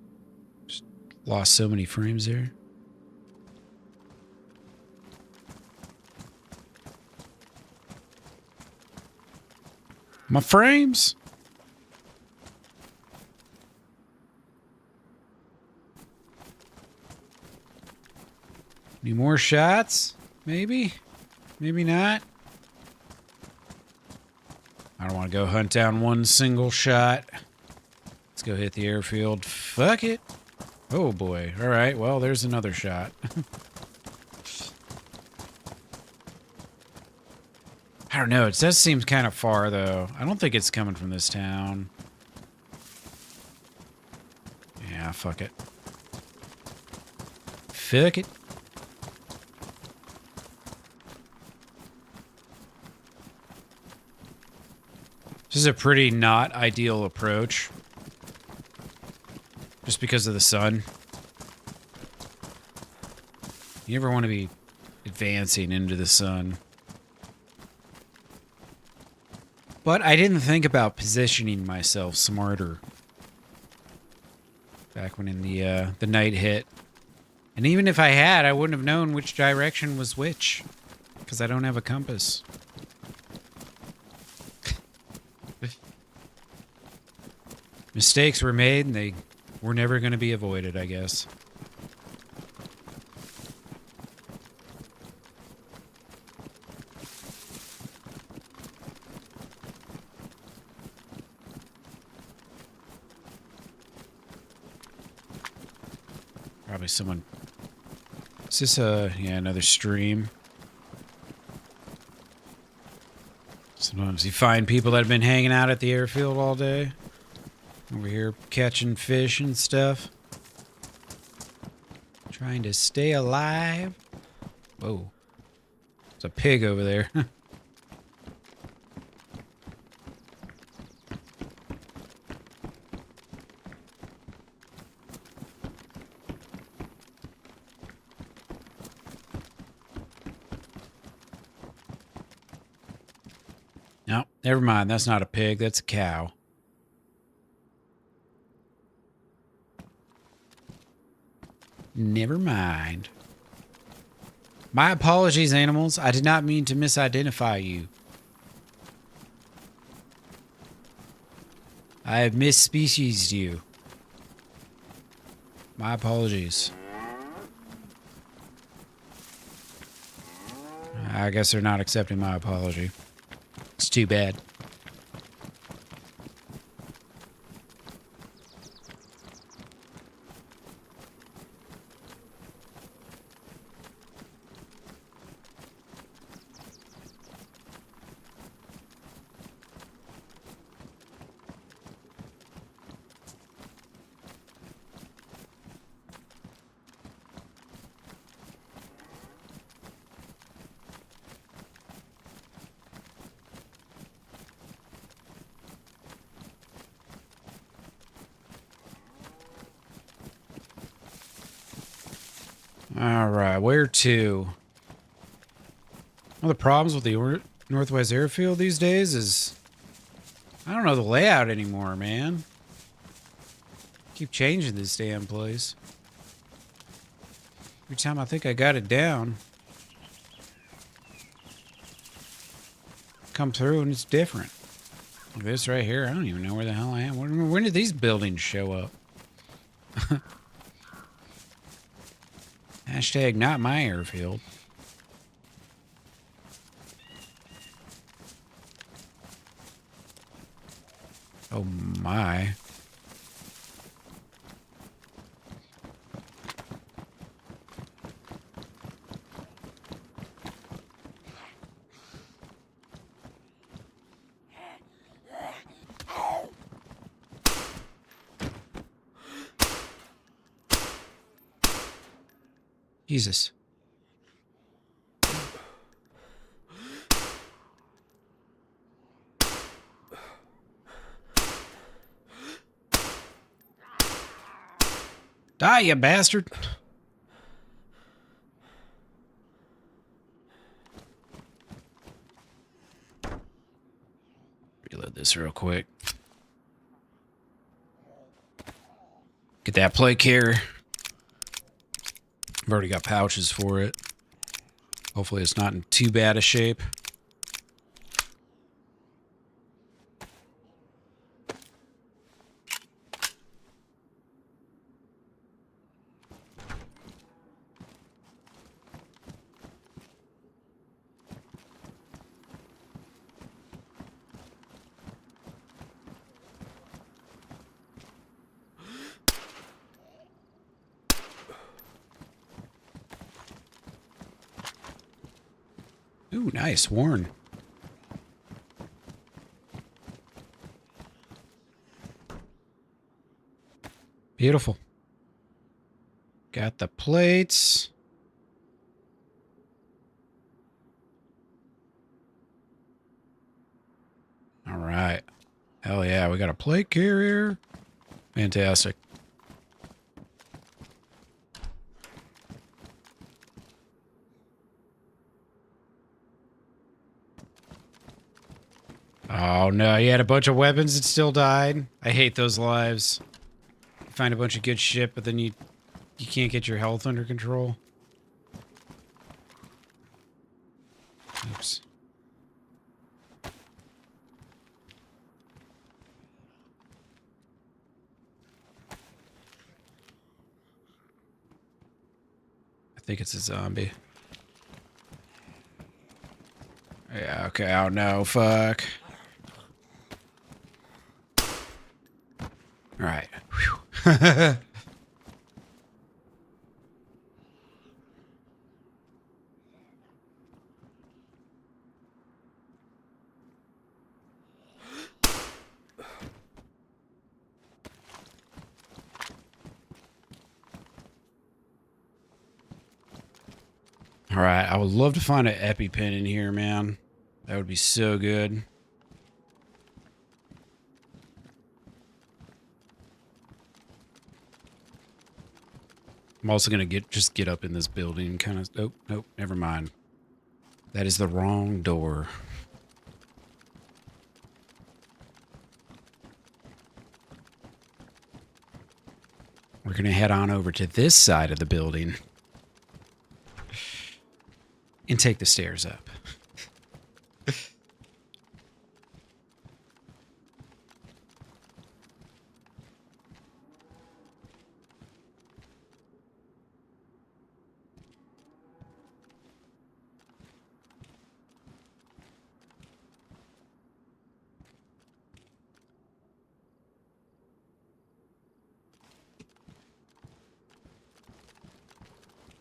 Just lost so many frames there. My frames? Any more shots? Maybe? Maybe not. I don't want to go hunt down one single shot. Let's go hit the airfield. Fuck it. Oh boy. All right. Well, there's another shot. I don't know. It does seem kind of far, though. I don't think it's coming from this town. Yeah, fuck it. Fuck it. This is a pretty not ideal approach. Just because of the sun. You never want to be advancing into the sun. But I didn't think about positioning myself smarter. Back when the night hit. And even if I had, I wouldn't have known which direction was which. Because I don't have a compass. Mistakes were made and they were never going to be avoided, I guess. Probably someone... Is this yeah, another stream? Sometimes you find people that have been hanging out at the airfield all day. Over here catching fish and stuff. Trying to stay alive. Whoa. There's a pig over there. No, never mind. That's not a pig. That's a cow. Never mind. My apologies, animals. I did not mean to misidentify you. I have misspeciesed you. My apologies. I guess they're not accepting my apology. It's too bad. All right, where to? One of the problems with the Northwest Airfield these days is I don't know the layout anymore, man. Keep changing this damn place. Every time I think I got it down, come through and it's different. Like this right here, I don't even know where the hell I am. When did these buildings show up? Hashtag not my airfield. Oh my. Jesus. Die, you bastard. Reload this real quick. Get that plate carrier. I've already got pouches for it. Hopefully it's not in too bad a shape. Ooh, nice. Worn. Beautiful. Got the plates. All right. Hell yeah, we got a plate carrier. Fantastic. Oh no, you had a bunch of weapons that still died. I hate those lives. You find a bunch of good shit, but then you can't get your health under control. Oops. I think it's a zombie. Yeah, okay, oh no, fuck. Alright. Alright, I would love to find an EpiPen in here, man. That would be so good. I'm also gonna just get up in this building, kind of. Oh, nope, never mind. That is the wrong door. We're gonna head on over to this side of the building and take the stairs up.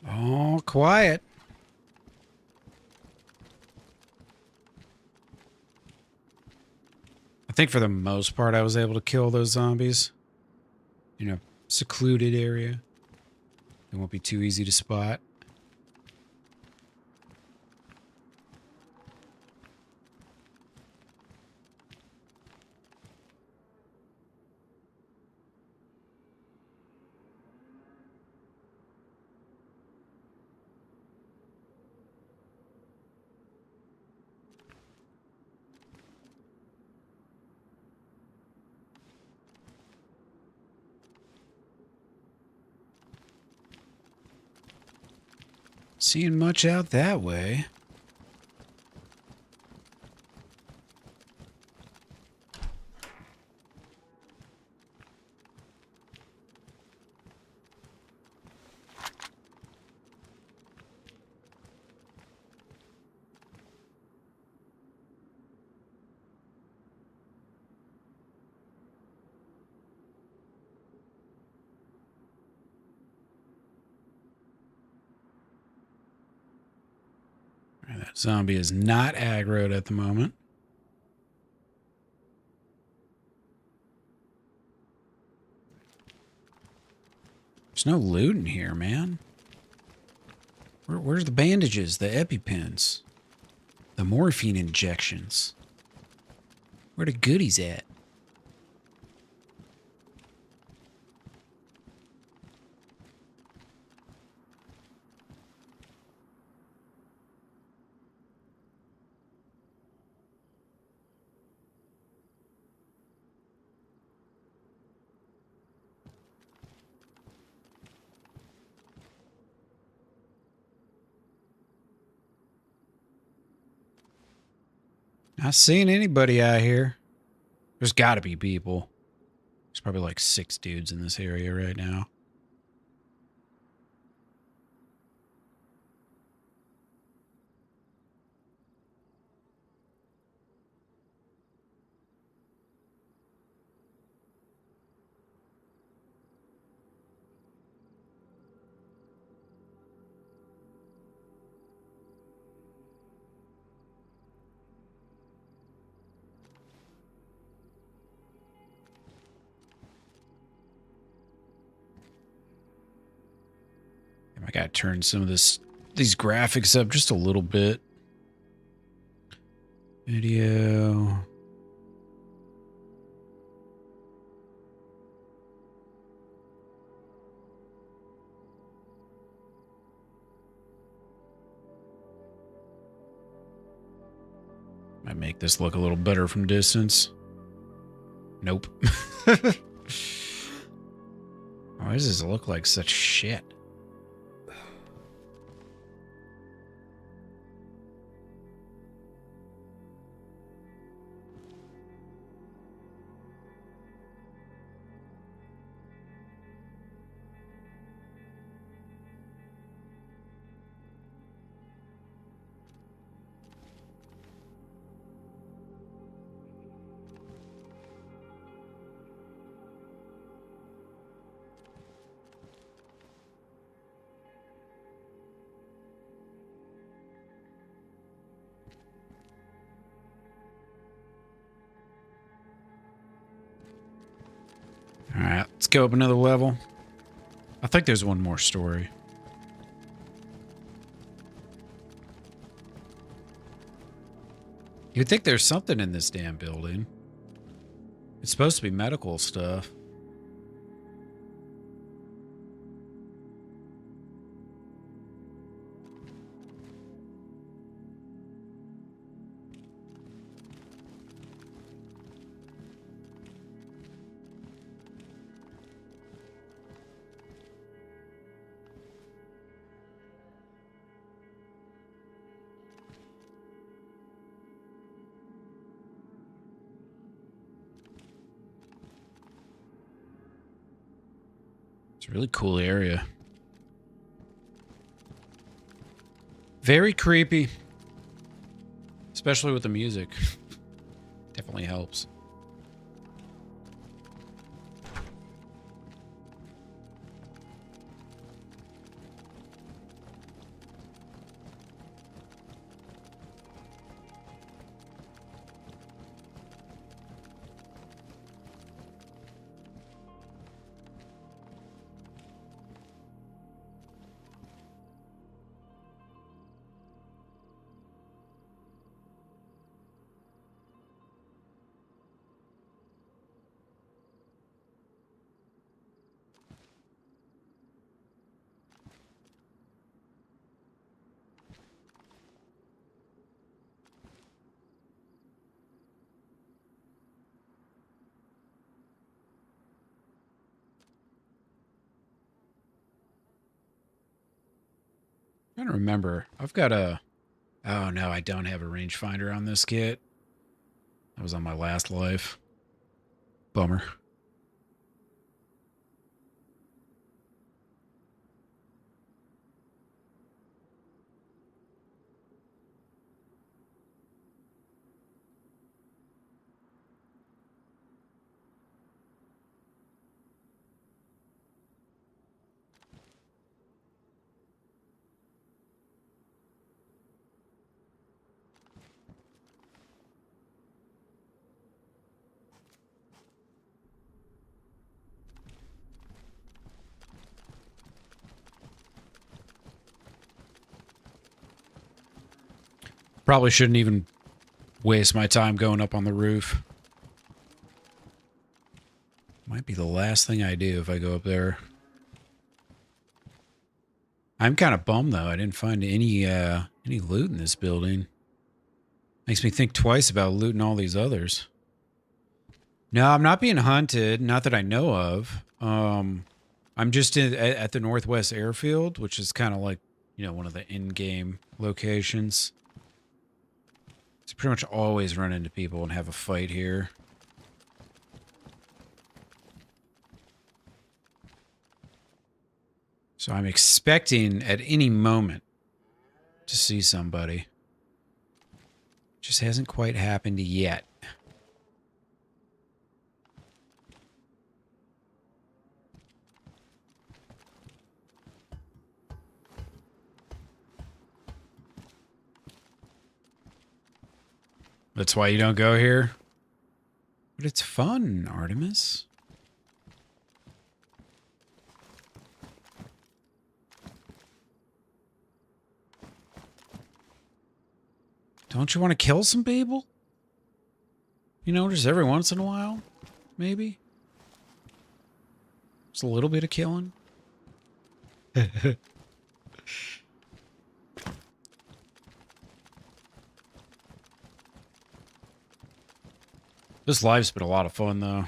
Oh, quiet. I think for the most part I was able to kill those zombies. You know, secluded area. It won't be too easy to spot. Seeing much out that way. That zombie is not aggroed at the moment. There's no loot in here, man. Where's the bandages, the EpiPens, the morphine injections? Where the goodies at? Not seeing anybody out here. There's got to be people. There's probably like 6 dudes in this area right now. I gotta turn some of these graphics up just a little bit. Video. Might make this look a little better from distance. Nope. Why does this look like such shit? All right, let's go up another level. I think there's one more story. You'd think there's something in this damn building. It's supposed to be medical stuff. It's a really cool area. Very creepy. Especially with the music. Definitely helps. trying to remember. I've got a... Oh, no, I don't have a rangefinder on this kit. That was on my last life. Bummer. Probably shouldn't even waste my time going up on the roof. Might be the last thing I do if I go up there. I'm kind of bummed though. I didn't find any loot in this building. Makes me think twice about looting all these others. No, I'm not being hunted. Not that I know of. I'm just at the Northwest Airfield, which is kind of like, you know, one of the in-game locations. So pretty much always run into people and have a fight here. So I'm expecting at any moment to see somebody. Just hasn't quite happened yet. That's why you don't go here? But it's fun, Artemis. Don't you want to kill some people? You know, just every once in a while, maybe? Just a little bit of killing. This live's been a lot of fun, though.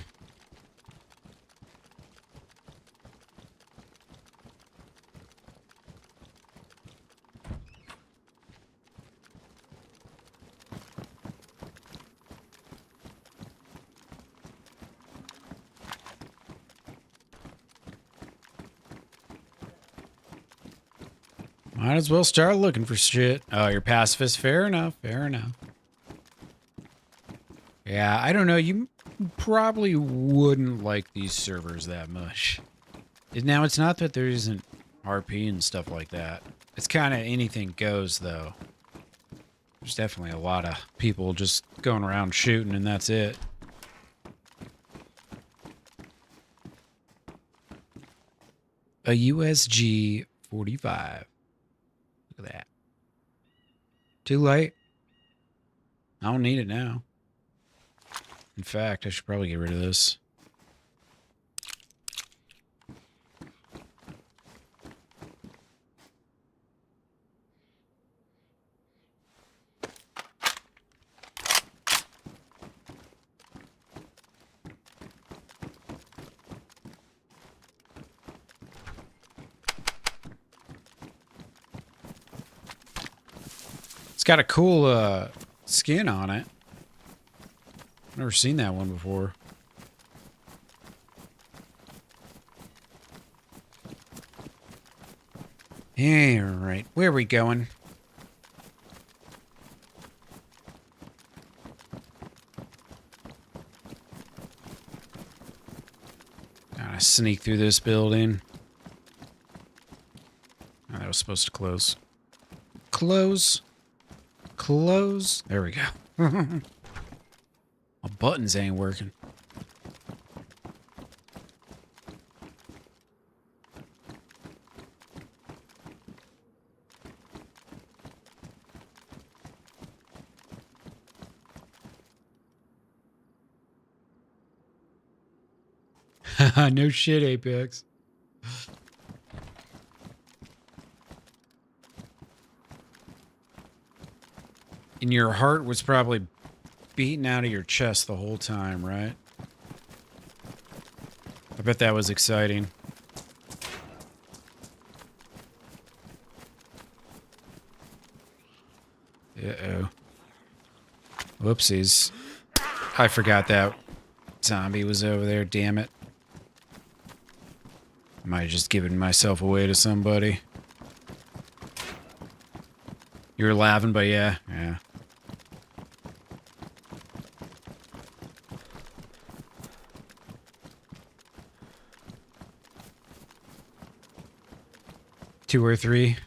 Might as well start looking for shit. Oh, you're pacifist. Fair enough. Fair enough. Yeah, I don't know. You probably wouldn't like these servers that much. Now, it's not that there isn't RP and stuff like that. It's kind of anything goes, though. There's definitely a lot of people just going around shooting, and that's it. A USG 45. Look at that. Too late. I don't need it now. In fact, I should probably get rid of this. It's got a cool skin on it. Never seen that one before. Yeah, right. Where are we going? Gotta sneak through this building. Oh, that was supposed to close. Close. Close. There we go. My buttons ain't working. No shit, Apex. And your heart was probably beating out of your chest the whole time, right? I bet that was exciting. Uh-oh. Whoopsies. I forgot that zombie was over there, damn it. I might have just given myself away to somebody. You were laughing, but yeah. 2 or 3.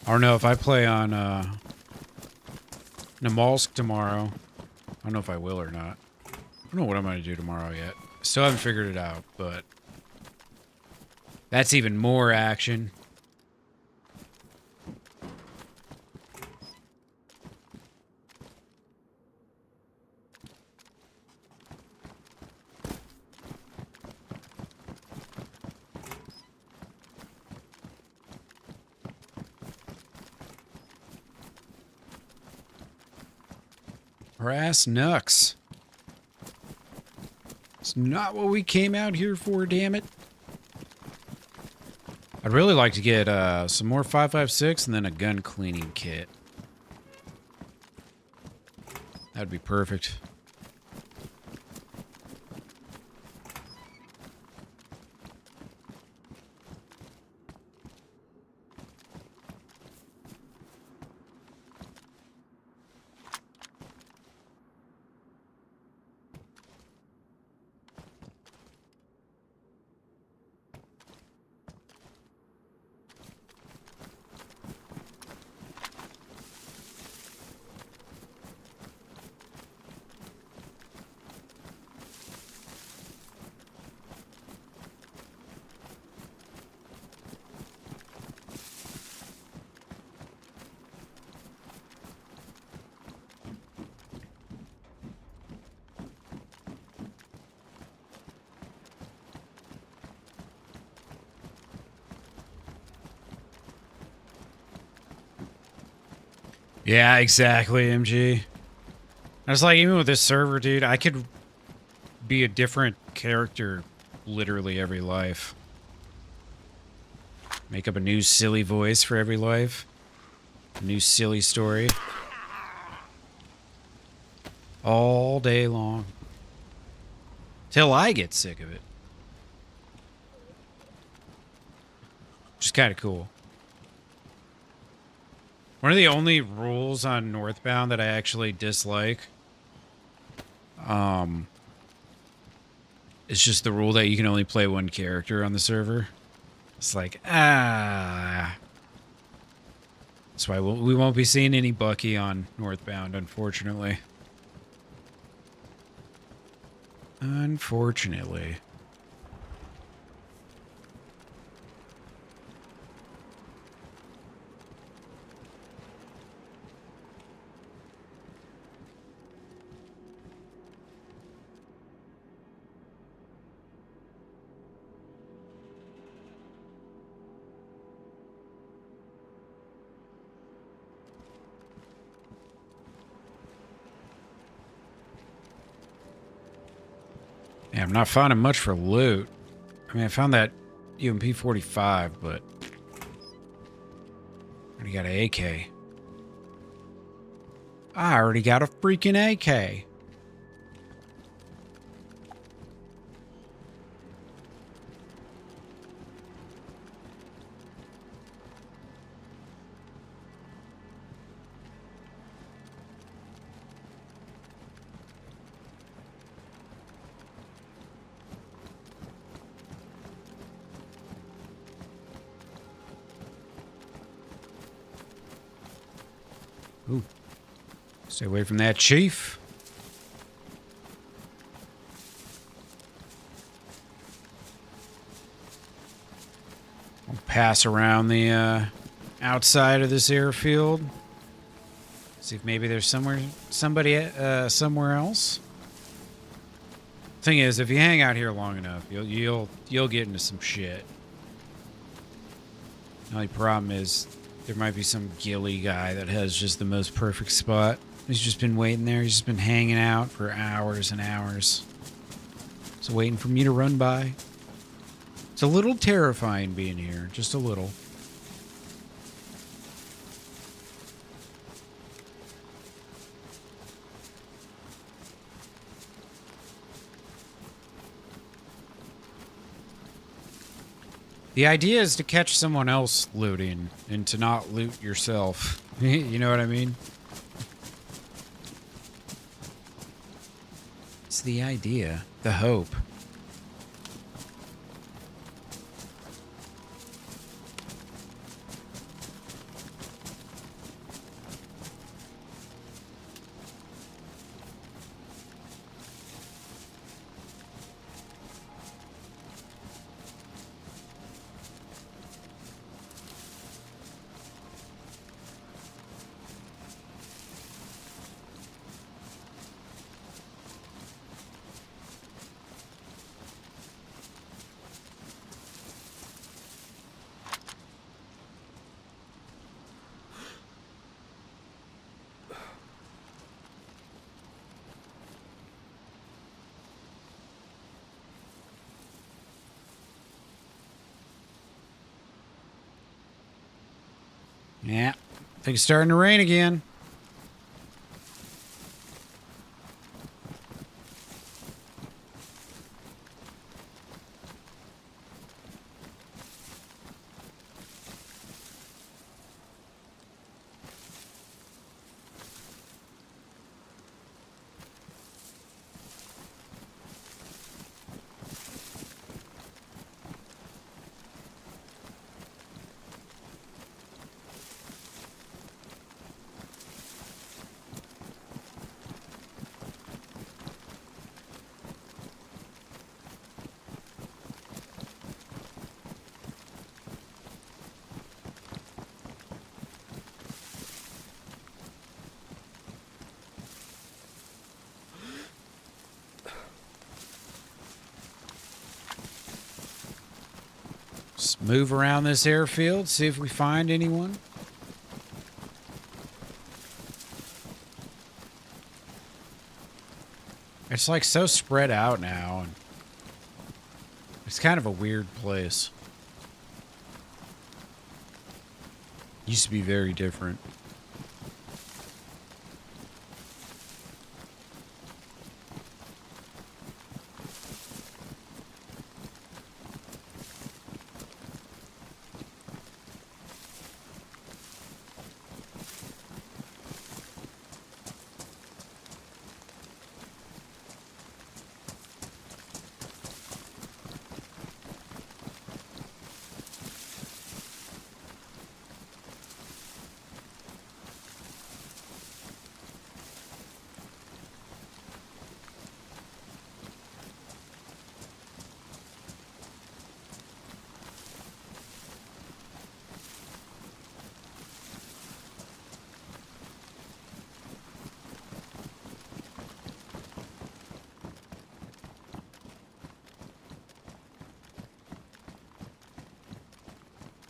I don't know if I play on Namalsk tomorrow. I don't know if I will or not. I don't know what I'm going to do tomorrow yet. Still haven't figured it out, but that's even more action. Brass knucks. It's not what we came out here for, damn it. I'd really like to get some more 5.56 and then a gun cleaning kit. That'd be perfect. Yeah, exactly, MG. I was like, even with this server, dude, I could be a different character literally every life. Make up a new silly voice for every life. A new silly story. All day long. Till I get sick of it. Which is kind of cool. One of the only rules on Northbound that I actually dislike is just the rule that you can only play one character on the server. It's like, That's why we won't be seeing any Bucky on Northbound, unfortunately. Unfortunately. Yeah, I'm not finding much for loot. I mean, I found that UMP 45, but I already got an AK. I already got a freaking AK. Ooh. Stay away from that, Chief. I'll pass around the outside of this airfield. See if maybe there's somebody somewhere else. Thing is, if you hang out here long enough, you'll get into some shit. The only problem is there might be some gilly guy that has just the most perfect spot. He's just been waiting there. He's just been hanging out for hours and hours. So waiting for me to run by. It's a little terrifying being here, just a little. The idea is to catch someone else looting and to not loot yourself. You know what I mean? It's the idea, the hope. Yeah, I think it's starting to rain again. Let's move around this airfield, see if we find anyone. It's like so spread out now, and it's kind of a weird place. Used to be very different.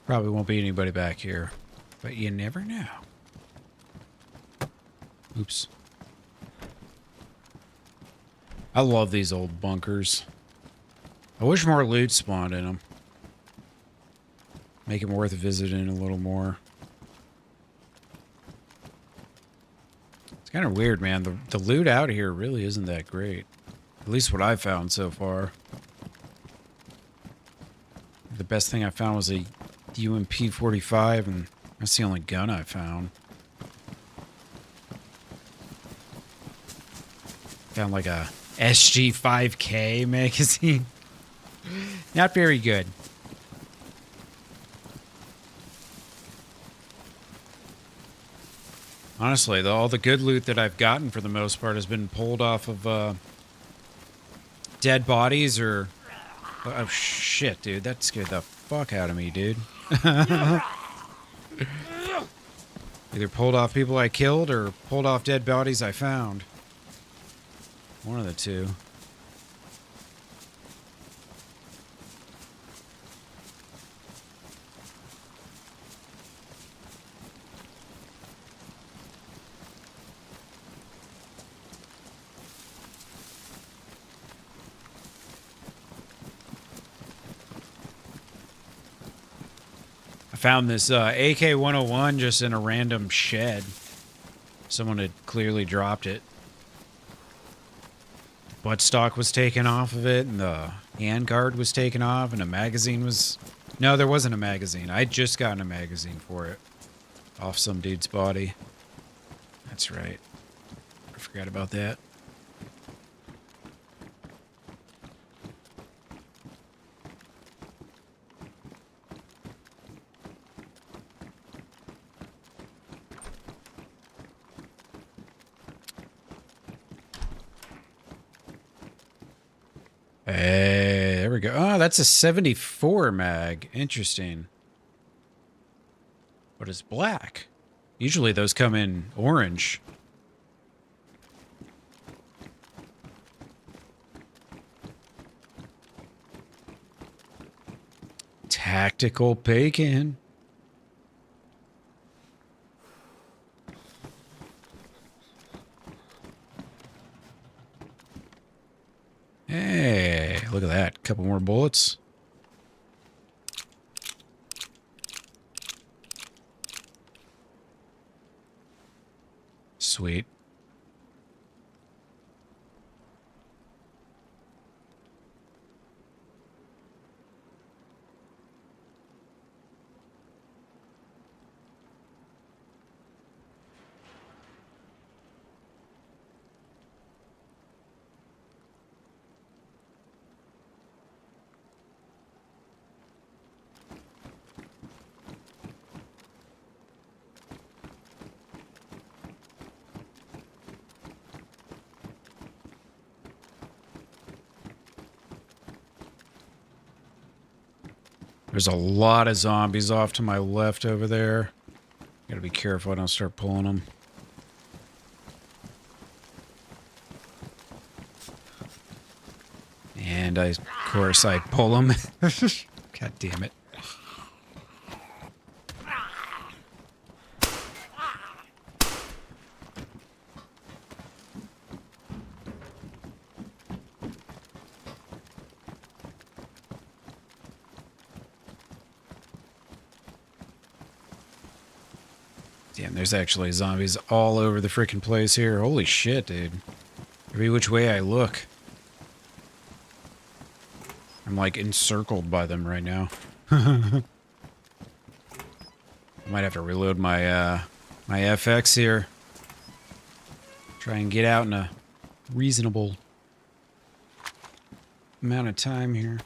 Probably won't be anybody back here, but you never know. Oops. I love these old bunkers. I wish more loot spawned in them. Make them worth visiting a little more. It's kind of weird, man. The loot out here really isn't that great. At least what I've found so far. The best thing I found was a UMP-45, and that's the only gun I found. Found like a SG-5K magazine. Not very good. Honestly, all the good loot that I've gotten for the most part has been pulled off of dead bodies or... Oh shit, dude. That scared the fuck out of me, dude. Either pulled off people I killed or pulled off dead bodies I found. One of the two. Found this AK-101 just in a random shed. Someone had clearly dropped it. Buttstock was taken off of it, and the handguard was taken off, and a magazine was... No, there wasn't a magazine. I'd just gotten a magazine for it. Off some dude's body. That's right. I forgot about that. Hey, there we go. Oh, that's a 74 mag. Interesting. But it's black. Usually those come in orange. Tactical bacon. Hey, look at that. Couple more bullets. Sweet. There's a lot of zombies off to my left over there. Gotta be careful I don't start pulling them. And of course I pull them. God damn it. Damn, there's actually zombies all over the freaking place here. Holy shit, dude. Every which way I look. I'm like encircled by them right now. I might have to reload my my FX here. Try and get out in a reasonable amount of time here.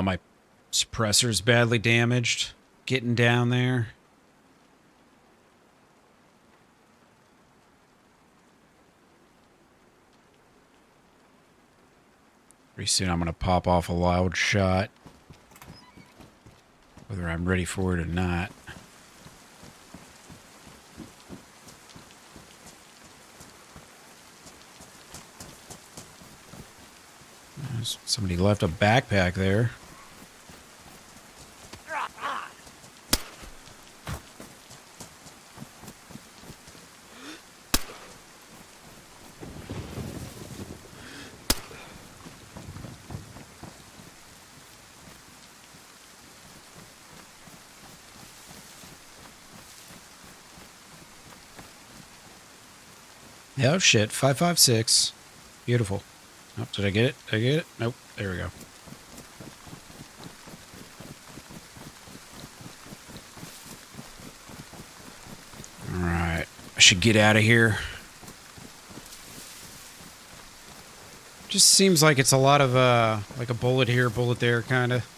My suppressor's badly damaged. Getting down there. Pretty soon I'm going to pop off a loud shot. Whether I'm ready for it or not. Somebody left a backpack there. Oh shit, 556. Beautiful. Oh, did I get it? Did I get it? Nope. There we go. Alright. I should get out of here. Just seems like it's a lot of, like a bullet here, bullet there, kind of.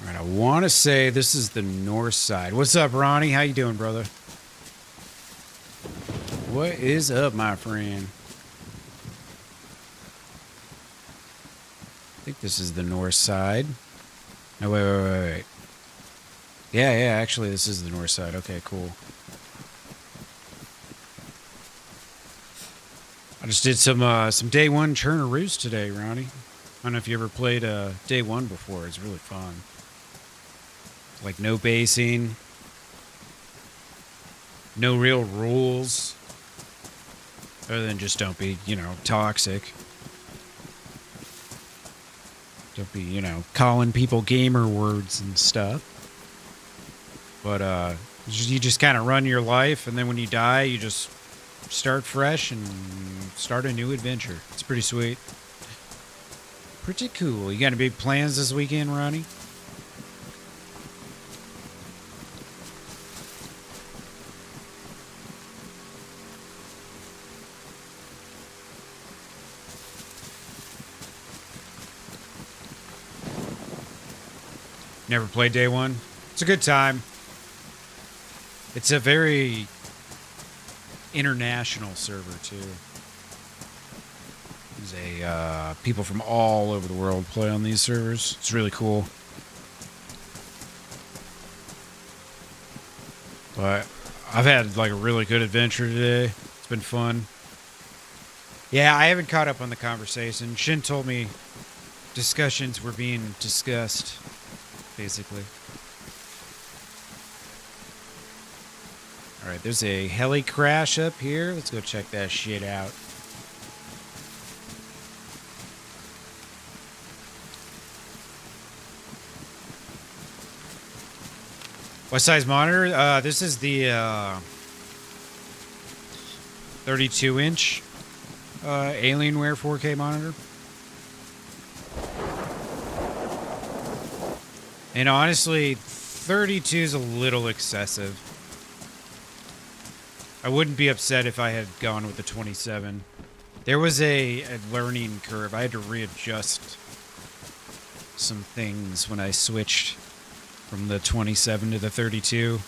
I want to say this is the north side. What's up, Ronnie? How you doing, brother? What is up, my friend? I think this is the north side. No, wait. Yeah, actually, this is the north side. Okay, cool. I just did some DayOne Chernarus today, Ronnie. I don't know if you ever played DayOne before. It's really fun. Like, no basing. No real rules. Other than just don't be, toxic. Don't be, calling people gamer words and stuff. But you just kind of run your life, and then when you die, you just start fresh and start a new adventure. It's pretty sweet. Pretty cool. You got any big plans this weekend, Ronnie? Never played DayOne? It's a good time. It's a very international server, too. There's people from all over the world play on these servers. It's really cool. But I've had like a really good adventure today. It's been fun. Yeah, I haven't caught up on the conversation. Shin told me discussions were being discussed, basically. Alright, there's a heli crash up here. Let's go check that shit out. What size monitor? This is the 32-inch Alienware 4K monitor. And honestly, 32 is a little excessive. I wouldn't be upset if I had gone with the 27. There was a learning curve. I had to readjust some things when I switched from the 27 to the 32.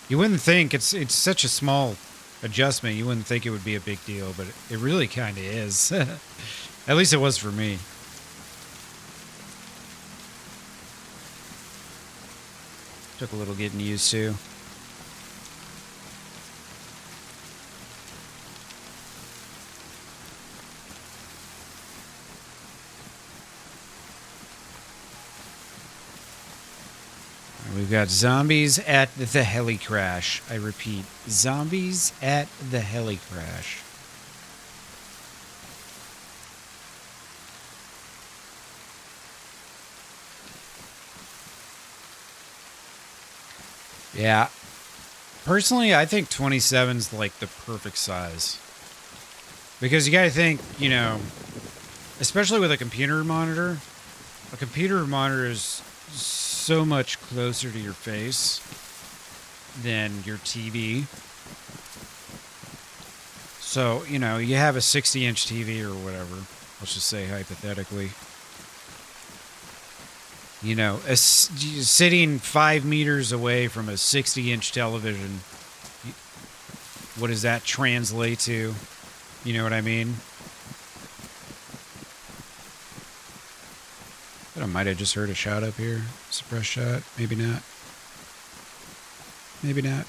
You wouldn't think it's such a small adjustment. You wouldn't think it would be a big deal, but it really kind of is. At least it was for me. Took a little getting used to. We've got zombies at the heli crash. I repeat, zombies at the heli crash. Yeah. Personally, I think 27's like the perfect size. Because you gotta think, especially with a computer monitor is so much closer to your face than your TV. So, you have a 60-inch TV or whatever. Let's just say hypothetically. Sitting 5 meters away from a 60-inch television, what does that translate to? You know what I mean? But I might have just heard a shot up here. Suppress shot. Maybe not. Maybe not.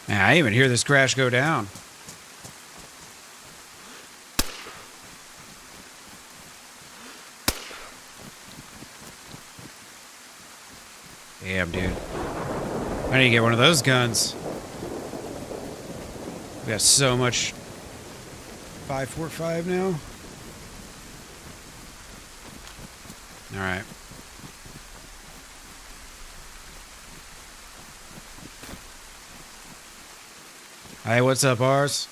Man, I didn't even hear this crash go down. Damn, dude. I need to get one of those guns. We got so much 5.45 now. Alright. Hey, what's up, Ars?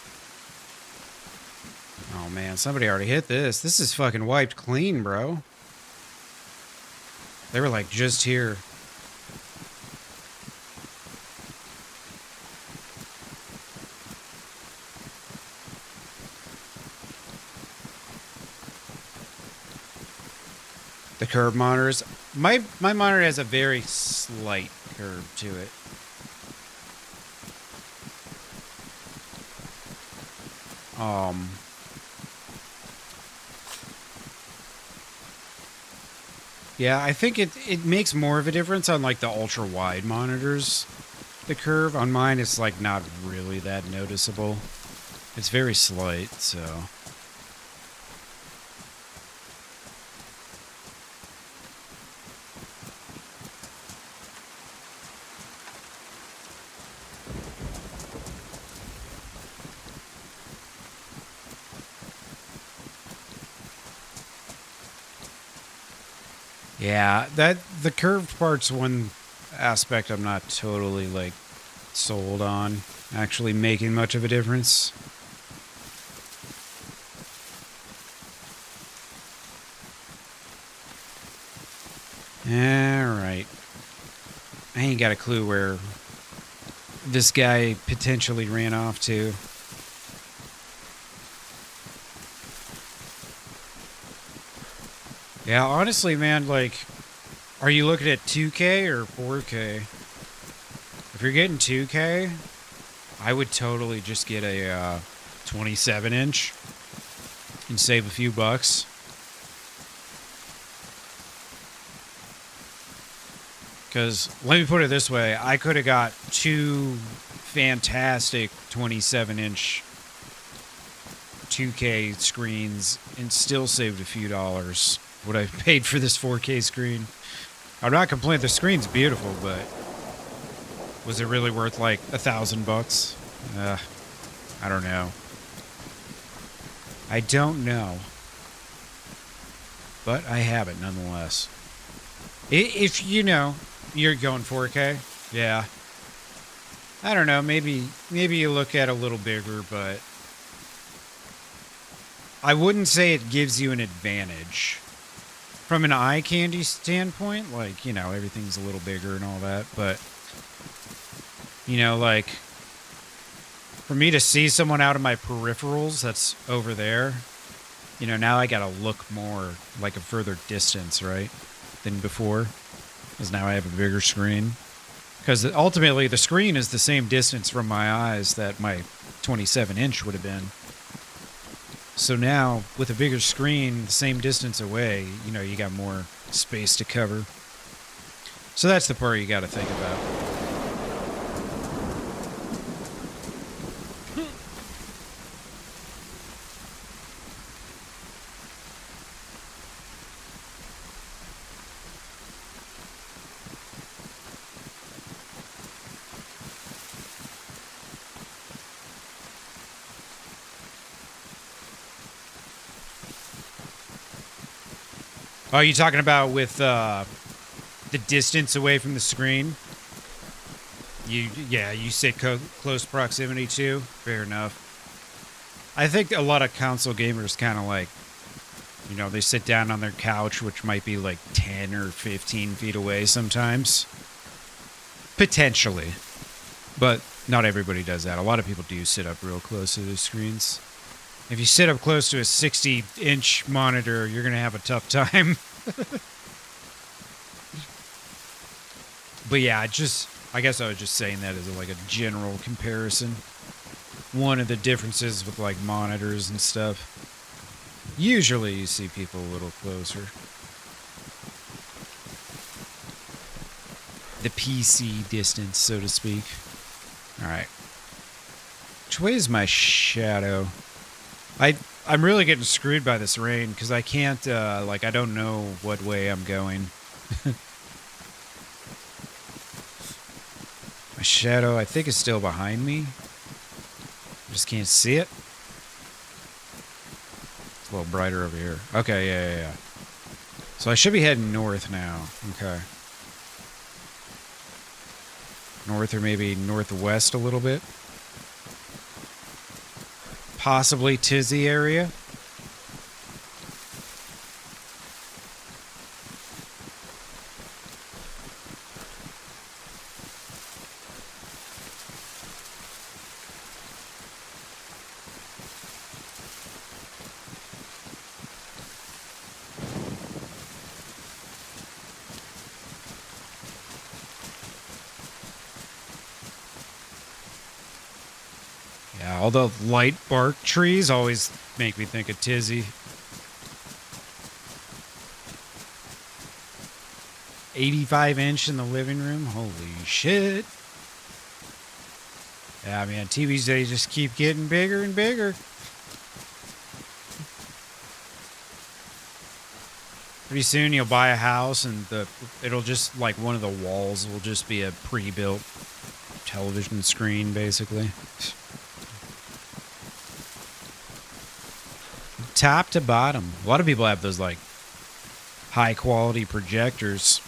Oh, man, somebody already hit this. This is fucking wiped clean, bro. They were, like, just here. The curve monitors. My monitor has a very slight curve to it. Yeah, I think it makes more of a difference on like the ultra wide monitors. The curve on mine is like not really that noticeable. It's very slight, so. Yeah, the curved part's one aspect I'm not totally like sold on actually making much of a difference. Alright. I ain't got a clue where this guy potentially ran off to. Yeah, honestly, man, like, are you looking at 2K or 4K? If you're getting 2K, I would totally just get a 27-inch and save a few bucks. Because, let me put it this way, I could have got two fantastic 27-inch 2K screens and still saved a few dollars. What I paid for this 4K screen. I'm not complaining, the screen's beautiful, but was it really worth like $1,000? I don't know. I don't know. But I have it nonetheless. If you know, you're going 4K, yeah. I don't know, maybe you look at a little bigger, but I wouldn't say it gives you an advantage. From an eye candy standpoint, like, you know, everything's a little bigger and all that, but, you know, like, for me to see someone out of my peripherals that's over there, you know, now I gotta look more like a further distance, right, than before, because now I have a bigger screen. Because ultimately, the screen is the same distance from my eyes that my 27-inch would have been. So now, with a bigger screen, the same distance away, you know, you got more space to cover. So that's the part you got to think about. Oh, you talking about with the distance away from the screen? You said close proximity to. Fair enough. I think a lot of console gamers kind of like, you know, they sit down on their couch, which might be like 10 or 15 feet away sometimes. Potentially. But not everybody does that. A lot of people do sit up real close to the screens. If you sit up close to a 60-inch monitor, you're going to have a tough time. But yeah, I guess I was just saying that as like a general comparison. One of the differences with like monitors and stuff. Usually you see people a little closer. The PC distance, so to speak. Alright. Which way is my shadow? I'm really getting screwed by this rain because I can't, I don't know what way I'm going. My shadow, I think, is still behind me. I just can't see it. It's a little brighter over here. Okay, yeah. So I should be heading north now. Okay. North or maybe northwest a little bit. Possibly Tizzy area. Yeah, all the light bark trees always make me think of Tizzy. 85-inch in the living room. Holy shit. Yeah, man, TVs, they just keep getting bigger and bigger. Pretty soon you'll buy a house and it'll just, like, one of the walls will just be a pre-built television screen, basically. Top to bottom. A lot of people have those, like, high-quality projectors.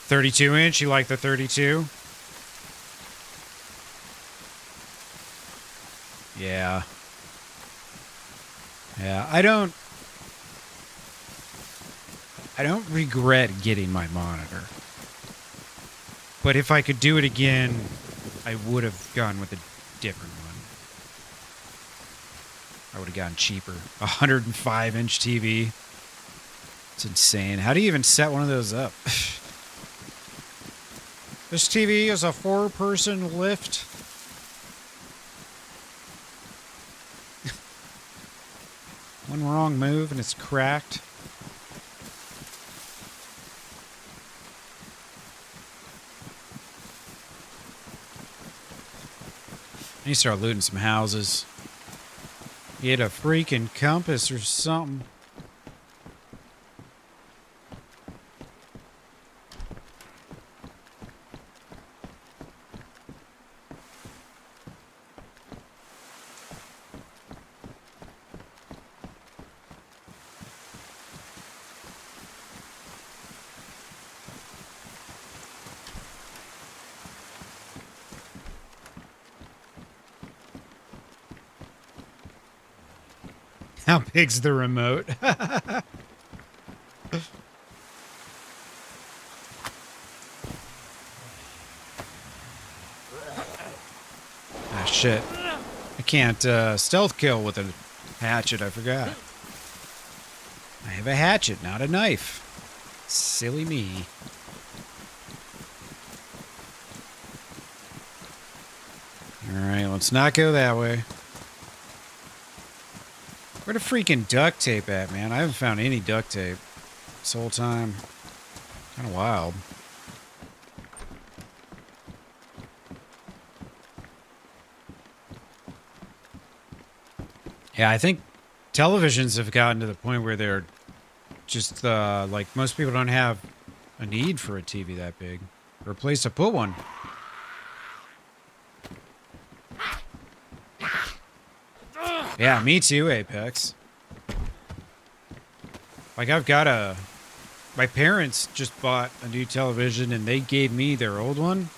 32-inch, you like the 32? Yeah. Yeah, I don't regret getting my monitor. But if I could do it again, I would have gone with a different one. I would have gone cheaper. 105-inch TV. It's insane. How do you even set one of those up? This TV is a 4-person lift. One wrong move and it's cracked. I need to start looting some houses. Get a freaking compass or something. How big's the remote? Ah, shit. I can't stealth kill with a hatchet, I forgot. I have a hatchet, not a knife. Silly me. Alright, let's not go that way. Where the freaking duct tape at, man? I haven't found any duct tape this whole time. Kind of wild. Yeah, I think televisions have gotten to the point where they're just, like, most people don't have a need for a TV that big. Or a place to put one. Yeah, me too, Apex. Like, I've got my parents just bought a new television and they gave me their old one.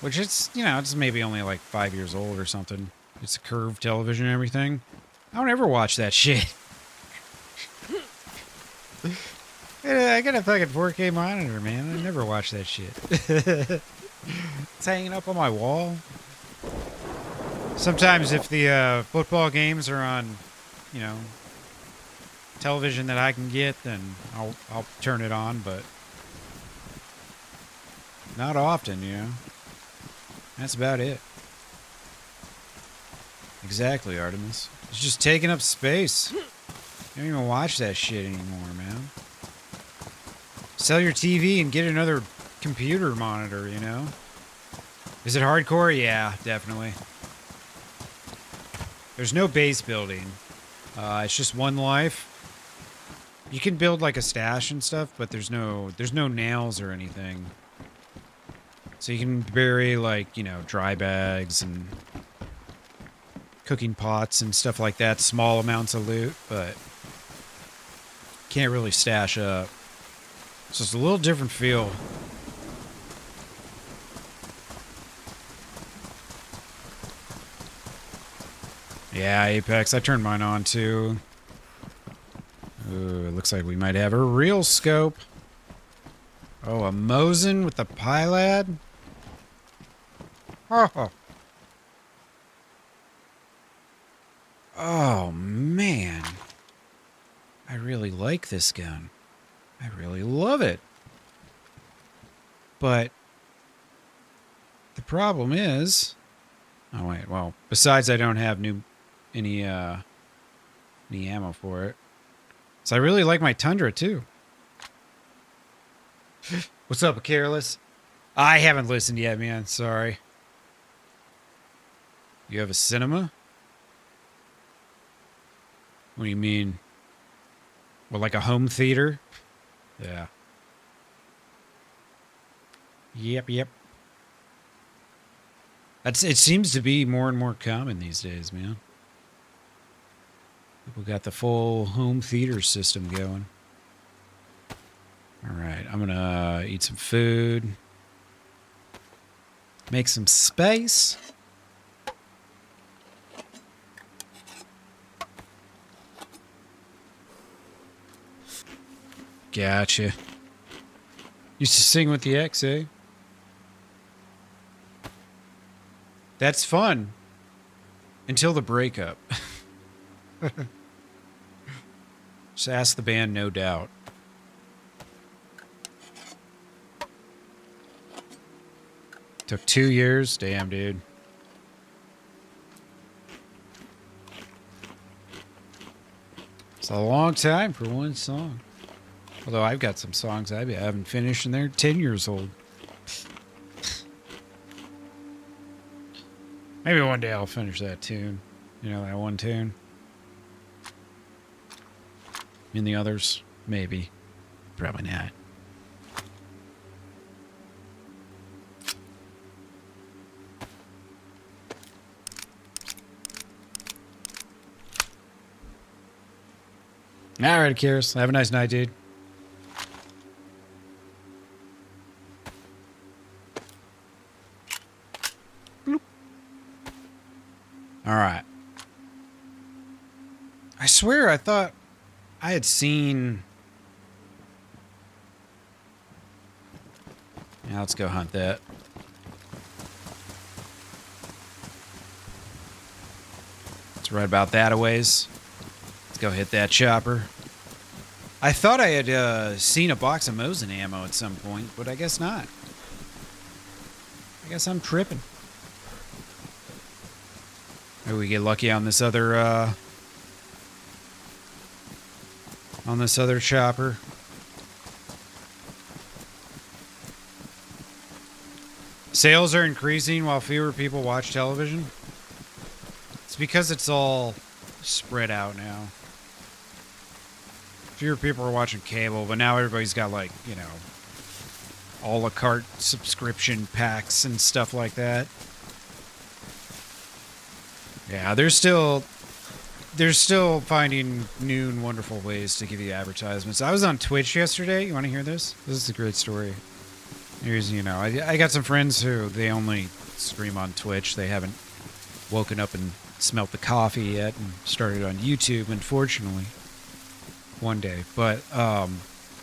Which it's, you know, it's maybe only like 5 years old or something. It's a curved television and everything. I don't ever watch that shit. I got a fucking 4K monitor, man. I never watch that shit. It's hanging up on my wall. Sometimes if the football games are on, you know, television that I can get, then I'll turn it on, but not often, you know. That's about it. Exactly, Artemis. It's just taking up space. You don't even watch that shit anymore, man. Sell your TV and get another computer monitor, you know? Is it hardcore? Yeah, definitely. There's no base building. It's just one life. You can build like a stash and stuff, but there's no nails or anything. So you can bury like, you know, dry bags and cooking pots and stuff like that. Small amounts of loot, but can't really stash up. So it's a little different feel. Yeah, Apex. I turned mine on too. Ooh, it looks like we might have a real scope. Oh, a Mosin with the Pylad? Oh. Oh, man. I really like this gun. I really love it. But the problem is, Oh wait, well, besides I don't have any ammo for it. So I really like my Tundra too. What's up, Careless? I haven't listened yet, man. Sorry. You have a cinema? What do you mean? Well, like a home theater? Yeah. Yep. It seems to be more and more common these days, man. People got the full home theater system going. All right, I'm gonna eat some food. Make some space. Gotcha. Used to sing with the X, eh? That's fun. Until the breakup. Just ask the band, No Doubt. Took 2 years? Damn, dude. It's a long time for one song. Although I've got some songs I haven't finished and they're 10 years old. Maybe one day I'll finish that tune. You know, that one tune. And the others, maybe. Probably not. All right, Karis. Have a nice night, dude. Bloop. All right. I swear I thought I had seen... Yeah, let's go hunt that. It's right about that a ways. Let's go hit that chopper. I thought I had seen a box of Mosin ammo at some point, but I guess not. I guess I'm tripping. Maybe we get lucky on this other chopper. Sales are increasing while fewer people watch television. It's because it's all spread out now. Fewer people are watching cable, but now everybody's got, like, you know, a la carte subscription packs and stuff like that. Yeah, they're still finding new and wonderful ways to give you advertisements. I was on Twitch yesterday. You want to hear this? This is a great story. Here's, you know, I got some friends who they only stream on Twitch. They haven't woken up and smelt the coffee yet and started on YouTube, unfortunately. One day. But,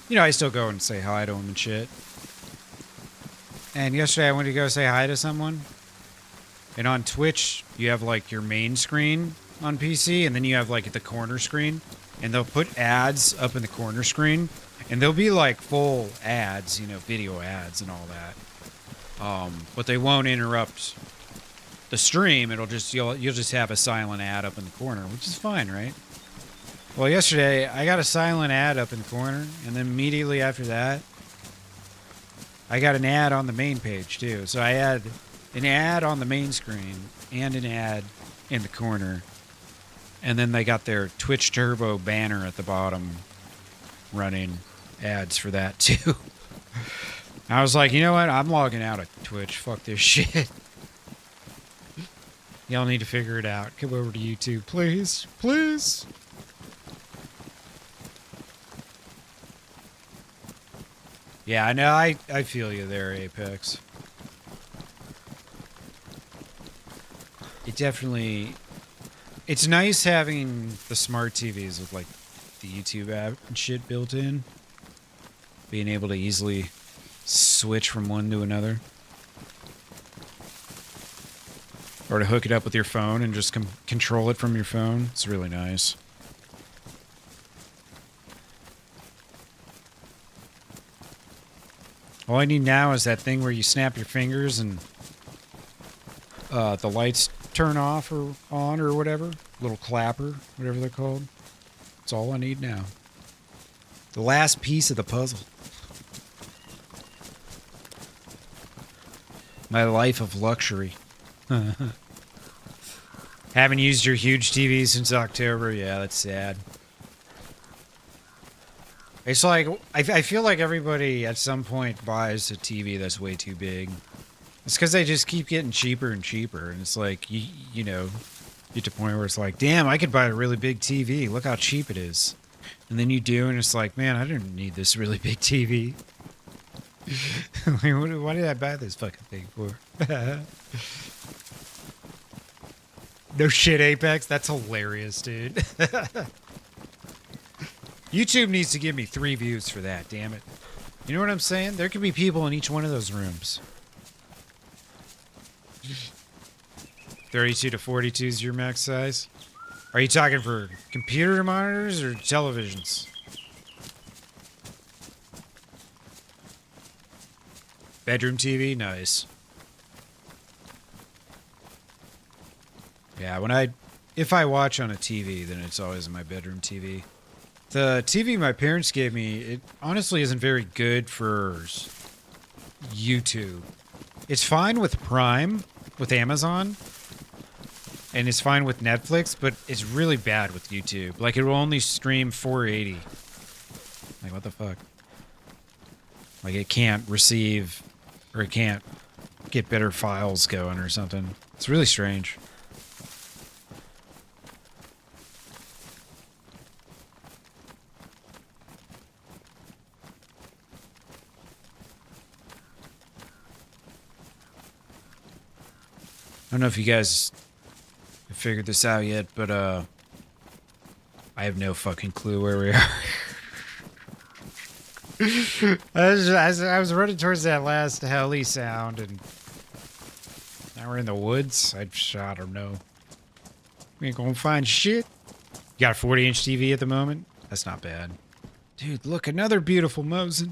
you know, I still go and say hi to them and shit. And yesterday I went to go say hi to someone. And on Twitch, you have, like, your main screen on PC, and then you have, like, the corner screen. And they'll put ads up in the corner screen. And they'll be, like, full ads, you know, video ads and all that. But they won't interrupt the stream. It'll just, you'll just have a silent ad up in the corner, which is fine, right? Well, yesterday, I got a silent ad up in the corner, and then immediately after that, I got an ad on the main page, too. So I had an ad on the main screen and an ad in the corner. And then they got their Twitch Turbo banner at the bottom running ads for that, too. I was like, you know what? I'm logging out of Twitch. Fuck this shit. Y'all need to figure it out. Come over to YouTube, please. Please. Yeah, I know. I feel you there, Apex. It definitely... It's nice having the smart TVs with, like, the YouTube app and shit built in. Being able to easily switch from one to another. Or to hook it up with your phone and just control it from your phone. It's really nice. All I need now is that thing where you snap your fingers and the lights turn off or on or whatever. Little clapper, whatever they're called. That's all I need now. The last piece of the puzzle. My life of luxury. Haven't used your huge TV since October. Yeah, that's sad. It's like, I feel like everybody at some point buys a TV that's way too big. It's because they just keep getting cheaper and cheaper. And it's like, you know, get to a point where it's like, damn, I could buy a really big TV. Look how cheap it is. And then you do, and it's like, man, I didn't need this really big TV. Like, why did I buy this fucking thing for? No shit, Apex. That's hilarious, dude. YouTube needs to give me 3 views for that, damn it. You know what I'm saying? There could be people in each one of those rooms. 32 to 42 is your max size? Are you talking for computer monitors or televisions? Bedroom TV? Nice. Yeah, if I watch on a TV, then it's always my bedroom TV. The TV my parents gave me, it honestly isn't very good for YouTube. It's fine with Prime, with Amazon, and it's fine with Netflix, but it's really bad with YouTube. Like, it will only stream 480. Like, what the fuck? Like, it can't receive, or it can't get better files going or something. It's really strange. I don't know if you guys have figured this out yet, but I have no fucking clue where we are. I was running towards that last heli sound, and now we're in the woods. I don't know. We ain't gonna find shit. You got a 40-inch TV at the moment? That's not bad. Dude, look, another beautiful Mosin.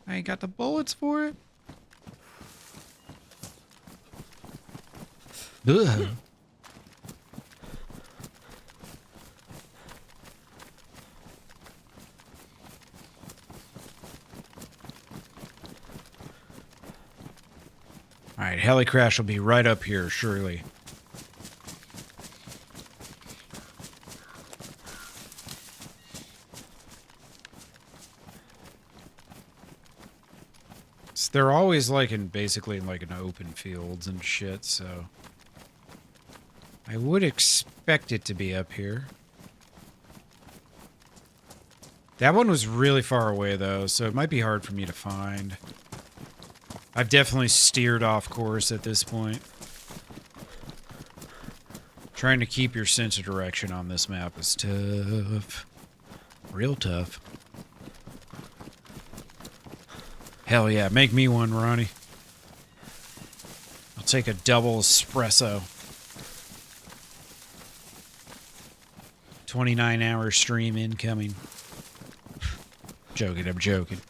I ain't got the bullets for it. Ugh. Alright, heli crash will be right up here, surely. They're always like basically in open fields and shit, so I would expect it to be up here. That one was really far away, though, so it might be hard for me to find. I've definitely steered off course at this point. Trying to keep your sense of direction on this map is tough. Real tough. Hell yeah, make me one, Ronnie. I'll take a double espresso. 29-hour stream incoming. Joking, I'm joking.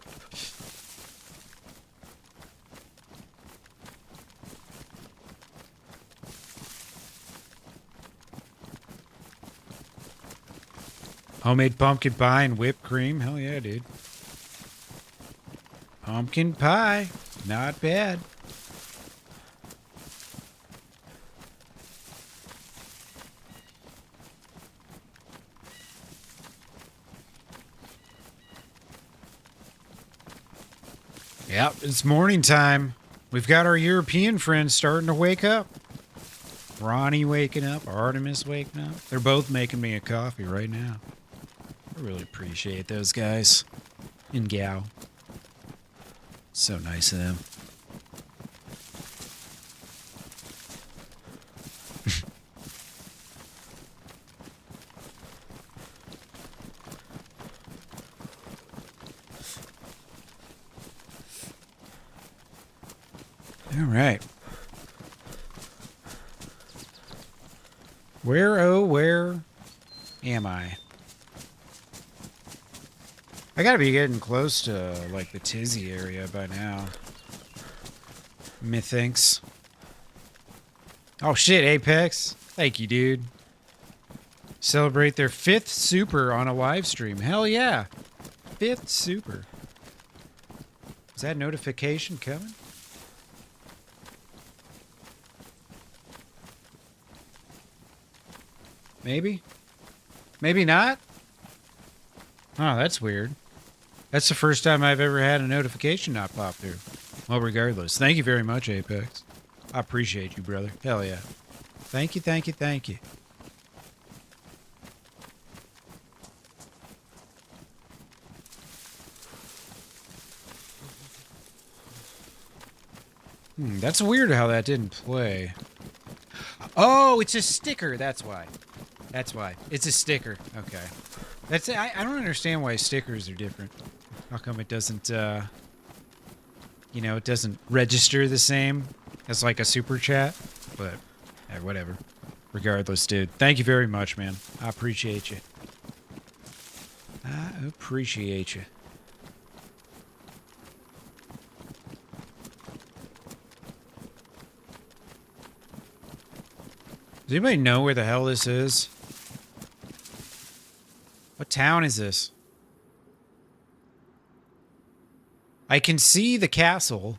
Homemade pumpkin pie and whipped cream? Hell yeah, dude. Pumpkin pie. Not bad. Yep, it's morning time. We've got our European friends starting to wake up. Ronnie waking up, Artemis waking up. They're both making me a coffee right now. I really appreciate those guys. And gal. So nice of them. All right. Where, oh, where am I? I gotta be getting close to, the Tizzy area by now. Methinks. Oh shit, Apex. Thank you, dude. Celebrate their 5th super on a live stream. Hell yeah. 5th super. Is that notification coming? Maybe? Maybe not? Oh, that's weird. That's the first time I've ever had a notification not pop through. Well, regardless. Thank you very much, Apex. I appreciate you, brother. Hell yeah. Thank you, thank you, thank you. That's weird how that didn't play. Oh, it's a sticker. That's why. That's why. It's a sticker. Okay. That's I don't understand why stickers are different. How come it doesn't, you know, it doesn't register the same as like a super chat? But, whatever. Regardless, dude. Thank you very much, man. I appreciate you. I appreciate you. Does anybody know where the hell this is? What town is this? I can see the castle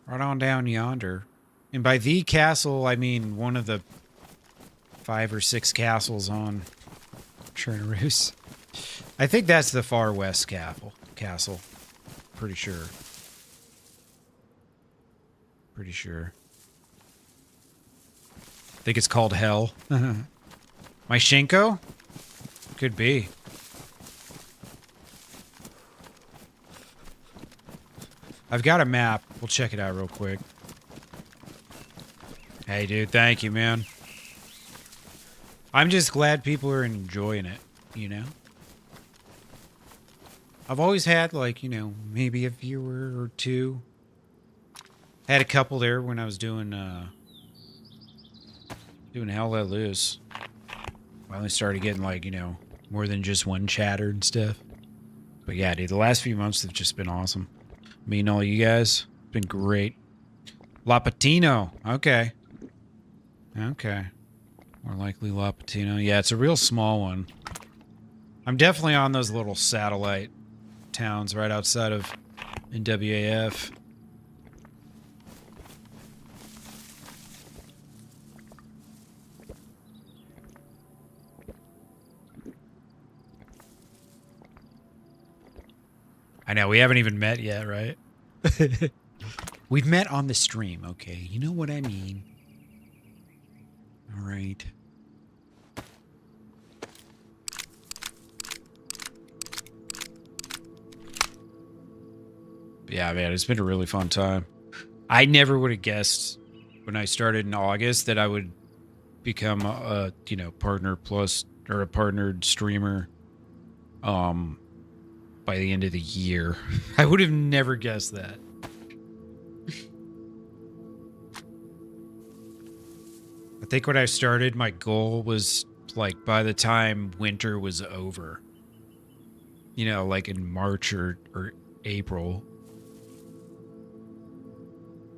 right on down yonder. And by the castle, I mean one of the 5 or 6 castles on Chernarus. I think that's the far west castle. Pretty sure. Pretty sure. I think it's called Hell. My Shinko? Could be. I've got a map. We'll check it out real quick. Hey, dude. Thank you, man. I'm just glad people are enjoying it, you know? I've always had, like, you know, maybe a viewer or two. Had a couple there when I was doing Hell Let Loose. Finally started getting, like, you know, more than just one chatter and stuff. But yeah, dude, the last few months have just been awesome. Me and all you guys, been great. La Patino. Okay. Okay. More likely La Patino. Yeah, it's a real small one. I'm definitely on those little satellite towns right outside of NWAF. I know, we haven't even met yet, right? We've met on the stream, okay? You know what I mean. All right. Yeah, man, it's been a really fun time. I never would have guessed when I started in August that I would become a, you know, partner plus or a partnered streamer by the end of the year. I would have never guessed that. I think when I started, my goal was like by the time winter was over, you know, like in March or April,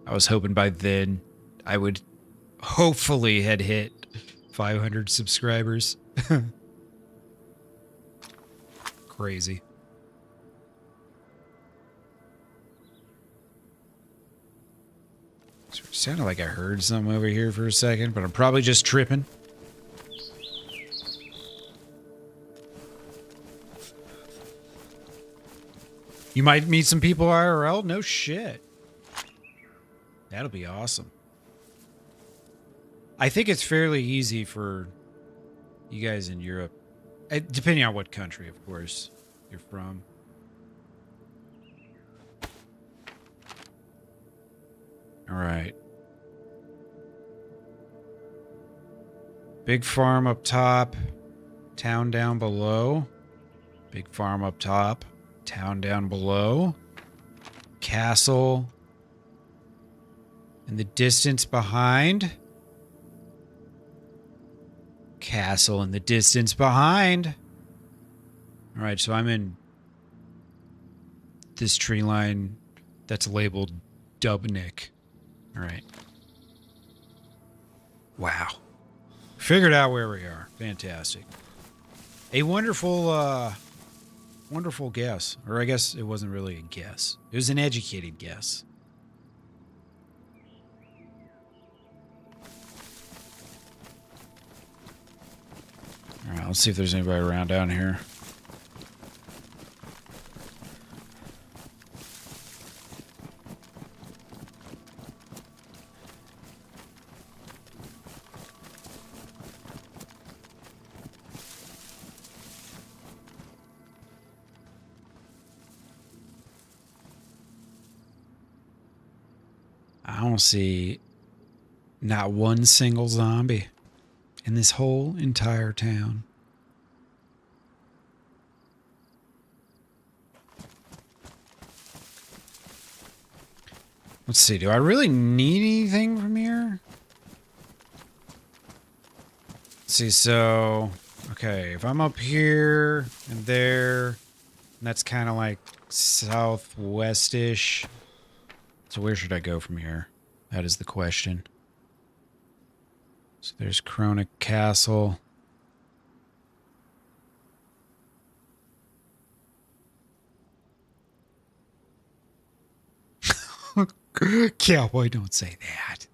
I was hoping by then I would hopefully had hit 500 subscribers. Crazy. It sounded like I heard something over here for a second, but I'm probably just tripping. You might meet some people IRL? No shit. That'll be awesome. I think it's fairly easy for you guys in Europe, depending on what country, of course, you're from. All right. Big farm up top, town down below. Big farm up top, town down below. Castle in the distance behind. Castle in the distance behind. All right, so I'm in this tree line that's labeled Dubnik. All right. Wow. Figured out where we are. Fantastic. A wonderful, wonderful guess. Or I guess it wasn't really a guess. It was an educated guess. Alright, let's see if there's anybody around down here. I don't see not one single zombie in this whole entire town. Let's see, do I really need anything from here? Let's see, so, okay, if I'm up here and there, and that's kind of like southwest-ish. So where should I go from here? That is the question. So there's Chronic Castle. Cowboy, don't say that.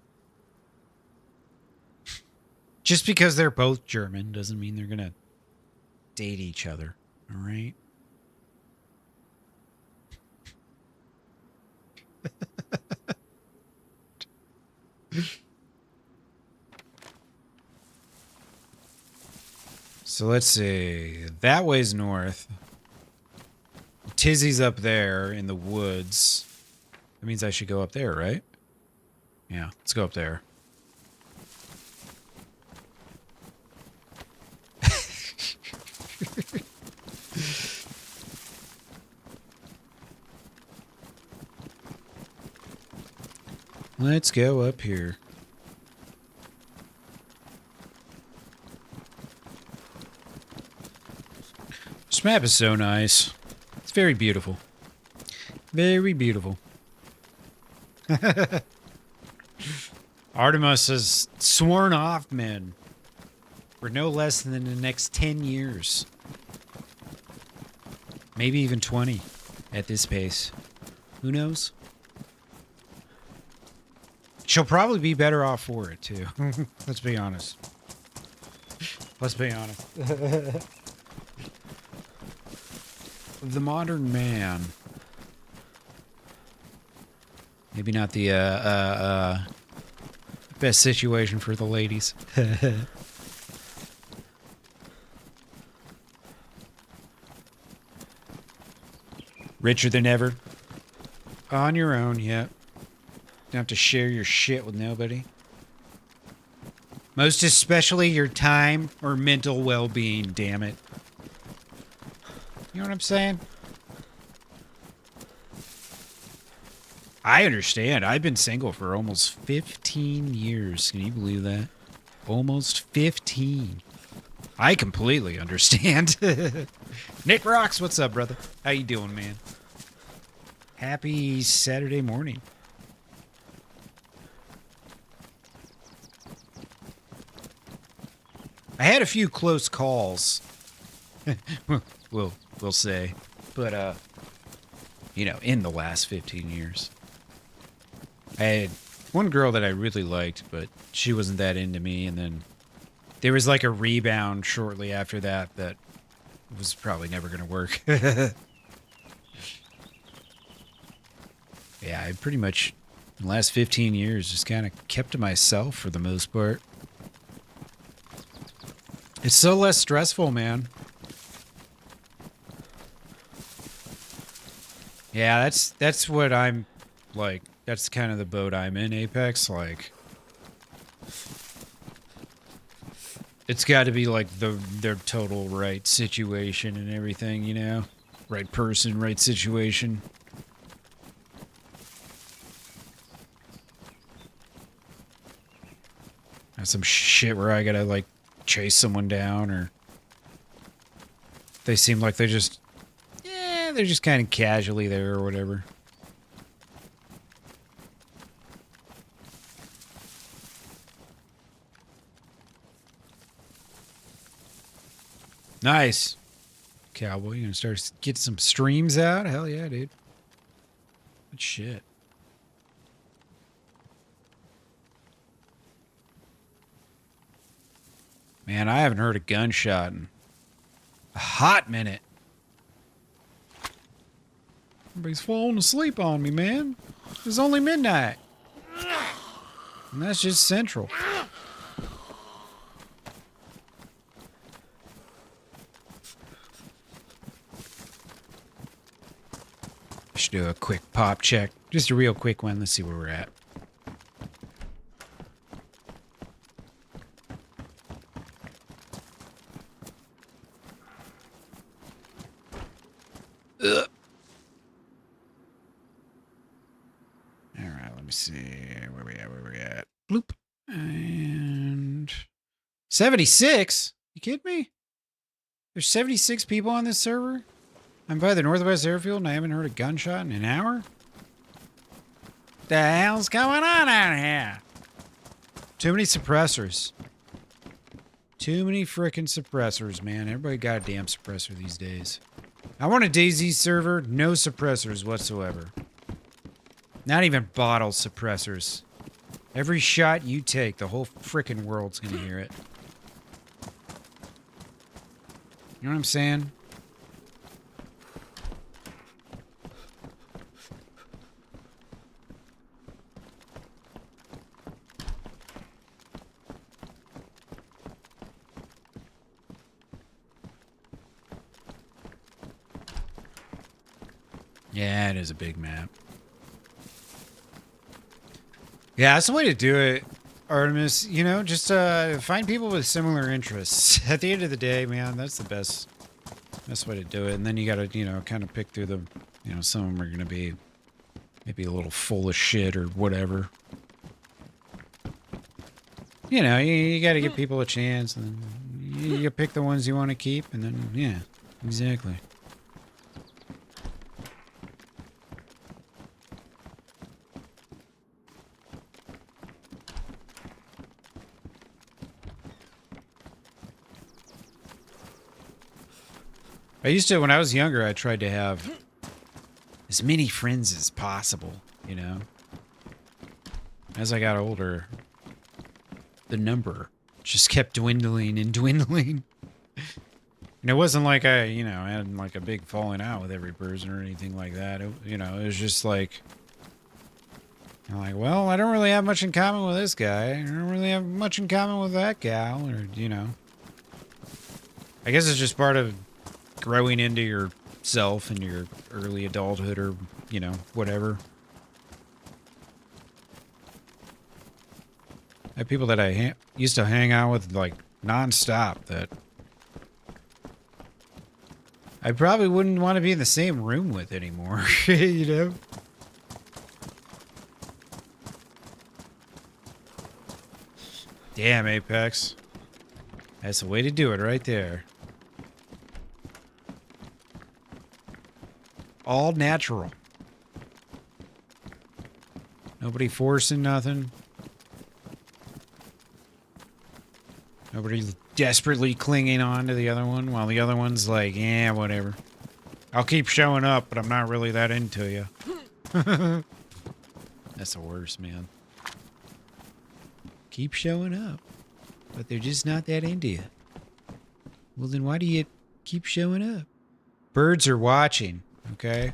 Just because they're both German doesn't mean they're gonna date each other, all right? So let's see. That way's north. Tizzy's up there in the woods. That means I should go up there, right? Yeah, let's go up there. Let's go up here. This map is so nice. It's very beautiful. Very beautiful. Artemis has sworn off men for no less than the next 10 years. Maybe even 20 at this pace. Who knows? She'll probably be better off for it, too. Let's be honest. Let's be honest. The modern man. Maybe not the best situation for the ladies. Richer than ever. On your own, yeah. Don't have to share your shit with nobody. Most especially your time or mental well-being, damn it. You know what I'm saying? I understand. I've been single for almost 15 years. Can you believe that? Almost 15. I completely understand. Nick Rocks, what's up, brother? How you doing, man? Happy Saturday morning. I had a few close calls. We'll say. But, you know, in the last 15 years. I had one girl that I really liked, but she wasn't that into me, and then there was like a rebound shortly after that that was probably never going to work. Yeah, I pretty much, in the last 15 years, just kind of kept to myself for the most part. It's so less stressful, man. Yeah, that's what I'm like. That's kind of the boat I'm in, Apex. Like, it's got to be like their total right situation and everything, you know? Right person, right situation. Not some shit where I gotta like chase someone down, or they seem like they're just kind of casually there or whatever. Nice. Cowboy, you gonna start get some streams out? Hell yeah, dude. Good shit. Man, I haven't heard a gunshot in a hot minute. Everybody's falling asleep on me, man. It's only midnight. And that's just central. Should do a quick pop check. Just a real quick one. Let's see where we're at. Ugh. All right, let me see where we at. Bloop. And 76? You kidding me? There's 76 people on this server? I'm by the Northwest Airfield and I haven't heard a gunshot in an hour? The hell's going on out here? Too many suppressors. Too many frickin' suppressors, man. Everybody got a damn suppressor these days. I want a DayZ server, no suppressors whatsoever. Not even bottle suppressors. Every shot you take, the whole frickin' world's gonna hear it. You know what I'm saying? Yeah, it is a big map. Yeah, that's the way to do it, Artemis. You know, just find people with similar interests. At the end of the day, man, that's the best way to do it. And then you gotta, you know, kind of pick through them. You know, some of them are gonna be maybe a little full of shit or whatever. You know, you gotta give people a chance, and you pick the ones you want to keep, and then, yeah, exactly. I used to, when I was younger, I tried to have as many friends as possible, you know? As I got older, the number just kept dwindling and dwindling. And it wasn't like I, you know, had like a big falling out with every person or anything like that. It, you know, it was just like, I'm like, well, I don't really have much in common with this guy. I don't really have much in common with that gal, or, you know. I guess it's just part of growing into yourself in your early adulthood, or, you know, whatever. I have people that I used to hang out with, like, non-stop that I probably wouldn't want to be in the same room with anymore, you know? Damn, Apex. That's the way to do it right there. All natural. Nobody forcing nothing. Nobody desperately clinging on to the other one while the other one's like, yeah, whatever. I'll keep showing up, but I'm not really that into you. That's the worst, man. Keep showing up, but they're just not that into you. Well, then why do you keep showing up? Birds are watching. Okay.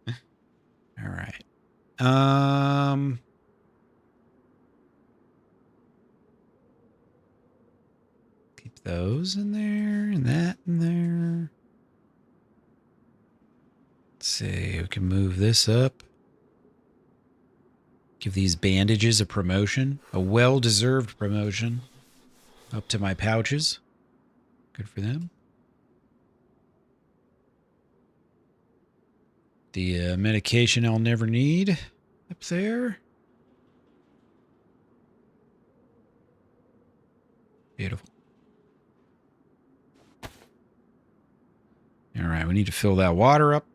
All right. Keep those in there and that in there. Let's see, we can move this up. Give these bandages a promotion, a well-deserved promotion. Up to my pouches. Good for them. The medication I'll never need up there. Beautiful. All right, we need to fill that water up.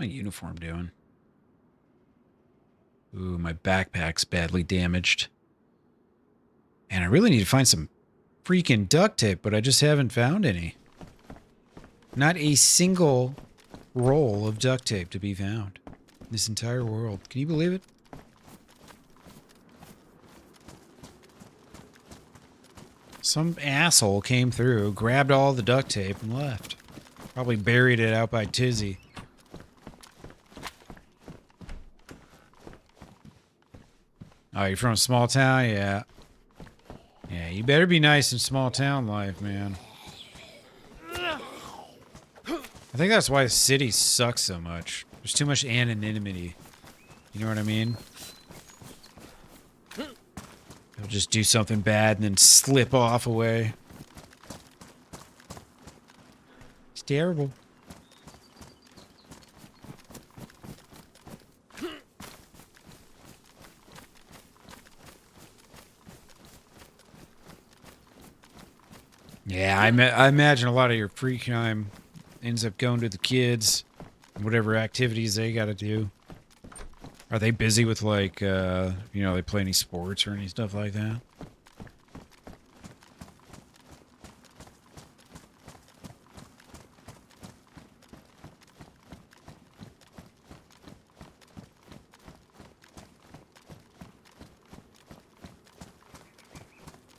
my uniform doing? Ooh, my backpack's badly damaged. And I really need to find some freaking duct tape, but I just haven't found any. Not a single roll of duct tape to be found in this entire world. Can you believe it? Some asshole came through, grabbed all the duct tape, and left. Probably buried it out by Tizzy. Oh, you're from a small town? Yeah. Yeah, you better be nice in small town life, man. I think that's why the city sucks so much. There's too much anonymity. You know what I mean? They'll just do something bad and then slip off away. It's terrible. Yeah, I imagine a lot of your free time ends up going to the kids and whatever activities they got to do. Are they busy with, like, you know, they play any sports or any stuff like that?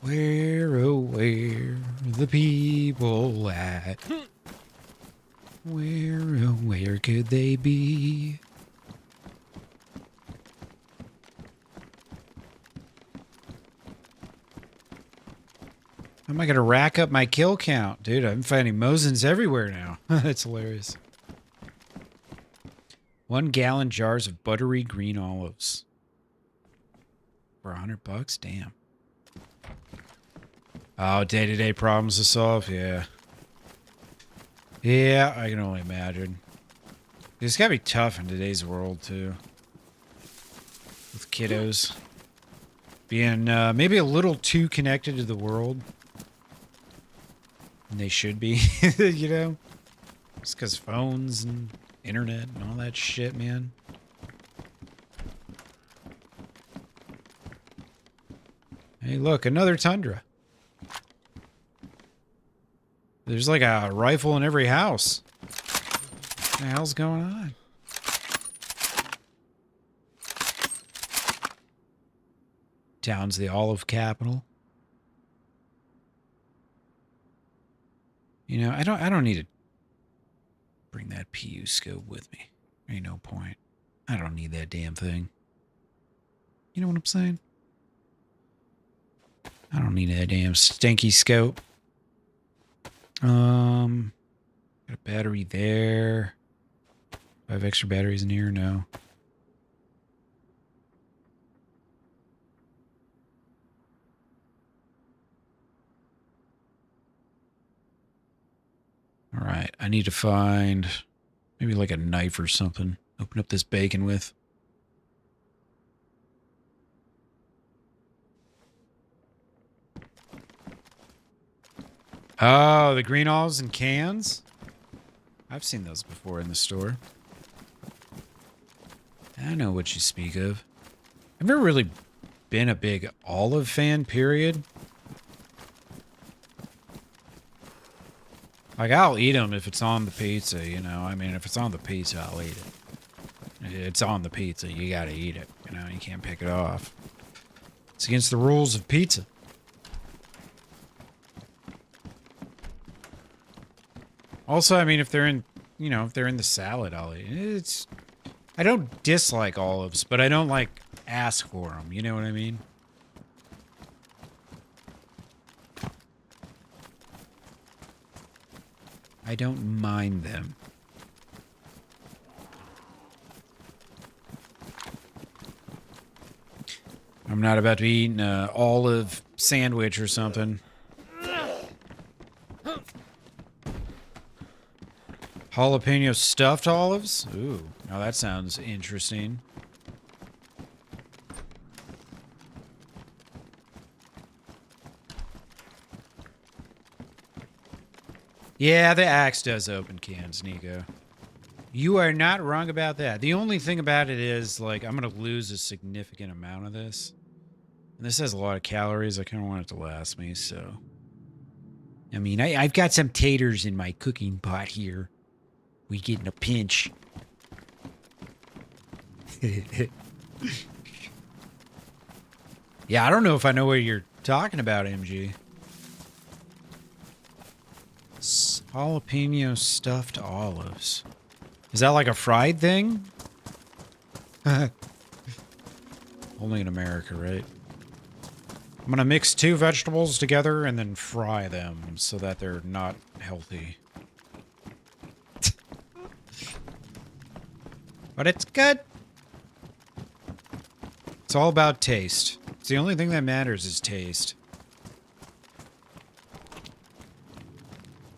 Where, oh, where the people at? Where, oh, where could they be? How am I going to rack up my kill count? Dude, I'm finding Mosins everywhere now. That's hilarious. 1 gallon jars of buttery green olives. For $100? Damn. Oh, day-to-day problems to solve? Yeah. Yeah, I can only imagine. It's gotta be tough in today's world, too. With kiddos. Being, maybe a little too connected to the world. And they should be, you know? Just because phones and internet and all that shit, man. Hey, look, another Tundra. There's like a rifle in every house. What the hell's going on? Town's the olive capital. You know, I don't need to bring that PU scope with me. Ain't no point. I don't need that damn thing. You know what I'm saying? I don't need that damn stinky scope. Got a battery there. Do I have extra batteries in here? No. All right, I need to find maybe like a knife or something. Open up this bacon with. Oh, the green olives in cans? I've seen those before in the store. I know what you speak of. I've never really been a big olive fan, period. Like, I'll eat them if it's on the pizza, you know? I mean, if it's on the pizza, I'll eat it. It's on the pizza. You gotta eat it. You know, you can't pick it off. It's against the rules of pizza. Also, I mean, if they're in, you know, if they're in the salad, I'll eat it. I don't dislike olives, but I don't, like, ask for them. You know what I mean? I don't mind them. I'm not about to be eating an olive sandwich or something. Jalapeno stuffed olives? Ooh, now that sounds interesting. Yeah, the axe does open cans, Nico. You are not wrong about that. The only thing about it is, like, I'm going to lose a significant amount of this. And this has a lot of calories. I kind of want it to last me, so. I mean, I've got some taters in my cooking pot here. We get in a pinch. Yeah, I don't know if I know what you're talking about, MG. Jalapeno stuffed olives. Is that like a fried thing? Only in America, right? I'm gonna mix 2 vegetables together and then fry them so that they're not healthy. But it's good. It's all about taste. It's the only thing that matters is taste.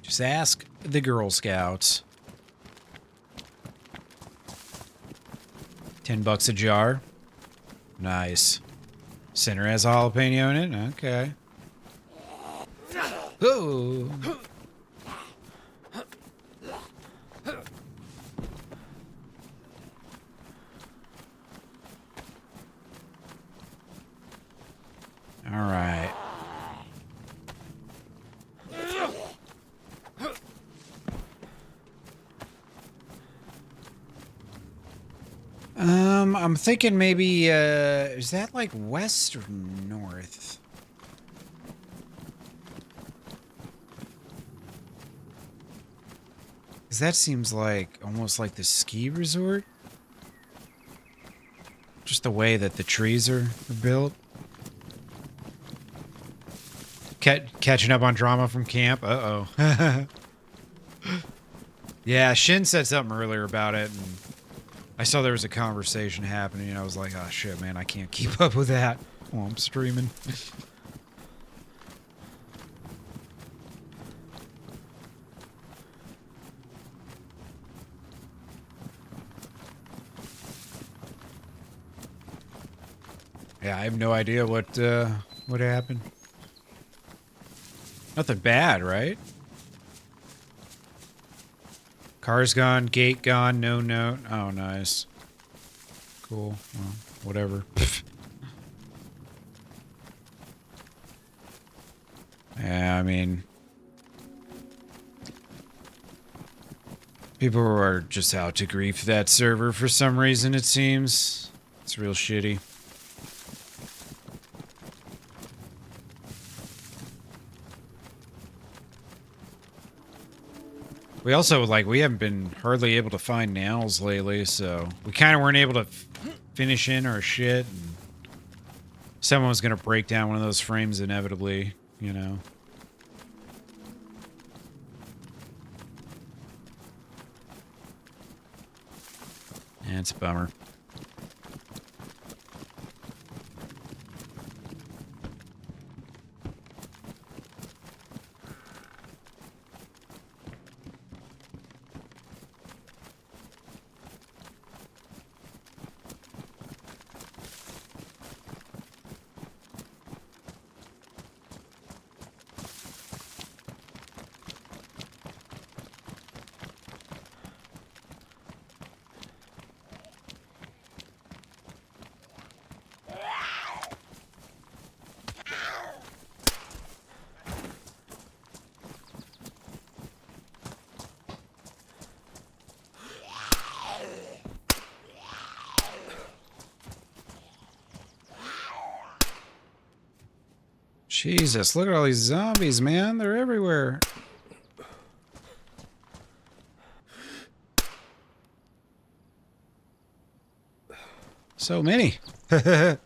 Just ask the Girl Scouts. $10 a jar. Nice. Center has a jalapeno in it? Okay. Ooh. All right. I'm thinking maybe, is that like west or north? Because that seems like almost like the ski resort. Just the way that the trees are built. Catching up on drama from camp. Uh-oh. Yeah, Shin said something earlier about it, and I saw there was a conversation happening, and I was like, oh shit, man, I can't keep up with that while I'm streaming. Yeah, I have no idea what happened. Nothing bad, right? Car's gone, gate gone, no note. Oh, nice. Cool. Well, whatever. Yeah, I mean, people are just out to grief that server for some reason, it seems. It's real shitty. We also, like, we haven't been hardly able to find nails lately, so we kind of weren't able to finish in our shit. And someone was going to break down one of those frames inevitably, you know. And it's a bummer. Jesus, look at all these zombies, man. They're everywhere. So many. They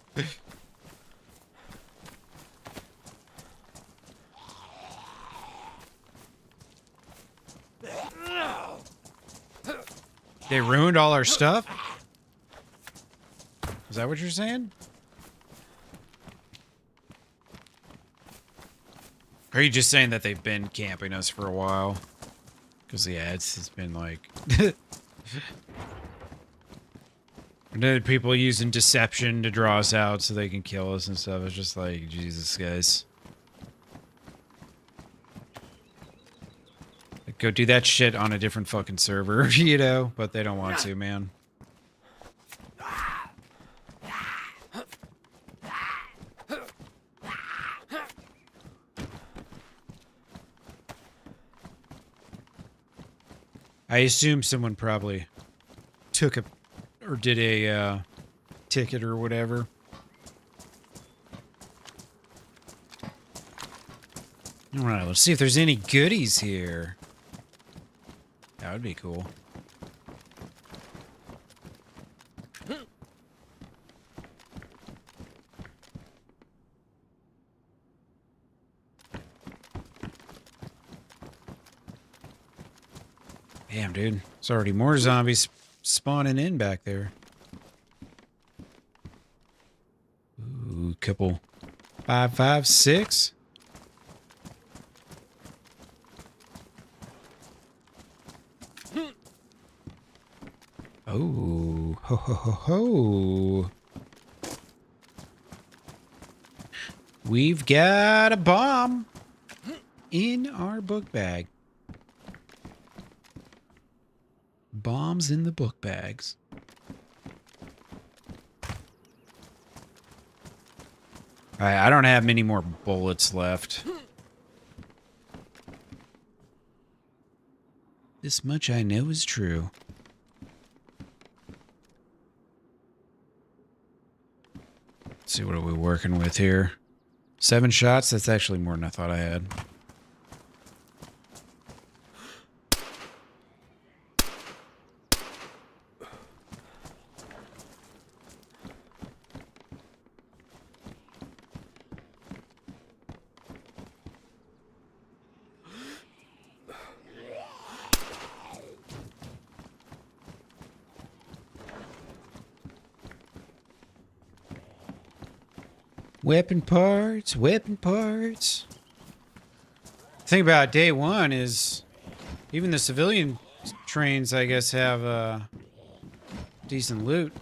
ruined all our stuff? Is that what you're saying? Or are you just saying that they've been camping us for a while? Because, yeah, it's been like... people using deception to draw us out so they can kill us and stuff. It's just like, Jesus, guys. Like, go do that shit on a different fucking server, you know? But they don't want to, man. I assume someone probably took a or did a ticket or whatever. All right, let's see if there's any goodies here. That would be cool. Damn, dude. There's already more zombies spawning in back there. Ooh, couple 5, 5, 6. Oh, ho, ho, ho, ho. We've got a bomb in our book bag. Bombs in the book bags. Alright, I don't have many more bullets left. This much I know is true. Let's see, what are we working with here? 7 shots? That's actually more than I thought I had. Weapon parts, weapon parts. The thing about DayOne is even the civilian trains, I guess, have decent loot.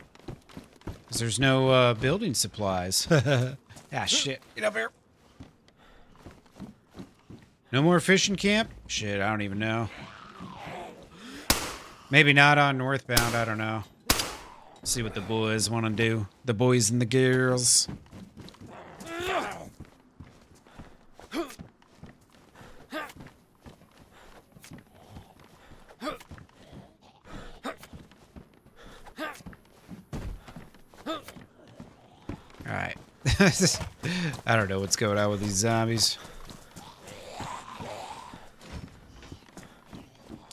Because there's no building supplies. Ah, shit. Get up here. No more fishing camp? Shit, I don't even know. Maybe not on northbound, I don't know. See what the boys want to do. The boys and the girls. Alright. I don't know what's going on with these zombies.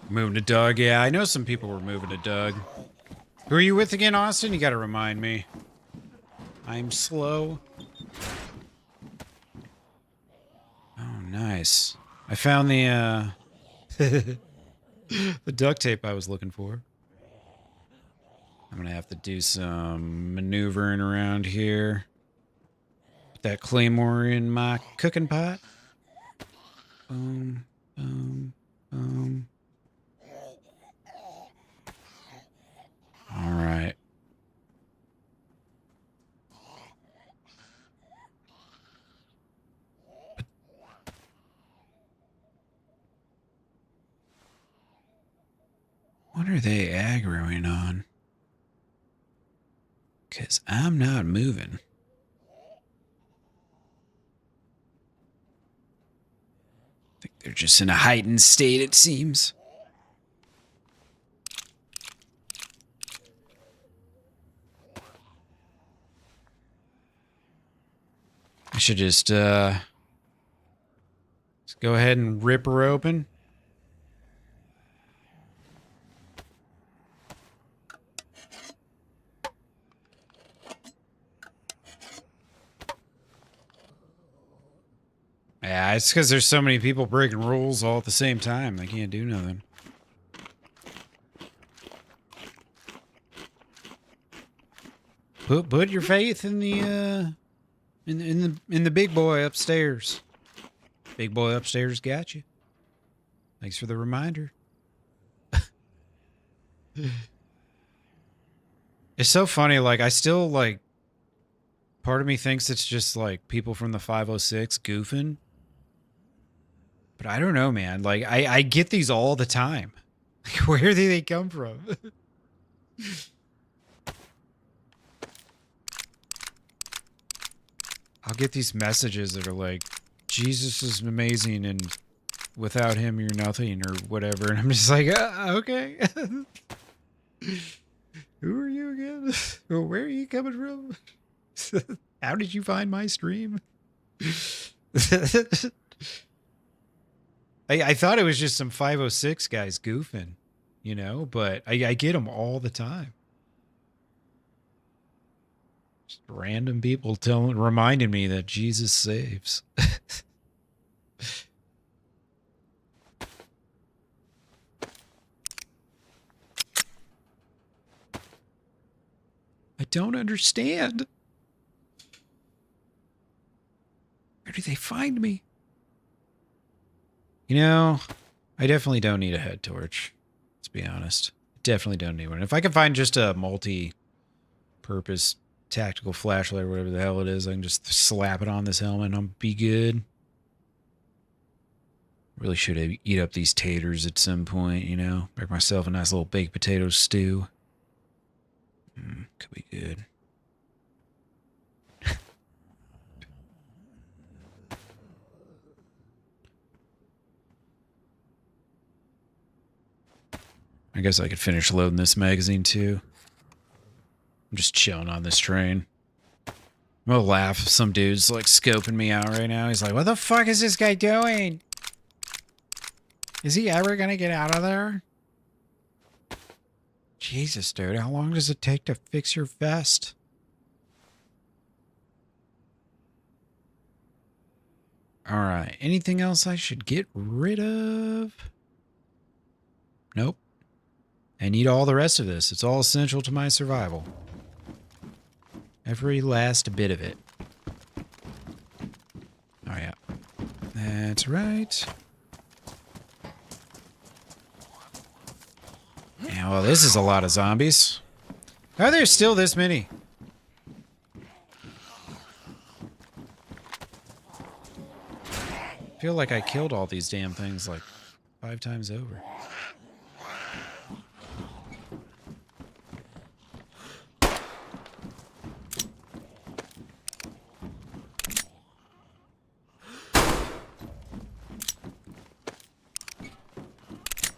Moving to Doug. Yeah, I know some people were moving to Doug. Who are you with again, Austin? You gotta remind me. I'm slow. Oh, nice. I found the, the duct tape I was looking for. I'm gonna have to do some maneuvering around here. Put that claymore in my cooking pot. Boom, boom, boom. All right. What are they aggroing on? 'Cause I'm not moving. I think they're just in a heightened state, it seems. I should just go ahead and rip her open. Yeah, it's because there's so many people breaking rules all at the same time. They can't do nothing. Put your faith in the in the big boy upstairs. Big boy upstairs got you. Thanks for the reminder. It's so funny. Like, I still like. Part of me thinks it's just like people from the 506 goofing. But I don't know, man. Like, I get these all the time. Like, where do they come from? I'll get these messages that are like, Jesus is amazing and without him you're nothing or whatever. And I'm just like, okay. Who are you again? Where are you coming from? How did you find my stream? I thought it was just some 506 guys goofing, you know, but I get them all the time. Just random people reminding me that Jesus saves. I don't understand. Where do they find me? You know, I definitely don't need a head torch. Let's be honest. Definitely don't need one. If I can find just a multi-purpose tactical flashlight or whatever the hell it is, I can just slap it on this helmet and I'll be good. Really should eat up these taters at some point, you know? Make myself a nice little baked potato stew. Could be good. I guess I could finish loading this magazine too. I'm just chilling on this train. I'm gonna laugh if some dude's like scoping me out right now. He's like, what the fuck is this guy doing? Is he ever gonna get out of there? Jesus, dude, how long does it take to fix your vest? Alright, anything else I should get rid of? Nope. I need all the rest of this. It's all essential to my survival. Every last bit of it. Oh, yeah. That's right. Yeah, well, this is a lot of zombies. How are there still this many? I feel like I killed all these damn things like 5 times over.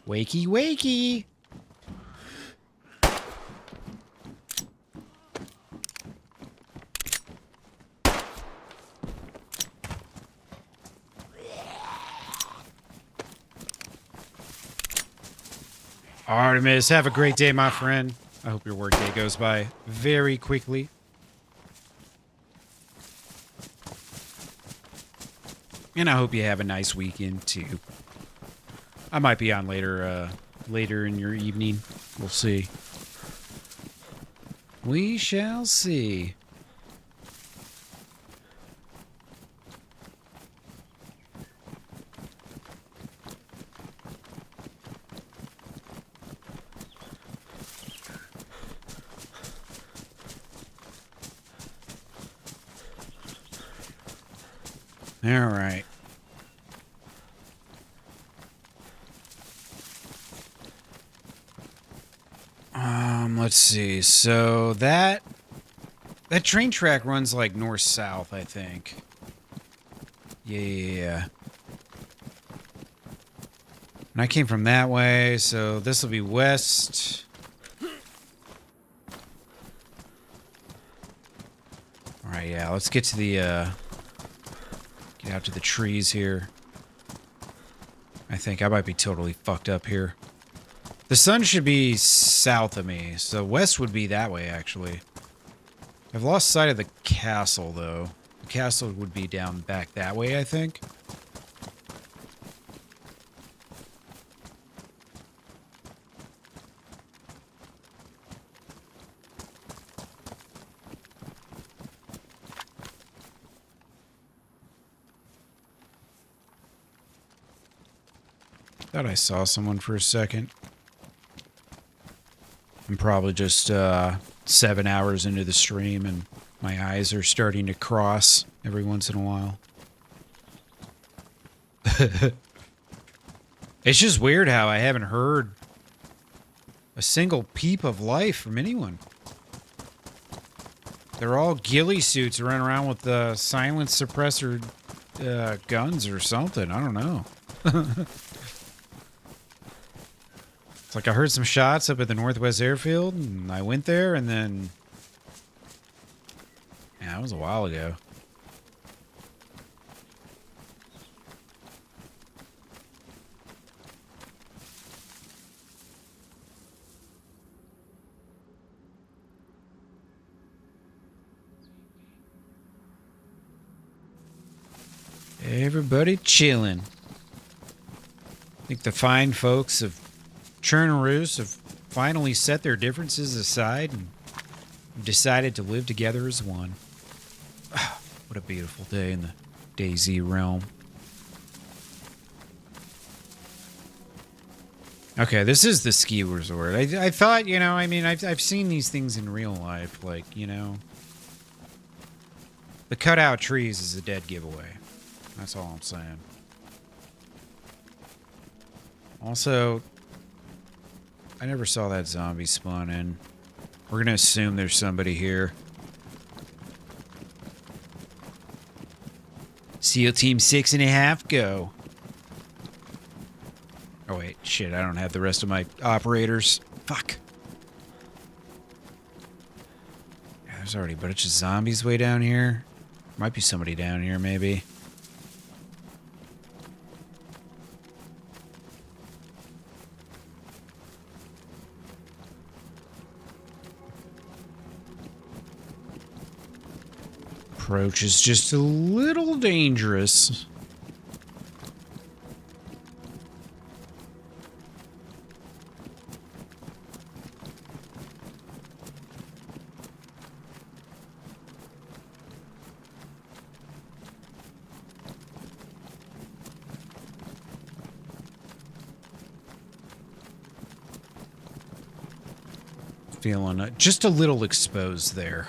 Wakey, wakey! Artemis, have a great day, my friend. I hope your workday goes by very quickly. And I hope you have a nice weekend, too. I might be on later in your evening. We'll see. We shall see. All right. Let's see. So that train track runs like north-south, I think. Yeah. And I came from that way, so this will be west. All right, yeah. Let's get to the get out to the trees here. I think I might be totally fucked up here. The sun should be south of me, so west would be that way, actually. I've lost sight of the castle, though. The castle would be down back that way, I think. Thought I saw someone for a second. I'm probably just 7 hours into the stream and my eyes are starting to cross every once in a while. It's just weird how I haven't heard a single peep of life from anyone. They're all ghillie suits running around with the silent suppressor guns or something. I don't know. It's like I heard some shots up at the Northwest Airfield, and I went there, and then... Yeah, that was a while ago. Everybody chilling. I think the fine folks of Chernarus have finally set their differences aside and decided to live together as one. What a beautiful day in the DayZ realm. Okay, this is the ski resort. I thought, you know, I mean, I've seen these things in real life, like, you know, the cutout trees is a dead giveaway. That's all I'm saying. Also, I never saw that zombie spawn in. We're gonna assume there's somebody here. SEAL Team 6.5, go. Oh wait, shit, I don't have the rest of my operators. Fuck. Yeah, there's already a bunch of zombies way down here. Might be somebody down here, maybe. Approach is just a little dangerous. Feeling just a little exposed there.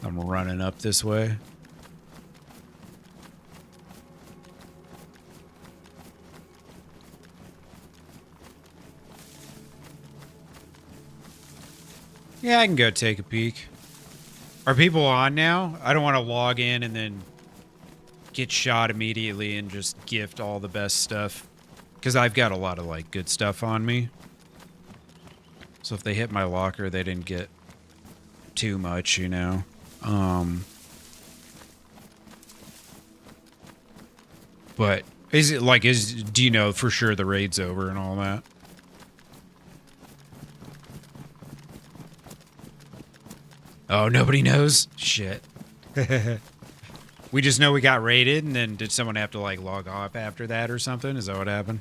I'm running up this way. Yeah, I can go take a peek. Are people on now? I don't want to log in and then get shot immediately and just gift all the best stuff. Because I've got a lot of, like, good stuff on me. So if they hit my locker, they didn't get too much, you know. But is it like, do you know for sure the raid's over and all that? Oh, nobody knows? Shit. We just know we got raided, and then did someone have to, like, log off after that or something? Is that what happened?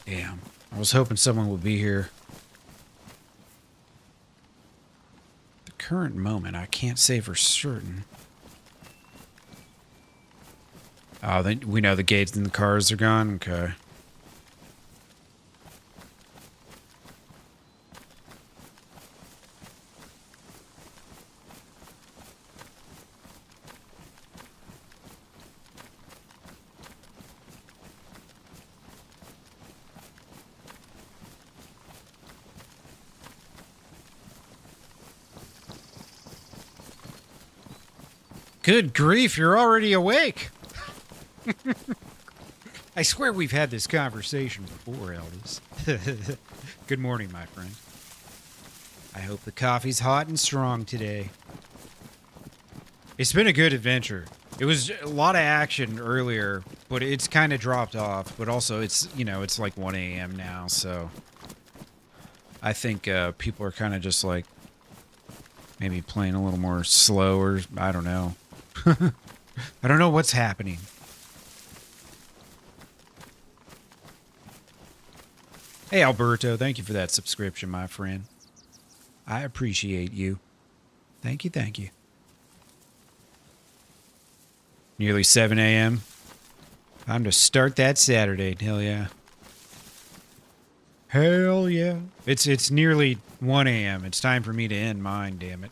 Damn. I was hoping someone would be here. The current moment, I can't say for certain. Oh, then we know the gates and the cars are gone? Okay. Good grief, you're already awake. I swear we've had this conversation before, Eldis. Good morning, my friend. I hope the coffee's hot and strong today. It's been a good adventure. It was a lot of action earlier, but it's kind of dropped off. But also, it's, you know, it's like 1 a.m. now, so I think people are kind of just like maybe playing a little more slow, or I don't know. I don't know what's happening. Hey, Alberto, thank you for that subscription, my friend. I appreciate you. Thank you, thank you. Nearly 7 a.m. Time to start that Saturday. Hell yeah. Hell yeah. It's nearly 1 a.m. It's time for me to end mine, damn it.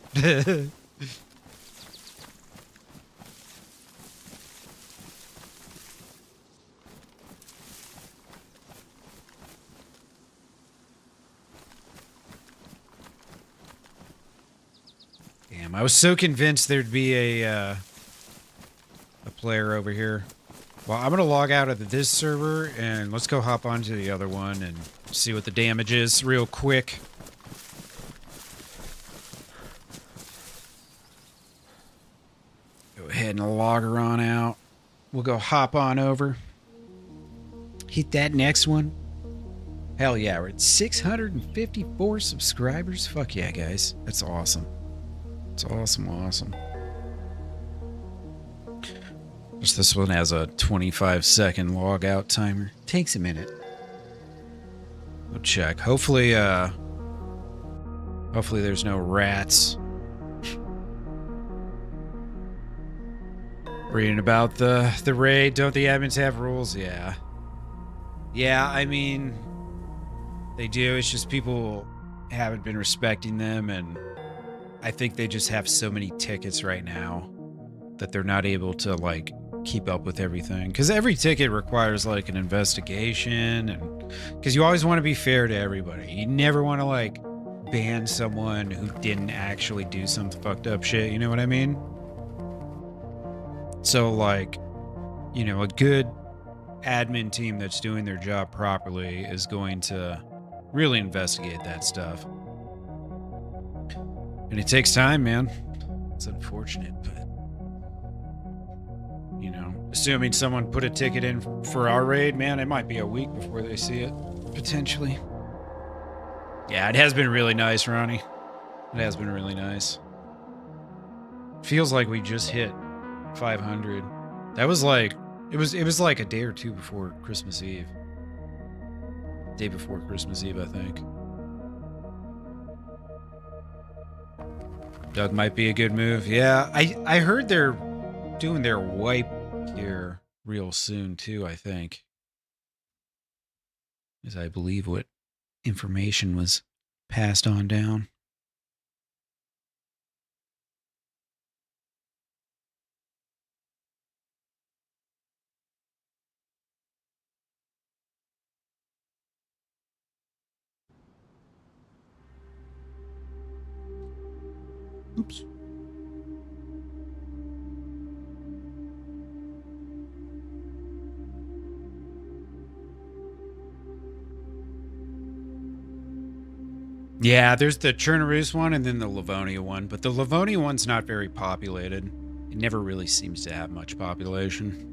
Damn, I was so convinced there'd be a player over here. Well, I'm gonna log out of this server and let's go hop onto the other one and see what the damage is real quick. Go ahead and log her on out. We'll go hop on over. Hit that next one. Hell yeah, we're at 654 subscribers. Fuck yeah, guys. That's awesome. It's awesome, awesome. Just this one has a 25-second log out timer. Takes a minute. We'll check. Hopefully there's no rats. Reading about the raid. Don't the admins have rules? Yeah. Yeah, I mean, they do. It's just people haven't been respecting them, and I think they just have so many tickets right now that they're not able to, like, keep up with everything. Because every ticket requires, like, an investigation, and because you always want to be fair to everybody. You never want to, like, ban someone who didn't actually do some fucked up shit, you know what I mean? So, like, you know, a good admin team that's doing their job properly is going to really investigate that stuff. And it takes time, man. It's unfortunate, but, you know, assuming someone put a ticket in for our raid, man, it might be a week before they see it, potentially. Yeah, it has been really nice, Ronnie. It has been really nice. Feels like we just hit 500. That was like, it was like a day or two before Christmas Eve. Day before Christmas Eve, I think. Doug might be a good move. Yeah, I heard they're doing their wipe here real soon too, I think. As I believe what information was passed on down. Oops. Yeah, there's the Chernarus one and then the Livonia one, but the Livonia one's not very populated. It never really seems to have much population.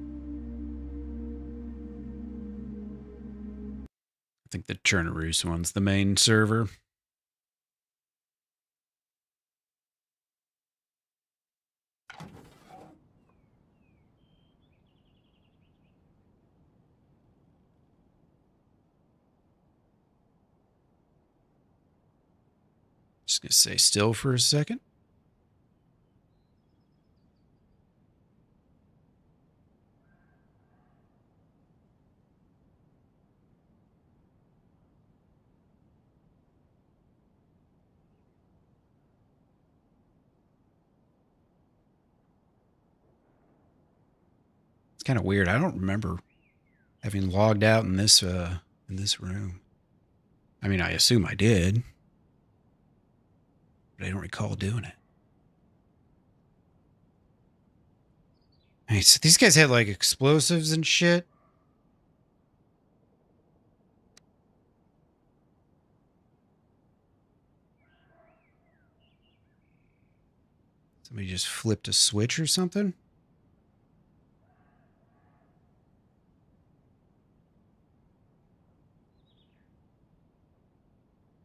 I think the Chernarus one's the main server. Just gonna stay still for a second. It's kind of weird. I don't remember having logged out in this room. I mean, I assume I did, but I don't recall doing it. Hey, so these guys had like explosives and shit. Somebody just flipped a switch or something?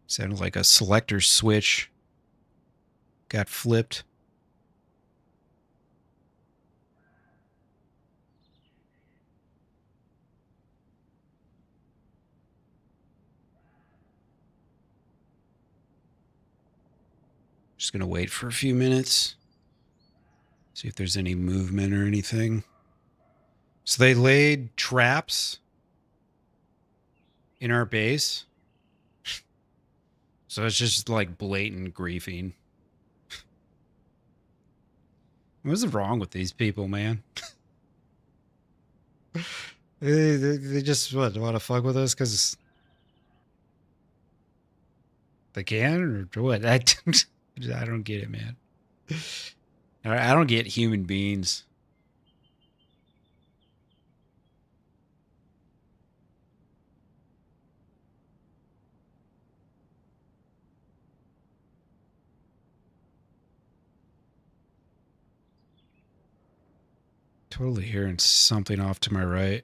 Sounded like a selector switch got flipped. Just gonna wait for a few minutes. See if there's any movement or anything. So they laid traps in our base. So it's just like blatant griefing. What's wrong with these people, man? they just want to fuck with us because they can, or what? I don't get it, man. I don't get human beings. Totally hearing something off to my right.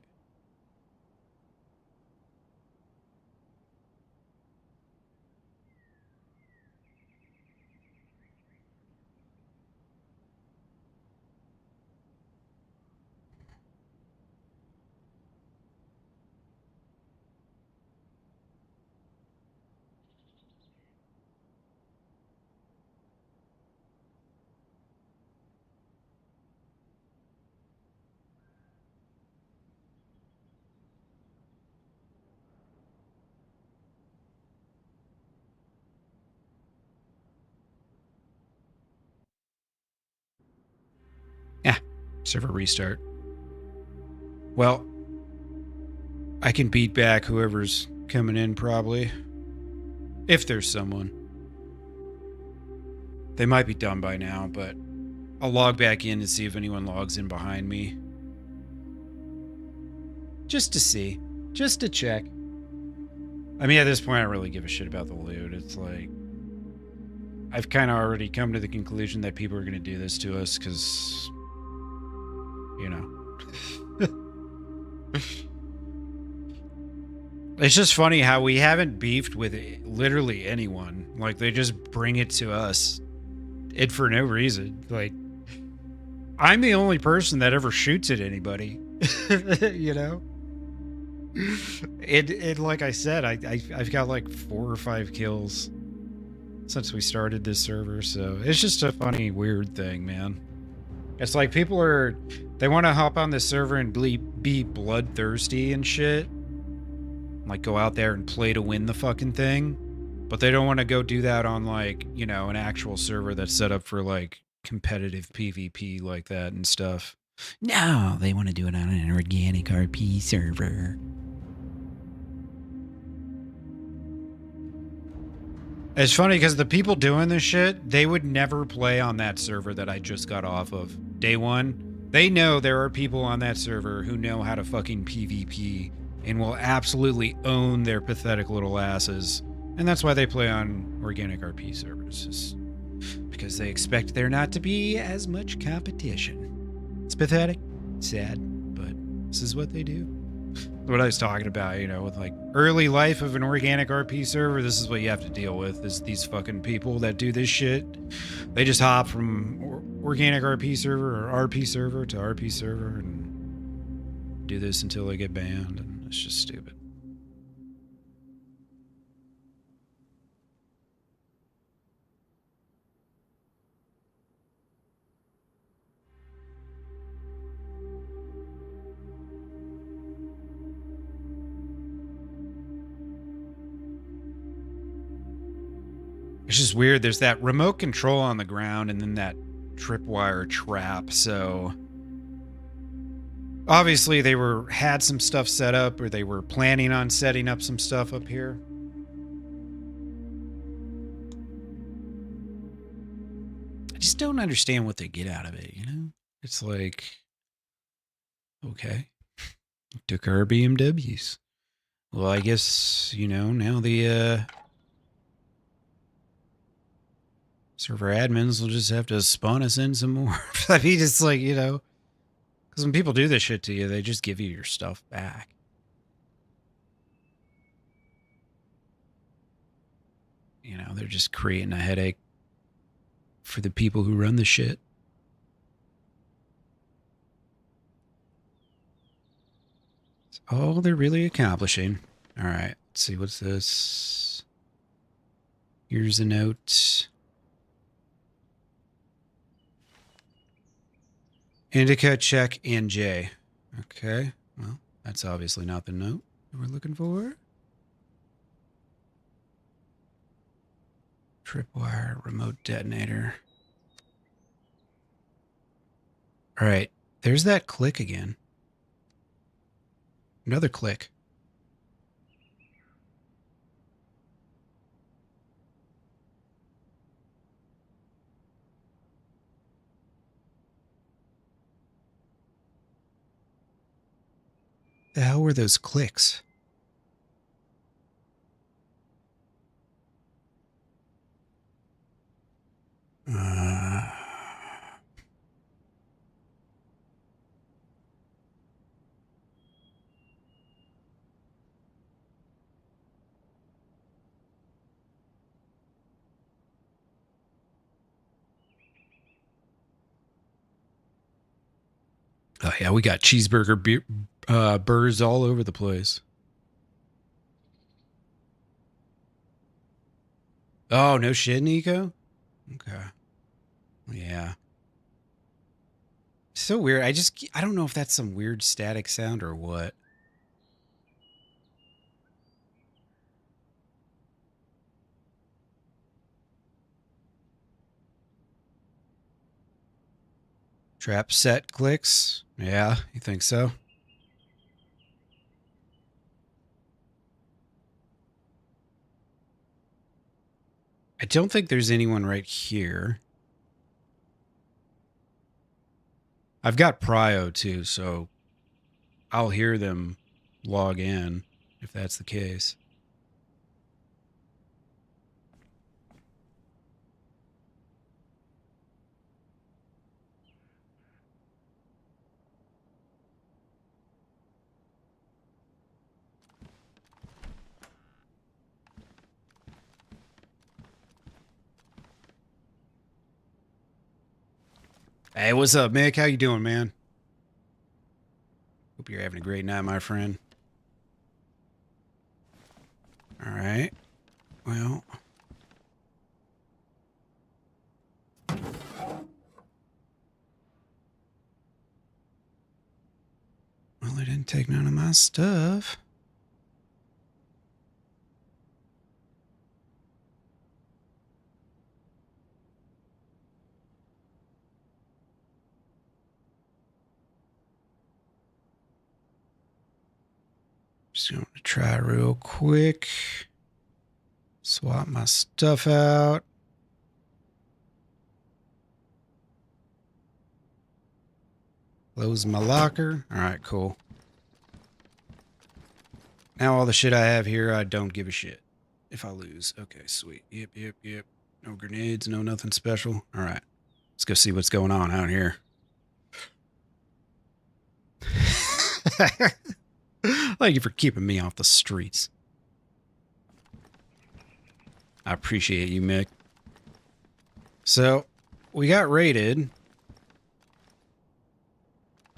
Yeah, server restart. Well, I can beat back whoever's coming in probably. If there's someone. They might be done by now, but I'll log back in to see if anyone logs in behind me. Just to see. Just to check. I mean, at this point, I don't really give a shit about the loot. It's like, I've kind of already come to the conclusion that people are going to do this to us because, you know. It's just funny how we haven't beefed with literally anyone. Like, they just bring it to us. It for no reason. Like, I'm the only person that ever shoots at anybody. You know? It like I said, I've got like 4 or 5 kills since we started this server, so it's just a funny, weird thing, man. It's like people they want to hop on this server and be bloodthirsty and shit. Like go out there and play to win the fucking thing. But they don't want to go do that on like, you know, an actual server that's set up for like competitive PvP like that and stuff. No, they want to do it on an organic RP server. It's funny because the people doing this shit, they would never play on that server that I just got off of. DayOne, they know there are people on that server who know how to fucking PvP and will absolutely own their pathetic little asses. And that's why they play on organic RP servers. Because they expect there not to be as much competition. It's pathetic, sad, but this is what they do. What I was talking about, you know, with like early life of an organic RP server, this is what you have to deal with, is these fucking people that do this shit. They just hop from organic RP server or RP server to RP server and do this until they get banned, and it's just stupid. It's just weird. There's that remote control on the ground and then that tripwire trap. So obviously they had some stuff set up, or they were planning on setting up some stuff up here. I just don't understand what they get out of it, you know? It's like, okay, took our BMWs. Well, I guess, you know, now the server admins will just have to spawn us in some more. I mean, it's like, you know, because when people do this shit to you, they just give you your stuff back. You know, they're just creating a headache for the people who run the shit. It's all they're really accomplishing. All right, let's see, what's this? Here's a note. Indica, check, and J. Okay. Well, that's obviously not the note that we're looking for. Tripwire, remote detonator. All right. There's that click again. Another click. The hell were those clicks? Oh, yeah, we got cheeseburger burrs all over the place. Oh, no shit, Nico? Okay. Yeah. So weird. I don't know if that's some weird static sound or what. Trap set clicks? Yeah, you think so? I don't think there's anyone right here. I've got Prio too, so I'll hear them log in if that's the case. Hey, what's up, Mick? How you doing, man? Hope you're having a great night, my friend. All right. Well. Well, they didn't take none of my stuff. Just going to try real quick. Swap my stuff out. Close my locker. All right, cool. Now all the shit I have here, I don't give a shit if I lose. Okay, sweet. Yep. No grenades, no nothing special. All right. Let's go see what's going on out here. Thank you for keeping me off the streets. I appreciate you, Mick. So, we got raided.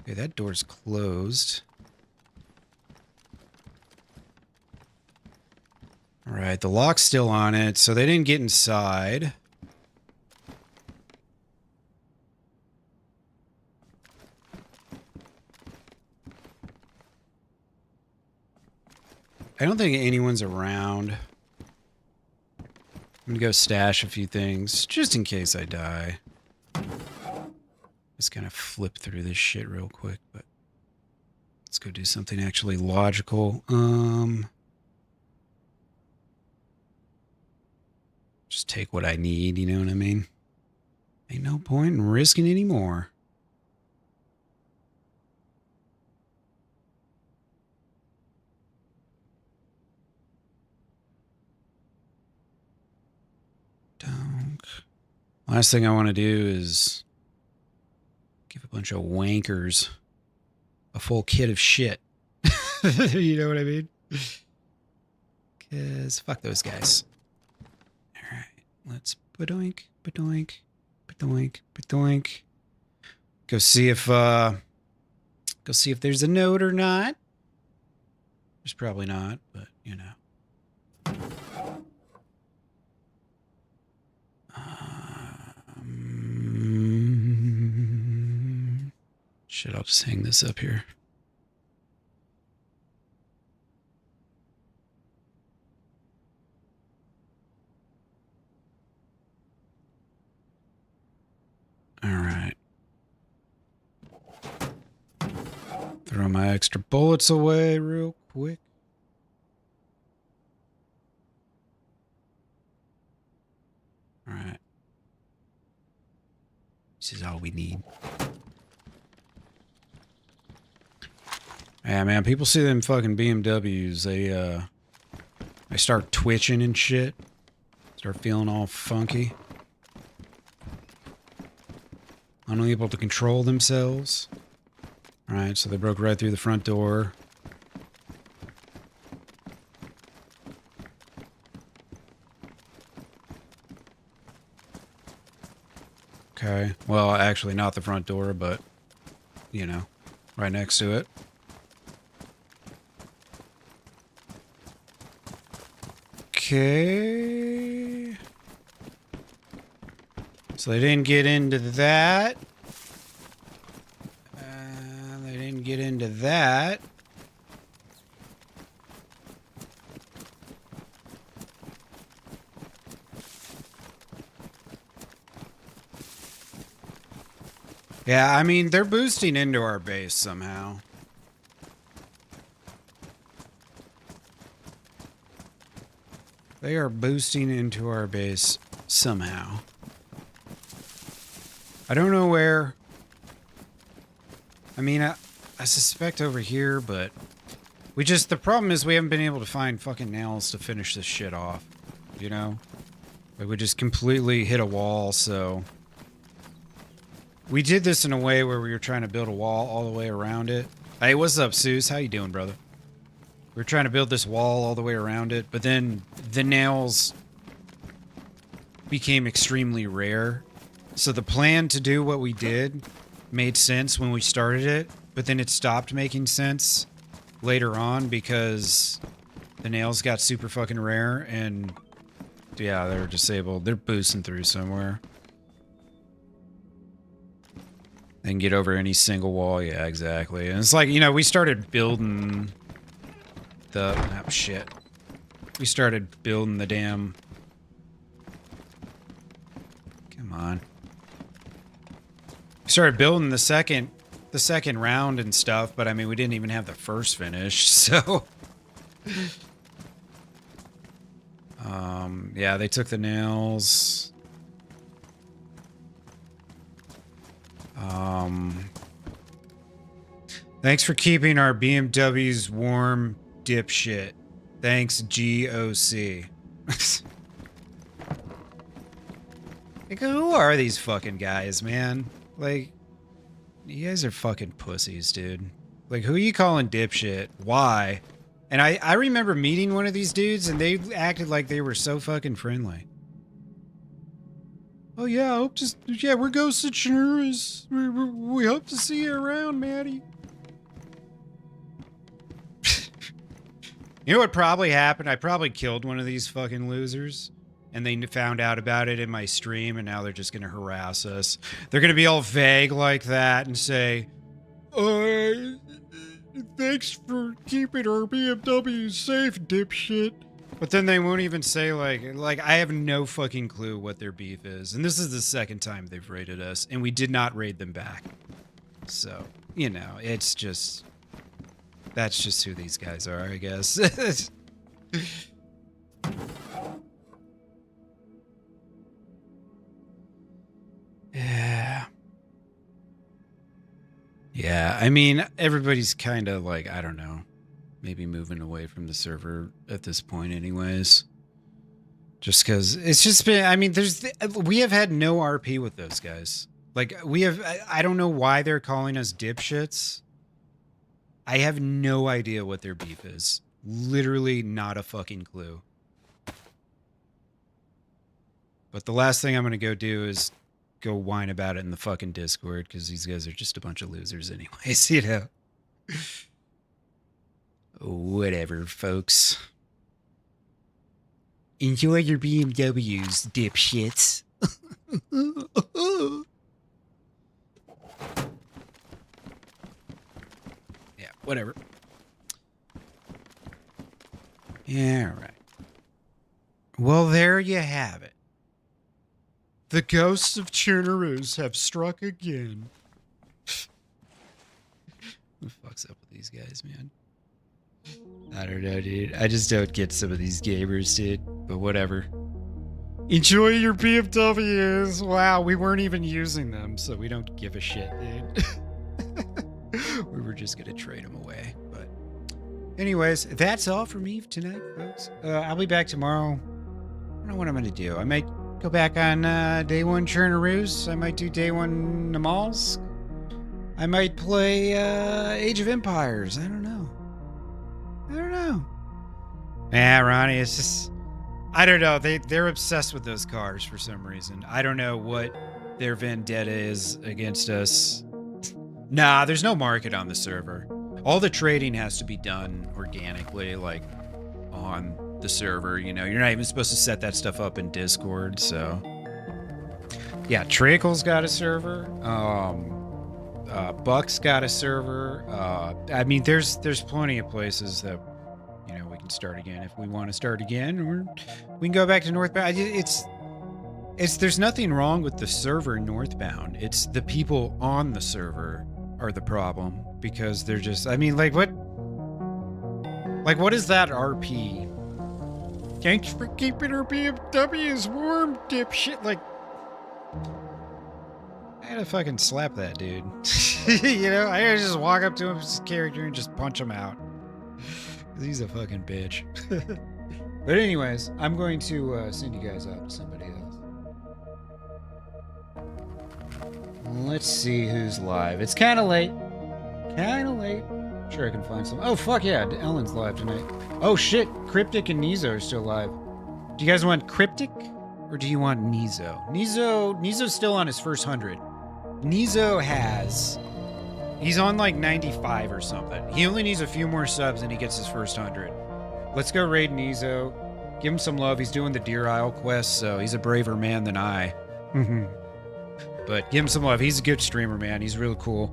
Okay, that door's closed. All right, the lock's still on it, so they didn't get inside. I don't think anyone's around. I'm gonna go stash a few things, just in case I die. Just gonna flip through this shit real quick, but let's go do something actually logical. Just take what I need, you know what I mean? Ain't no point in risking any more. Last thing I want to do is give a bunch of wankers a full kit of shit. You know what I mean? Because fuck those guys. All right, let's badoink. Go see if there's a note or not. There's probably not, but you know. Shit, I'll just hang this up here. All right. Throw my extra bullets away real quick. All right. This is all we need. Yeah, man, people see them fucking BMWs, they start twitching and shit. Start feeling all funky. Unable to control themselves. Alright, so they broke right through the front door. Okay, well, actually not the front door, but, you know, right next to it. Okay. So they didn't get into that. They didn't get into that. Yeah, I mean, they're boosting into our base somehow. They are boosting into our base somehow. I don't know where. I mean, I suspect over here, but the problem is we haven't been able to find fucking nails to finish this shit off. You know? Like, we just completely hit a wall, so. We did this in a way where we were trying to build a wall all the way around it. Hey, what's up, Seuss? How you doing, brother? We were trying to build this wall all the way around it, but then the nails became extremely rare. So the plan to do what we did made sense when we started it, but then it stopped making sense later on because the nails got super fucking rare and yeah, they're disabled. They're boosting through somewhere. They can get over any single wall. Yeah, exactly. And it's like, you know, we started building the... Oh, shit. We started building the damn... Come on. We started building the second round and stuff, but I mean, we didn't even have the first finished, so... yeah, they took the nails. Thanks for keeping our BMWs warm, dipshit. Thanks, GOC. Like, who are these fucking guys, man? Like, you guys are fucking pussies, dude. Like, who are you calling dipshit? Why? And I remember meeting one of these dudes, and they acted like they were so fucking friendly. Oh yeah, I hope to... Yeah, we're ghosts of Chernarus. We hope to see you around, Maddie. You know what probably happened? I probably killed one of these fucking losers. And they found out about it in my stream, and now they're just going to harass us. They're going to be all vague like that and say, thanks for keeping our BMW safe, dipshit. But then they won't even say, like, I have no fucking clue what their beef is. And this is the second time they've raided us, and we did not raid them back. So, you know, it's just... That's just who these guys are, I guess. Yeah. Yeah, I mean, everybody's kind of like, I don't know, maybe moving away from the server at this point anyways. Just because it's just been, I mean, we have had no RP with those guys. Like, I don't know why they're calling us dipshits. I have no idea what their beef is. Literally not a fucking clue. But the last thing I'm going to go do is go whine about it in the fucking Discord, because these guys are just a bunch of losers anyways, you know? Whatever, folks. Enjoy your BMWs, dipshits. Whatever. Yeah, right. Well, there you have it. The ghosts of Chernarus have struck again. What the fuck's up with these guys, man? I don't know, dude. I just don't get some of these gamers, dude. But whatever. Enjoy your BMWs. Wow, we weren't even using them, so we don't give a shit, dude. We were just gonna trade them away. But anyways, that's all for me tonight, folks. I'll be back tomorrow. I don't know what I'm gonna do. I might go back on DayOne Chernarus. I might do DayOne Namals. I might play Age of Empires. I don't know. Yeah, Ronnie, it's just... I don't know. They're obsessed with those cars for some reason. I don't know what their vendetta is against us. Nah, there's no market on the server. All the trading has to be done organically, like, on the server, you know. You're not even supposed to set that stuff up in Discord, so... Yeah, Trickle's got a server. Buck's got a server. I mean, there's plenty of places that, you know, we can start again if we want to start again, or we can go back to Northbound. There's nothing wrong with the server Northbound. It's the people on the server are the problem, because they're just, I mean, what is that RP? Thanks for keeping our BMWs warm, dipshit. Like, I gotta fucking slap that dude. You know, I gotta just walk up to him, his character, and just punch him out. He's a fucking bitch. But anyways, I'm going to send you guys out to somebody else. Let's see who's live. It's kind of late. Sure, I can find some. Oh, fuck yeah, Ellen's live tonight. Oh shit, Cryptic and Nizo are still live. Do you guys want Cryptic, or do you want Nizo? Nizo's still on his first 100. Nizo he's on like 95 or something. He only needs a few more subs and he gets his first 100. Let's go raid Nizo. Give him some love. He's doing the Deer Isle quest, so he's a braver man than I. But give him some love. He's a good streamer, man. He's really cool.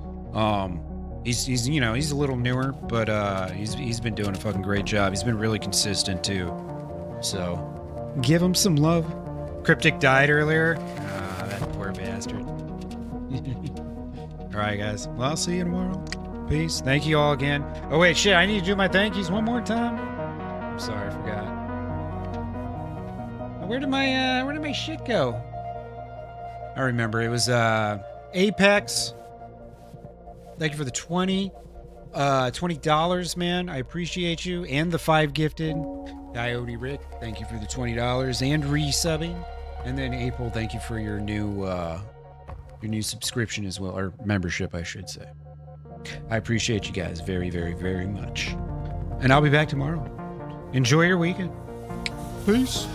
He's you know, he's a little newer, but he's been doing a fucking great job. He's been really consistent too. So give him some love. Cryptic died earlier. Ah, that poor bastard. Alright, guys. Well, I'll see you tomorrow. Peace. Thank you all again. Oh, wait, shit. I need to do my thank yous one more time. I'm sorry, I forgot. Where did my shit go? I remember. It was Apex. Thank you for the $20, man. I appreciate you. And the 5 gifted. Coyote Rick, thank you for the $20 and resubbing. And then April, thank you for your new subscription as well, or membership, I should say. I appreciate you guys very, very, very much. And I'll be back tomorrow. Enjoy your weekend. Peace.